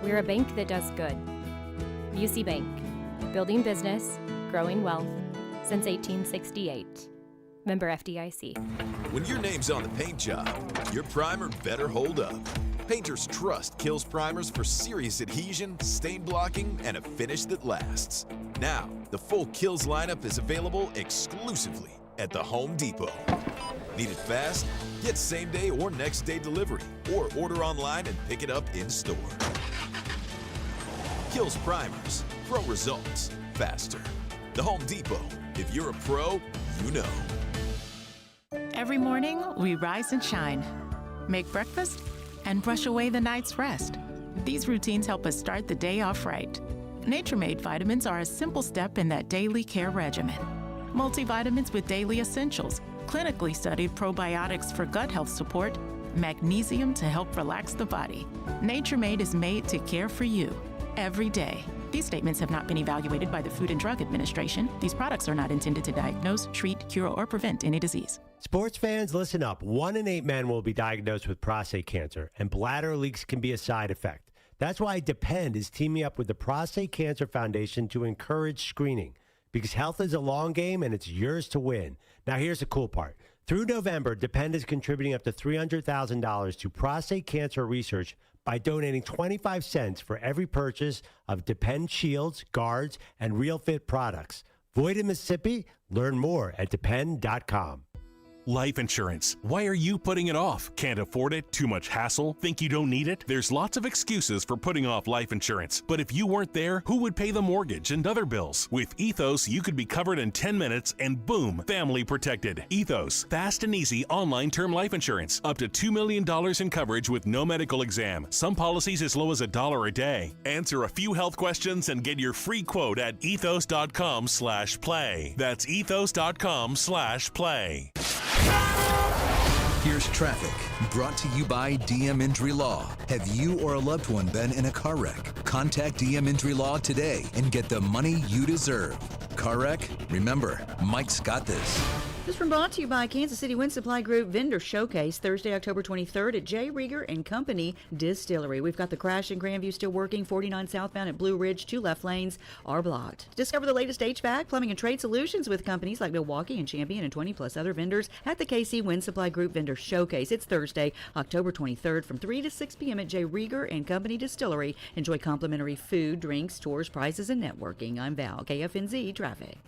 Speaker 8: we're a bank that does good. Busey Bank, building business, growing wealth, since 1868. Member FDIC.
Speaker 10: When your name's on the paint job, your primer better hold up. Painters trust Kills primers for serious adhesion, stain blocking, and a finish that lasts. Now, the full Kills lineup is available exclusively at the Home Depot. Need it fast? Get same-day or next-day delivery, or order online and pick it up in-store. Kills primers. Pro results. Faster. The Home Depot. If you're a pro, you know.
Speaker 11: Every morning, we rise and shine, make breakfast, and brush away the night's rest. These routines help us start the day off right. Nature-Made vitamins are a simple step in that daily care regimen. Multivitamins with daily essentials, clinically studied probiotics for gut health support, magnesium to help relax the body. Nature-Made is made to care for you every day. These statements have not been evaluated by the Food and Drug Administration. These products are not intended to diagnose, treat, cure, or prevent any disease.
Speaker 21: Sports fans, listen up. 1 in 8 men will be diagnosed with prostate cancer, and bladder leaks can be a side effect. That's why Depend is teaming up with the Prostate Cancer Foundation to encourage screening, because health is a long game and it's yours to win. Now, here's the cool part. Through November, Depend is contributing up to $300,000 to prostate cancer research by donating 25 cents for every purchase of Depend Shields, Guards, and Real Fit products. Void in Mississippi? Learn more at Depend.com.
Speaker 23: Life insurance. Why are you putting it off? Can't afford it? Too much hassle? Think you don't need it? There's lots of excuses for putting off life insurance. But if you weren't there, who would pay the mortgage and other bills? With Ethos, you could be covered in 10 minutes and boom, family protected. Ethos, fast and easy online term life insurance. Up to $2 million in coverage with no medical exam. Some policies as low as $1 a day. Answer a few health questions and get your free quote at ethos.com/play. That's ethos.com/play.
Speaker 1: Here's traffic, brought to you by DM Injury Law. Have you or a loved one been in a car wreck? Contact DM Injury Law today and get the money you deserve. Car wreck? Remember, Mike's got this.
Speaker 26: This one brought to you by Kansas City Wind Supply Group Vendor Showcase, Thursday, October 23rd at J. Rieger and Company Distillery. We've got the crash in Grandview still working. 49 southbound at Blue Ridge, 2 left lanes are blocked. Discover the latest HVAC, plumbing, and trade solutions with companies like Milwaukee and Champion and 20-plus other vendors at the KC Wind Supply Group Vendor Showcase. It's Thursday, October 23rd from 3 to 6 p.m. at J. Rieger and Company Distillery. Enjoy complimentary food, drinks, tours, prizes, and networking. I'm Val, KFNZ Traffic.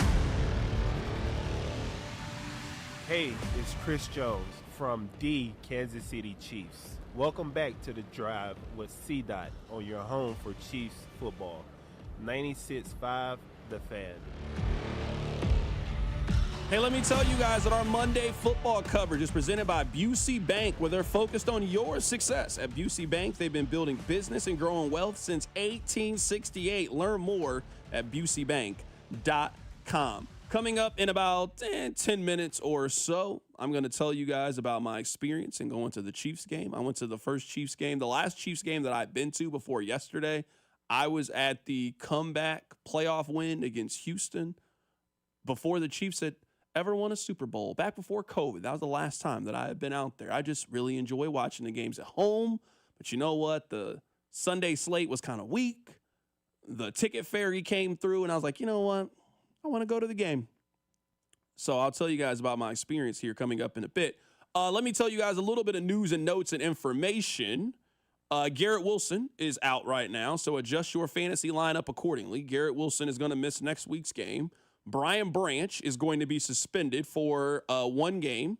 Speaker 27: Hey, it's Chris Jones from the Kansas City Chiefs. Welcome back to The Drive with C-Dot on your home for Chiefs football. 96.5 The Fan.
Speaker 3: Hey, let me tell you guys that our Monday football coverage is presented by Busey Bank, where they're focused on your success. At Busey Bank, they've been building business and growing wealth since 1868. Learn more at buseybank.com. Coming up in about 10 minutes or so, I'm going to tell you guys about my experience in going to the Chiefs game. I went to the first Chiefs game, the last Chiefs game that I've been to before yesterday. I was at the comeback playoff win against Houston before the Chiefs had ever won a Super Bowl, back before COVID. That was the last time that I had been out there. I just really enjoy watching the games at home. But you know what? The Sunday slate was kind of weak. The ticket fairy came through, and I was like, you know what? I want to go to the game. So I'll tell you guys about my experience here coming up in a bit. Let me tell you guys a little bit of news and notes and information. Garrett Wilson is out right now, so adjust your fantasy lineup accordingly. Garrett Wilson is going to miss next week's game. Brian Branch is going to be suspended for one game.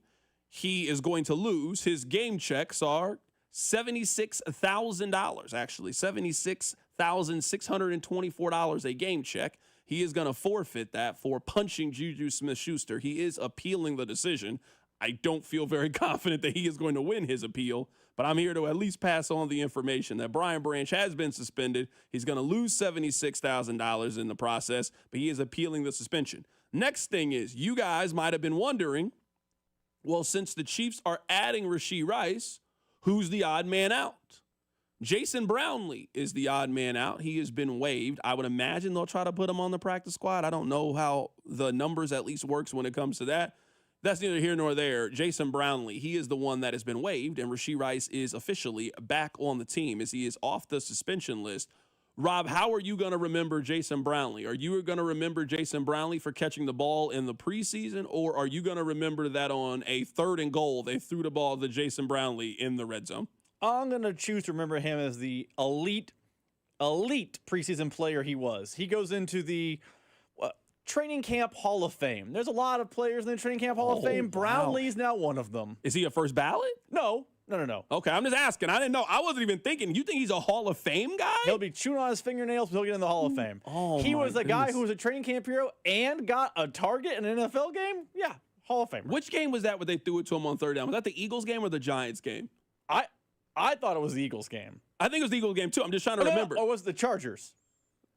Speaker 3: He is going to lose. His game checks are $76,000, actually. $76,624 a game check. He is going to forfeit that for punching Juju Smith-Schuster. He is appealing the decision. I don't feel very confident that he is going to win his appeal, but I'm here to at least pass on the information that Brian Branch has been suspended. He's going to lose $76,000 in the process, but he is appealing the suspension. Next thing is, you guys might have been wondering, well, since the Chiefs are adding Rashee Rice, who's the odd man out? Jason Brownlee is the odd man out. He has been waived. I would imagine they'll try to put him on the practice squad. I don't know how the numbers at least works when it comes to that. That's neither here nor there. Jason Brownlee, he is the one that has been waived, and Rashee Rice is officially back on the team as he is off the suspension list. Rob, how are you going to remember Jason Brownlee? Are you going to remember Jason Brownlee for catching the ball in the preseason, or are you going to remember that on a 3rd and goal, they threw the ball to Jason Brownlee in the red zone?
Speaker 4: I'm going to choose to remember him as the elite preseason player he was. He goes into the training camp Hall of Fame. There's a lot of players in the training camp Hall of Fame. Brownlee's now one of them.
Speaker 3: Is he a first ballot?
Speaker 4: No.
Speaker 3: Okay, I'm just asking. I didn't know. I wasn't even thinking. You think he's a Hall of Fame guy?
Speaker 4: He'll be chewing on his fingernails, but he'll get in the Hall of Fame. He was a guy who was a training camp hero and got a target in an NFL game? Yeah, Hall of Fame.
Speaker 3: Which game was that where they threw it to him on 3rd down? Was that the Eagles game or the Giants game?
Speaker 4: I thought it was the Eagles game.
Speaker 3: I think it was the Eagles game, too. I'm just trying to remember.
Speaker 4: Or was it the Chargers?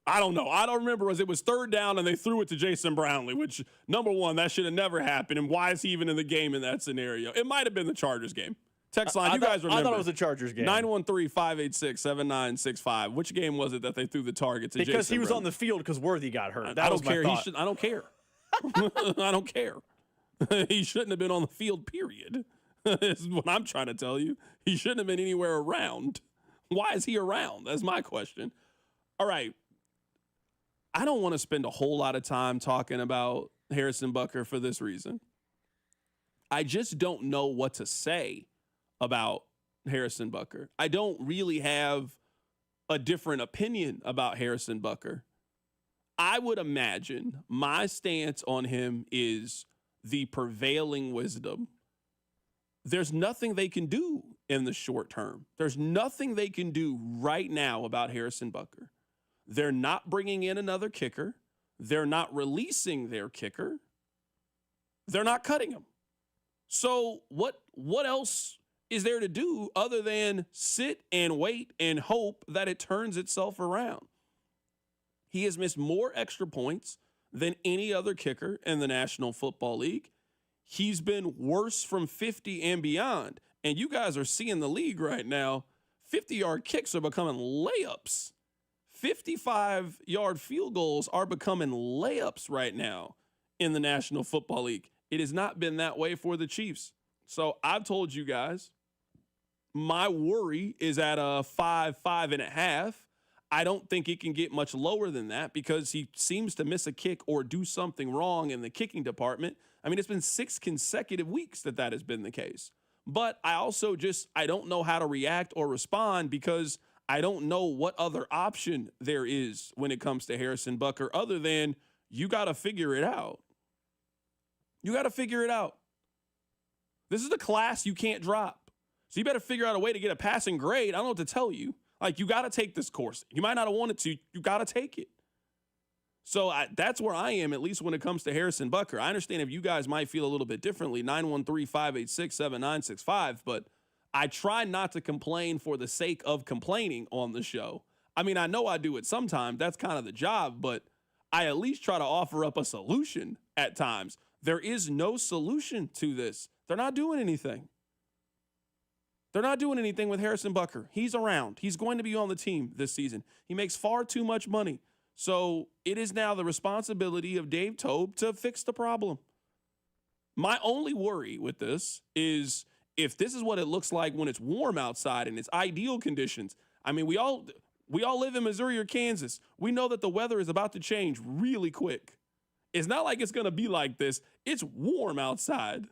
Speaker 3: I don't know. I don't remember. It was 3rd down, and they threw it to Jason Brownlee, which, number one, that should have never happened. And why is he even in the game in that scenario? It might have been the Chargers game. Text line, you guys remember.
Speaker 4: I thought it was the Chargers game.
Speaker 3: 913-586-7965. Which game was it that they threw the target to Jason
Speaker 4: Because he was
Speaker 3: Brownlee?
Speaker 4: on the field because Worthy got hurt.
Speaker 3: I don't care. I don't care. I don't care. He shouldn't have been on the field, period. Is what I'm trying to tell you. He shouldn't have been anywhere around. Why is he around? That's my question. All right. I don't want to spend a whole lot of time talking about Harrison Butker for this reason. I just don't know what to say about Harrison Butker. I don't really have a different opinion about Harrison Butker. I would imagine my stance on him is the prevailing wisdom. There's nothing they can do in the short term. There's nothing they can do right now about Harrison Butker. They're not bringing in another kicker. They're not releasing their kicker. They're not cutting him. So what else is there to do other than sit and wait and hope that it turns itself around? He has missed more extra points than any other kicker in the National Football League. He's been worse from 50 and beyond. And you guys are seeing the league right now. 50-yard kicks are becoming layups. 55-yard field goals are becoming layups right now in the National Football League. It has not been that way for the Chiefs. So I've told you guys, my worry is at a 5.5. I don't think it can get much lower than that because he seems to miss a kick or do something wrong in the kicking department. I mean, it's been 6 consecutive weeks that has been the case. But I also I don't know how to react or respond because I don't know what other option there is when it comes to Harrison Butker other than you got to figure it out. You got to figure it out. This is the class you can't drop. So you better figure out a way to get a passing grade. I don't know what to tell you. Like, you got to take this course. You might not have wanted to. You got to take it. So that's where I am, at least when it comes to Harrison Butker. I understand if you guys might feel a little bit differently, 913-586-7965, but I try not to complain for the sake of complaining on the show. I mean, I know I do it sometimes. That's kind of the job, but I at least try to offer up a solution at times. There is no solution to this. They're not doing anything. They're not doing anything with Harrison Butker. He's around. He's going to be on the team this season. He makes far too much money. So it is now the responsibility of Dave Toub to fix the problem. My only worry with this is if this is what it looks like when it's warm outside and it's ideal conditions, I mean, we all live in Missouri or Kansas. We know that the weather is about to change really quick. It's not like it's going to be like this. It's warm outside.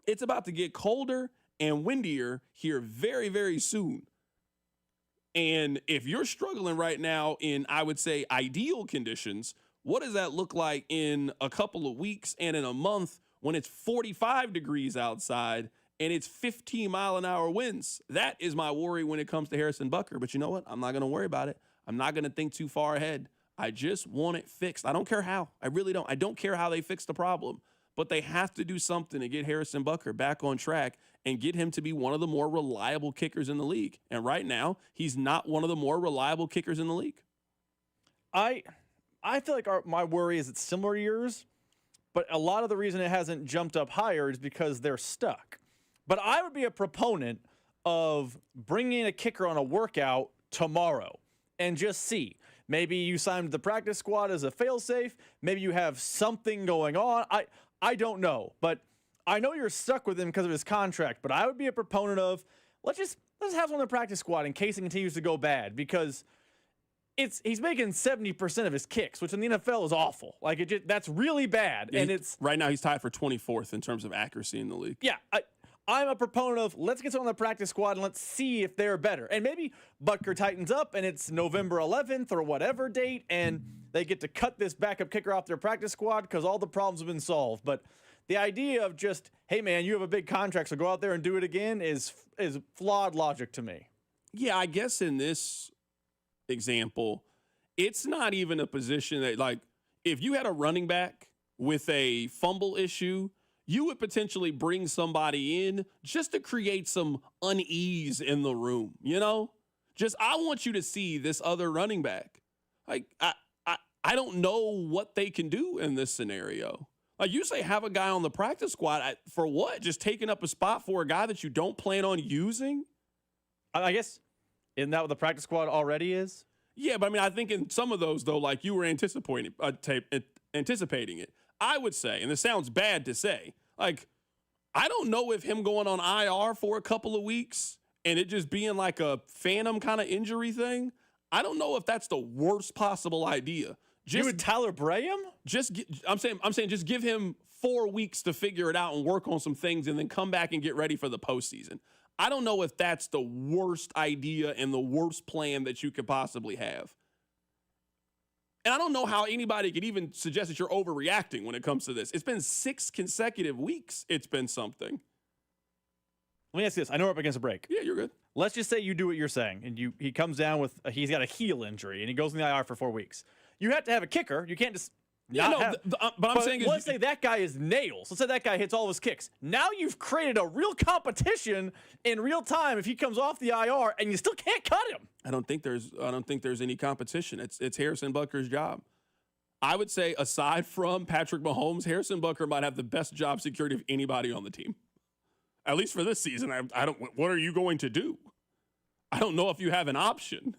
Speaker 3: It's about to get colder and windier here very, very soon. And if you're struggling right now in, I would say, ideal conditions, what does that look like in a couple of weeks and in a month when it's 45 degrees outside and it's 15-mile-an-hour winds? That is my worry when it comes to Harrison Butker. But you know what? I'm not going to worry about it. I'm not going to think too far ahead. I just want it fixed. I don't care how. I really don't. I don't care how they fix the problem. But they have to do something to get Harrison Butker back on track and get him to be one of the more reliable kickers in the league. And right now, he's not one of the more reliable kickers in the league.
Speaker 4: I feel like my worry is it's similar to yours, but a lot of the reason it hasn't jumped up higher is because they're stuck. But I would be a proponent of bringing a kicker on a workout tomorrow and just see. Maybe you signed the practice squad as a failsafe. Maybe you have something going on. I don't know, but I know you're stuck with him because of his contract. But I would be a proponent of let's have one on the practice squad in case it continues to go bad, because he's making 70% of his kicks, which in the NFL is awful. Like that's really bad.
Speaker 3: Yeah,
Speaker 4: and it's
Speaker 3: right now he's tied for 24th in terms of accuracy in the league.
Speaker 4: Yeah, I'm a proponent of let's get someone on the practice squad and let's see if they're better. And maybe Butker tightens up and it's November 11th or whatever date, and they get to cut this backup kicker off their practice squad because all the problems have been solved. But the idea of just, hey, man, you have a big contract, so go out there and do it again is flawed logic to me.
Speaker 3: Yeah, I guess in this example, it's not even a position that, like, if you had a running back with a fumble issue, you would potentially bring somebody in just to create some unease in the room, you know? Just, I want you to see this other running back. Like, I don't know what they can do in this scenario. Like, you say have a guy on the practice squad. For what? Just taking up a spot for a guy that you don't plan on using?
Speaker 4: I guess, isn't that what the practice squad already is?
Speaker 3: Yeah, but I mean, I think in some of those, though, like you were anticipating it. I would say, and this sounds bad to say, like, I don't know if him going on IR for a couple of weeks and it just being like a phantom kind of injury thing, I don't know if that's the worst possible idea.
Speaker 4: You would Tyler Braham?
Speaker 3: I'm saying just give him 4 weeks to figure it out and work on some things and then come back and get ready for the postseason. I don't know if that's the worst idea and the worst plan that you could possibly have. And I don't know how anybody could even suggest that you're overreacting when it comes to this. It's been 6 consecutive weeks. It's been something.
Speaker 4: Let me ask you this. I know we're up against a break.
Speaker 3: Yeah, you're good.
Speaker 4: Let's just say you do what you're saying, and he comes down with he's got a heel injury, and he goes in the IR for 4 weeks. You have to have a kicker. You can't just
Speaker 3: but I'm saying
Speaker 4: let's say that guy is nails. Let's say that guy hits all of his kicks. Now you've created a real competition in real time if he comes off the IR, and you still can't cut him.
Speaker 3: I don't think there's any competition. It's Harrison Butker's job. I would say, aside from Patrick Mahomes, Harrison Butker might have the best job security of anybody on the team. At least for this season. I don't. What are you going to do? I don't know if you have an option.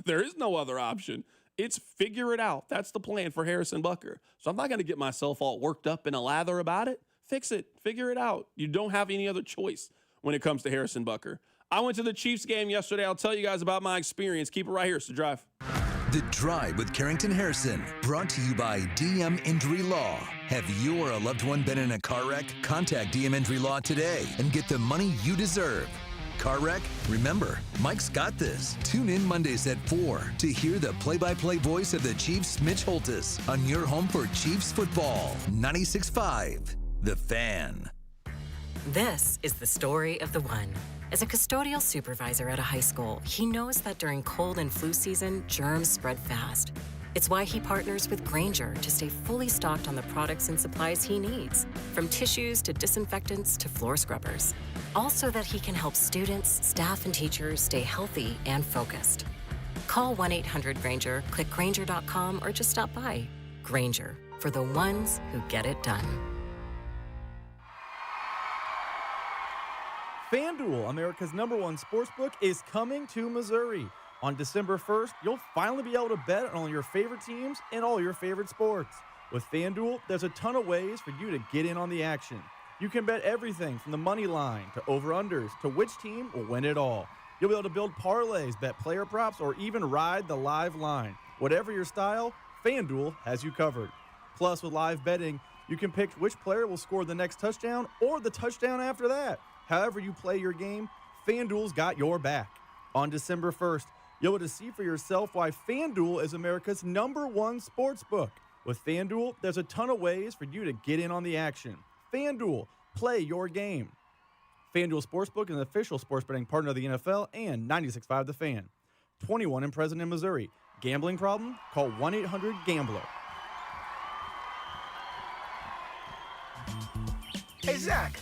Speaker 3: There is no other option. It's figure it out. That's the plan for Harrison Butker. So I'm not going to get myself all worked up in a lather about it. Fix it. Figure it out. You don't have any other choice when it comes to Harrison Butker. I went to the Chiefs game yesterday. I'll tell you guys about my experience. Keep it right here. It's The Drive.
Speaker 1: The Drive with Carrington Harrison, brought to you by DM Injury Law. Have you or a loved one been in a car wreck? Contact DM Injury Law today and get the money you deserve. Car wreck? Remember, Mike's got this. Tune in Mondays at 4 to hear the play-by-play voice of the Chiefs, Mitch Holthus, on your home for Chiefs football. 96.5, The Fan.
Speaker 2: This is the story of the one. As a custodial supervisor at a high school, he knows that during cold and flu season, germs spread fast. It's why he partners with Grainger to stay fully stocked on the products and supplies he needs, from tissues to disinfectants to floor scrubbers. All so that he can help students, staff, and teachers stay healthy and focused. Call 1-800-GRAINGER, click Grainger.com, or just stop by. Grainger, for the ones who get it done.
Speaker 4: FanDuel, America's #1 sportsbook, is coming to Missouri. On December 1st, you'll finally be able to bet on all your favorite teams and all your favorite sports. With FanDuel, there's a ton of ways for you to get in on the action. You can bet everything from the money line to over-unders to which team will win it all. You'll be able to build parlays, bet player props, or even ride the live line. Whatever your style, FanDuel has you covered. Plus, with live betting, you can pick which player will score the next touchdown or the touchdown after that. However you play your game, FanDuel's got your back. On December 1st, you'll be able to see for yourself why FanDuel is America's #1 sportsbook. With FanDuel, there's a ton of ways for you to get in on the action. FanDuel, play your game. FanDuel Sportsbook is an official sports betting partner of the NFL and 96.5 The Fan. 21 and present in Missouri. Gambling problem? Call 1-800-GAMBLER.
Speaker 5: Hey, Zach,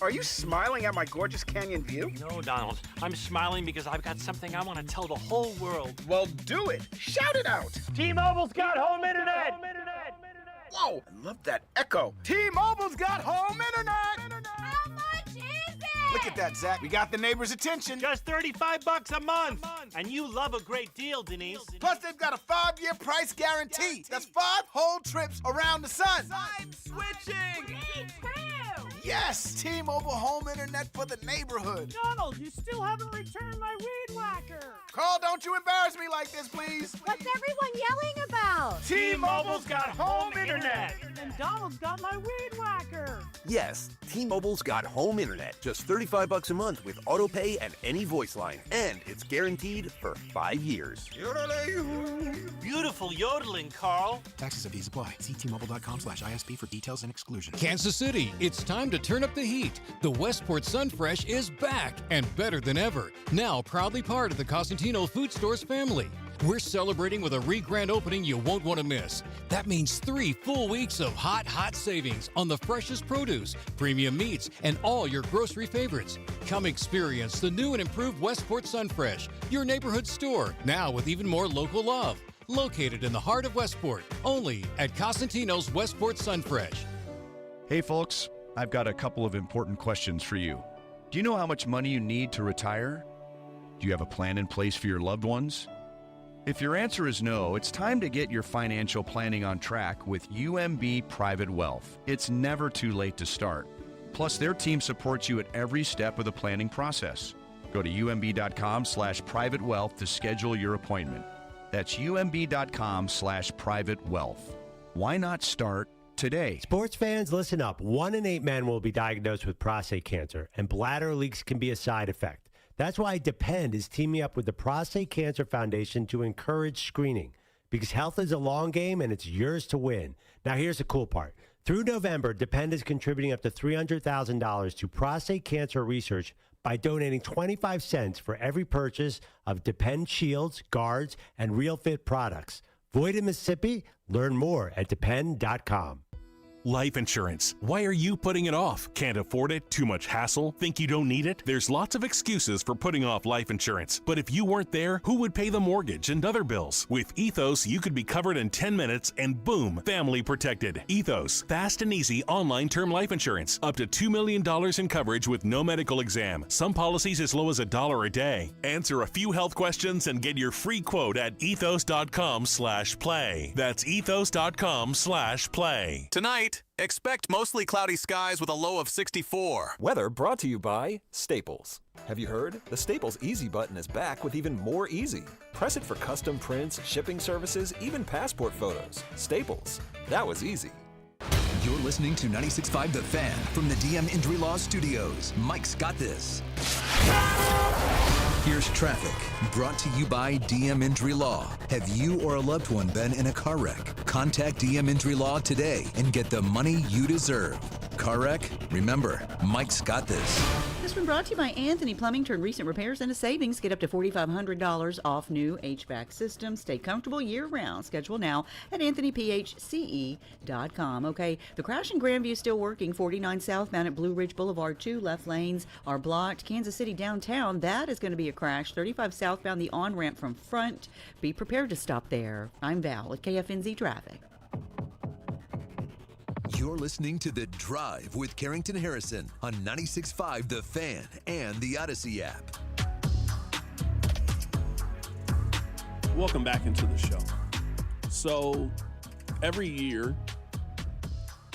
Speaker 5: are you smiling at my gorgeous canyon view?
Speaker 7: No, Donald. I'm smiling because I've got something I want to tell the whole world.
Speaker 5: Well, do it. Shout it out.
Speaker 7: T-Mobile's got home internet.
Speaker 5: Whoa, I love that echo. T-Mobile's got home internet.
Speaker 9: How much is it?
Speaker 5: Look at that, Zach. We got the neighbor's attention.
Speaker 7: Just $35 a month. And you love a great deal, Denise.
Speaker 5: Plus, they've got a 5-year price guarantee. That's 5 whole trips around the sun.
Speaker 7: I'm switching.
Speaker 9: Me too.
Speaker 5: Yes, T-Mobile home internet for the neighborhood.
Speaker 7: Donald, you still haven't returned my weed whacker.
Speaker 5: Carl, don't you embarrass me like this, please.
Speaker 9: What's everyone yelling about?
Speaker 7: T-Mobile's got home internet. And Donald's got my weed whacker.
Speaker 12: Yes, T-Mobile's got home internet. Just $35 a month with autopay and any voice line. And it's guaranteed for 5 years.
Speaker 7: Beautiful yodeling, Carl.
Speaker 13: Taxes and fees apply. See T-Mobile.com/ISP for details and exclusions.
Speaker 15: Kansas City, it's time to turn up the heat. The Westport Sunfresh is back and better than ever. Now proudly part of the Cosentino Food Stores family. We're celebrating with a re-grand opening you won't want to miss. That means 3 full weeks of hot savings on the freshest produce, premium meats, and all your grocery favorites. Come experience the new and improved Westport Sunfresh, your neighborhood store, now with even more local love. Located in the heart of Westport, only at Cosentino's Westport Sunfresh.
Speaker 16: Hey folks, I've got a couple of important questions for you. Do you know how much money you need to retire? Do you have a plan in place for your loved ones? If your answer is no, it's time to get your financial planning on track with UMB Private Wealth. It's never too late to start. Plus, their team supports you at every step of the planning process. Go to umb.com/privatewealth to schedule your appointment. That's umb.com/privatewealth. Why not start today?
Speaker 21: Sports fans, listen up. 1 in 8 men will be diagnosed with prostate cancer, and bladder leaks can be a side effect. That's why Depend is teaming up with the Prostate Cancer Foundation to encourage screening, because health is a long game and it's yours to win. Now, here's the cool part. Through November, Depend is contributing up to $300,000 to prostate cancer research by donating 25 cents for every purchase of Depend shields, guards, and Real Fit products. Void in Mississippi? Learn more at depend.com.
Speaker 23: Life insurance. Why are you putting it off? Can't afford it? Too much hassle? Think you don't need it? There's lots of excuses for putting off life insurance. But if you weren't there, who would pay the mortgage and other bills? With Ethos, you could be covered in 10 minutes and boom, family protected. Ethos, fast and easy online term life insurance. Up to $2 million in coverage with no medical exam. Some policies as low as $1 a day. Answer a few health questions and get your free quote at ethos.com/play. That's ethos.com/play.
Speaker 28: Tonight, expect mostly cloudy skies with a low of 64.
Speaker 29: Weather brought to you by Staples. Have you heard? The Staples Easy button is back with even more easy. Press it for custom prints, shipping services, even passport photos. Staples. That was easy.
Speaker 1: You're listening to 96.5 The Fan from the DM Injury Law Studios. Mike's got this. Here's traffic, brought to you by DM Injury Law. Have you or a loved one been in a car wreck? Contact DM Injury Law today and get the money you deserve. Car wreck? Remember, Mike's got this.
Speaker 26: This one brought to you by Anthony Plumbing. Turn recent repairs into savings. Get up to $4,500 off new HVAC systems. Stay comfortable year-round. Schedule now at anthonyphce.com. Okay, the crash in Grandview still working. 49 southbound at Blue Ridge Boulevard. 2 left lanes are blocked. Kansas City downtown, that is going to be a crash. 35 southbound, the on-ramp from front. Be prepared to stop there. I'm Val at KFNZ Traffic.
Speaker 1: You're listening to The Drive with Carrington Harrison on 96.5 The Fan and the Odyssey app.
Speaker 3: Welcome back into the show. So, every year,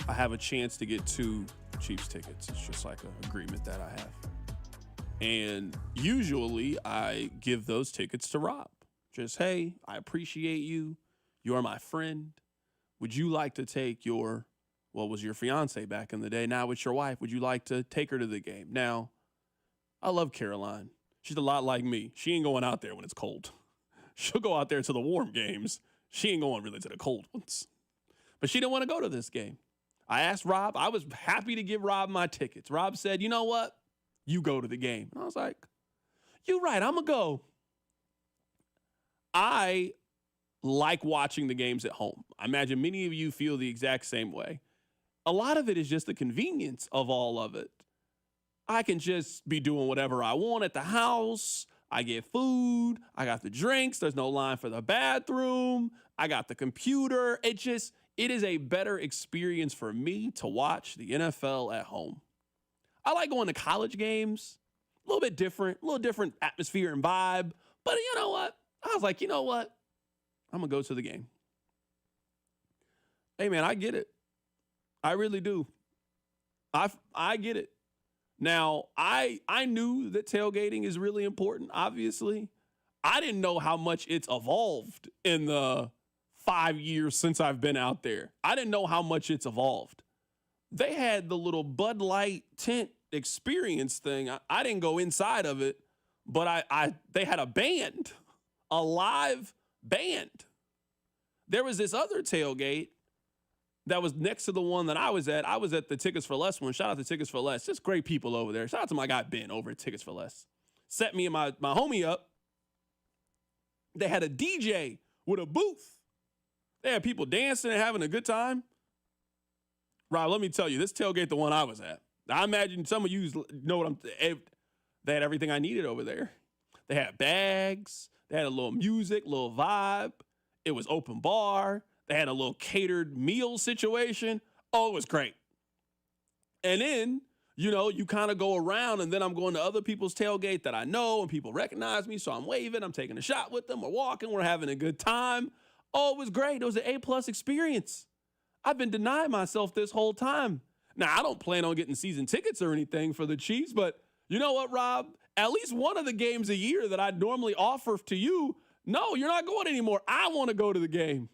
Speaker 3: I have a chance to get 2 Chiefs tickets. It's just like an agreement that I have. And usually I give those tickets to Rob. Just, hey, I appreciate you. You're my friend. Would you like to take your fiance back in the day? Now it's your wife. Would you like to take her to the game? Now, I love Caroline. She's a lot like me. She ain't going out there when it's cold. She'll go out there to the warm games. She ain't going really to the cold ones. But she didn't want to go to this game. I asked Rob. I was happy to give Rob my tickets. Rob said, you know what? You go to the game. And I was like, you're right. I'm going to go. I like watching the games at home. I imagine many of you feel the exact same way. A lot of it is just the convenience of all of it. I can just be doing whatever I want at the house. I get food. I got the drinks. There's no line for the bathroom. I got the computer. It is a better experience for me to watch the NFL at home. I like going to college games. A little different atmosphere and vibe. But you know what? I was like, you know what? I'm going to go to the game. Hey, man, I get it. I really do. I get it. Now, I knew that tailgating is really important, obviously. I didn't know how much it's evolved in the 5 years since I've been out there. I didn't know how much it's evolved. They had the little Bud Light tent experience thing. I didn't go inside of it, but they had a band, a live band. There was this other tailgate that was next to the one that I was at. I was at the Tickets for Less one. Shout out to Tickets for Less. Just great people over there. Shout out to my guy Ben over at Tickets for Less. Set me and my homie up. They had a DJ with a booth. They had people dancing and having a good time. Rob, let me tell you, this tailgate, the one I was at, I imagine some of you know what they had everything I needed over there. They had bags. They had a little music, little vibe. It was open bar. They had a little catered meal situation. Oh, it was great. And then, you kind of go around, and then I'm going to other people's tailgate that I know, and people recognize me, so I'm waving. I'm taking a shot with them. We're walking. We're having a good time. Oh, it was great. It was an A+ experience. I've been denying myself this whole time. Now, I don't plan on getting season tickets or anything for the Chiefs, but you know what, Rob? At least one of the games a year that I'd normally offer to you, no, you're not going anymore. I want to go to the game.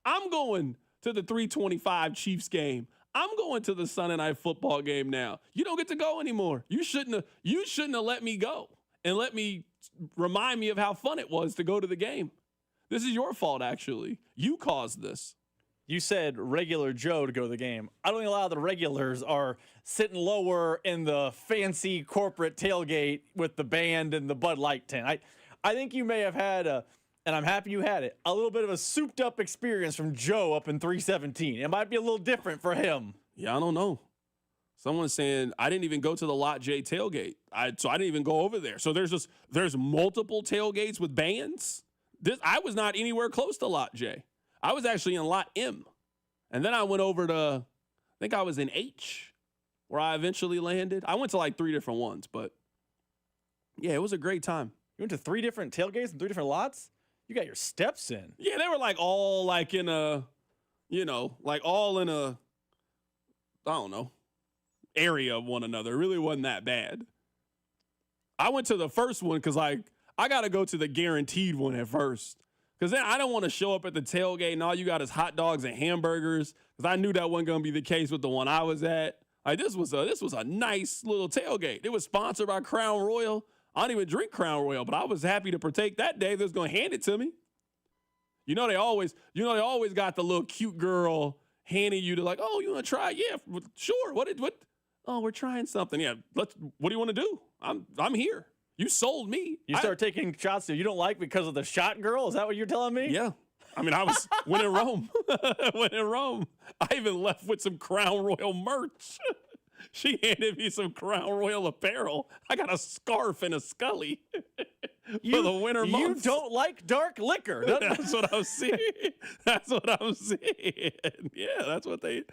Speaker 3: I'm going to the 325 Chiefs game. I'm going to the Sunday Night Football game now. You don't get to go anymore. You shouldn't have let me go and let me remind me of how fun it was to go to the game. This is your fault, actually. You caused this.
Speaker 4: You said regular Joe to go to the game. I don't think a lot of the regulars are sitting lower in the fancy corporate tailgate with the band and the Bud Light tent. I think you may have had and I'm happy you had it, a little bit of a souped-up experience from Joe up in 317. It might be a little different for him.
Speaker 3: Yeah, I don't know. Someone's saying, I didn't even go to the Lot J tailgate. So I didn't even go over there. So there's multiple tailgates with bands. I was not anywhere close to Lot J. I was actually in Lot M. And then I went over to, I think I was in H, where I eventually landed. I went to like 3 different ones, but yeah, it was a great time.
Speaker 4: You went to 3 different tailgates and 3 different lots? You got your steps in.
Speaker 3: Yeah, they were like all like in a, all in a, I don't know, area of one another. It really wasn't that bad. I went to the first one because I got to go to the guaranteed one at first. Because then I don't want to show up at the tailgate and all you got is hot dogs and hamburgers. Because I knew that wasn't going to be the case with the one I was at. Like this was a nice little tailgate. It was sponsored by Crown Royal. I don't even drink Crown Royal, but I was happy to partake that day. They was going to hand it to me. They always got the little cute girl handing you to like, oh, you want to try? Yeah, sure. What? Oh, we're trying something. Yeah, what do you want to do? I'm here. You sold me.
Speaker 4: You start taking shots that you don't like because of the shot girl? Is that what you're telling me?
Speaker 3: Yeah. I mean, when in Rome. When in Rome. I even left with some Crown Royal merch. She handed me some Crown Royal apparel. I got a scarf and a Scully for the winter months.
Speaker 4: You don't like dark liquor.
Speaker 3: That's what I'm seeing. That's what I'm seeing. Yeah, that's what they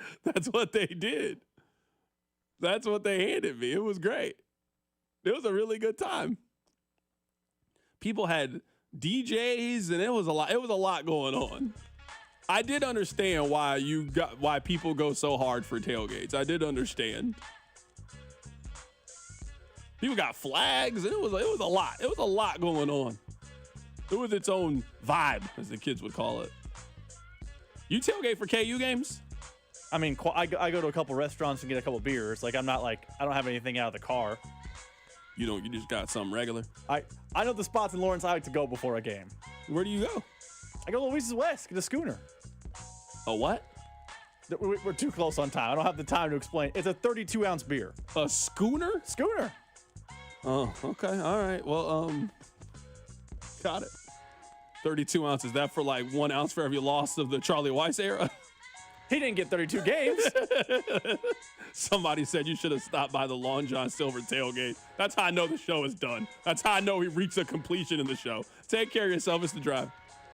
Speaker 3: did. That's what they handed me. It was great. It was a really good time. People had DJs and it was a lot going on. I did understand why people go so hard for tailgates. I did understand. People got flags, and it was a lot. It was a lot going on. It was its own vibe, as the kids would call it. You tailgate for KU games?
Speaker 4: I mean, I go to a couple restaurants and get a couple beers. Like, I don't have anything out of the car.
Speaker 3: You just got something regular?
Speaker 4: I know the spots in Lawrence I like to go before a game.
Speaker 3: Where do you go?
Speaker 4: I go to Louise's West, get a schooner.
Speaker 3: A what?
Speaker 4: We're too close on time. I don't have the time to explain. It's a 32-ounce beer.
Speaker 3: A schooner?
Speaker 4: Schooner.
Speaker 3: Oh, okay. All right. Well, got it. 32 ounces. That for like 1 ounce for every loss of the Charlie Weiss era?
Speaker 4: He didn't get 32 games.
Speaker 3: Somebody said you should have stopped by the Long John Silver tailgate. That's how I know the show is done. That's how I know we reached a completion in the show. Take care of yourself. It's The Drive.